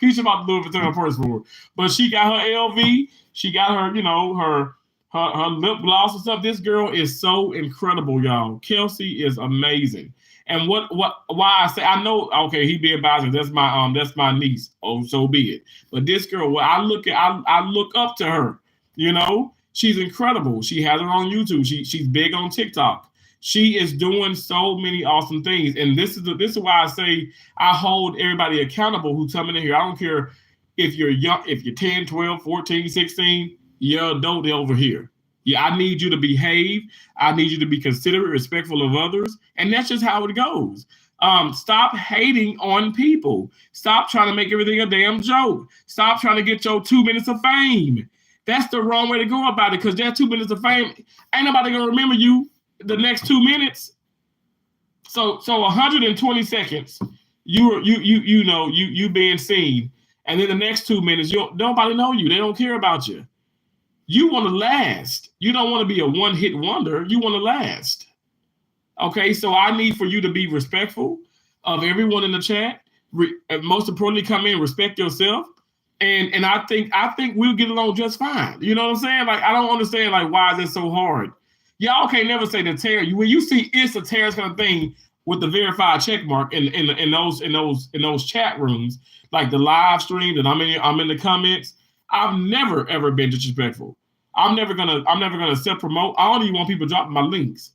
Keisha bought the Louis Vuitton purse for her. But she got her LV. She got her, her lip gloss and stuff. This girl is so incredible, y'all. Kelsey is amazing. And why I say, I know, okay, he being biased, that's my niece. Oh, so be it. But this girl, I look up to her. She's incredible. She has her on YouTube. She's big on TikTok. She is doing so many awesome things. And this is why I say I hold everybody accountable who's coming in here. I don't care if you're young, if you're 10, 12, 14, 16, you're adult over here. Yeah, I need you to behave. I need you to be considerate, respectful of others. And that's just how it goes. Stop hating on people. Stop trying to make everything a damn joke. Stop trying to get your 2 minutes of fame. That's the wrong way to go about it, because that 2 minutes of fame, ain't nobody gonna remember you the next 2 minutes. So 120 seconds, you being seen, and then the next 2 minutes, nobody know you. They don't care about you. You want to last. You don't want to be a one-hit wonder. You want to last. Okay, so I need for you to be respectful of everyone in the chat. Most importantly, come in, respect yourself. And I think we'll get along just fine. You know what I'm saying? Like, I don't understand, like, why is it so hard? Y'all can't never say the terror. When you see it's a terrorist kind of thing with the verified check mark in those chat rooms, like the live stream that I'm in the comments, I've never ever been disrespectful. I'm never gonna self-promote. I don't even want people dropping my links.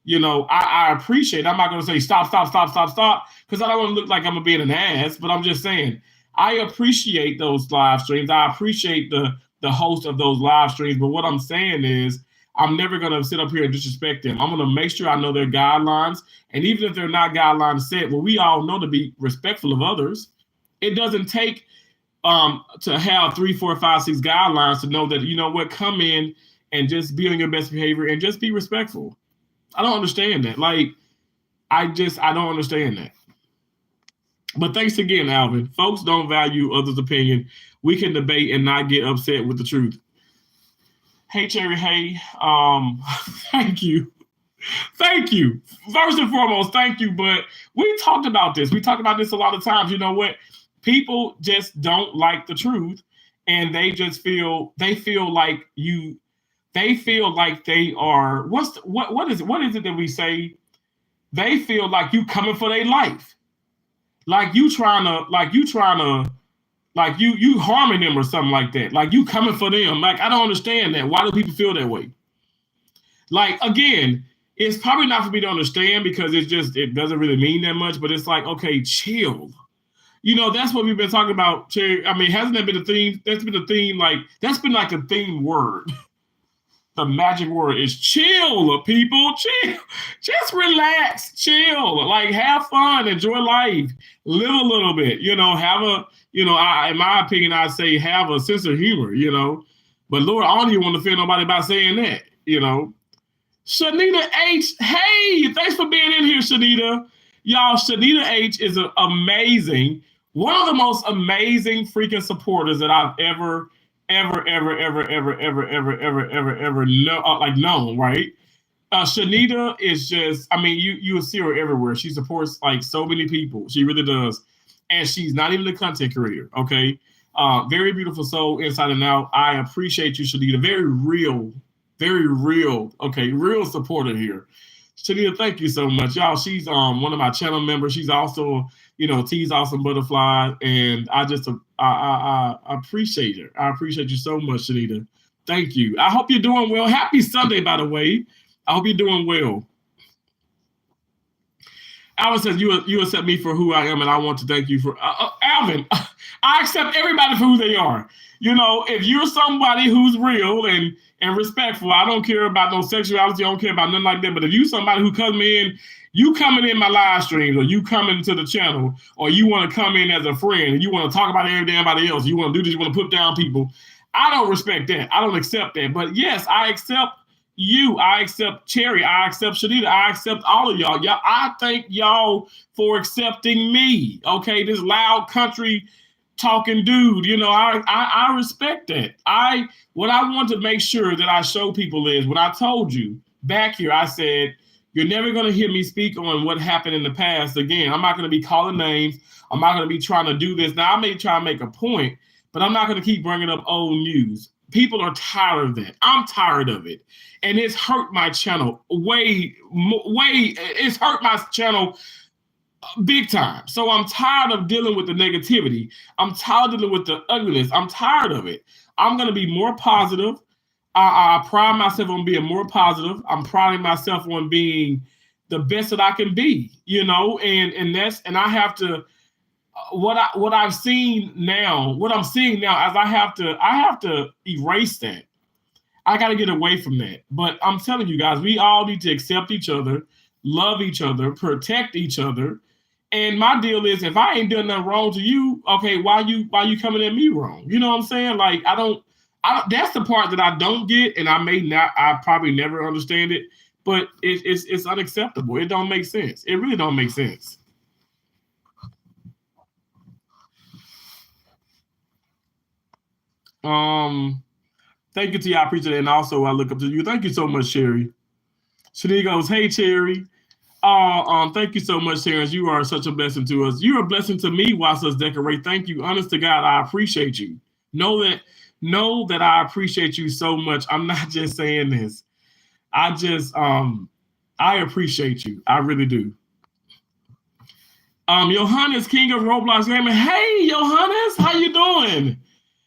I appreciate it. I'm not gonna say stop, because I don't want to look like I'm being an ass, but I'm just saying I appreciate those live streams. I appreciate the host of those live streams. But what I'm saying is, I'm never going to sit up here and disrespect them. I'm going to make sure I know their guidelines. And even if they're not guidelines set, well, we all know to be respectful of others. It doesn't take to have 3, 4, 5, 6 guidelines to know that, you know what, come in and just be on your best behavior and just be respectful. I don't understand that. Like, I don't understand that. But thanks again, Alvin. Folks don't value others' opinion. We can debate and not get upset with the truth. Hey, Cherry, hey, thank you. Thank you. First and foremost, thank you. But we talked about this. We talked about this a lot of times. You know what? People just don't like the truth, and they just feel like they are, what is it that we say? They feel like you coming for their life. Like you harming them or something like that. Like you coming for them. Like, I don't understand that. Why do people feel that way? Like, again, it's probably not for me to understand because it doesn't really mean that much, but it's like, okay, chill. You know, that's what we've been talking about, Cherry. I mean, hasn't that been a theme? That's been a theme, that's been like a theme word. The magic word is chill, people. Chill. Just relax, chill. Like, have fun, enjoy life, live a little bit. You know, in my opinion, I'd say have a sense of humor, you know. But Lord, I don't even want to offend nobody by saying that, you know. Shanita H, hey, thanks for being in here, Shanita. Y'all, Shanita H is one of the most amazing freaking supporters that I've ever known, right? Shanita is just, I mean, you will see her everywhere. She supports like so many people. She really does. And she's not even a content creator, okay? Very beautiful soul, inside and out. I appreciate you, Shanita. Very real, okay, real supporter here. Shanita, thank you so much. Y'all, she's one of my channel members. She's also, T's Awesome Butterfly. And I appreciate her. I appreciate you so much, Shanita. Thank you. I hope you're doing well. Happy Sunday, by the way. I hope you're doing well. Alvin says, you accept me for who I am, and I want to thank you for... Alvin, I accept everybody for who they are. You know, if you're somebody who's real and respectful, I don't care about no sexuality, I don't care about nothing like that, but if you somebody who you coming in my live streams, or you coming to the channel, or you want to come in as a friend, and you want to talk about everybody else, you want to do this, you want to put down people, I don't respect that. I don't accept that. But yes, I accept you. I accept Cherry. I accept Shanita. I accept all of y'all. I thank y'all for accepting me. Okay, this loud country talking dude. You know, I respect that. What I want to make sure that I show people is when I told you back here, I said, you're never going to hear me speak on what happened in the past. Again, I'm not going to be calling names. I'm not going to be trying to do this. Now, I may try and make a point, but I'm not going to keep bringing up old news. People are tired of that. I'm tired of it. And it's hurt my channel it's hurt my channel big time. So I'm tired of dealing with the negativity. I'm tired of dealing with the ugliness. I'm tired of it. I'm going to be more positive. I pride myself on being more positive. I'm priding myself on being the best that I can be, and I have to, what I'm seeing now is I have to erase that. I got to get away from that. But I'm telling you guys, we all need to accept each other, love each other, protect each other. And my deal is, if I ain't done nothing wrong to you, okay, why you coming at me wrong? You know what I'm saying? Like, I don't, that's the part that I don't get, and I probably never understand it, but it's unacceptable. It don't make sense. It really don't make sense. Thank you, T. I appreciate it. And also I look up to you. Thank you so much, Sherry. Shani goes, hey, Cherry. Thank you so much, Terrence. You are such a blessing to us. You're a blessing to me. Watch us decorate. Thank you. Honest to God, I appreciate you. Know that I appreciate you so much. I'm not just saying this. I appreciate you. I really do. Johannes, King of Roblox Gaming. Hey, Johannes, how you doing?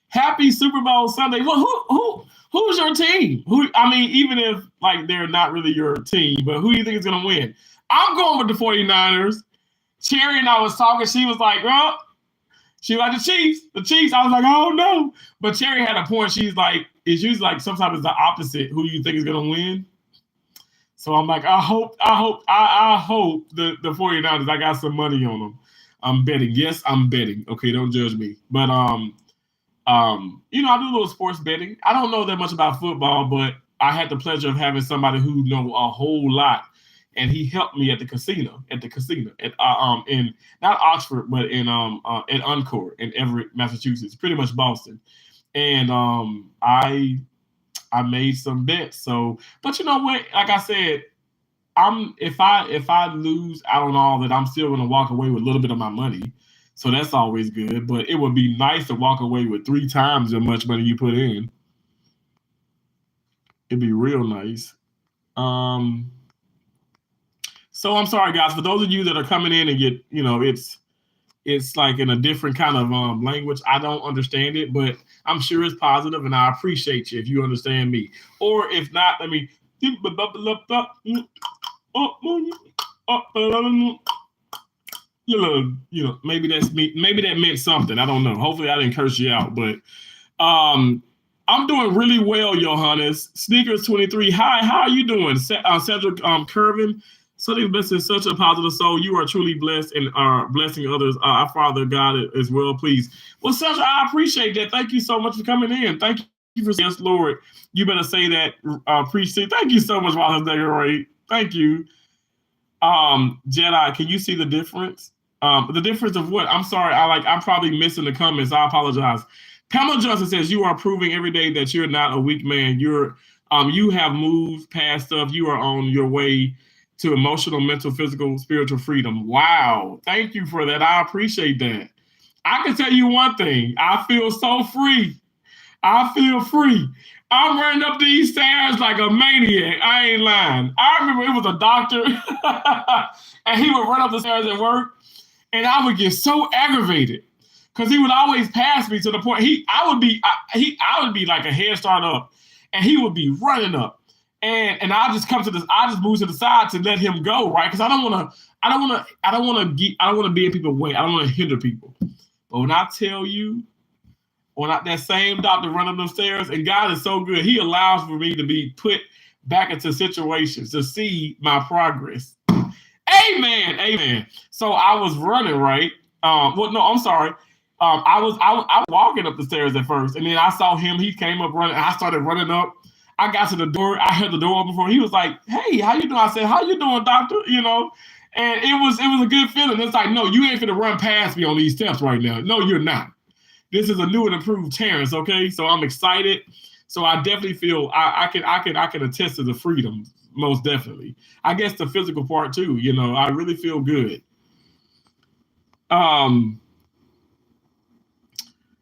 Happy Super Bowl Sunday. Well, who's your team? Even if like they're not really your team, but who do you think is gonna win? I'm going with the 49ers. Cherry and I was talking. She was like, well, she like the Chiefs. The Chiefs. I was like, oh no. But Cherry had a point. She's like, it's usually like sometimes it's the opposite. Who do you think is gonna win? So I'm like, I hope the 49ers, I got some money on them. I'm betting. Yes, I'm betting. Okay, don't judge me. But I do a little sports betting. I don't know that much about football, but I had the pleasure of having somebody who know a whole lot, and he helped me at the casino. At in not Oxford, but in at Encore in Everett, Massachusetts, pretty much Boston. And I made some bets. So, but you know what? Like I said, if I lose out on all that, I'm still gonna walk away with a little bit of my money. So that's always good. But it would be nice to walk away with 3 times as much money you put in. It'd be real nice. Um, so I'm sorry, guys, for those of you that are coming in and it's like in a different kind of language. I don't understand it, but I'm sure it's positive, and I appreciate you if you understand me. Or if not, let me. Maybe that's me. Maybe that meant something. I don't know. Hopefully, I didn't curse you out, but I'm doing really well, Johannes. Sneakers 23. Hi, how are you doing? Cedric Curvin. Something blessed in such a positive soul. You are truly blessed and are blessing others. Our Father God as well, please. Well, Cedric, I appreciate that. Thank you so much for coming in. Thank you for saying, yes, Lord. You better say that. Appreciate. Thank you so much, Father Decorate. Thank you. Jedi, can you see the difference? The difference of what? I'm sorry. I'm probably missing the comments. I apologize. Pamela Johnson says you are proving every day that you're not a weak man. You have moved past stuff. You are on your way to emotional, mental, physical, spiritual freedom. Wow. Thank you for that. I appreciate that. I can tell you one thing. I feel so free. I feel free. I'm running up these stairs like a maniac. I ain't lying. I remember it was a doctor and he would run up the stairs at work and I would get so aggravated because he would always pass me to the point I would be like a head start up and he would be running up. And I just move to the side to let him go, right? Because I don't want to be in people's way. I don't want to hinder people. But when I tell you, that same doctor run up those stairs, and God is so good, He allows for me to be put back into situations to see my progress. Amen, amen. So I was running, right? I'm sorry. I was walking up the stairs at first, and then I saw him. He came up running. I started running up. I got to the door. I had the door open for him. He was like, "Hey, how you doing?" I said, "How you doing, doctor?" And it was a good feeling. It's like, no, you ain't finna run past me on these steps right now. No, you're not. This is a new and improved Terrence. Okay, so I'm excited. So I definitely feel I can attest to the freedom, most definitely. I guess the physical part too. I really feel good.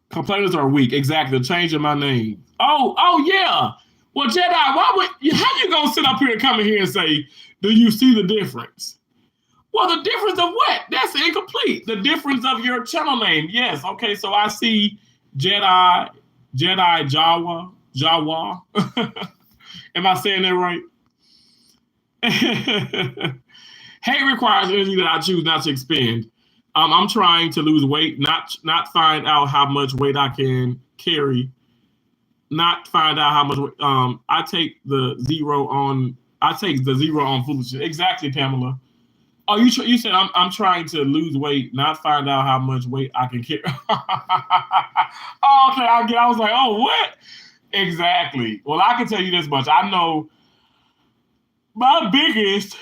Complainers are weak. Exactly. Changing my name. Oh yeah. Well, Jedi, how you gonna sit up here and come in here and say, do you see the difference? Well, the difference of what? That's incomplete. The difference of your channel name. Yes. Okay. So I see Jedi Jawa. Am I saying that right? Hate requires energy that I choose not to expend. I'm trying to lose weight, not find out how much weight I can carry. Not find out how much. I take the zero on foolishness. Exactly, Pamela. Oh, you said I'm trying to lose weight, not find out how much weight I can carry. Oh, okay, I was like, oh, what? Exactly. Well, I can tell you this much. I know my biggest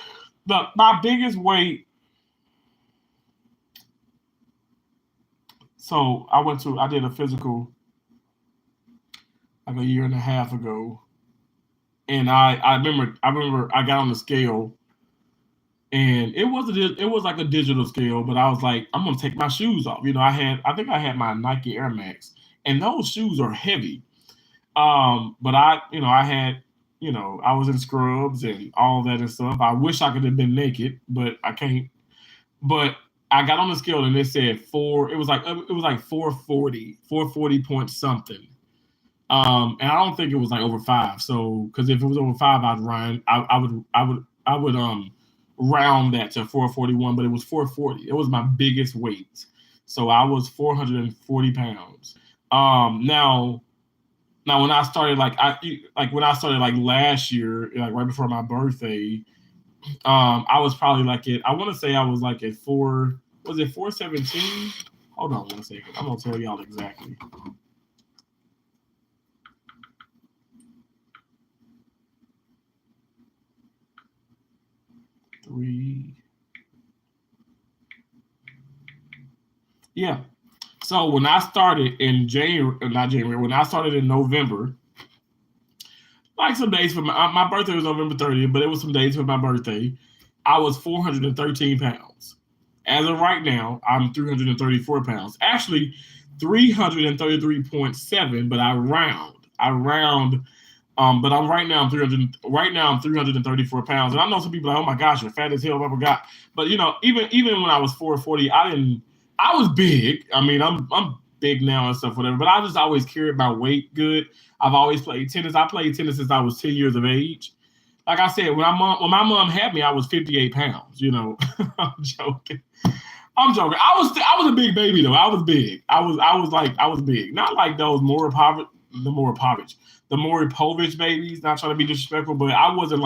weight. So I did a physical like a year and a half ago, and I remember I got on the scale, and it was like a digital scale, but I was like, I'm gonna take my shoes off. I think I had my Nike Air Max, and those shoes are heavy. But I had, I was in scrubs and all that and stuff. I wish I could have been naked, but I can't. But I got on the scale and it said 4. It was like 440 point something. And I don't think it was like over 5. So, because if it was over 5, I would round that to 441, but it was 440. It was my biggest weight. So I was 440 pounds. Now when I started last year, like right before my birthday, I was probably I want to say I was like at 4. Was it 417? Hold on 1 second. I'm gonna tell y'all exactly. Yeah. So when I started in when I started in November, like some days for my birthday was November 30th, but it was some days for my birthday. I was 413 pounds. As of right now, I'm 334 pounds. Actually, 333.7, but I round. But I'm right now I'm 300. Right now I'm 334 pounds, and I know some people are like, oh my gosh, you're fat as hell. I forgot. But you know, even when I was 440, I was big. I mean, I'm big now and stuff, whatever. But I just always carried my weight good. I've always played tennis. I played tennis since I was 10 years of age. Like I said, when my mom had me, I was 58 pounds. You know, I'm joking. I was a big baby though. I was big. I was big. Not like those Maury Povich babies. Not trying to be disrespectful, but I wasn't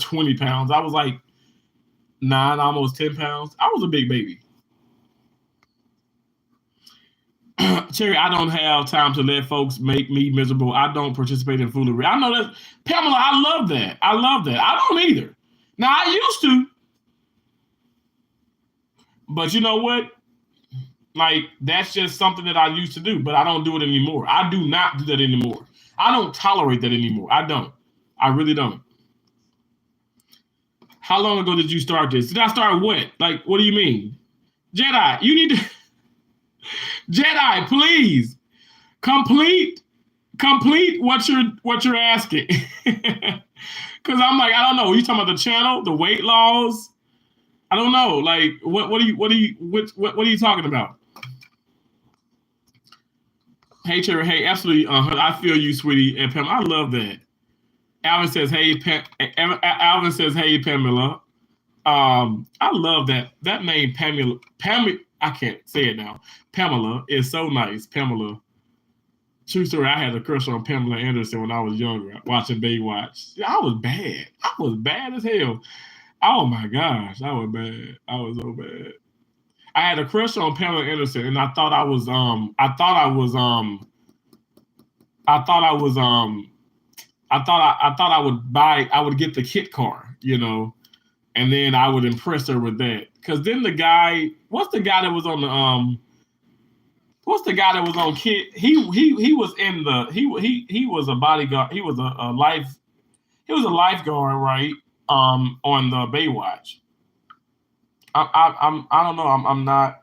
20 pounds. I was like 9, almost 10 pounds. I was a big baby. Cherry, I don't have time to let folks make me miserable. I don't participate in foolery. I know that. Pamela, I love that. I don't either. Now, I used to. But you know what? Like, that's just something that I used to do, but I don't do it anymore. I do not do that anymore. I don't tolerate that anymore. I don't. I really don't. How long ago did you start this? Did I start what? Like, what do you mean? Jedi, you need to... Jedi, please complete what you're asking. Because I'm like, I don't know. Are you talking about the channel, the weight loss? I don't know. Like, what are you talking about? Hey, Cherry. Hey, absolutely. I feel you, sweetie. And Pam, I love that. Alvin says, "Hey, Alvin says, hey, Pamela." I love that name, Pamela. I can't say it now. Pamela is so nice. Pamela. True story. I had a crush on Pamela Anderson when I was younger, watching Baywatch. I was bad. I was bad as hell. Oh my gosh, I was bad. I was so bad. I had a crush on Pamela Anderson, and I thought I would get the kit car, you know, and then I would impress her with that. Because then what's the guy that was on Kit? He was a bodyguard. He was a lifeguard, right? On the Baywatch. I don't know. I'm not.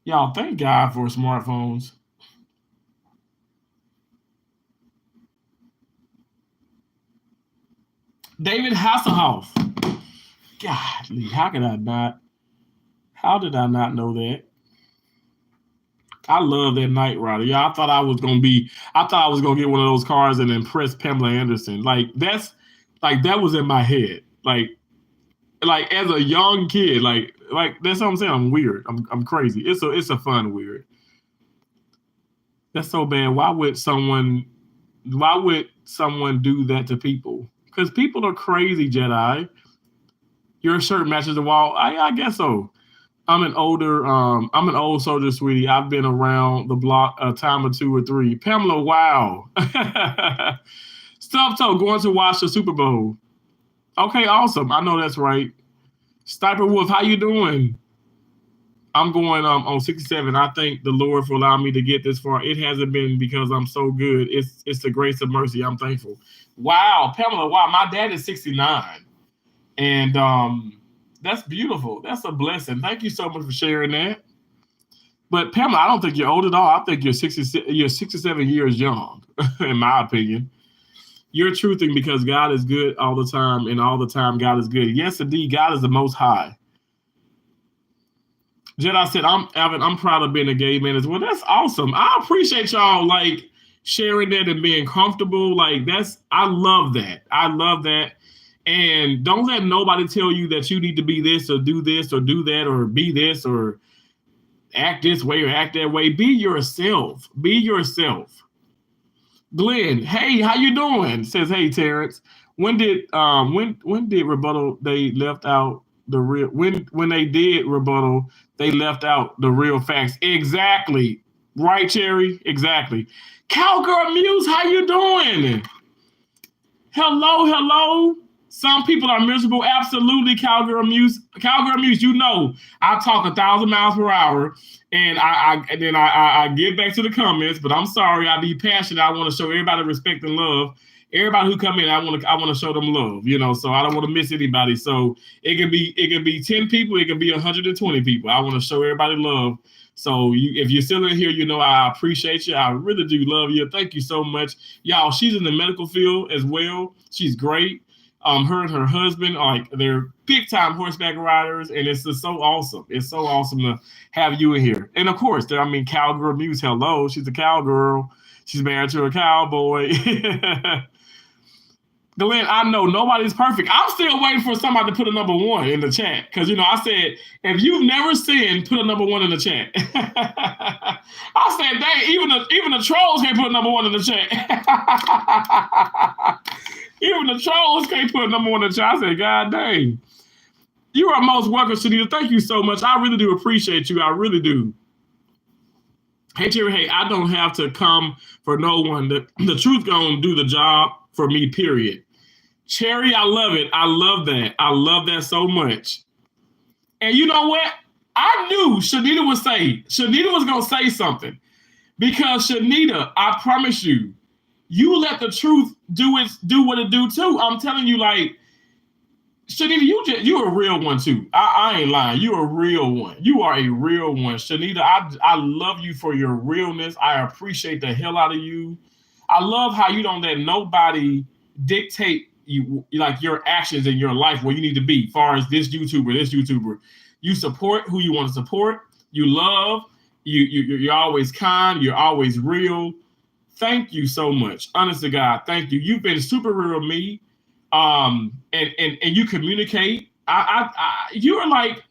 Y'all, thank God for smartphones. David Hasselhoff. Godly, how did I not know that? I love that Knight Rider. Yeah, I thought I was gonna get one of those cars and impress Pamela Anderson. Like that was in my head. Like as a young kid, like that's what I'm saying. I'm weird. I'm crazy. It's a fun weird. That's so bad. Why would someone do that to people? Because people are crazy, Jedi. Your shirt matches the wall. I guess so. I'm an old soldier, sweetie. I've been around the block a time or 2 or 3. Pamela, wow. Stuff toe going to watch the Super Bowl. Okay, awesome. I know that's right. Stiper Wolf, how you doing? I'm going on 67. I thank the Lord for allowing me to get this far. It hasn't been because I'm so good. It's the grace of mercy. I'm thankful. Wow, Pamela, wow. My dad is 69. And that's beautiful. That's a blessing. Thank you so much for sharing that. But Pamela, I don't think you're old at all. I think you're 67 years young, in my opinion. You're truthing because God is good all the time, and all the time God is good. Yes, indeed, God is the most high. Jedi said, I'm proud of being a gay man as well. That's awesome. I appreciate y'all sharing that and being comfortable. I love that. I love that. And don't let nobody tell you that you need to be this or do that or be this or act this way or act that way. Be yourself. Be yourself. Glenn, hey, how you doing? Says, hey, Terrence. When did rebuttal they left out the real when they did rebuttal, they left out the real facts. Exactly. Right, Cherry? Exactly. Cowgirl Muse, how you doing? Hello. Some people are miserable. Absolutely, Cowgirl Muse. Cowgirl Muse, you know, I talk 1,000 miles per hour, and I get back to the comments. But I'm sorry, I be passionate. I want to show everybody respect and love. Everybody who come in, I want to show them love. You know, so I don't want to miss anybody. So it can be 10 people, it can be 120 people. I want to show everybody love. So if you're still in here, you know I appreciate you. I really do love you. Thank you so much, y'all. She's in the medical field as well. She's great. Her and her husband, like, they're big time horseback riders, and it's just so awesome. It's so awesome to have you in here. And of course, Cowgirl Muse. Hello, she's a cowgirl. She's married to a cowboy. Glenn, I know nobody's perfect. I'm still waiting for somebody to put a number 1 in the chat. Because, I said, if you've never sinned, put a number 1 in the chat. I said, dang, even the trolls can't put a number 1 in the chat. Even the trolls can't put a number 1 in the chat. I said, God dang. You are most welcome, Shanita. Thank you so much. I really do appreciate you. I really do. Hey, Terry, hey, I don't have to come for no one. The truth gonna do the job for me, period. Cherry, I love it. I love that. I love that so much. And you know what? I knew Shanita was going to say something. Because Shanita, I promise you, you let the truth do what it do too. I'm telling you, like, Shanita, you're a real one too. I ain't lying. You're a real one. You are a real one. Shanita, I love you for your realness. I appreciate the hell out of you. I love how you don't let nobody dictate you, like, your actions in your life where you need to be. As far as this YouTuber, you support who you want to support. You love. You're always kind. You're always real. Thank you so much. Honest to God, thank you. You've been super real with me. And you communicate. You're like,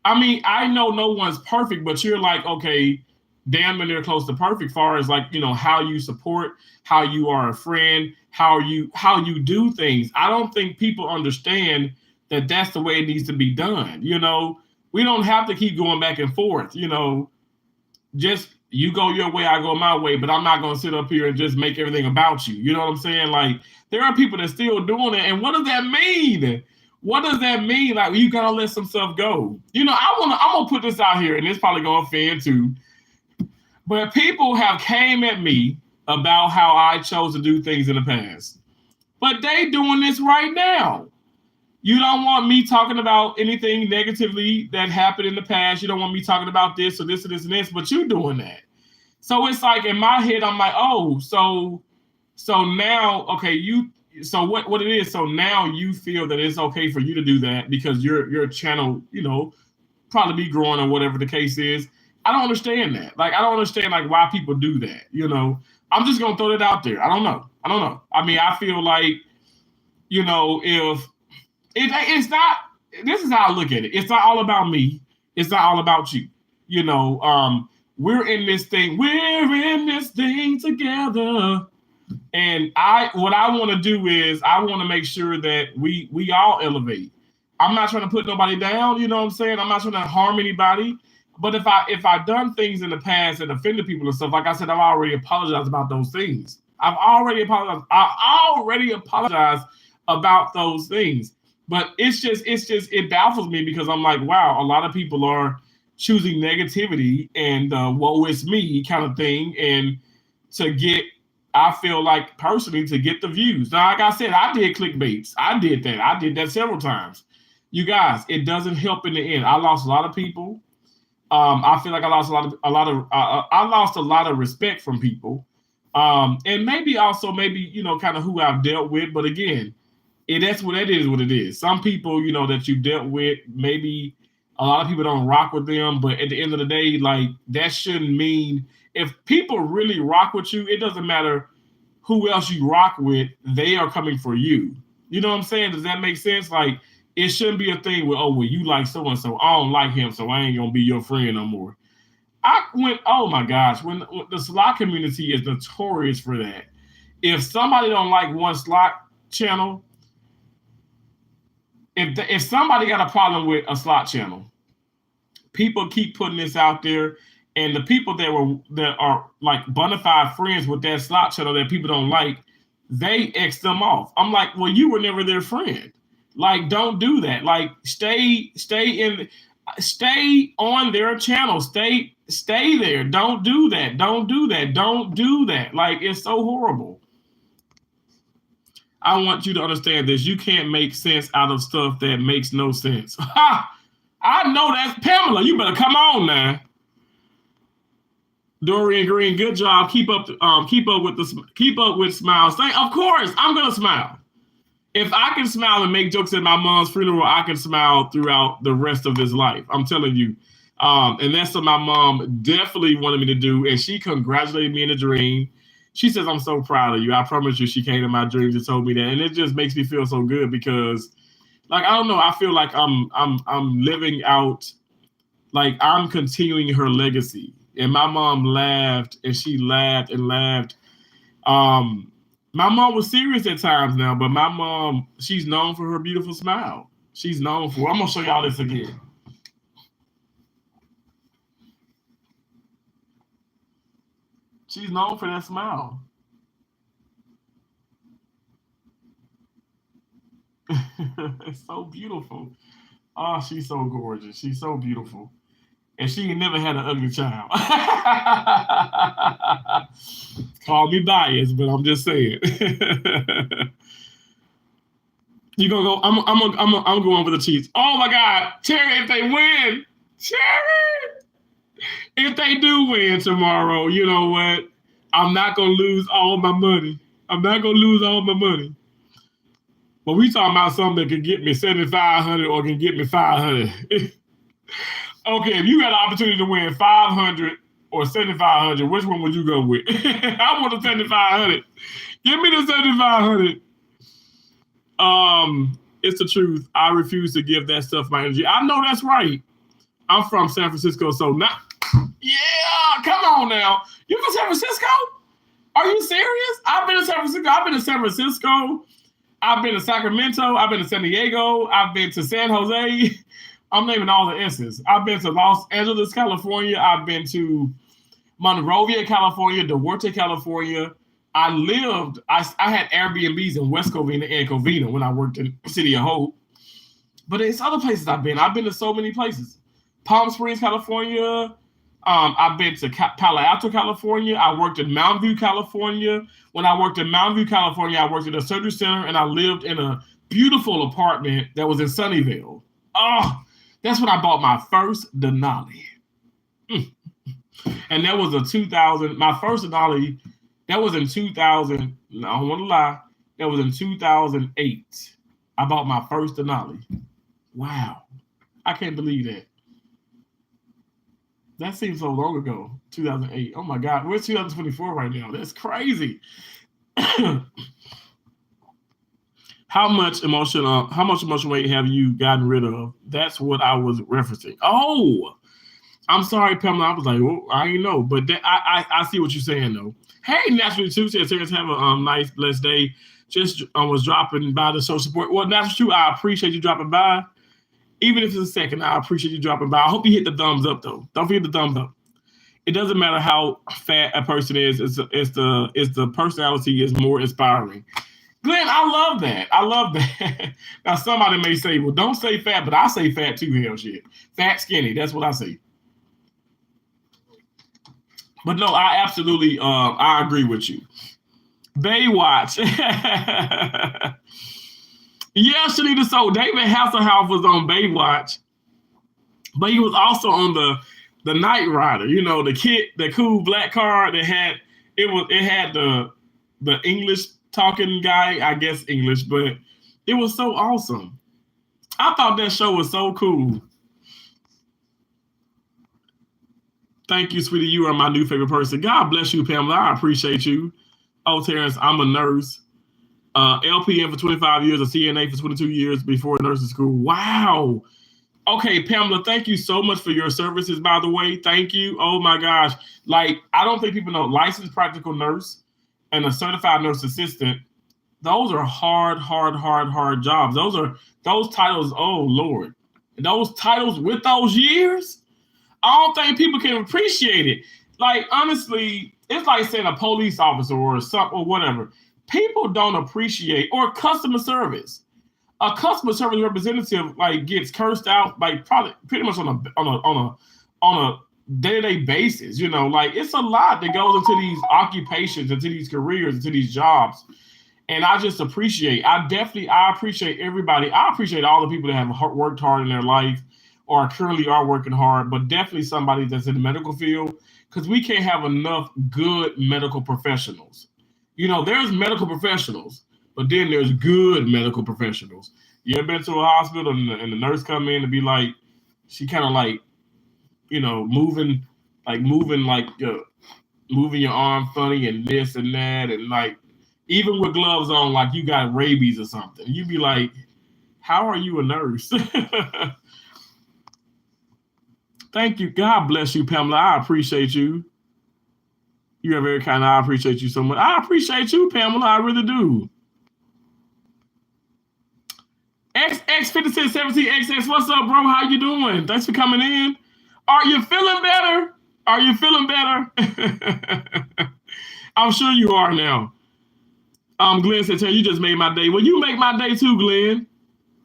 I know no one's perfect, but you're like, okay, damn near close to perfect, far as, like, how you support, how you are a friend, how you do things. I don't think people understand that that's the way it needs to be done. We don't have to keep going back and forth. Just you go your way, I go my way, but I'm not going to sit up here and just make everything about you. You know what I'm saying? Like, there are people that still doing it. And what does that mean? What does that mean? Like, you got to let some stuff go. I'm going to put this out here, and it's probably going to offend too. But people have came at me about how I chose to do things in the past. But they doing this right now. You don't want me talking about anything negatively that happened in the past. You don't want me talking about this or this or this and this, but you doing that. So it's like, in my head, I'm like, oh, so now, okay, so what it is, so now you feel that it's okay for you to do that because your channel, probably be growing or whatever the case is. I don't understand that. Like, I don't understand, like, why people do that, I'm just going to throw it out there. I don't know. I feel like, if it's not, this is how I look at it. It's not all about me. It's not all about you. We're in this thing. We're in this thing together. And what I want to do is I want to make sure that we all elevate. I'm not trying to put nobody down. You know what I'm saying? I'm not trying to harm anybody. But if I've done things in the past that offended people and stuff, like I said, I've already apologized about those things. I already apologized about those things. But it baffles me because I'm like, wow, a lot of people are choosing negativity and woe is me kind of thing, and I feel like personally to get the views. Now, like I said, I did clickbaits. I did that several times. You guys, it doesn't help in the end. I lost a lot of people. I feel like I lost I lost a lot of respect from people, and maybe also kind of who I've dealt with. But again, that's what it is. What it is. Some people that you dealt with, maybe a lot of people don't rock with them. But at the end of the day, like, that shouldn't mean, if people really rock with you, it doesn't matter who else you rock with. They are coming for you. You know what I'm saying? Does that make sense? Like, it shouldn't be a thing where, oh, well, you like so and so. I don't like him, so I ain't gonna be your friend no more. Oh my gosh, when the slot community is notorious for that. If somebody don't like one slot channel, if somebody got a problem with a slot channel, people keep putting this out there, and the people that are like bona fide friends with that slot channel that people don't like, they X them off. I'm like, well, you were never their friend. Like, don't do that. Like, stay on their channel. Stay there. Don't do that. Don't do that. Don't do that. Like, it's so horrible. I want you to understand this. You can't make sense out of stuff that makes no sense. Ha! I know that's Pamela. You better come on now. Dorian Green, good job. Keep up with smiles. Of course, I'm gonna smile. If I can smile and make jokes at my mom's funeral, I can smile throughout the rest of his life. I'm telling you. And that's what my mom definitely wanted me to do. And she congratulated me in a dream. She says, I'm so proud of you. I promise you, she came to my dreams and told me that. And it just makes me feel so good because, like, I don't know, I feel like I'm living out, like, I'm continuing her legacy. And my mom laughed, and she laughed and laughed. My mom was serious at times now, but my mom, she's known for her beautiful smile. She's known for, I'm going to show y'all this again. She's known for that smile. It's so beautiful. Oh, she's so gorgeous. She's so beautiful. And she ain't never had an ugly child. Call me biased, but I'm just saying. You gonna go? I'm going for the Chiefs. Oh my God, Terry! If they win, Terry! If they do win tomorrow, you know what? I'm not gonna lose all my money. I'm not gonna lose all my money. But we talking about something that can get me 7,500 or can get me 500. Okay, if you had the opportunity to win 500 or 7,500, which one would you go with? I want the 7,500. Give me the 7,500. It's the truth. I refuse to give that stuff my energy. I know that's right. I'm from San Francisco, so not. Yeah, come on now. You from San Francisco? Are you serious? I've been to San Francisco. I've been to San Francisco. I've been to Sacramento. I've been to San Diego. I've been to San Jose. I'm naming all the S's. I've been to Los Angeles, California. I've been to Monrovia, California, Duarte, California. I had Airbnbs in West Covina and Covina when I worked in City of Hope. But it's other places I've been. I've been to so many places. Palm Springs, California. I've been to Palo Alto, California. I worked in Mountain View, California. When I worked in Mountain View, California, I worked at a surgery center, and I lived in a beautiful apartment that was in Sunnyvale. Oh, that's when I bought my first Denali. And that was a 2000, my first Denali, that was in 2000, no, I don't want to lie, that was in 2008. I bought my first Denali. Wow. I can't believe that. That seems so long ago, 2008. Oh my God, we're 2024 right now. That's crazy. How much emotional weight have you gotten rid of? That's what I was referencing. Oh, I'm sorry, Pamela. I was like, well, I ain't know, but I see what you're saying though. Hey, Naturally Too says, have a nice, blessed day. Just was dropping by to show support. Well, Naturally Too, I appreciate you dropping by. Even if it's a second, I appreciate you dropping by. I hope you hit the thumbs up though. Don't forget the thumbs up. It doesn't matter how fat a person is. It's the personality is more inspiring. Glenn, I love that. I love that. Now somebody may say, well, don't say fat, but I say fat too, hell shit. Fat, skinny, that's what I say. But no, I absolutely I agree with you. Baywatch. Yeah, Shanita. So David Hasselhoff was on Baywatch, but he was also on the Knight Rider. You know, the cool black car that had the English talking guy, I guess English, but it was so awesome. I thought that show was so cool. Thank you, sweetie. You are my new favorite person. God bless you, Pamela. I appreciate you. Oh, Terrence, I'm a nurse. LPN for 25 years, a CNA for 22 years before nursing school. Wow. Okay, Pamela, thank you so much for your services, by the way. Thank you. Oh my gosh. Like, I don't think people know licensed practical nurse and a certified nurse assistant. Those are hard jobs. Those titles, oh Lord. Those titles with those years, I don't think people can appreciate it. Like, honestly, it's like saying a police officer or something or whatever. People don't appreciate, or customer service. A customer service representative like gets cursed out like probably pretty much on a day-to-day basis. You know, like it's a lot that goes into these occupations, into these careers, into these jobs. And I just appreciate, I appreciate everybody. I appreciate all the people that have worked hard in their life or currently are working hard, but definitely somebody that's in the medical field, because we can't have enough good medical professionals. You know, there's medical professionals, but then there's good medical professionals. You ever been to a hospital and the nurse come in and be like, she kind of like, you know, moving your arm funny and this and that, and like, even with gloves on, like you got rabies or something. You'd be like, how are you a nurse? Thank you. God bless you, Pamela. I appreciate you. You are very kind. I appreciate you so much. I appreciate you, Pamela. I really do. XX5617XX, what's up, bro? How you doing? Thanks for coming in. Are you feeling better? Are you feeling better? I'm sure you are now. Glenn said, you just made my day. Well, you make my day too, Glenn,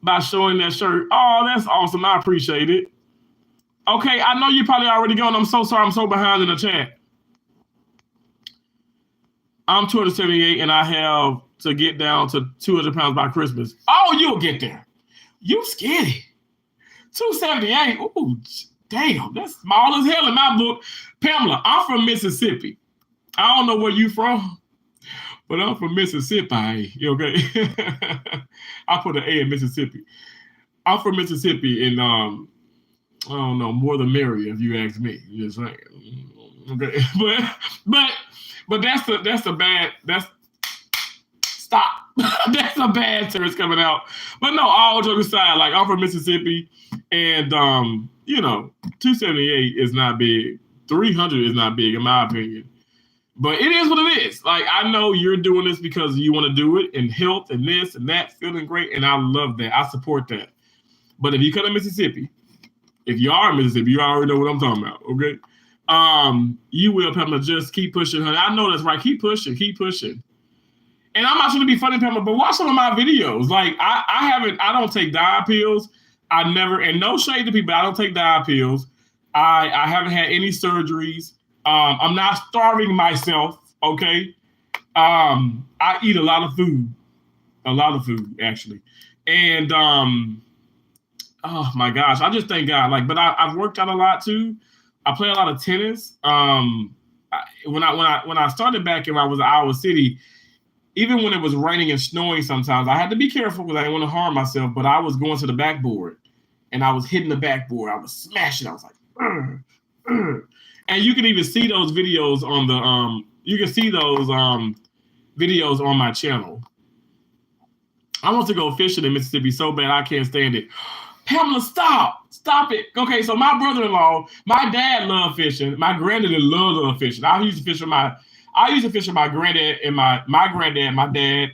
by showing that shirt. Oh, that's awesome. I appreciate it. Okay, I know you probably already gone. I'm so sorry. I'm so behind in the chat. I'm 278 and I have to get down to 200 pounds by Christmas. Oh, you'll get there. You skinny. 278. Ooh, damn. That's small as hell in my book. Pamela, I'm from Mississippi. I don't know where you from, but I'm from Mississippi. Okay. I put an A in Mississippi. I'm from Mississippi, and I don't know, more the merrier if you ask me. Just saying. Okay. But that's a bad stop. That's a bad service coming out. But no, all jokes aside, like I'm from Mississippi, and 278 is not big. 300 is not big in my opinion. But it is what it is. Like, I know you're doing this because you want to do it, and health and this and that, feeling great, and I love that. I support that. But if you come to Mississippi, if you are in Mississippi, you already know what I'm talking about, okay? You will, Pamela, just keep pushing, honey. I know that's right. Keep pushing. And I'm not trying to be funny, Pamela, but watch some of my videos. Like, I don't take diet pills. I never, and no shade to people, I don't take diet pills. I haven't had any surgeries. I'm not starving myself, okay? I eat a lot of food, actually. And, oh my gosh, I just thank God. Like, but I've worked out a lot too. I play a lot of tennis. When I started back in, I was in Iowa City, even when it was raining and snowing sometimes, I had to be careful because I didn't want to harm myself, but I was going to the backboard and I was hitting the backboard. I was smashing. I was like, and you can even see those videos on the, videos on my channel. I want to go fishing in Mississippi so bad. I can't stand it. Pamela, stop it. Okay, so my brother-in-law, my dad loved fishing. My granddad loved fishing. I used to fish with my granddad and my granddad, my dad,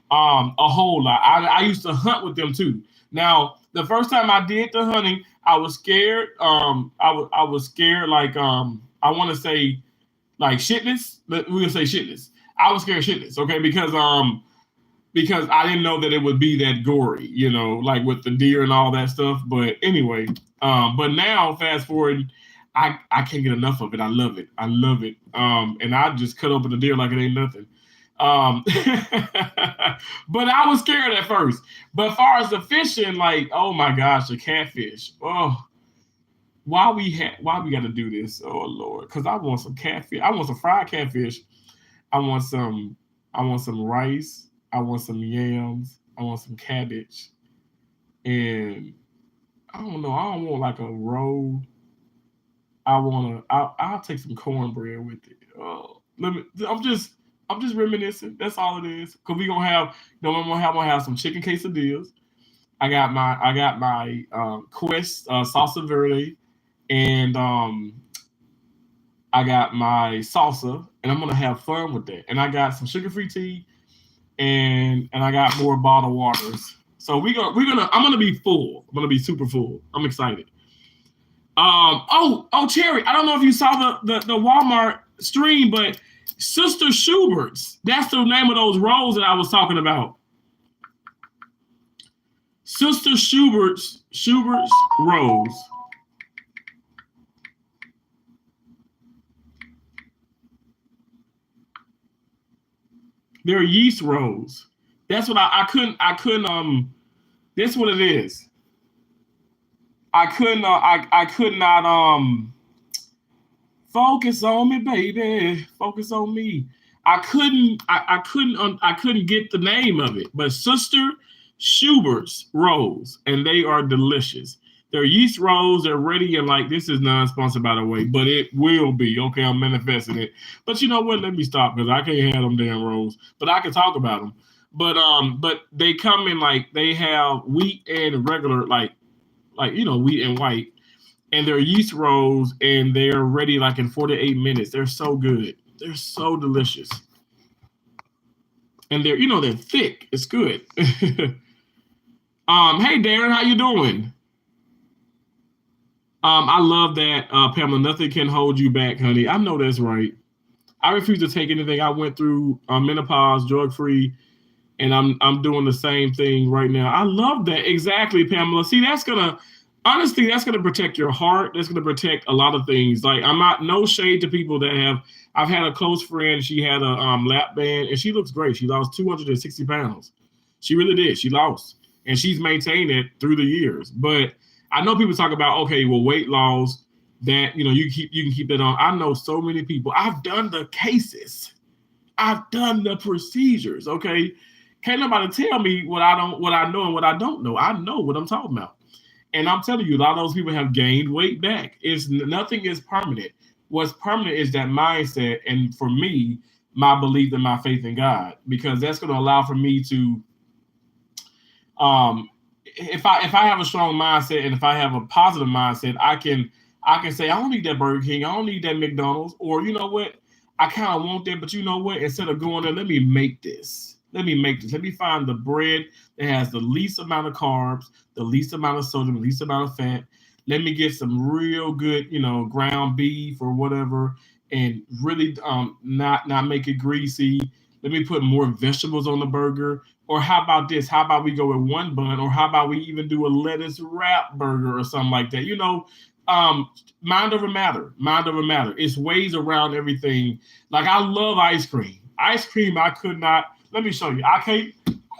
a whole lot. I used to hunt with them too. Now, the first time I did the hunting, I was scared. I was scared, like, I want to say, like, shitless. We're gonna say shitless. I was scared shitless, okay, because I didn't know that it would be that gory, like with the deer and all that stuff. But anyway, but now fast forward, I can't get enough of it. I love it. And I just cut open the deer like it ain't nothing. But I was scared at first. But as far as the fishing, like, oh my gosh, the catfish. Oh, why we got to do this? Oh Lord, because I want some catfish. I want some fried catfish. I want some rice. I want some yams. I want some cabbage. And I don't know. I don't want like a roll. I'll take some cornbread with it. Oh, I'm just reminiscing. That's all it is. Cause we gonna have, I'm gonna have some chicken quesadillas. I got my Quest salsa verde, and I got my salsa, and I'm gonna have fun with that. And I got some sugar-free tea, and I got more bottled waters. So I'm gonna be full. I'm gonna be super full. I'm excited. Cherry. I don't know if you saw the Walmart stream, but Sister Schubert's. That's the name of those rolls that I was talking about. Sister Schubert's rolls. They're yeast rolls. That's what I couldn't this is what it is. I could not focus on me, baby. Focus on me. I couldn't get the name of it, but Sister Schubert's rolls, and they are delicious. They're yeast rolls. They're ready, and like, this is non-sponsored, by the way, but it will be. Okay, I'm manifesting it. But you know what? Let me stop, because I can't have them damn rolls. But I can talk about them. But they come in, like, they have wheat and regular, like wheat and white, and they're yeast rolls, and they're ready like in 48 minutes. They're so good. They're so delicious. And they're thick. It's good. Hey Darren, how you doing? I love that, Pamela. Nothing can hold you back, honey. I know that's right. I refuse to take anything. I went through menopause, drug-free, and I'm doing the same thing right now. I love that. Exactly, Pamela. See, that's gonna protect your heart. That's gonna protect a lot of things. Like, I'm not, no shade to people that have. I've had a close friend. She had a lap band, and she looks great. She lost 260 pounds. She really did. She lost, and she's maintained it through the years. But I know people talk about, okay, well, weight loss, that you can keep that on. I know so many people. I've done the cases. I've done the procedures. Okay, can't nobody tell me what I know and what I don't know. I know what I'm talking about. And I'm telling you, a lot of those people have gained weight back. Nothing is permanent. What's permanent is that mindset, and for me, my belief and my faith in God, because that's going to allow for me to, if I have a strong mindset, and if I have a positive mindset, I can say, I don't need that Burger King, I don't need that McDonald's, or you know what, I kind of want that, but you know what, instead of going there, let me make this. Let me find the bread that has the least amount of carbs, the least amount of sodium, the least amount of fat. Let me get some real good, ground beef or whatever, and really not make it greasy. Let me put more vegetables on the burger. Or how about this? How about we go with one bun? Or how about we even do a lettuce wrap burger or something like that? Mind over matter. Mind over matter. It's ways around everything. Like, I love ice cream. Ice cream, I could not. Let me show you. I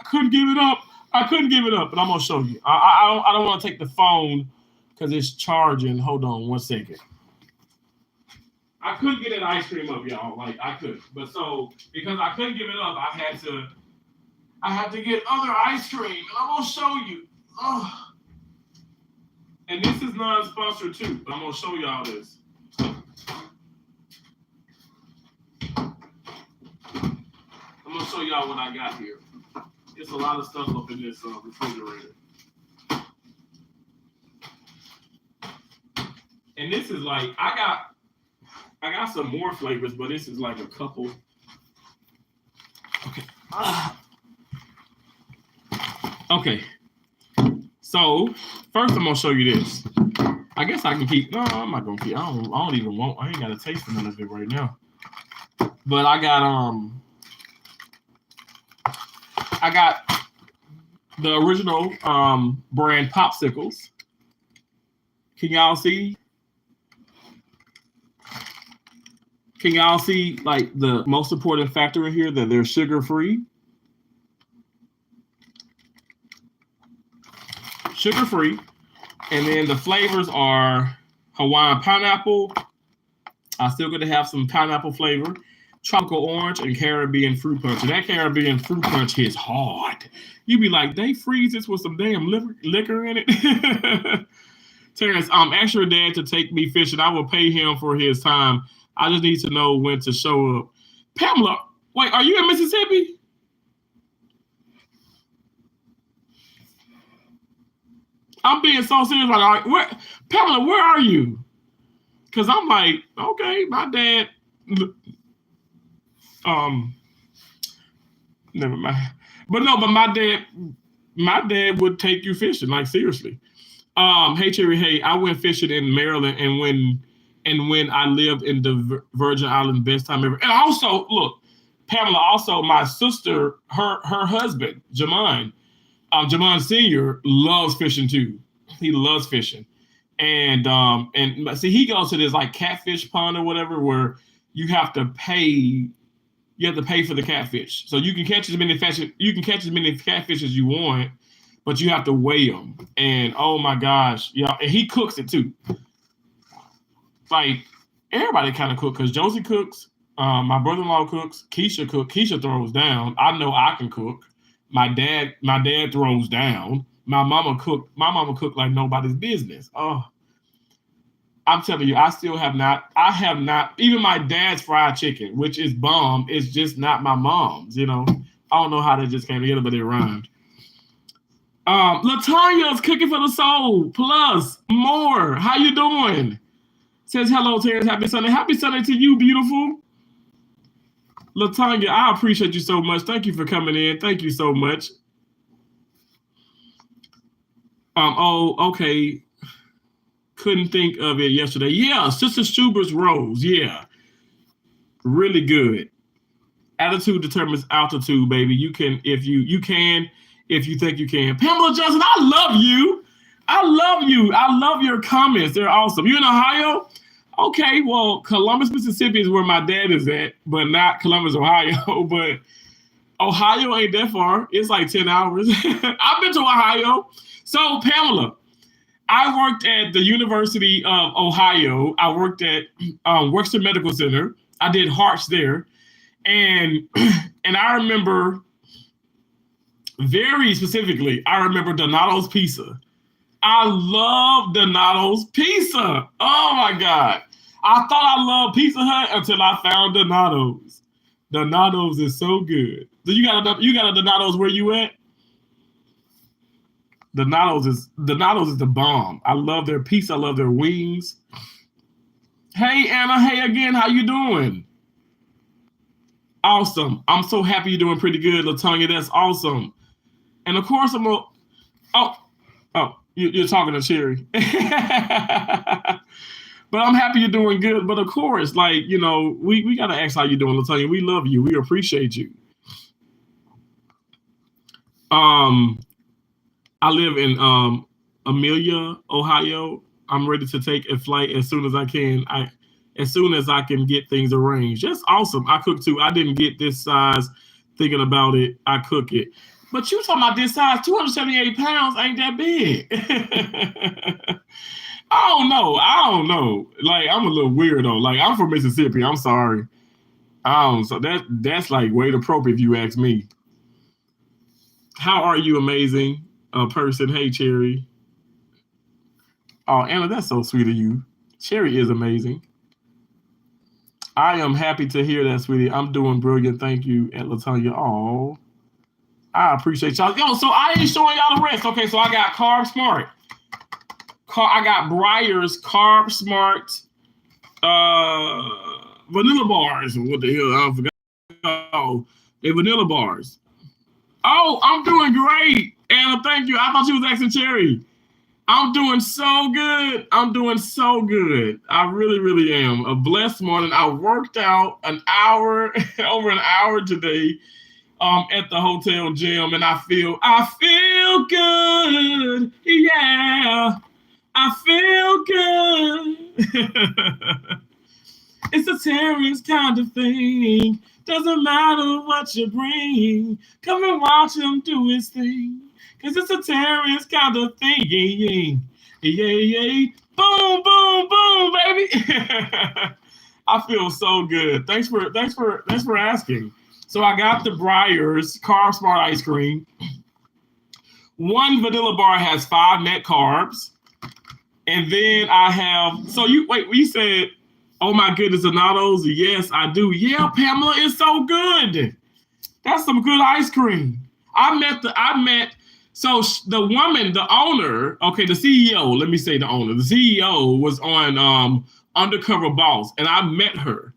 couldn't give it up. But I'm gonna show you. I don't want to take the phone because it's charging. Hold on 1 second. I couldn't get that ice cream up, y'all. Like, I couldn't. But so, because I couldn't give it up, I had to get other ice cream, and I'm gonna show you. Oh. And this is non-sponsored too, but I'm gonna show y'all this. I'm gonna show y'all what I got here. It's a lot of stuff up in this refrigerator. And this is like, I got some more flavors, but this is like a couple. Okay. Okay. So first I'm gonna show you this. I guess I can keep. No, I'm not gonna keep. I don't even want. I ain't got a taste for none of it right now. But I got the original brand popsicles. Can y'all see? Can y'all see, like, the most important factor in here, that they're sugar-free? Sugar-free. And then the flavors are Hawaiian pineapple. I still going to have some pineapple flavor. Tropical orange and Caribbean fruit punch. And that Caribbean fruit punch hits hard. You be like, they freeze this with some damn liquor in it? Terrence, ask your dad to take me fishing. I will pay him for his time. I just need to know when to show up. Pamela, Wait, are you in Mississippi? I'm being so serious. Like, where, Pamela, where are you? Because I'm like, okay, my dad, never mind. But no, but my dad would take you fishing, like seriously. Hey Cherry, hey, I went fishing in Maryland, and when I lived in the Virgin Islands, best time ever. And also, look, Pamela, also my sister, her husband, Jamon Senior loves fishing too. He loves fishing, and see, he goes to this like catfish pond or whatever where you have to pay. You have to pay for the catfish, so you can catch as many fish. You can catch as many catfish as you want, but you have to weigh them. And oh my gosh, yeah, and he cooks it too. Like everybody kind of cook because Josie cooks, my brother-in-law cooks, Keisha cooks. Keisha throws down. I know I can cook. My dad throws down. My mama cooked like nobody's business. Oh, I'm telling you, I have not, even my dad's fried chicken, which is bomb, is just not my mom's, I don't know how that just came together, but it rhymed. Latanya's Cooking for the Soul, plus more. How you doing? Says hello, Terrence. Happy Sunday. Happy Sunday to you, beautiful. Latanya, I appreciate you so much. Thank you for coming in. Thank you so much. Okay. Couldn't think of it yesterday. Yeah, Sister Schubert's Rose. Yeah. Really good. Attitude determines altitude, baby. You can if you think you can. Pamela Johnson, I love you. I love your comments. They're awesome. You in Ohio? Okay, well, Columbus, Mississippi is where my dad is at, but not Columbus, Ohio. But Ohio ain't that far. It's like 10 hours. I've been to Ohio. So, Pamela, I worked at the University of Ohio. I worked at Wexner Medical Center. I did hearts there. And I remember very specifically, I remember Donato's Pizza. I love Donato's Pizza. Oh my God. I thought I loved Pizza Hut until I found Donato's. Donato's is so good. So you got a Donato's where you at? Donato's is the bomb. I love their pizza. I love their wings. Hey Anna, hey again, how you doing? Awesome. I'm so happy you're doing pretty good, Latonya. That's awesome. And of course, you're talking to Cherry. But I'm happy you're doing good. But of course, we got to ask how you're doing, Latonya. We love you. We appreciate you. I live in Amelia, Ohio. I'm ready to take a flight as soon as I can. As soon as I can get things arranged. That's awesome. I cook too. I didn't get this size thinking about it. I cook it. But you talking about this size, 278 pounds ain't that big. I don't know. Like, I'm a little weirdo. Like, I'm from Mississippi. I'm sorry. So that's like way appropriate if you ask me. How are you, amazing person? Hey, Cherry. Oh, Anna, that's so sweet of you. Cherry is amazing. I am happy to hear that, sweetie. I'm doing brilliant. Thank you, Aunt Latonya. Oh, I appreciate y'all. Yo, so I ain't showing y'all the rest. Okay, so I got Carb Smart. I got Breyer's Carb Smart vanilla bars. What the hell? I forgot. Oh, they're vanilla bars. Oh, I'm doing great, Anna. Thank you. I thought you was asking Cherry. I'm doing so good. I really, really am. A blessed morning. I worked out an hour, over an hour today at the hotel gym, and I feel good. Yeah, I feel good. It's a Terrence kind of thing. Doesn't matter what you bring. Come and watch him do his thing. Cause it's a Terrence kind of thing. Yeah. Boom, boom, boom, baby. I feel so good. Thanks for asking. So I got the Breyer's Carb Smart ice cream. One vanilla bar has 5 net carbs. And then I have, you said Oh my goodness, Donatos. Yes, I do. Yeah, Pamela, it's so good. That's some good ice cream. So the woman, the owner, okay, the CEO, let me say the owner, the CEO was on Undercover Boss, and I met her.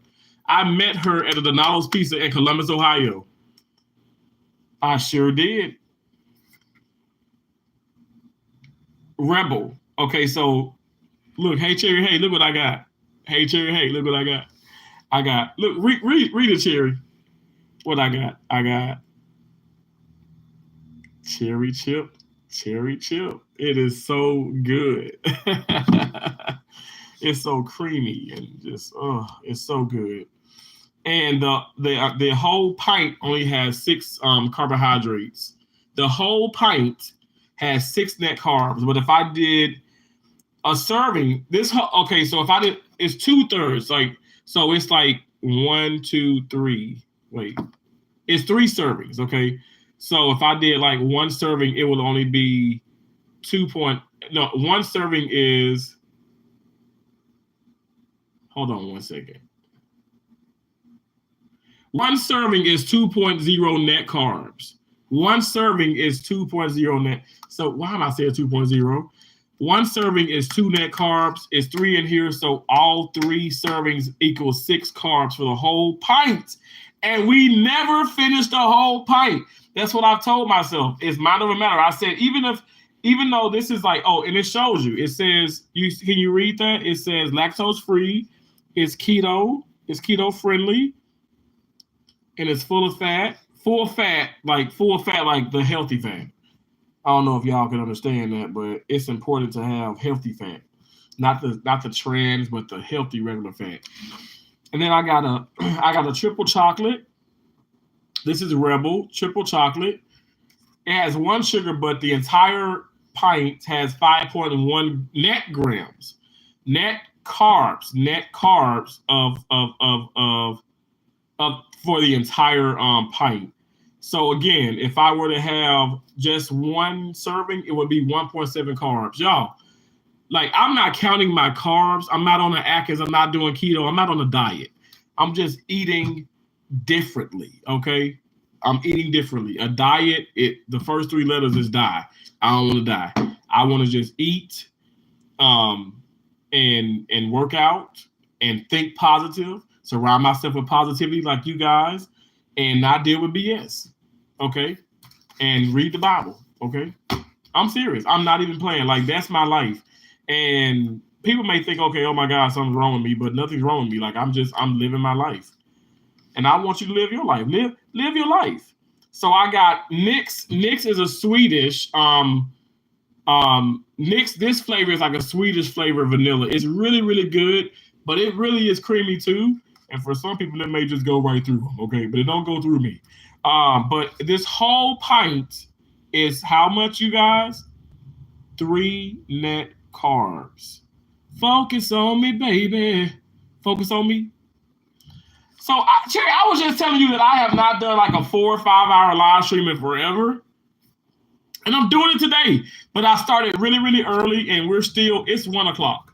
I met her at a Donato's Pizza in Columbus, Ohio. I sure did. Rebel. Okay, so look, hey Cherry, hey, look what I got. Hey Cherry, hey, look what I got. Look, read it, Cherry. What I got? I got cherry chip, cherry chip. It is so good. It's so creamy and just it's so good. And the whole pint only has 6 carbohydrates. The whole pint has 6 net carbs. But if I did a serving, okay, so if I did, it's 2/3. Like, so it's like 1, 2, 3. Wait, it's 3 servings. Okay, so if I did like 1 serving, it would only be 2 point. No, 1 serving is. Hold on 1 second. 1 serving is 2.0 net carbs. 1 serving is 2.0 net. So why am I saying 2.0? 1 serving is 2 net carbs. It's 3 in here. So all 3 servings equals 6 carbs for the whole pint. And we never finished the whole pint. That's what I've told myself. It's mind over matter. I said, even though this is like, oh, and it shows you, it says, can you read that? It says lactose free, it's keto friendly, and it's full fat, like the healthy fat. I don't know if y'all can understand that, but it's important to have healthy fat, not the trans, but the healthy regular fat. And then I got a triple chocolate. This is Rebel triple chocolate. It has 1 sugar, but the entire pint has 5.1 net grams, net carbs of for the entire pint. So again, if I were to have just 1 serving, it would be 1.7 carbs. Y'all, like, I'm not counting my carbs. I'm not on the Atkins. I'm not doing keto. I'm not on a diet. I'm just eating differently. Okay, I'm eating differently. A diet, the first 3 letters is die. I don't want to die. I want to just eat, and work out and think positive. Surround myself with positivity like you guys, and not deal with BS. Okay, and read the Bible. Okay, I'm serious. I'm not even playing. Like, that's my life. And people may think, okay, oh my God, something's wrong with me, but nothing's wrong with me. Like, I'm living my life. And I want you to live your life. Live your life. So I got Nix. Nix is a Swedish. Nix, this flavor is like a Swedish flavor of vanilla. It's really, really good, but it really is creamy too. And for some people, it may just go right through them, okay? But it don't go through me. But this whole pint is how much, you guys? 3 net carbs. Focus on me, baby. Focus on me. So, Cherry, I was just telling you that I have not done like a 4 or 5 hour live stream in forever. And I'm doing it today. But I started really, really early, and it's 1 o'clock.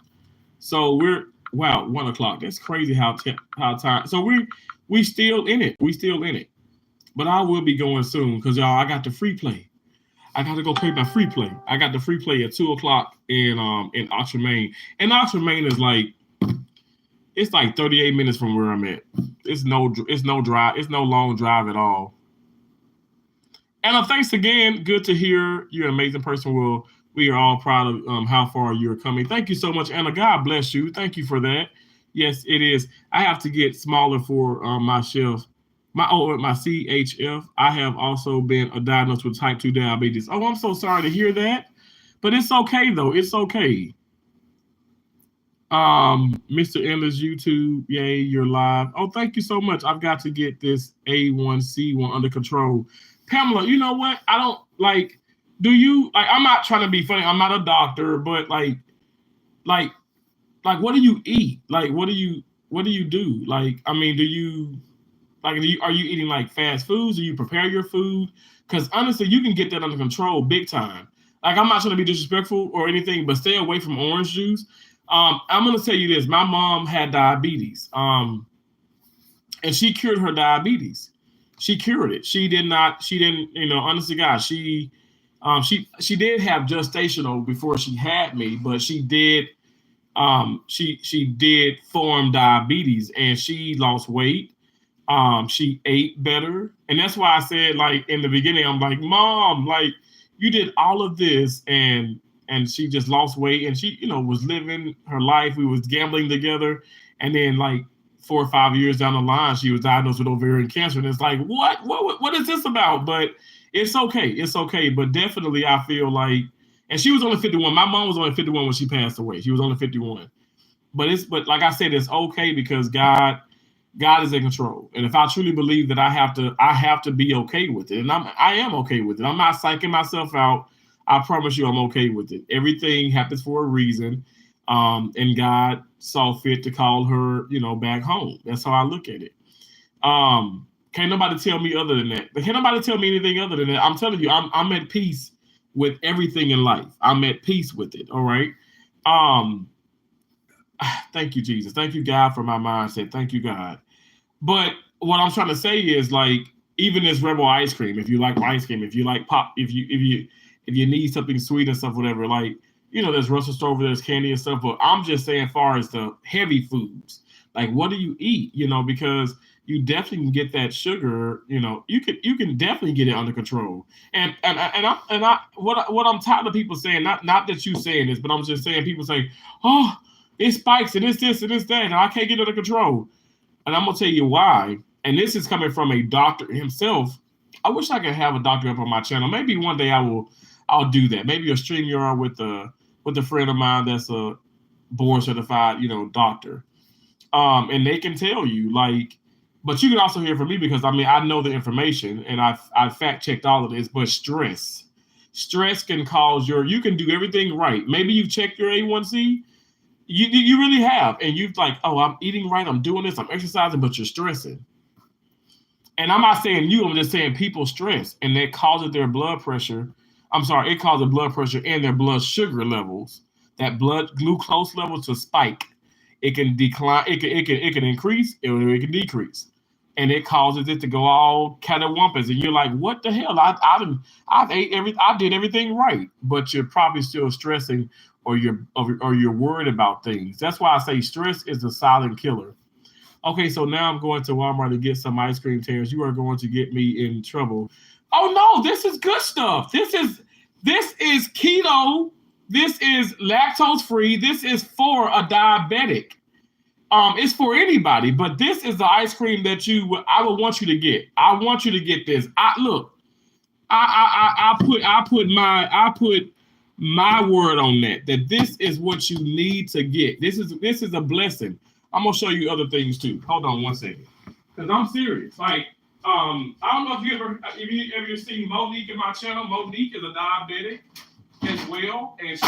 So 1 o'clock. That's crazy how time. So we still in it. But I will be going soon because, y'all, I got the free play. I got to go pay my free play. I got the free play at 2 o'clock in Oxford, Maine. And Oxford, Maine is like, it's like 38 minutes from where I'm at. It's no drive. It's no long drive at all. Anna, thanks again. Good to hear. You're an amazing person. Well, we are all proud of how far you're coming. Thank you so much, Anna. God bless you. Thank you for that. Yes, it is. I have to get smaller for my shelf. My CHF. I have also been diagnosed with type 2 diabetes. Oh, I'm so sorry to hear that. But it's okay, though. It's okay. Mr. Endless YouTube, yay, you're live. Oh, thank you so much. I've got to get this A1C1 under control. Pamela, you know what? I don't like, do you, like, I'm not trying to be funny. I'm not a doctor, but like, what do you eat? Like, what do you do? Like, I mean, are you eating like fast foods? Do you prepare your food? Because honestly, you can get that under control big time. Like, I'm not trying to be disrespectful or anything, but stay away from orange juice. I'm gonna tell you this. My mom had diabetes. And she cured her diabetes. She cured it. She didn't, honestly, God, she did have gestational before she had me, but she did form diabetes, and she lost weight. She ate better. And that's why I said, like, in the beginning, I'm like, Mom, like, you did all of this, and she just lost weight, and she, was living her life. We was gambling together. And then, like, 4 or 5 years down the line, she was diagnosed with ovarian cancer. And it's like, what is this about? But it's okay. It's okay. But definitely I feel like, and she was only 51. My mom was only 51 when she passed away. She was only 51. But like I said, it's okay because God is in control. And if I truly believe that I have to be okay with it. And I am okay with it. I'm not psyching myself out. I promise you I'm okay with it. Everything happens for a reason. And God saw fit to call her, back home. That's how I look at it. Can't nobody tell me other than that. Can't nobody tell me anything other than that. I'm telling you, I'm at peace with everything in life. I'm at peace with it. All right. Thank you, Jesus. Thank you, God, for my mindset. Thank you, God. But what I'm trying to say is, like, even this Rebel ice cream, if you like ice cream, if you like pop, if you need something sweet and stuff, whatever, like, there's Russell Stover, there's candy and stuff. But I'm just saying, as far as the heavy foods, like, what do you eat? Because you definitely can get that sugar. You can definitely get it under control. And what I'm tired of people saying, not that you saying this, but I'm just saying people say, oh, it spikes and it's this and it's that, and I can't get it under control. And I'm gonna tell you why. And this is coming from a doctor himself. I wish I could have a doctor up on my channel. Maybe one day I'll do that. Maybe a StreamYard with a friend of mine that's a board certified, doctor. And they can tell you, like, but you can also hear from me because I know the information and I fact checked all of this. But stress can cause you can do everything right. Maybe you've checked your A1C. You really have, and you've like, oh, I'm eating right, I'm doing this, I'm exercising, but you're stressing. And I'm not saying you, I'm just saying people stress, and that causes their blood pressure. I'm sorry, it causes blood pressure and their blood sugar levels, that blood glucose level to spike. It can decline, it can increase, or it can decrease, and it causes it to go all catawampus. And you're like, what the hell? I did everything right, but you're probably still stressing, or you're worried about things. That's why I say stress is a silent killer. Okay, so now I'm going to Walmart to get some ice cream, Terrence. You are going to get me in trouble. Oh no, this is good stuff. This is keto. This is lactose free. This is for a diabetic. It's for anybody, but this is the ice cream that I would want you to get. I want you to get this. I put my word on that this is what you need to get. This is a blessing. I'm gonna show you other things too. Hold on one second, because I'm serious. Like, I don't know if you ever seen Monique in my channel. Monique is a diabetic as well, and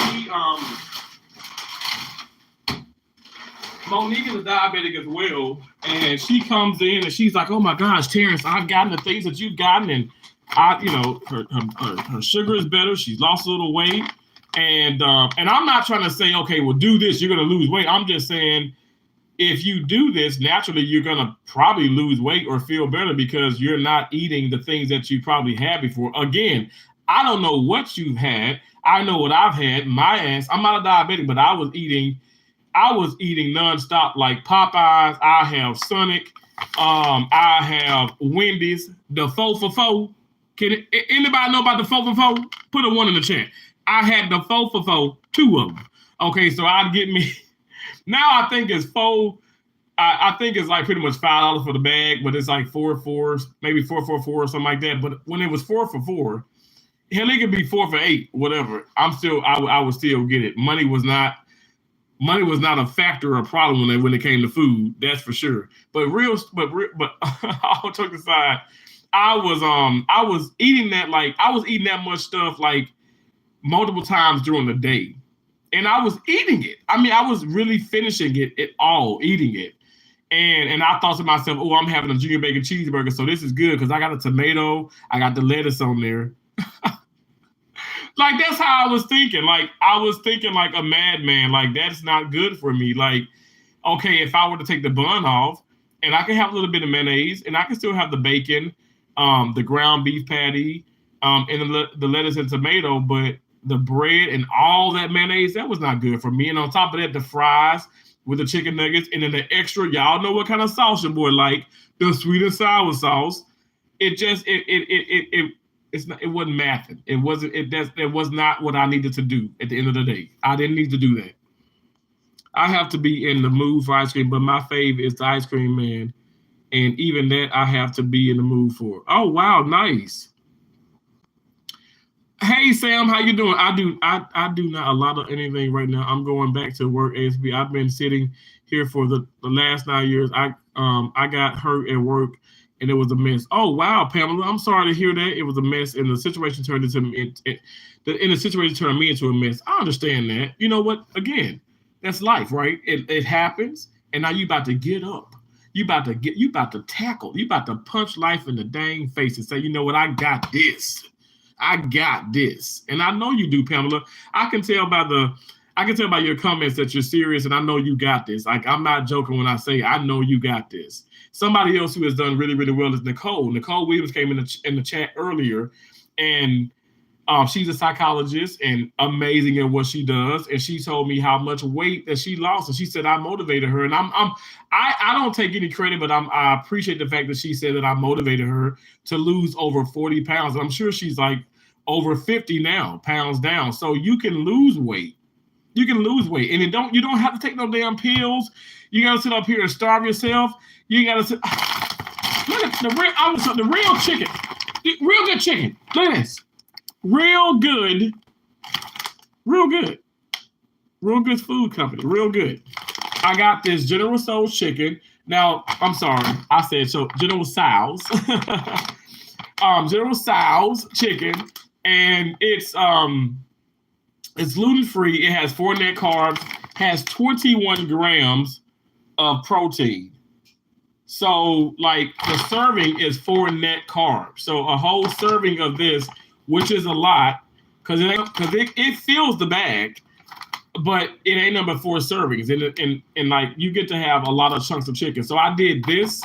Monique is a diabetic as well, and she comes in and she's like, "Oh my gosh, Terrence, I've gotten the things that you've gotten, and her sugar is better. She's lost a little weight, and I'm not trying to say, okay, well, do this, you're gonna lose weight. I'm just saying, if you do this, naturally, you're gonna probably lose weight or feel better because you're not eating the things that you probably had before. Again, I don't know what you've had. I know what I've had. My ass, I'm not a diabetic, but I was eating nonstop, like Popeyes. I have Sonic. I have Wendy's. The 4 for 4. Can anybody know about the 4 for 4? Put a 1 in the chat. I had the 4 for 4, 2 of them. Okay, so I'd get me. Now I think it's 4. I think it's like pretty much $5 for the bag, but it's like 4 4s, maybe 4 for 4 or something like that. But when it was 4 for 4, hell, it could be 4 for 8, whatever. I would still get it. Money was not a factor or a problem when it came to food. That's for sure. But all joking aside, I was eating that, like, I was eating that much stuff, like, multiple times during the day. And I was eating it. I mean, I was really finishing it all, eating it. And I thought to myself, oh, I'm having a junior bacon cheeseburger, so this is good because I got a tomato, I got the lettuce on there. Like that's how I was thinking. Like I was thinking like a madman. Like that's not good for me. Like, okay, if I were to take the bun off and I can have a little bit of mayonnaise and I can still have the bacon, the ground beef patty, and the lettuce and tomato, but the bread and all that mayonnaise, that was not good for me. And on top of that, the fries with the chicken nuggets and then the extra, y'all know what kind of sauce your boy like, the sweet and sour sauce. It just it wasn't mathing. It was not what I needed to do at the end of the day. I didn't need to do that. I have to be in the mood for ice cream, but my fave is the ice cream man. And even that I have to be in the mood for. Oh wow, nice. Hey Sam, how you doing? I do not a lot of anything right now. I'm going back to work ASB. I've been sitting here for the last 9 years. I got hurt at work and it was a mess. Oh wow, Pamela, I'm sorry to hear that. It was a mess and the situation turned into the situation turned me into a mess. I understand that. You know what? Again, that's life, right? It happens, and now you about to get up. You about to tackle. You about to punch life in the dang face and say, you know what? I got this. I got this. And I know you do, Pamela. I can tell by your comments that you're serious, and I know you got this. Like, I'm not joking when I say I know you got this. Somebody else who has done really, really well is Nicole. Nicole Williams came in the chat earlier, and she's a psychologist and amazing at what she does. And she told me how much weight that she lost. And she said I motivated her. And I don't take any credit, but I appreciate the fact that she said that I motivated her to lose over 40 pounds. And I'm sure she's like over 50 now, pounds down. So you can lose weight. You can lose weight. And you don't have to take no damn pills. You gotta sit up here and starve yourself. You gotta sit. Look at the real chicken. Real good chicken. Look at this. Real good food company. Real good. I got this General Tso's chicken. Now, I'm sorry, I said so. General Tso's. General Tso's chicken, and it's gluten free. It has 4 net carbs. Has 21 grams of protein. So, like the serving is 4 net carbs. So a whole serving of this, which is a lot, because it fills the bag, but it ain't number 4 servings, and like you get to have a lot of chunks of chicken. So I did this.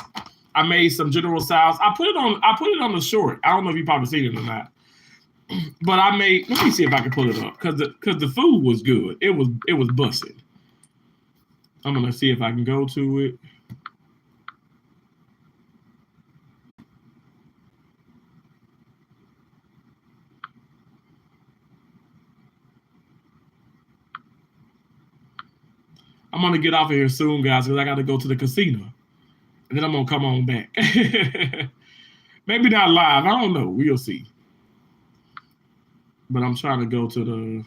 I made some General Tso's. I put it on the short. I don't know if you probably seen it or not, but let me see if I can pull it up because the food was good. It was busted. I'm gonna see if I can go to it. I'm gonna get off of here soon, guys, because I got to go to the casino, and then I'm gonna come on back. Maybe not live. I don't know. We'll see. But I'm trying to go to the.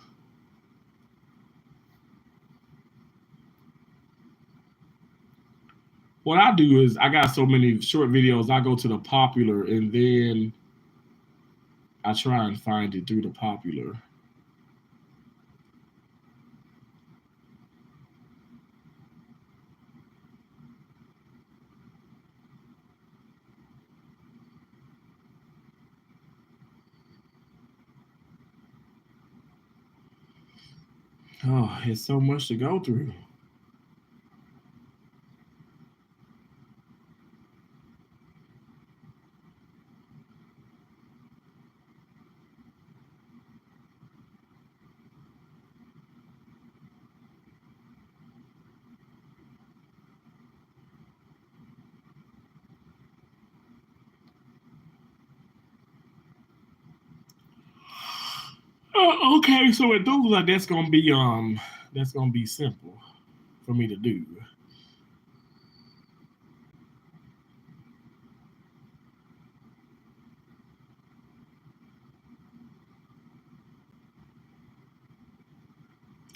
What I do is I got so many short videos. I go to the popular, and then I try and find it through the popular. Oh, it's so much to go through. Okay, so it looks like that's gonna be simple for me to do.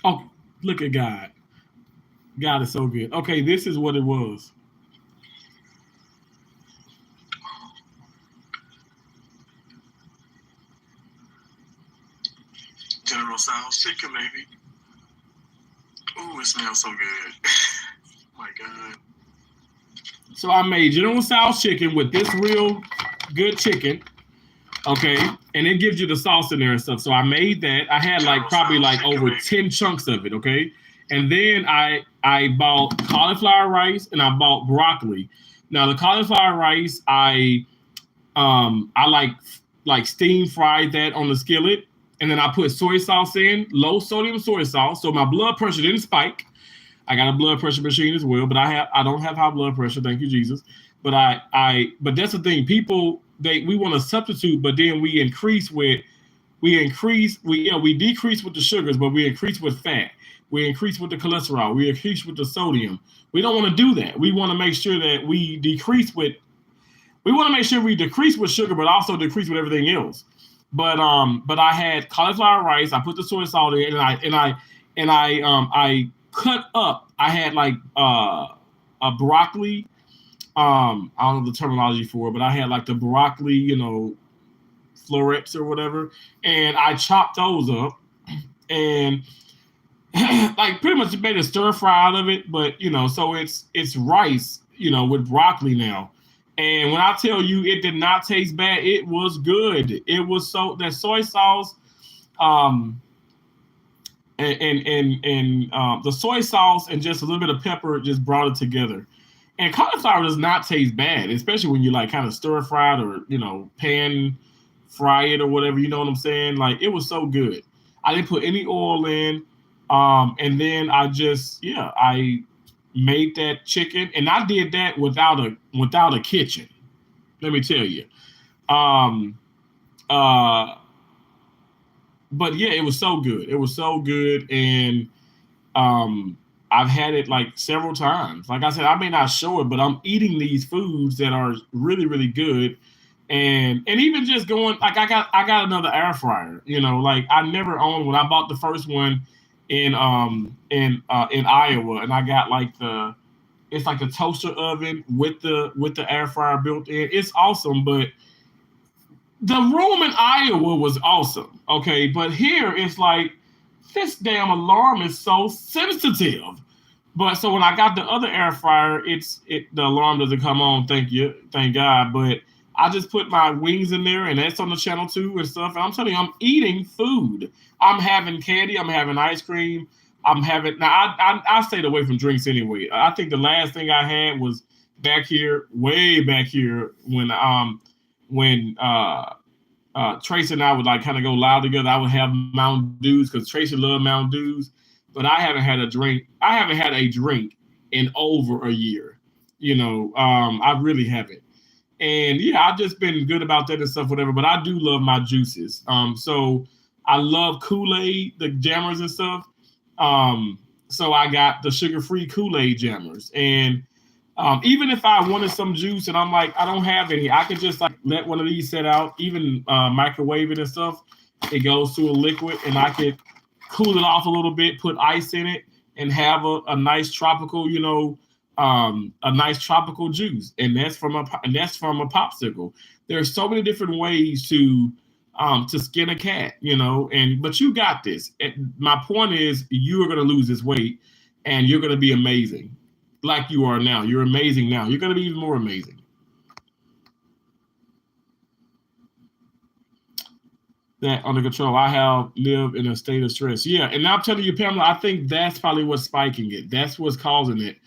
Oh, look at God. God is so good. Okay, this is what it was. General Tso's chicken, maybe. Ooh, it smells so good. My God. So I made General Tso's chicken with this real good chicken. Okay, and it gives you the sauce in there and stuff. So I made that. I had like probably like over 10 chunks of it. Okay, and then I bought cauliflower rice and I bought broccoli. Now the cauliflower rice I like steam fried that on the skillet, and then I put soy sauce in, low sodium soy sauce, so my blood pressure didn't spike. I got a blood pressure machine as well, but I don't have high blood pressure, thank you Jesus. But but that's the thing. People we want to substitute, but then we decrease with the sugars, but we increase with fat. We increase with the cholesterol. We increase with the sodium. We don't want to do that. We want to make sure that we want to make sure we decrease with sugar, but also decrease with everything else. But I had cauliflower rice. I put the soy salt in, I cut up. I had like a broccoli. I don't know the terminology for it, but I had like the broccoli, florets or whatever, and I chopped those up and like pretty much made a stir fry out of it. But so it's rice, with broccoli now. And when I tell you it did not taste bad, it was good. It was that soy sauce, um, and the soy sauce and just a little bit of pepper just brought it together. And cauliflower does not taste bad, especially when you like kind of stir fry it or pan fry it or whatever. You know what I'm saying? Like it was so good. I didn't put any oil in, and then I made that chicken, and I did that without a kitchen. Let me tell you. Um, uh, but yeah, it was so good. It was so good, and um, I've had it like several times. Like I said, I may not show it, but I'm eating these foods that are really, really good. And even just going like I got another air fryer. Like I never owned when I bought the first one in Iowa, and I got like it's like a toaster oven with the air fryer built in. It's awesome, but the room in Iowa was awesome. Okay, but here it's like this damn alarm is so sensitive. But so when I got the other air fryer, the alarm doesn't come on. Thank you, thank God. But I just put my wings in there, and that's on the channel too and stuff. And I'm telling you, I'm eating food. I'm having candy. I'm having ice cream. I'm having now. I stayed away from drinks anyway. I think the last thing I had was back here, way back here, when Tracy and I would like kind of go loud together. I would have Mountain Dews because Tracy loved Mountain Dews, but I haven't had a drink. I haven't had a drink in over a year. I really haven't. And yeah, I've just been good about that and stuff, whatever. But I do love my juices. So I love Kool-Aid, the jammers and stuff. So I got the sugar-free Kool-Aid jammers. And even if I wanted some juice and I'm like, I don't have any, I could just like let one of these set out, even microwave it and stuff. It goes to a liquid, and I could cool it off a little bit, put ice in it, and have a nice tropical, a nice tropical juice, and that's from a popsicle. There's so many different ways to skin a cat, but you got this. My point is, you are going to lose this weight, and you're going to be amazing, like you are now. You're amazing now. You're going to be even more amazing. That under control. I have lived in a state of stress. Yeah, and I'm telling you, Pamela, I think that's probably what's spiking it. That's what's causing it.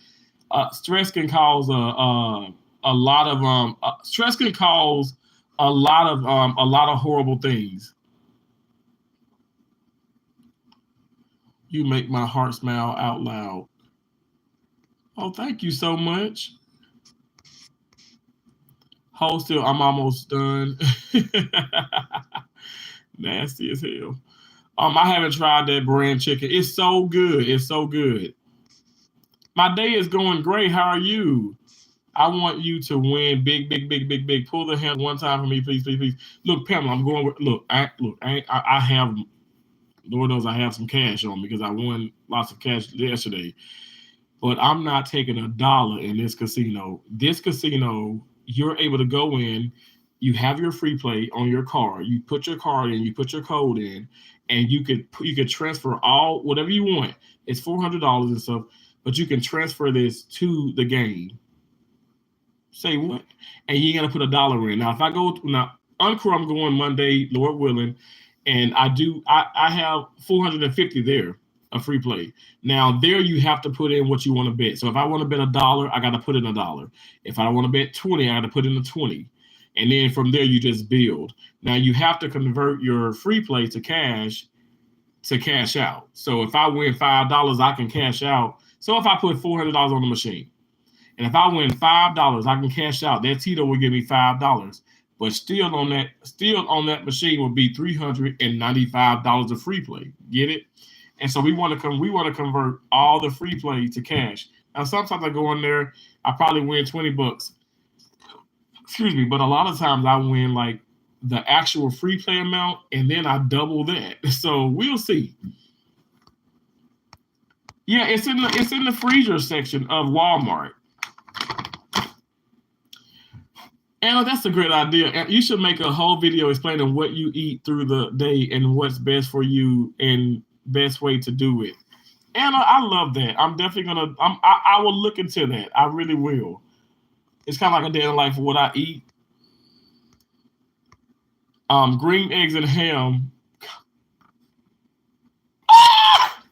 Stress can cause a lot of stress can cause a lot of horrible things. You make my heart smile out loud. Oh, thank you so much. Hold still, I'm almost done. Nasty as hell. I haven't tried that brand chicken. It's so good. It's so good. My day is going great. How are you? I want you to win big, big, big, big, big. Pull the hand one time for me, please, please, please. Look, Pamela, I'm going with. I have. Lord knows I have some cash on me because I won lots of cash yesterday. But I'm not taking a dollar in this casino. This casino, you're able to go in. You have your free play on your card. You put your card in. You put your code in, and you could transfer all whatever you want. It's $400 and stuff, but you can transfer this to the game. Say what? And you ain't gotta put a dollar in. Now, if I go now, Encore, I'm going Monday, Lord willing, and I have 450 there, a free play. Now there you have to put in what you want to bet. So if I want to bet $1, I got to put in $1. If I want to bet 20, I got to put in a 20, and then from there you just build. Now you have to convert your free play to cash out. So if I win $5, I can cash out. So if I put $400 on the machine, and if I win $5, I can cash out. That Tito will give me $5. But still on that machine will be $395 of free play. Get it? And so we want to convert all the free play to cash. Now sometimes I go in there, I probably win $20. Excuse me, but a lot of times I win like the actual free play amount, and then I double that. So we'll see. Yeah, it's in the freezer section of Walmart. And that's a great idea. You should make a whole video explaining what you eat through the day and what's best for you and best way to do it. Anna, I love that. I'm definitely I will look into that. I really will. It's kind of like a day in the life of what I eat. Green eggs and ham. Ah!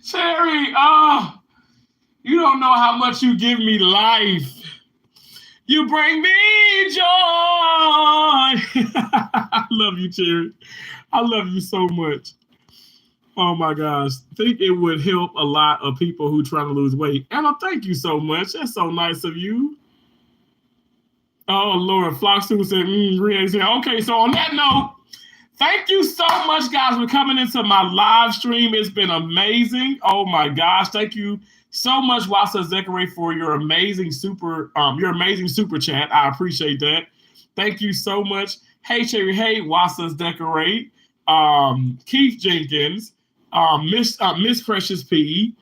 Cherry, you don't know how much you give me life. You bring me joy. I love you, Cherry. I love you so much. Oh my gosh. I think it would help a lot of people who trying to lose weight. Anna, thank you so much. That's so nice of you. Oh, Lord. Floxu said, okay, so on that note, thank you so much, guys, for coming into my live stream. It's been amazing. Oh my gosh. Thank you so much, Wasa Zekere, for your amazing super chat. I appreciate that. Thank you so much. Hey, Cherry. Hey, Wasa's Decorate. Keith Jenkins. Miss Precious P.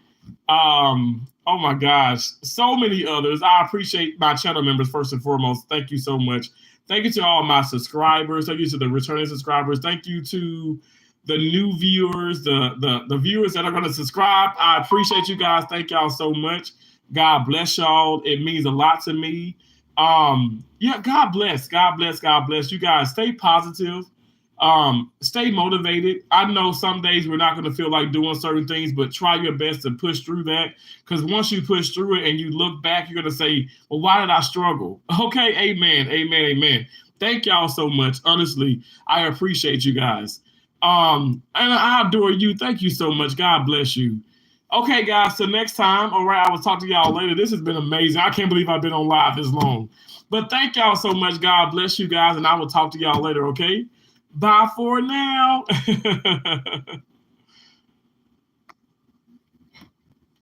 Oh my gosh, so many others. I appreciate my channel members first and foremost. Thank you so much. Thank you to all my subscribers. Thank you to the returning subscribers. Thank you to the new viewers, the viewers that are going to subscribe. I appreciate you guys. Thank y'all so much. God bless y'all. It means a lot to me. Yeah, God bless. God bless. God bless. You guys stay positive. Stay motivated. I know some days we're not going to feel like doing certain things, but try your best to push through that. Because once you push through it and you look back, you're going to say, well, why did I struggle? Okay. Amen. Amen. Amen. Thank y'all so much. Honestly, I appreciate you guys. And I adore you. Thank you so much. God bless you. Okay, guys. So next time, all right, I will talk to y'all later. This has been amazing. I can't believe I've been on live this long. But thank y'all so much. God bless you guys. And I will talk to y'all later. Okay. Bye for now.